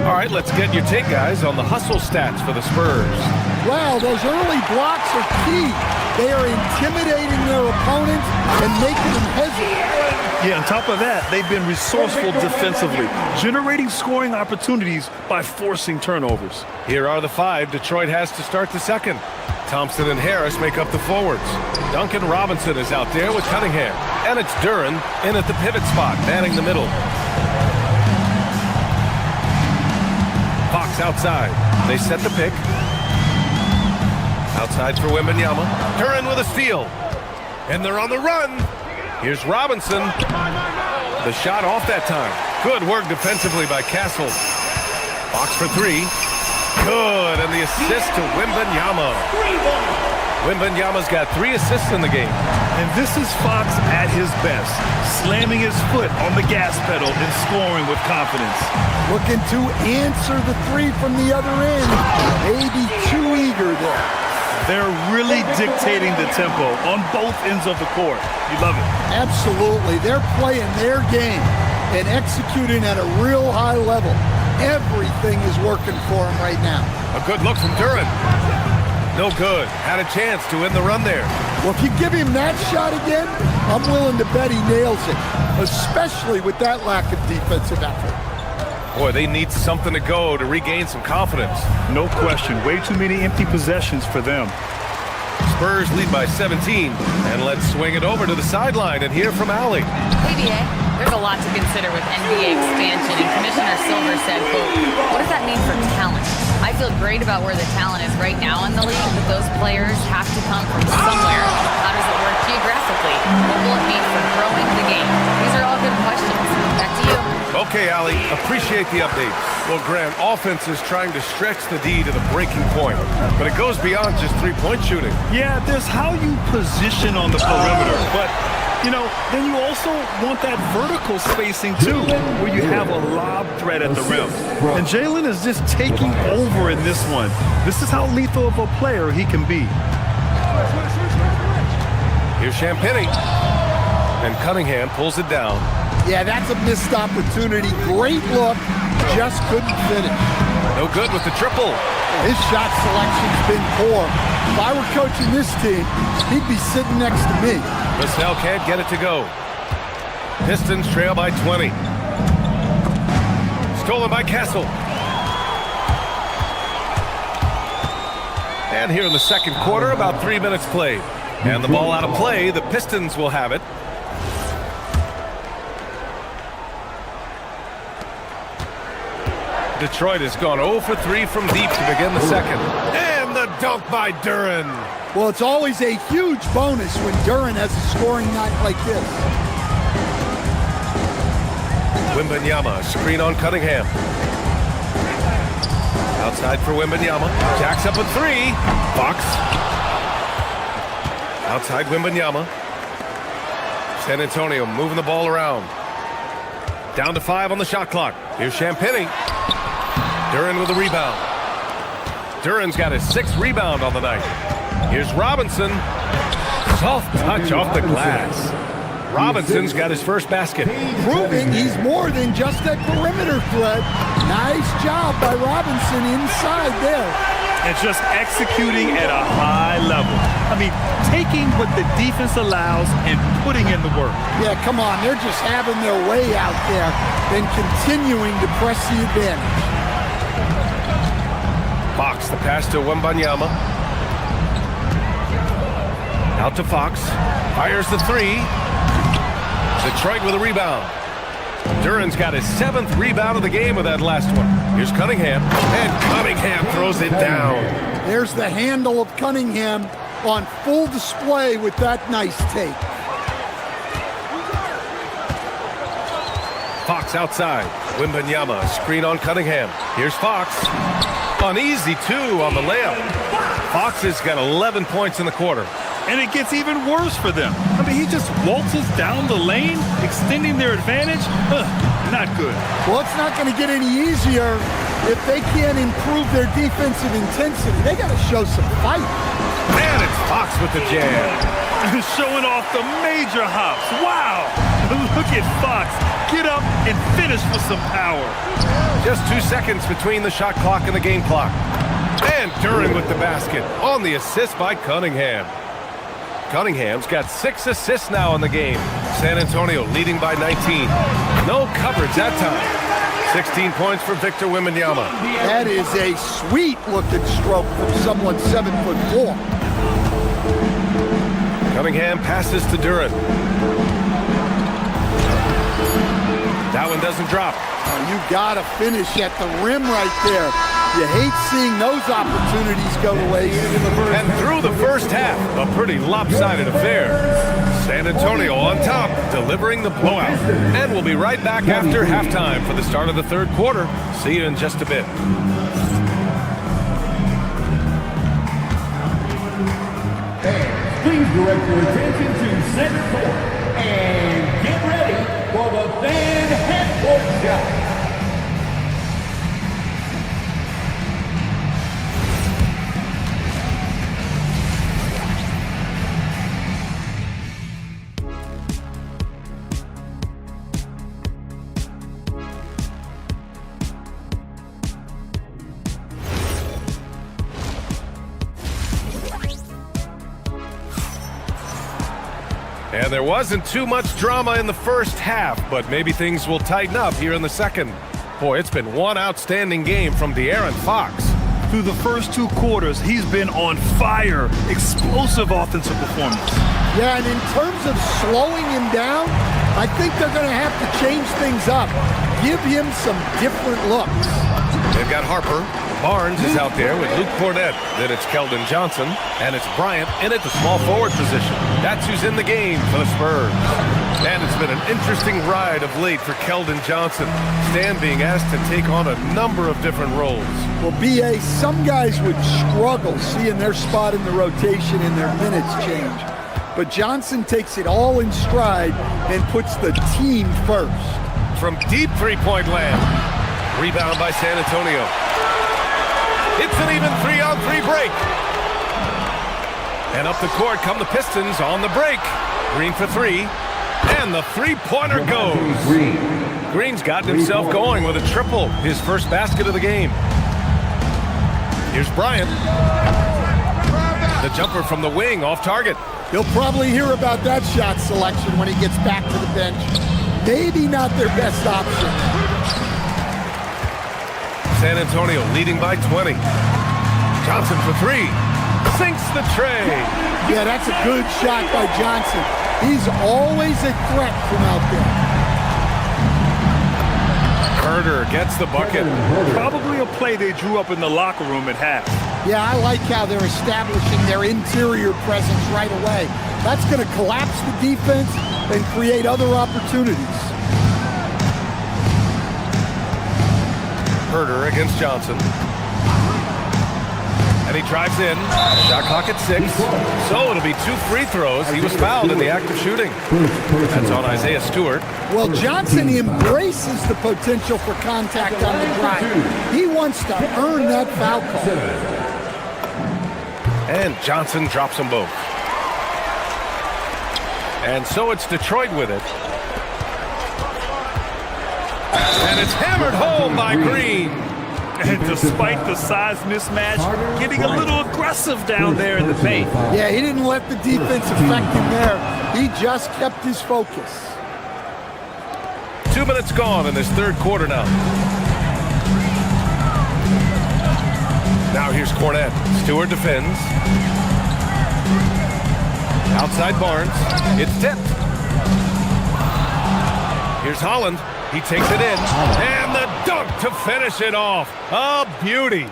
All right, let's get your take, guys, on the hustle stats for the Spurs. Wow, those early blocks are key. They are intimidating their opponents and making them hesitate. Yeah, on top of that, they've been resourceful defensively, generating scoring opportunities by forcing turnovers. Here are the five Detroit has to start the second. Thompson and Harris make up the forwards. Duncan Robinson is out there with Cunningham. And it's Duren in at the pivot spot, manning the middle. Fox outside. They set the pick. Outside for Wembanyama. Duren with a steal. And they're on the run. Here's Robinson. The shot off that time. Good work defensively by Castle. Fox for three. Good, and the assist to Wembanyama. Wembanyama's got 3 assists in the game. And this is Fox at his best, slamming his foot on the gas pedal and scoring with confidence. Looking to answer the three from the other end. Maybe too eager there. They're really dictating the tempo on both ends of the court. You love it. Absolutely. They're playing their game and executing at a real high level. Everything is working for him right now. A good look from Duren. No good. Had a chance to win the run there. Well, if you give him that shot again, I'm willing to bet he nails it, especially with that lack of defensive effort. Boy, they need something to go to regain some confidence. No question. Way too many empty possessions for them. Spurs lead by 17. And let's swing it over to the sideline and hear from Allie. Hey, BA. There's a lot to consider with NBA expansion, and Commissioner Silver said, quote, what does that mean for talent? I feel great about where the talent is right now in the league, but those players have to come from somewhere. How does it work geographically? What will it mean for growing the game? These are all good questions. Back to you. Okay, Allie, appreciate the update. Well, Grant, offense is trying to stretch the D to the breaking point, but it goes beyond just three-point shooting. Yeah, there's how you position on the perimeter, but you know, then you also want that vertical spacing too, where you have a lob threat at the rim. And Jalen is just taking over in this one. This is how lethal of a player he can be. Here's Champagny. And Cunningham pulls it down. Yeah, that's a missed opportunity. Great look, just couldn't finish. No good with the triple. His shot selection's been poor. If I were coaching this team, he'd be sitting next to me. Vassell can't get it to go. Pistons trail by 20. Stolen by Castle. And here in the second quarter, about 3 minutes played. And the ball out of play, the Pistons will have it. Detroit has gone 0 for 3 from deep to begin the second. And the dunk by Duren. Well, it's always a huge bonus when Duren has a scoring night like this. Wembanyama, screen on Cunningham. Outside for Wembanyama. Jacks up a 3. Fox. Outside Wembanyama. San Antonio moving the ball around. Down to 5 on the shot clock. Here's Champagny. Duren with a rebound. Duren's got his 6th rebound on the night. Here's Robinson. Soft touch off the glass. Robinson's got his first basket. Proving he's more than just a perimeter threat. Nice job by Robinson inside there. And just executing at a high level. I mean, taking what the defense allows and putting in the work. Yeah, come on. They're just having their way out there and continuing to press the advantage. Fox, the pass to Wembanyama. Out to Fox. Fires the three. Detroit with a rebound. Duran's got his 7th rebound of the game with that last one. Here's Cunningham, and Cunningham throws it down. There's the handle of Cunningham on full display with that nice take. Fox outside. Wembanyama, screen on Cunningham. Here's Fox. An easy 2 on the layup. Fox has got 11 points in the quarter. And it gets even worse for them. I mean, he just waltzes down the lane, extending their advantage. Not good. Well, it's not going to get any easier if they can't improve their defensive intensity. They got to show some fight. And it's Fox with the jam. Showing off the major hops. Wow. Look at Fox. Get up and finish with some power. Just 2 seconds between the shot clock and the game clock. And Duran with the basket on the assist by Cunningham. Cunningham's got 6 assists now in the game. San Antonio leading by 19. No coverage that time. 16 points for Victor Wembanyama. That is a sweet-looking stroke from someone 7'4". Cunningham passes to Duran. That one doesn't drop. You got to finish at the rim right there. You hate seeing those opportunities go to waste. And through the first half, a pretty lopsided affair. San Antonio on top, delivering the blowout. And we'll be right back after halftime for the start of the third quarter. See you in just a bit. Please direct your attention to center court and get ready for the fan half-court shot. And there wasn't too much drama in the first half, but maybe things will tighten up here in the second. Boy, it's been one outstanding game from De'Aaron Fox. Through the first 2 quarters, he's been on fire. Explosive offensive performance. Yeah, and in terms of slowing him down, I think they're going to have to change things up. Give him some different looks. They've got Harper. Barnes is out there with Luke Cornett. Then it's Keldon Johnson, and it's Bryant in at the small forward position. That's who's in the game for the Spurs. And it's been an interesting ride of late for Keldon Johnson. Stan being asked to take on a number of different roles. Well, B.A., some guys would struggle seeing their spot in the rotation and their minutes change. But Johnson takes it all in stride and puts the team first. From deep three-point land. Rebound by San Antonio. It's an even 3-on-3 break. And up the court come the Pistons on the break. Green for 3. And the three-pointer goes. Green's gotten himself going with a triple. His first basket of the game. Here's Bryant. The jumper from the wing off target. He'll probably hear about that shot selection when he gets back to the bench. Maybe not their best option. San Antonio leading by 20. Johnson for 3. Sinks the tray. Yeah, that's a good shot by Johnson. He's always a threat from out there. Herder gets the bucket. Probably a play they drew up in the locker room at half. Yeah, I like how they're establishing their interior presence right away. That's going to collapse the defense and create other opportunities. Herder against Johnson. And he drives in. Shot clock at 6. So it'll be 2 free throws. He was fouled in the act of shooting. That's on Isaiah Stewart. Well, Johnson embraces the potential for contact on the drive. He wants to earn that foul call. And Johnson drops them both. And so it's Detroit with it. And it's hammered home by Green. And despite the size mismatch, getting a little aggressive down there in the paint. Yeah, he didn't let the defense affect him there. He just kept his focus. 2 minutes gone in this third quarter now. Now here's Cornett. Stewart defends. Outside Barnes. It's tipped. Here's Holland. He takes it in. And the dunk to finish it off. A beauty.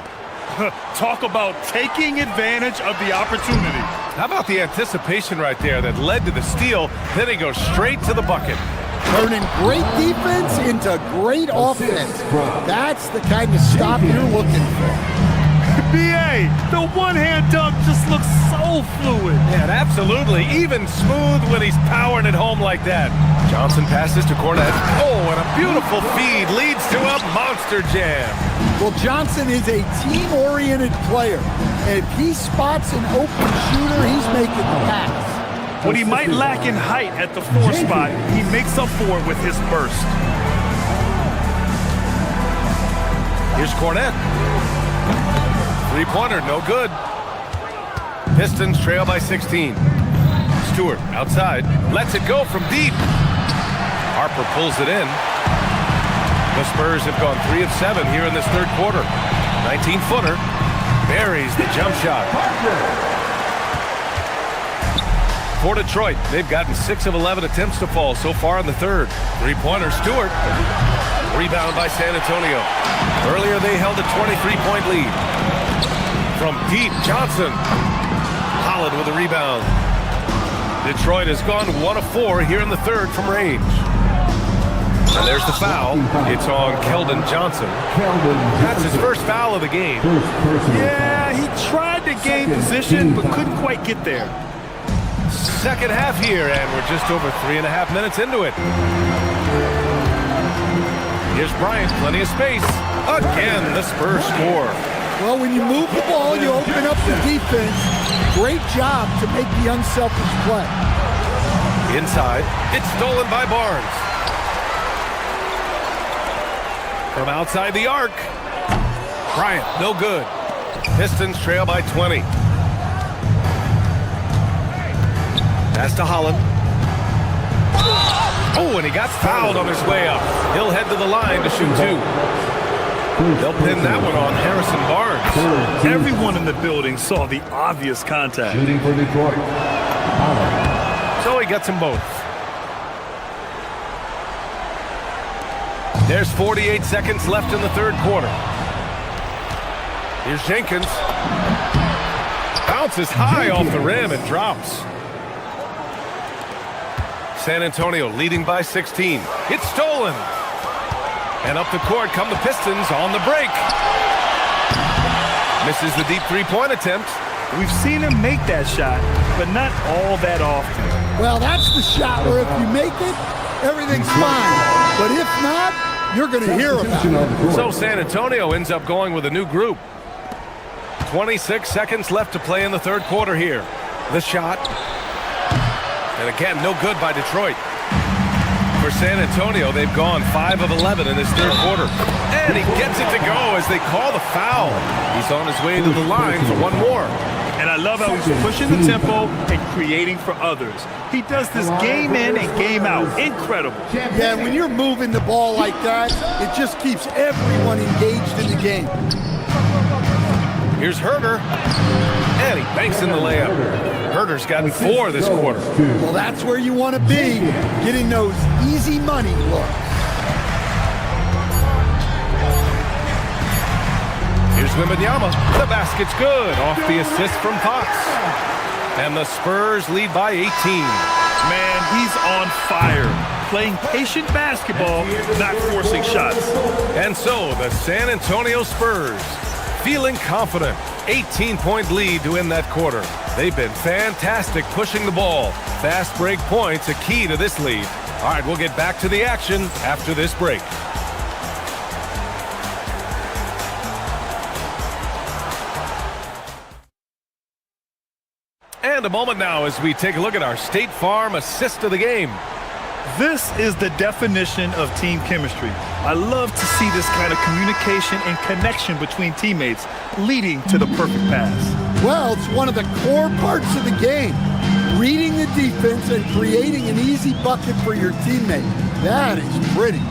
Talk about taking advantage of the opportunity. How about the anticipation right there that led to the steal? Then he goes straight to the bucket. Turning great defense into great offense. That's the kind of stop you're looking for. B.A., the one-hand dunk just looks so fluid. Yeah, absolutely. Even smooth when he's powering it home like that. Johnson passes to Cornette. Oh, and a beautiful feed leads to a monster jam. Well, Johnson is a team-oriented player. And if he spots an open shooter, he's making the pass. What he might lack in height at the 4 spot, he makes up for it with his burst. Here's Cornette. Three-pointer, no good. Pistons trail by 16. Stewart outside, lets it go from deep. Harper pulls it in. The Spurs have gone 3 of 7 here in this third quarter. 19-footer, buries the jump shot. For Detroit, they've gotten 6 of 11 attempts to fall so far in the third. Three-pointer, Stewart. Rebound by San Antonio. Earlier they held a 23-point lead. From deep, Johnson. Holland with a rebound. Detroit has gone 1 of 4 here in the third from range. And there's the foul. It's on Keldon Johnson. That's his first foul of the game. Yeah, he tried to gain position, but couldn't quite get there. Second half here, and we're just over 3.5 minutes into it. Here's Bryant, plenty of space. Again, the Spurs score. Well, when you move the ball, you open up the defense. Great job to make the unselfish play. Inside, it's stolen by Barnes. From outside the arc. Bryant, no good. Pistons trail by 20. Pass to Holland. Oh, and he got fouled on his way up. He'll head to the line to shoot 2. They'll pin that one on Harrison Barnes. Everyone in the building saw the obvious contact. Shooting for Detroit. So he gets them both. There's 48 seconds left in the third quarter. Here's Jenkins. Bounces high off the rim and drops. San Antonio leading by 16. It's stolen. And up the court come the Pistons on the break. Misses the deep three-point attempt. We've seen him make that shot, but not all that often. Well, that's the shot where if you make it, everything's fine. But if not, you're going to hear about it. So San Antonio ends up going with a new group. 26 seconds left to play in the third quarter here. The shot. And again, no good by Detroit. For San Antonio, they've gone 5 of 11 in this third quarter. And he gets it to go as they call the foul. He's on his way to the line for one more. And I love how he's pushing the tempo and creating for others. He does this game in and game out. Incredible. Yeah, when you're moving the ball like that, it just keeps everyone engaged in the game. Here's Herter. And he banks in the layup. Herter's gotten 4 this quarter. Well, that's where you want to be, getting those easy money looks. Here's Wembanyama. The basket's good off the assist from Fox. And the Spurs lead by 18. Man, he's on fire. Playing patient basketball, not forcing shots. And so the San Antonio Spurs, feeling confident. 18-point lead to end that quarter. They've been fantastic pushing the ball. Fast break points a key to this lead. All right, we'll get back to the action after this break. And a moment now as we take a look at our State Farm assist of the game. This is the definition of team chemistry. I love to see this kind of communication and connection between teammates leading to the perfect pass. Well, it's one of the core parts of the game. Reading the defense and creating an easy bucket for your teammate. That is pretty.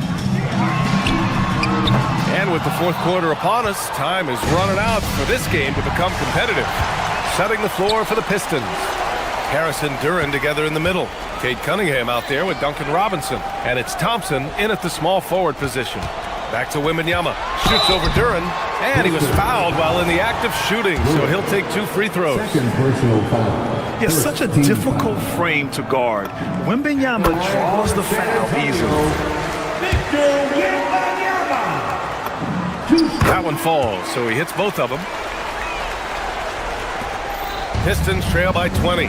And with the fourth quarter upon us, time is running out for this game to become competitive. Setting the floor for the Pistons. Harris and Duran together in the middle. Cade Cunningham out there with Duncan Robinson. And it's Thompson in at the small forward position. Back to Wembanyama. Shoots over Duran. And he was fouled while in the act of shooting, so he'll take 2 free throws. Second personal foul. It's such a difficult frame to guard. Wembanyama draws the foul easily. That one falls, so he hits both of them. Pistons trail by 20.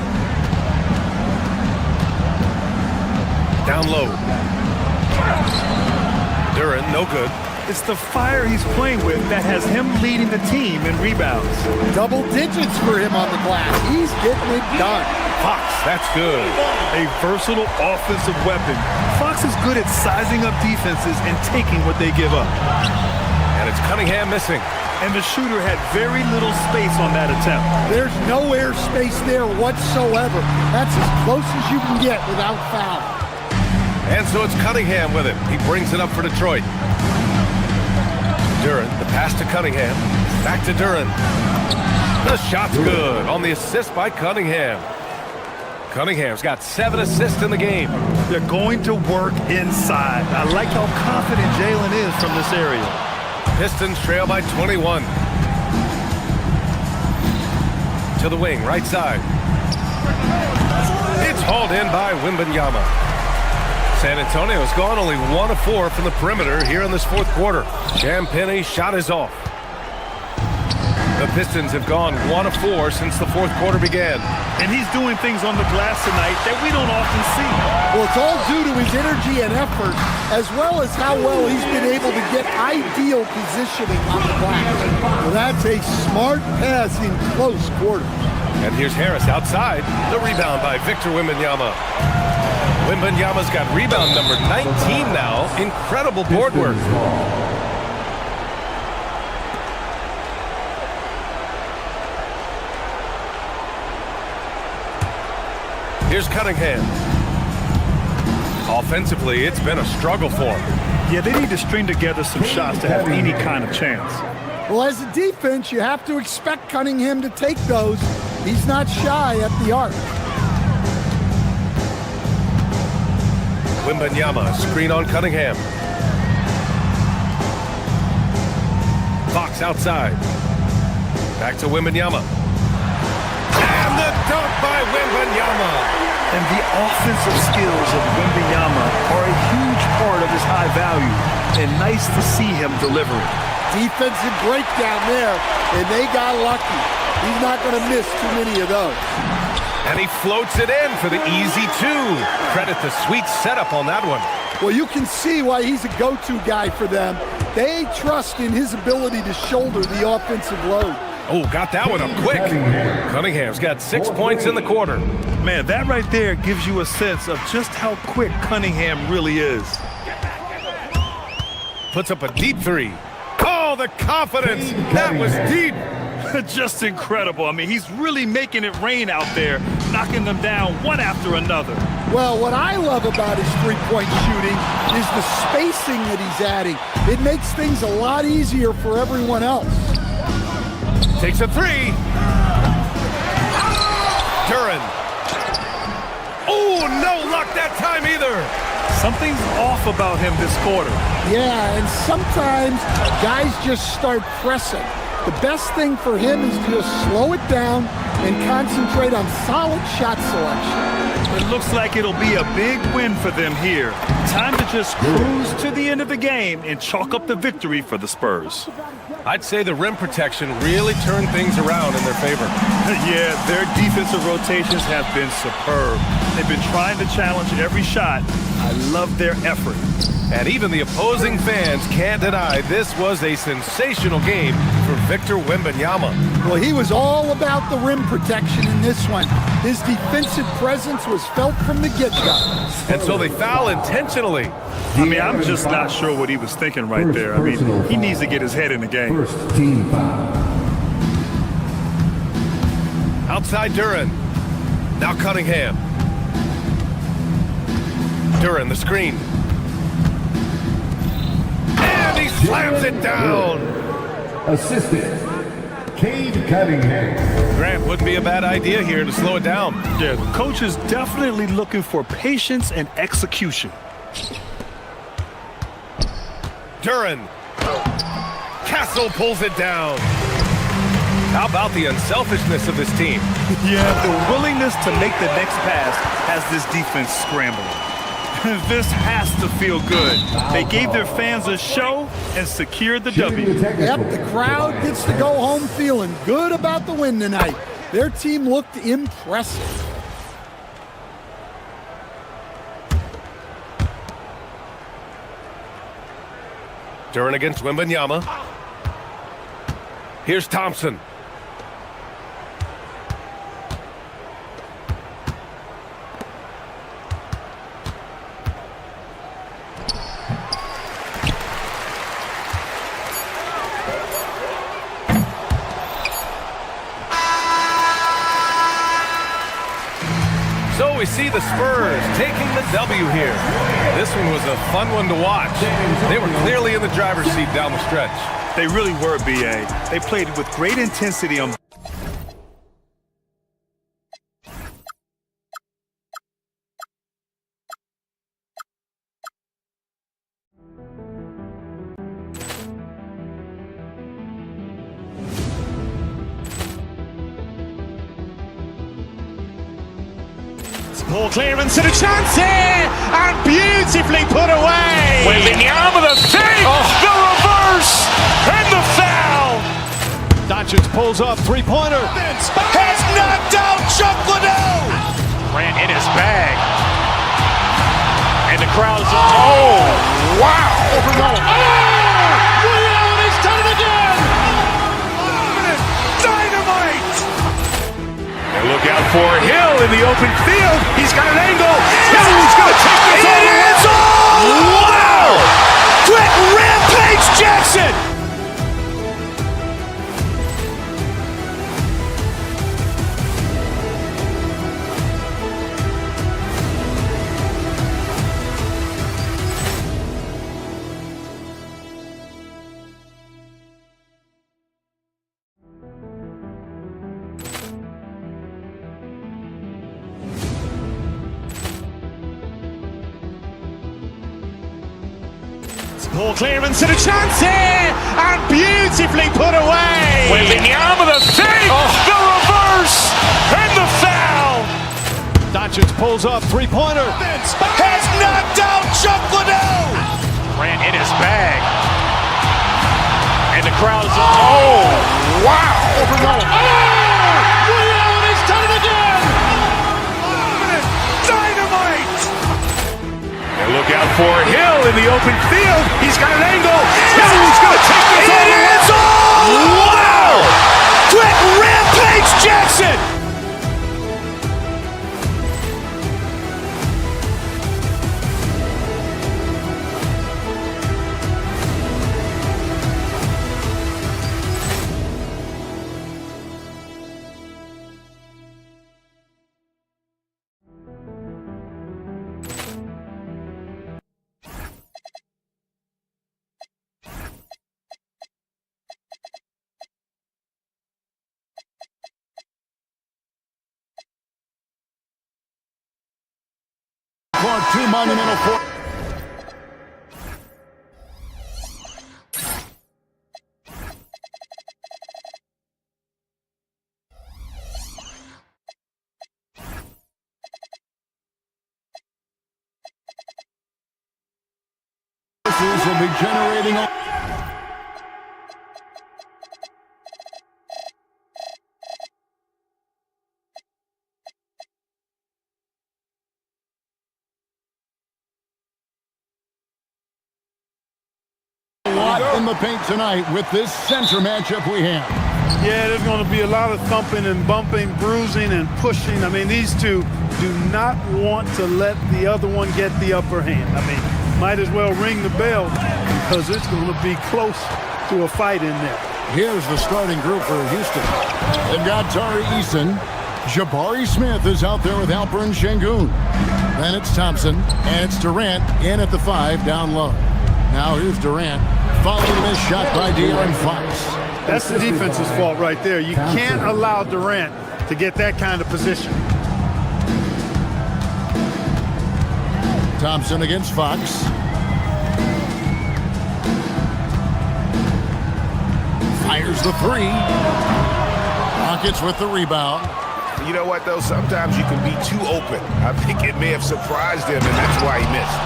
Down low. Duran, no good. It's the fire he's playing with that has him leading the team in rebounds. Double digits for him on the glass. He's getting it done. Fox, that's good. A versatile offensive weapon. Fox is good at sizing up defenses and taking what they give up. And it's Cunningham missing. And the shooter had very little space on that attempt. There's no air space there whatsoever. That's as close as you can get without foul. And so it's Cunningham with it. He brings it up for Detroit. Duran, the pass to Cunningham. Back to Duran. The shot's good on the assist by Cunningham. Cunningham's got 7 assists in the game. They're going to work inside. I like how confident Jalen is from this area. Pistons trail by 21. To the wing, right side. It's hauled in by Wembanyama. San Antonio's gone only 1 of 4 from the perimeter here in this fourth quarter. Champagne's shot is off. The Pistons have gone 1 of 4 since the fourth quarter began. And he's doing things on the glass tonight that we don't often see. Well, it's all due to his energy and effort, as well as how well he's been able to get ideal positioning on the glass. Well, that's a smart pass in close quarters. And here's Harris outside. The rebound by Victor Wembanyama. Wembanyama's got rebound number 19 now. Incredible board work. Here's Cunningham. Offensively, it's been a struggle for him. Yeah, they need to string together some shots to have any kind of chance. Well, as a defense, you have to expect Cunningham to take those. He's not shy at the arc. Wembanyama, screen on Cunningham. Fox outside. Back to Wembanyama. And the dunk by Wembanyama. And the offensive skills of Wembanyama are a huge part of his high value. And nice to see him deliver it. Defensive breakdown there, and they got lucky. He's not going to miss too many of those. And he floats it in for the easy 2. Credit the sweet setup on that one. Well, you can see why he's a go-to guy for them. They trust in his ability to shoulder the offensive load. Oh, got that one up quick. Cunningham's got 6 points in the quarter. Man, that right there gives you a sense of just how quick Cunningham really is. Puts up a deep 3. Oh, the confidence. That was deep. Just incredible. I mean, he's really making it rain out there, knocking them down one after another. Well, what I love about his three-point shooting is the spacing that he's adding. It makes things a lot easier for everyone else. Takes a 3. Duran. Oh, no luck that time either. Something's off about him this quarter. Yeah, and sometimes guys just start pressing. The best thing for him is to just slow it down and concentrate on solid shot selection. It looks like it'll be a big win for them here. Time to just cruise to the end of the game and chalk up the victory for the Spurs. I'd say the rim protection really turned things around in their favor. Yeah, their defensive rotations have been superb. They've been trying to challenge every shot. I love their effort. And even the opposing fans can't deny this was a sensational game for Victor Wembanyama. Well, he was all about the rim protection in this one. His defensive presence was felt from the get-go. And so they foul intentionally. I mean, I'm just not sure what he was thinking right there. I mean, he needs to get his head in the game. First team foul. Outside Duran. Now Cunningham. Duran, the screen. And he slams it down. Assistant. Cade Cunningham. Grant, wouldn't be a bad idea here to slow it down. Yeah, the coach is definitely looking for patience and execution. Duran. Castle pulls it down. How about the unselfishness of this team? Yeah, the willingness to make the next pass has this defense scrambling. This has to feel good. They gave their fans a show and secured the W. Yep, the crowd gets to go home feeling good about the win tonight. Their team looked impressive. Duran against Wembanyama. Here's Thompson. So we see the Spurs taking the W here. This one was a fun one to watch. They were clearly in the driver's seat down the stretch. They really were, B.A. They played with great intensity on. Ball clearance and a chance here, and beautifully put away. Wembanyama the save, the reverse, and the foul. Doncic pulls up, three-pointer. Has knocked out Chuck Liddell. Grant in his bag. And the crowd is, oh, wow. Overruled. And he's done it again. Dynamite. And look out for Hill in the open field. He's got an angle. He's going to take this all the way. It's all. Wow. Quick Rampage Jackson. Ball clearance and a chance here, and beautifully put away. Wembanyama the save, the reverse, and the foul. Doncic pulls up, three-pointer. Has knocked out Chuck Liddell. Grant in his bag. And the crowd is, oh, wow. Overruled. And he's done it again. Dynamite. And look out for Hill in the open field. He's got an angle. He's going to take this all the way. It's all. Wow. Quick Rampage Jackson. Clark, two monumental for. Will be generating. In the paint tonight with this center matchup we have. Yeah, there's going to be a lot of thumping and bumping, bruising and pushing. I mean, these two do not want to let the other one get the upper hand. I mean, might as well ring the bell because it's going to be close to a fight in there. Here's the starting group for Houston. They've got Tari Eason. Jabari Smith is out there with Alperen Şengün. Then it's Thompson, and it's Durant in at the 5 down low. Now here's Durant, following this shot by De'Aaron Fox. That's the defense's fault right there. You can't allow Durant to get that kind of position. Thompson against Fox. Fires the three. Rockets with the rebound. You know what, though? Sometimes you can be too open. I think it may have surprised him, and that's why he missed.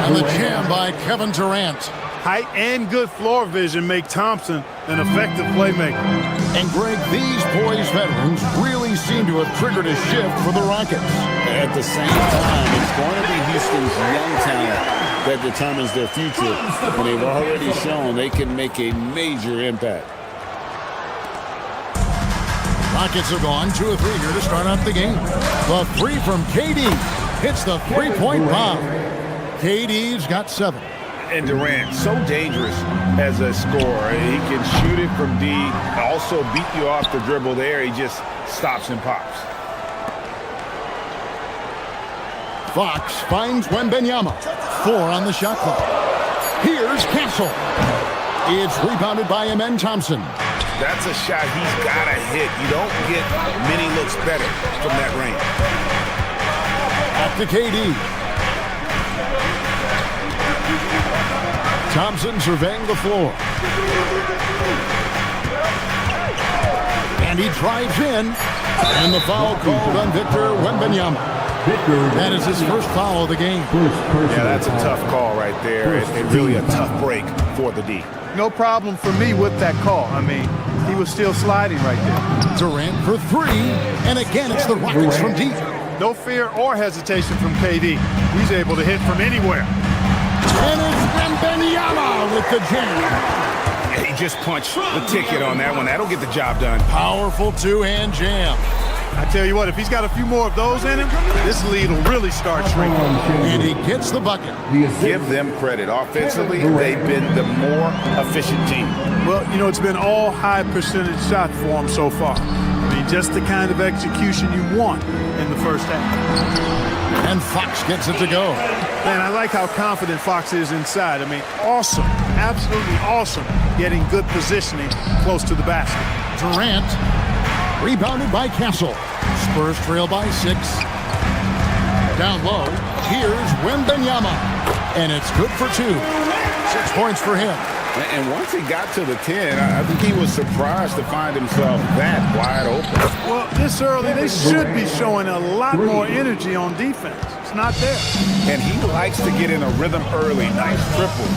And the jam by Kevin Durant. Height and good floor vision make Thompson an effective playmaker. And Greg, these boys veterans really seem to have triggered a shift for the Rockets. At the same time, it's going to be Houston's young talent that determines their future. And they've already shown they can make a major impact. Rockets have gone 2 of 3 here to start out the game. The three from KD hits the three-point bomb. KD's got 7. And Durant, so dangerous as a scorer. He can shoot it from D, also beat you off the dribble there. He just stops and pops. Fox finds Wembanyama. 4 on the shot clock. Here's Castle. It's rebounded by Amen Thompson. That's a shot he's got to hit. You don't get many looks better from that range. Back to KD. Thompson surveying the floor. And he drives in. And the foul called on Victor Wembanyama. That is his first foul of the game. Yeah, that's a tough call right there. And really a tough break for the D. No problem for me with that call. I mean, he was still sliding right there. Durant for 3. And again, it's the Rockets from deep. No fear or hesitation from KD. He's able to hit from anywhere. And it's Wembanyama with the jam. He just punched the ticket on that one. That'll get the job done. Powerful two-hand jam. I tell you what, if he's got a few more of those in him, this lead will really start shrinking. And he gets the bucket. Give them credit. Offensively, they've been the more efficient team. Well, you know, it's been all high percentage shots for them so far. I mean, just the kind of execution you want in the first half. And Fox gets it to go. Man, I like how confident Fox is inside. I mean, awesome, absolutely awesome, getting good positioning close to the basket. Durant, rebounded by Castle. Spurs trail by 6. Down low, here's Wembanyama. And it's good for 2. 6 points for him. And once he got to the 10, I think he was surprised to find himself that wide open. Well, this early, they should be showing a lot more energy on defense. It's not there. And he likes to get in a rhythm early. Nice triple.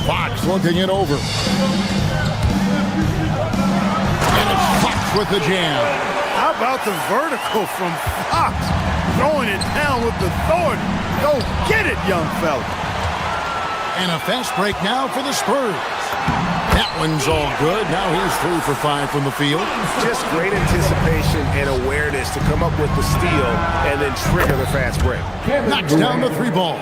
Fox looking it over. And it's Fox with the jam. How about the vertical from Fox? Throwing it down with authority. Go get it, young fella. And a fast break now for the Spurs. That one's all good. Now he's 3 for 5 from the field. Just great anticipation and awareness to come up with the steal and then trigger the fast break. Knocks down the 3 ball.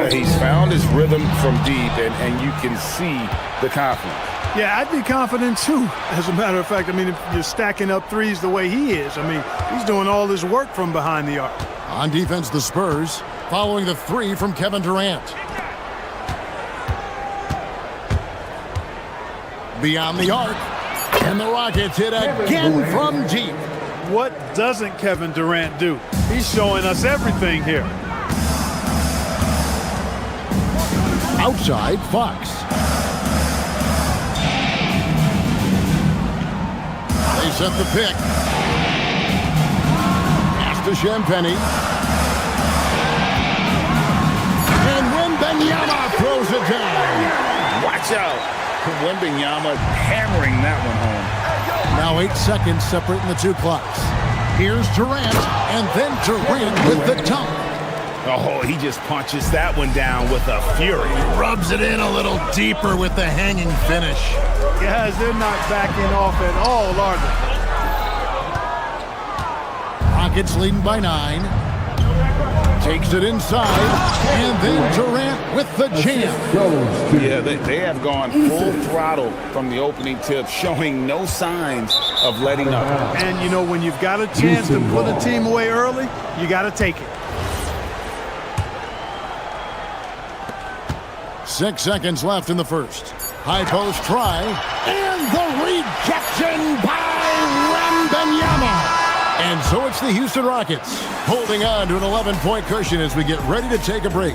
He's found his rhythm from deep, and you can see the confidence. Yeah, I'd be confident too. As a matter of fact, I mean, if you're stacking up threes the way he is, I mean, he's doing all his work from behind the arc. On defense, the Spurs, following the 3 from Kevin Durant. Beyond the arc, and the Rockets hit again from deep. What doesn't Kevin Durant do? He's showing us everything here. Outside, Fox. They set the pick. Pass to Champagny. And Wembanyama throws it down. Watch out. Wembanyama hammering that one home. Now 8 seconds separating the 2 clocks. Here's Durant, and then Durant with the dunk. Oh, he just punches that one down with a fury. Rubs it in a little deeper with the hanging finish. Guys, they're not backing off at all, are they? Rockets leading by 9. Takes it inside, and then Durant with the jam. Yeah, they have gone full throttle from the opening tip, showing no signs of letting up. And, you know, when you've got a chance to put a team away early, you got to take it. 6 seconds left in the first. High post try. And the rejection by Wembanyama. And so it's the Houston Rockets holding on to an 11-point cushion as we get ready to take a break.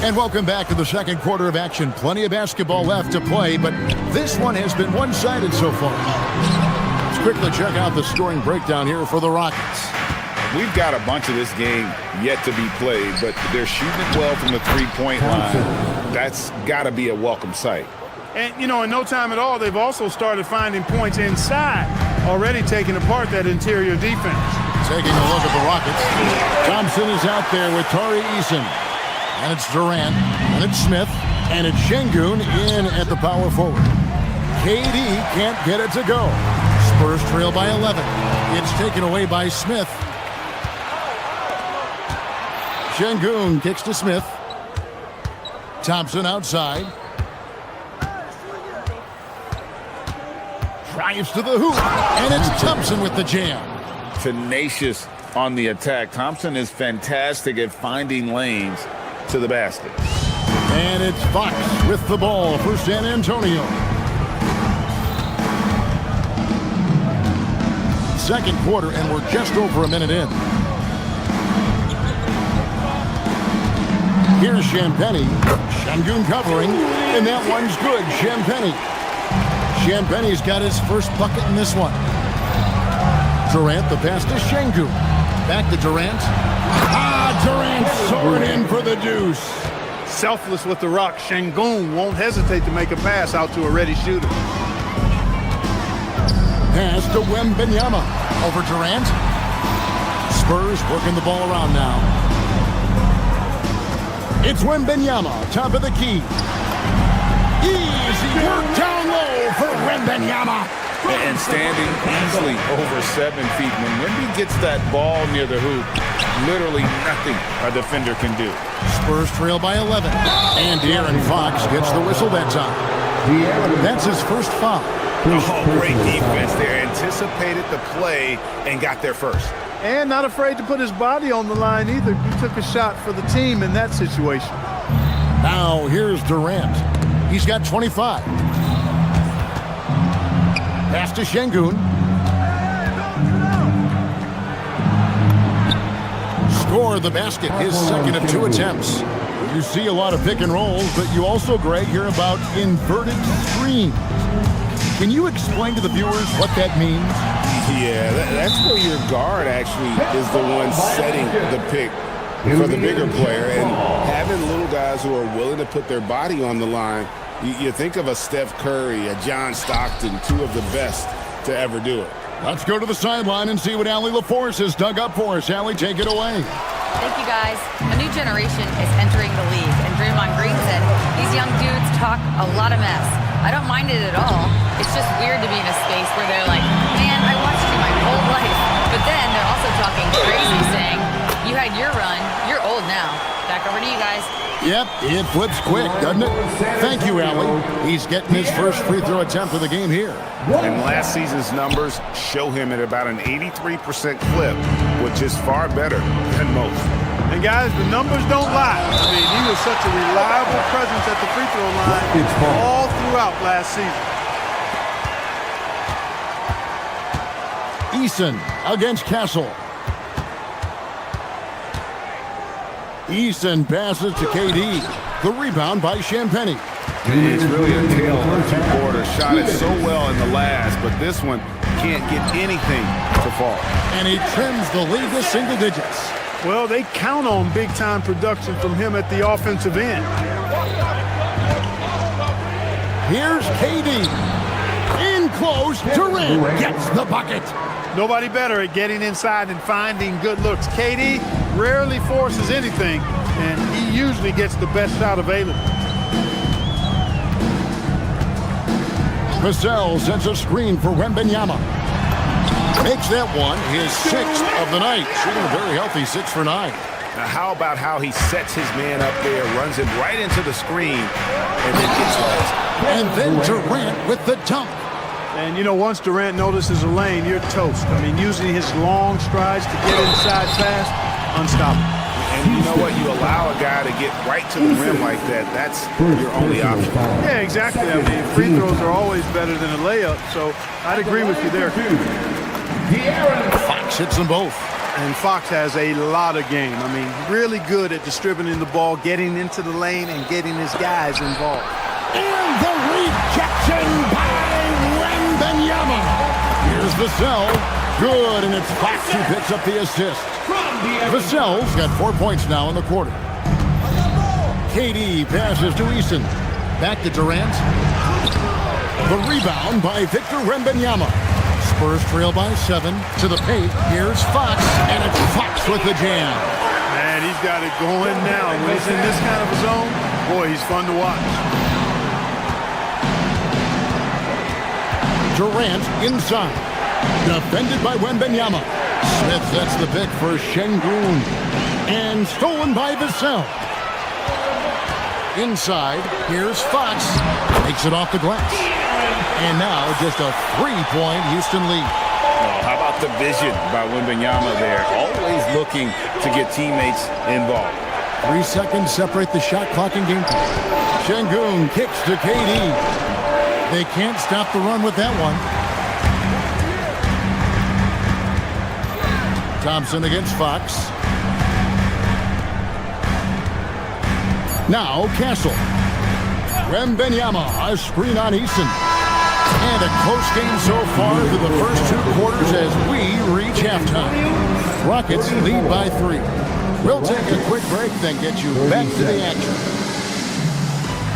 And welcome back to the second quarter of action. Plenty of basketball left to play, but this one has been one-sided so far. Let's quickly check out the scoring breakdown here for the Rockets. We've got a bunch of this game yet to be played, but they're shooting it well from the three-point line. That's got to be a welcome sight. And, in no time at all, they've also started finding points inside, already taking apart that interior defense. Taking a look at the Rockets. Thompson is out there with Tari Eason. And it's Durant, and it's Smith, and it's Şengün in at the power forward. KD can't get it to go. Spurs trail by 11. It's taken away by Smith. Şengün kicks to Smith. Thompson outside. Drives to the hoop, and it's Thompson with the jam. Tenacious on the attack. Thompson is fantastic at finding lanes to the basket. And it's Fox with the ball for San Antonio. Second quarter, and we're just over a minute in. Here's Champagnie. Şengün covering, and that one's good. Champagnie's got his first bucket in this one. Durant, the pass to Şengün. Back to Durant. Durant soared in for the deuce. Selfless with the rock, Şengün won't hesitate to make a pass out to a ready shooter. Pass to Wembanyama. Over Durant. Spurs working the ball around now. It's Wembanyama, top of the key. Easy work down low for Wembanyama. And standing easily over 7 feet. When Wemby gets that ball near the hoop, literally nothing a defender can do. Spurs trail by 11. And De'Aaron Fox gets the whistle that time. That's his first foul. Oh, great defense there. Anticipated the play and got there first. And not afraid to put his body on the line either. He took a shot for the team in that situation. Now here's Durant. He's got 25. Pass to Şengün. Score the basket, his second of 2 attempts. You see a lot of pick and rolls, but you also, Greg, hear about inverted screens. Can you explain to the viewers what that means? Yeah, that's where your guard actually is the one setting the pick for the bigger player. And having little guys who are willing to put their body on the line, you think of a Steph Curry, a John Stockton, 2 of the best to ever do it. Let's go to the sideline and see what Allie LaForce has dug up for us. Allie, take it away. Thank you, guys. A new generation is entering the league, and Draymond Green said these young dudes talk a lot of mess. I don't mind it at all. It's just weird to be in a space where they're like, man, I watched you my whole life. But then they're also talking crazy, saying, you had your run, you're old now. Back over to you guys. Yep, it flips quick, doesn't it? Thank you, Allie. He's getting his first free throw attempt of the game here. And last season's numbers show him at about an 83% clip, which is far better than most. And guys, the numbers don't lie. I mean, he was such a reliable presence at the free throw line all throughout last season. Eason against Castle. Eason passes to KD. The rebound by Champagnie. It's really a tale of 2 quarters. Shot it so well in the last, but this one can't get anything to fall. And he trims the lead to single digits. Well, they count on big-time production from him at the offensive end. Here's KD. In close, Durant gets the bucket. Nobody better at getting inside and finding good looks. KD rarely forces anything, and he usually gets the best shot available. Vassell sends a screen for Wembanyama. Makes that one his 6th of the night. Shooting a very healthy 6 for 9. Now, how about how he sets his man up there, runs him right into the screen, and then gets lost. And then Durant with the dunk. And, once Durant notices a lane, you're toast. I mean, using his long strides to get inside fast, unstoppable. And you know what? You allow a guy to get right to the rim like that. That's your only option. Yeah, exactly. I mean, free throws are always better than a layup, so I'd agree with you there. Fox hits them both. And Fox has a lot of game. I mean, really good at distributing the ball, getting into the lane, and getting his guys involved. And the rejection by Wembanyama. Here's Vassell. Good, and it's Fox who picks up the assist. Vassell's got 4 points now in the quarter. KD passes to Easton. Back to Durant. The rebound by Victor Wembanyama. Spurs trail by 7 to the paint. Here's Fox, and it's Fox with the jam. Man, he's got it going now. When he's in this kind of a zone, boy, he's fun to watch. Durant inside. Defended by Wembanyama. Smith sets the pick for Şengün. And stolen by Vassell. Inside, here's Fox. Takes it off the glass. And now just a 3-point Houston lead. Oh, how about the vision by Wembanyama there? Always looking to get teammates involved. 3 seconds separate the shot clock and game clock. Şengün kicks to KD. They can't stop the run with that one. Thompson against Fox. Now Castle. Wembanyama, a screen on Easton. And a close game so far through the first 2 quarters as we reach halftime. Rockets lead by 3. We'll take a quick break, then get you back to the action.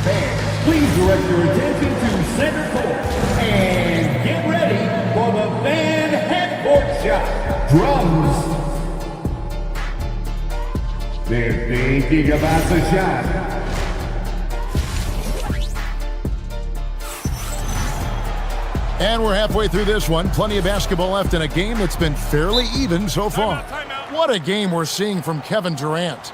Fans, please direct your attention to center court and get ready for the Van Half-Court shot. Drums. They're thinking about the shot. And we're halfway through this one. Plenty of basketball left in a game that's been fairly even so far. What a game we're seeing from Kevin Durant.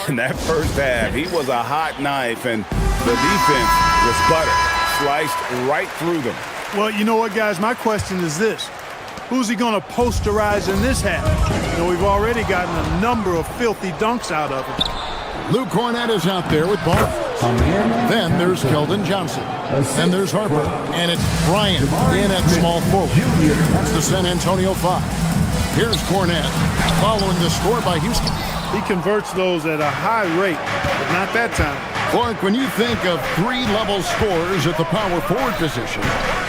In that first half, he was a hot knife, and the defense was butter, sliced right through them. Well, you know what, guys? My question is this. Who's he going to posterize in this half? You know, we've already gotten a number of filthy dunks out of him. Luke Cornett is out there with Barnes. Then there's Keldon Johnson. Then there's Harper. And it's Bryant in at small forward. That's the San Antonio 5. Here's Cornett following the score by Houston. He converts those at a high rate, but not that time. Clark, when you think of 3-level scorers at the power forward position,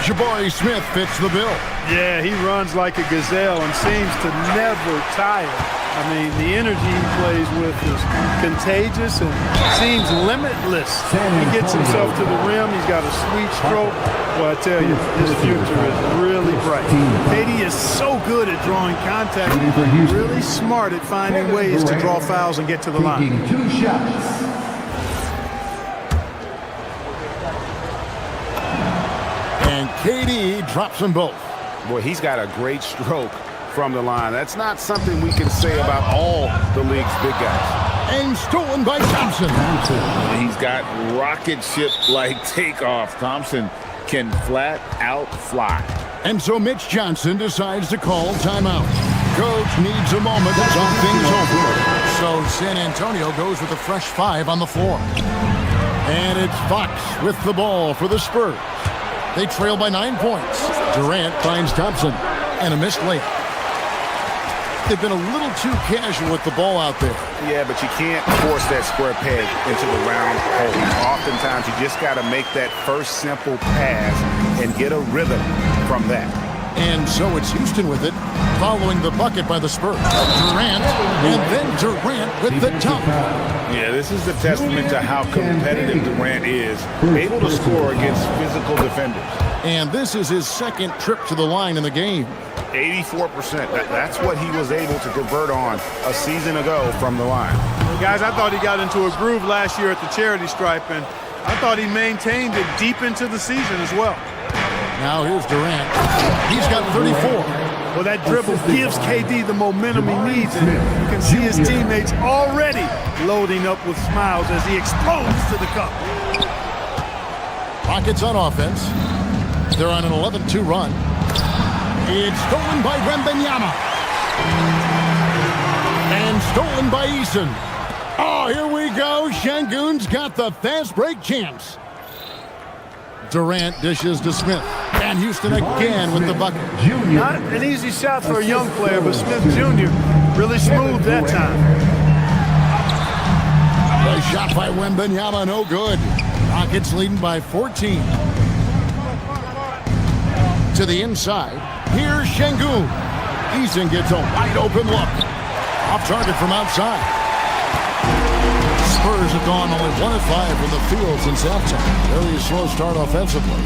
Jabari Smith fits the bill. Yeah, he runs like a gazelle and seems to never tire. I mean, the energy he plays with is contagious and seems limitless. He gets himself to the rim. He's got a sweet stroke. Well, I tell you, his future is really bright. KD is so good at drawing contact. Really smart at finding ways to draw fouls and get to the line. 2 shots. And KD drops them both. Boy, he's got a great stroke from the line. That's not something we can say about all the league's big guys. And stolen by Thompson. He's got rocket ship-like takeoff. Thompson can flat out fly. And so Mitch Johnson decides to call timeout. Coach needs a moment to talk things over. So San Antonio goes with a fresh 5 on the floor. And it's Fox with the ball for the Spurs. They trail by 9 points. Durant finds Thompson and a missed layup. They've been a little too casual with the ball out there. Yeah, but you can't force that square peg into the round hole. Oftentimes, you just got to make that first simple pass and get a rhythm from that. And so it's Houston with it, following the bucket by the Spurs. Durant, and then Durant with the dunk. Yeah, this is the testament to how competitive Durant is, able to score against physical defenders. And this is his second trip to the line in the game. 84%. That's what he was able to convert on a season ago from the line. Well, guys, I thought he got into a groove last year at the charity stripe, and I thought he maintained it deep into the season as well. Now here's Durant. He's got 34. Well, that dribble gives KD the momentum he needs, and you can see his teammates already loading up with smiles as he explodes to the cup. Rockets on offense. They're on an 11-2 run. It's stolen by Wembanyama. And Stolen by Eason. Oh, here we go. Şengün's got the fast break chance. Durant dishes to Smith. And Houston again with the bucket. Not an easy shot for a young player, but Smith Jr. really smooth that time. A shot by Wembanyama, no good. Rockets leading by 14. To the inside. Here's Şengün. Eason gets a wide open look. Off target from outside. Spurs have gone only 1 of 5 from the field since halftime. Very slow start offensively.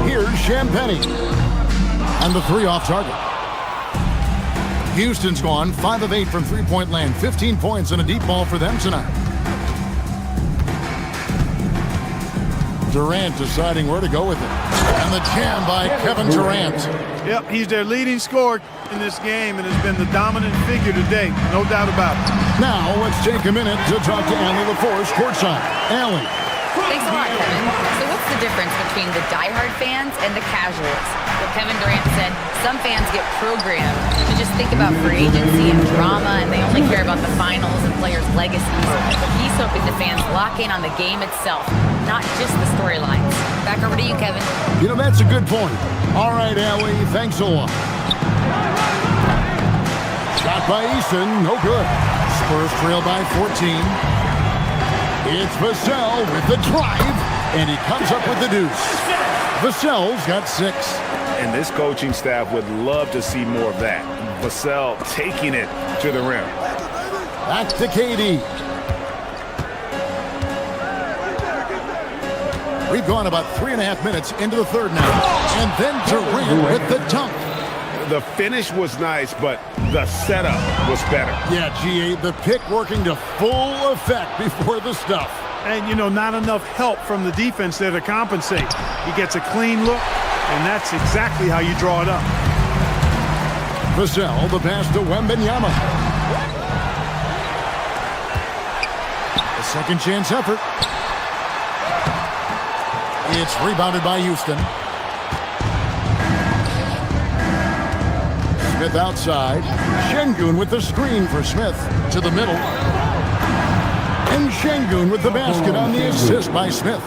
Here's Champagnie. And the 3 off target. Houston's gone 5 of 8 from three-point land. 15 points and a deep ball for them tonight. Durant deciding where to go with it. And the jam by Kevin Durant. Yep, he's their leading scorer in this game and has been the dominant figure today. No doubt about it. Now let's take a minute to talk to Allie LaForce courtside. Allie. Thanks a lot, Kevin. So what's the difference between the diehard fans and the casuals? Well, Kevin Durant said some fans get programmed to just think about free agency and drama, and they only care about the finals and players' legacies. But he's hoping the fans lock in on the game itself, not just the storylines. Back over to you, Kevin. You know, that's a good point. All right, Allie, thanks a lot. Shot by Eason, no good. Spurs trail by 14. It's Vassell with the drive, and he comes up with the deuce. Vassell's got 6. And this coaching staff would love to see more of that. Vassell taking it to the rim. Back to KD. We've gone about 3.5 minutes into the third now. And then Durant with the dunk. The finish was nice, but the setup was better. Yeah, GA, the pick working to full effect before the stuff. And, you know, not enough help from the defense there to compensate. He gets a clean look, and that's exactly how you draw it up. Vassell, the pass to Wembanyama. A second chance effort. It's rebounded by Houston. Smith outside. Şengün with the screen for Smith to the middle. And Şengün with the basket on the assist by Smith.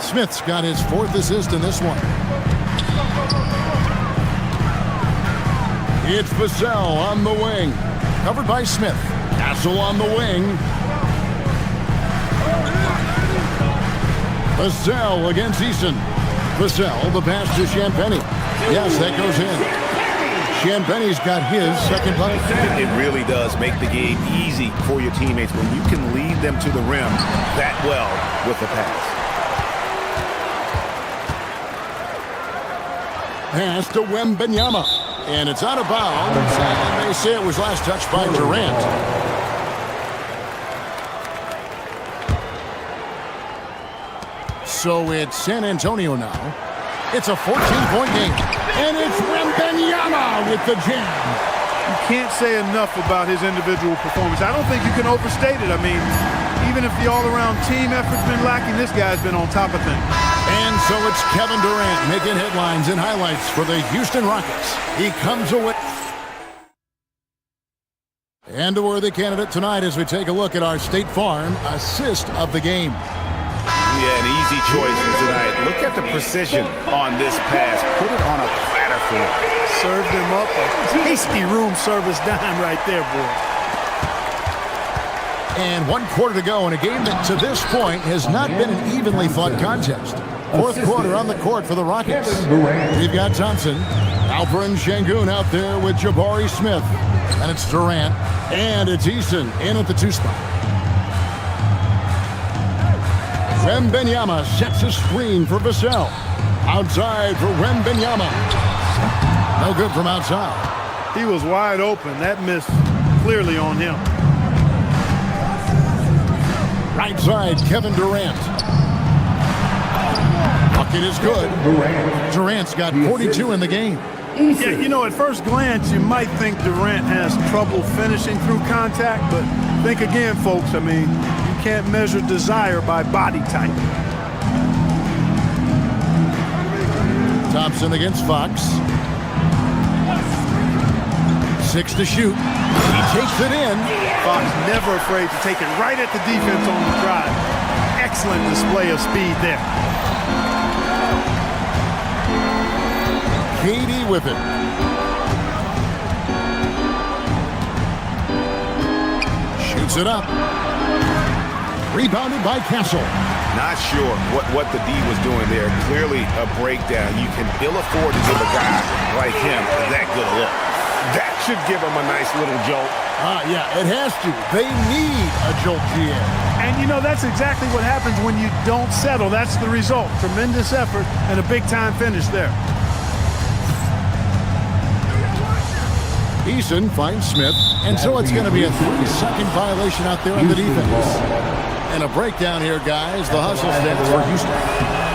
Smith's got his 4th assist in this one. It's Vassell on the wing. Covered by Smith. Castle on the wing. Vassell against Eason. Vassell, the pass to Champagnie. Yes, that goes in. Champagnie's got his second bucket. It really does make the game easy for your teammates when you can lead them to the rim that well with the pass. Pass to Wembanyama. And it's out of bounds. And they say it was last touched by Durant. So it's San Antonio now. It's a 14-point game. And it's Wembanyama with the jam. You can't say enough about his individual performance. I don't think you can overstate it. I mean, even if the all-around team effort's been lacking, this guy's been on top of things. And so it's Kevin Durant making headlines and highlights for the Houston Rockets. He comes away. And a worthy candidate tonight as we take a look at our State Farm assist of the game. Yeah, an easy choice tonight. Look at the precision on this pass. Put it on a platter for him. Served him up a tasty room service dime right there, boy. And 1 quarter to go in a game that to this point has not been an evenly fought contest. 4th quarter on the court for the Rockets. We've got Thompson, Alperen Şengün out there with Jabari Smith. And it's Durant. And it's Eason in at the 2 spot. Wembanyama sets a screen for Vassell. Outside for Wembanyama. No good from outside. He was wide open. That miss clearly on him. Right side, Kevin Durant. Bucket is good. Durant's got 42 in the game. Yeah, you know, at first glance, you might think Durant has trouble finishing through contact, but think again, folks. I mean, you can't measure desire by body type. Thompson against Fox. 6 to shoot. He takes it in. Fox never afraid to take it right at the defense on the drive. Excellent display of speed there. KD with it. Shoots it up. Rebounded by Castle. Not sure what the D was doing there. Clearly a breakdown. You can ill afford to give a guy like him that good a look. That should give him a nice little jolt. Yeah, it has to. They need a jolt, GM. And, you know, that's exactly what happens when you don't settle. That's the result. Tremendous effort and a big-time finish there. Eason finds Smith, and so it's going to be a 3-second violation out there on the defense. And a breakdown here, guys. The hustle steps for Houston.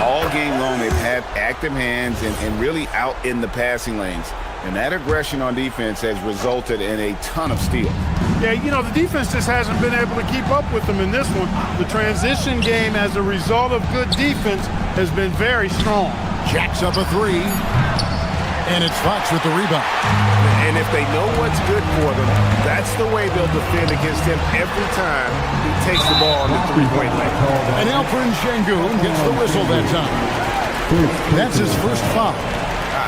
All game long, they've had active hands and really out in the passing lanes. And that aggression on defense has resulted in a ton of steals. Yeah, you know, the defense just hasn't been able to keep up with them in this one. The transition game, as a result of good defense, has been very strong. Jacks up a 3. And it's Fox with the rebound. And if they know what's good for them, that's the way they'll defend against him every time he takes the ball on the three-point line. And Alperen Şengün gets the whistle that time. That's his first foul.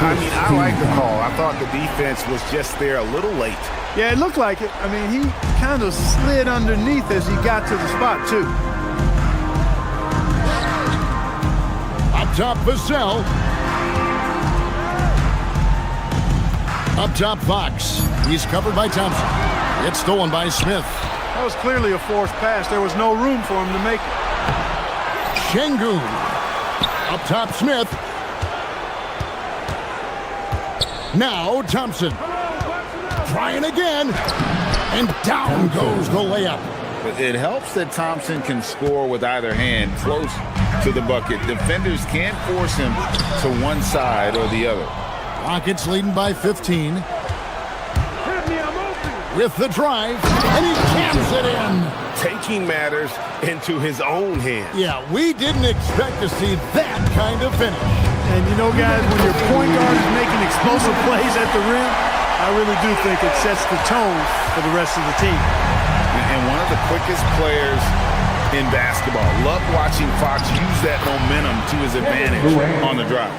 I mean, I like the call. I thought the defense was just there a little late. Yeah, it looked like it. I mean, he kind of slid underneath as he got to the spot, too. Up top, Vassell. Up top, Fox. He's covered by Thompson. It's stolen by Smith. That was clearly a forced pass. There was no room for him to make it. Şengün. Up top, Smith. Now Thompson. Trying again. And down goes the layup. It helps that Thompson can score with either hand close to the bucket. Defenders can't force him to one side or the other. Rockets leading by 15. With the drive, and he jams it in. Taking matters into his own hands. Yeah, we didn't expect to see that kind of finish. And you know, guys, when your point guard is making explosive plays at the rim, I really do think it sets the tone for the rest of the team. And one of the quickest players in basketball. Love watching Fox use that momentum to his advantage on the drive.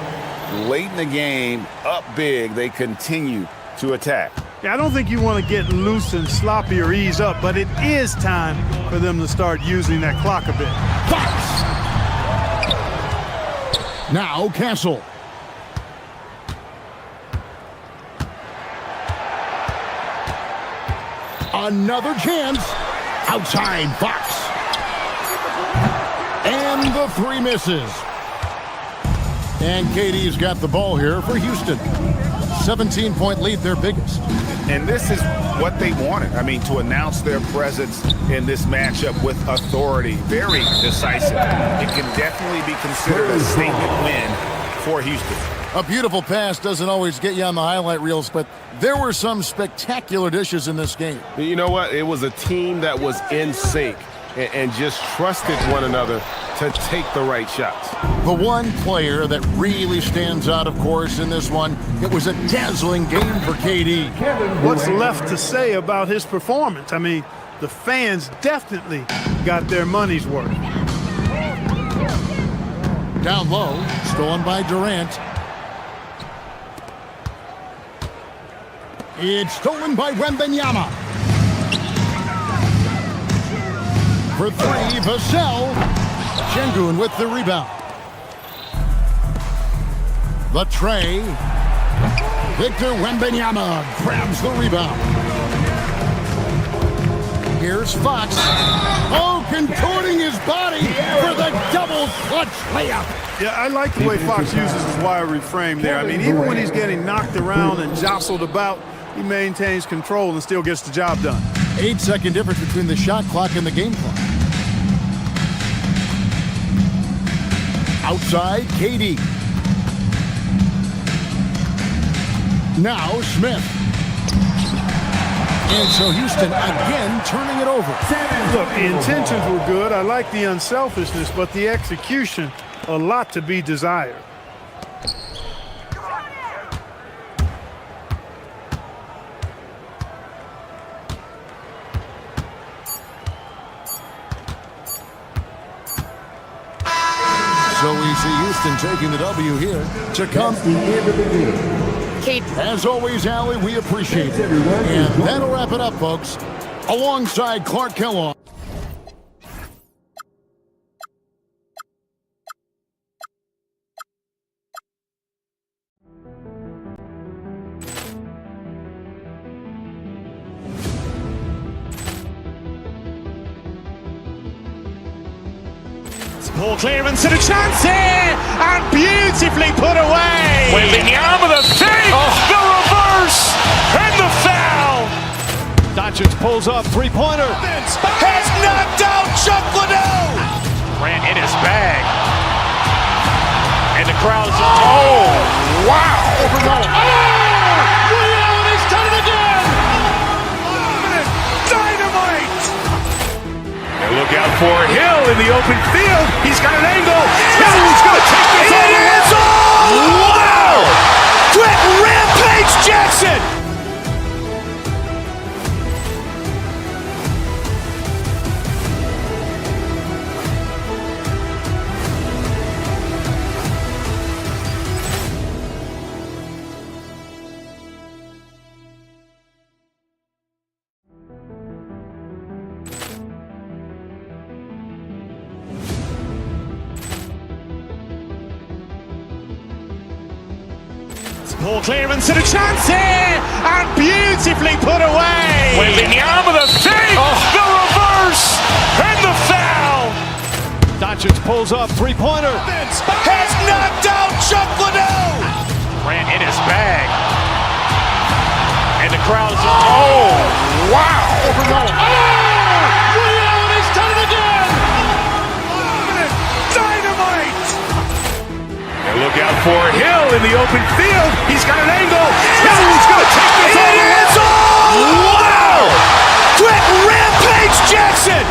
Late in the game, up big, they continue to attack. Yeah, I don't think you want to get loose and sloppy or ease up, but it is time for them to start using that clock a bit. Fox! Now Castle. Another chance. Outside, Fox. And the 3 misses. And KD's got the ball here for Houston. 17-point lead, their biggest. And this is what they wanted. I mean, to announce their presence in this matchup with authority. Very decisive. It can definitely be considered a statement win for Houston. A beautiful pass doesn't always get you on the highlight reels, but there were some spectacular dishes in this game. You know what? It was a team that was in sync and just trusted one another to take the right shots. The one player that really stands out, of course, in this one, it was a dazzling game for KD. What's left to say about his performance? I mean, the fans definitely got their money's worth. Down low, stolen by Durant. It's stolen by Wembanyama. For 3, Vassell. Şengün with the rebound. The tray. Victor Wembanyama grabs the rebound. Here's Fox. Oh, contorting his body for the double clutch layup. Yeah, I like the way Fox uses his wiry frame there. I mean, even when he's getting knocked around and jostled about, he maintains control and still gets the job done. 8-second difference between the shot clock and the game clock. Outside, KD. Now Smith. And so Houston again turning it over. Look, the intentions were good. I like the unselfishness, but the execution, a lot to be desired. see Houston taking the W here to come. Kate. As always, Allie, we appreciate it. And that'll wrap it up, folks. Alongside Clark Kellogg. Ball clearance and a chance here, and beautifully put away. Wembanyama the save, the reverse, and the foul. Doncic pulls up, three-pointer. Has knocked out Chuck Liddell. Grant in his bag. And the crowd's, oh, wow. Allen has done it again. Dynamite. And look out for Hill in the open field. He's got an angle. Hill's going to take this all the way. Wow! Quick Rampage Jackson. Ball clearance and a chance here, and beautifully put away. Wembanyama the save, the reverse, and the foul. Doncic pulls up, three-pointer. Has knocked out Chuck Liddell. Grant in his bag. And the crowd's, oh, wow. Allen has done it again. Dynamite. And look out for Hill in the open field. He's got an angle. Hill's going to take this all the way. Wow! Quick Rampage Jackson.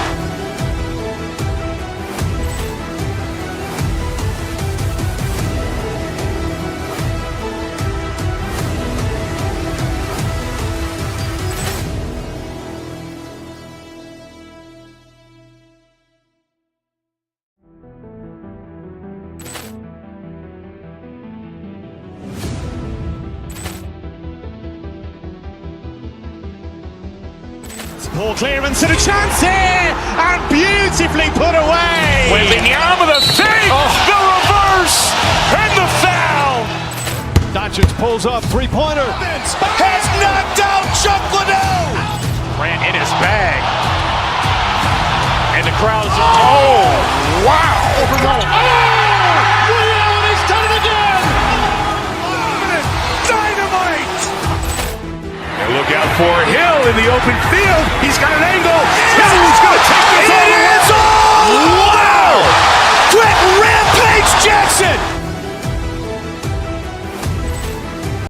Ball clearance and a chance here, and beautifully put away. Wembanyama the save, the reverse, and the foul. Doncic pulls up, three-pointer. Has knocked out Chuck Liddell. Grant in his bag. And the crowd's, oh, wow. Allen has done it again. Dynamite. And look out for Hill in the open field. He's got an angle.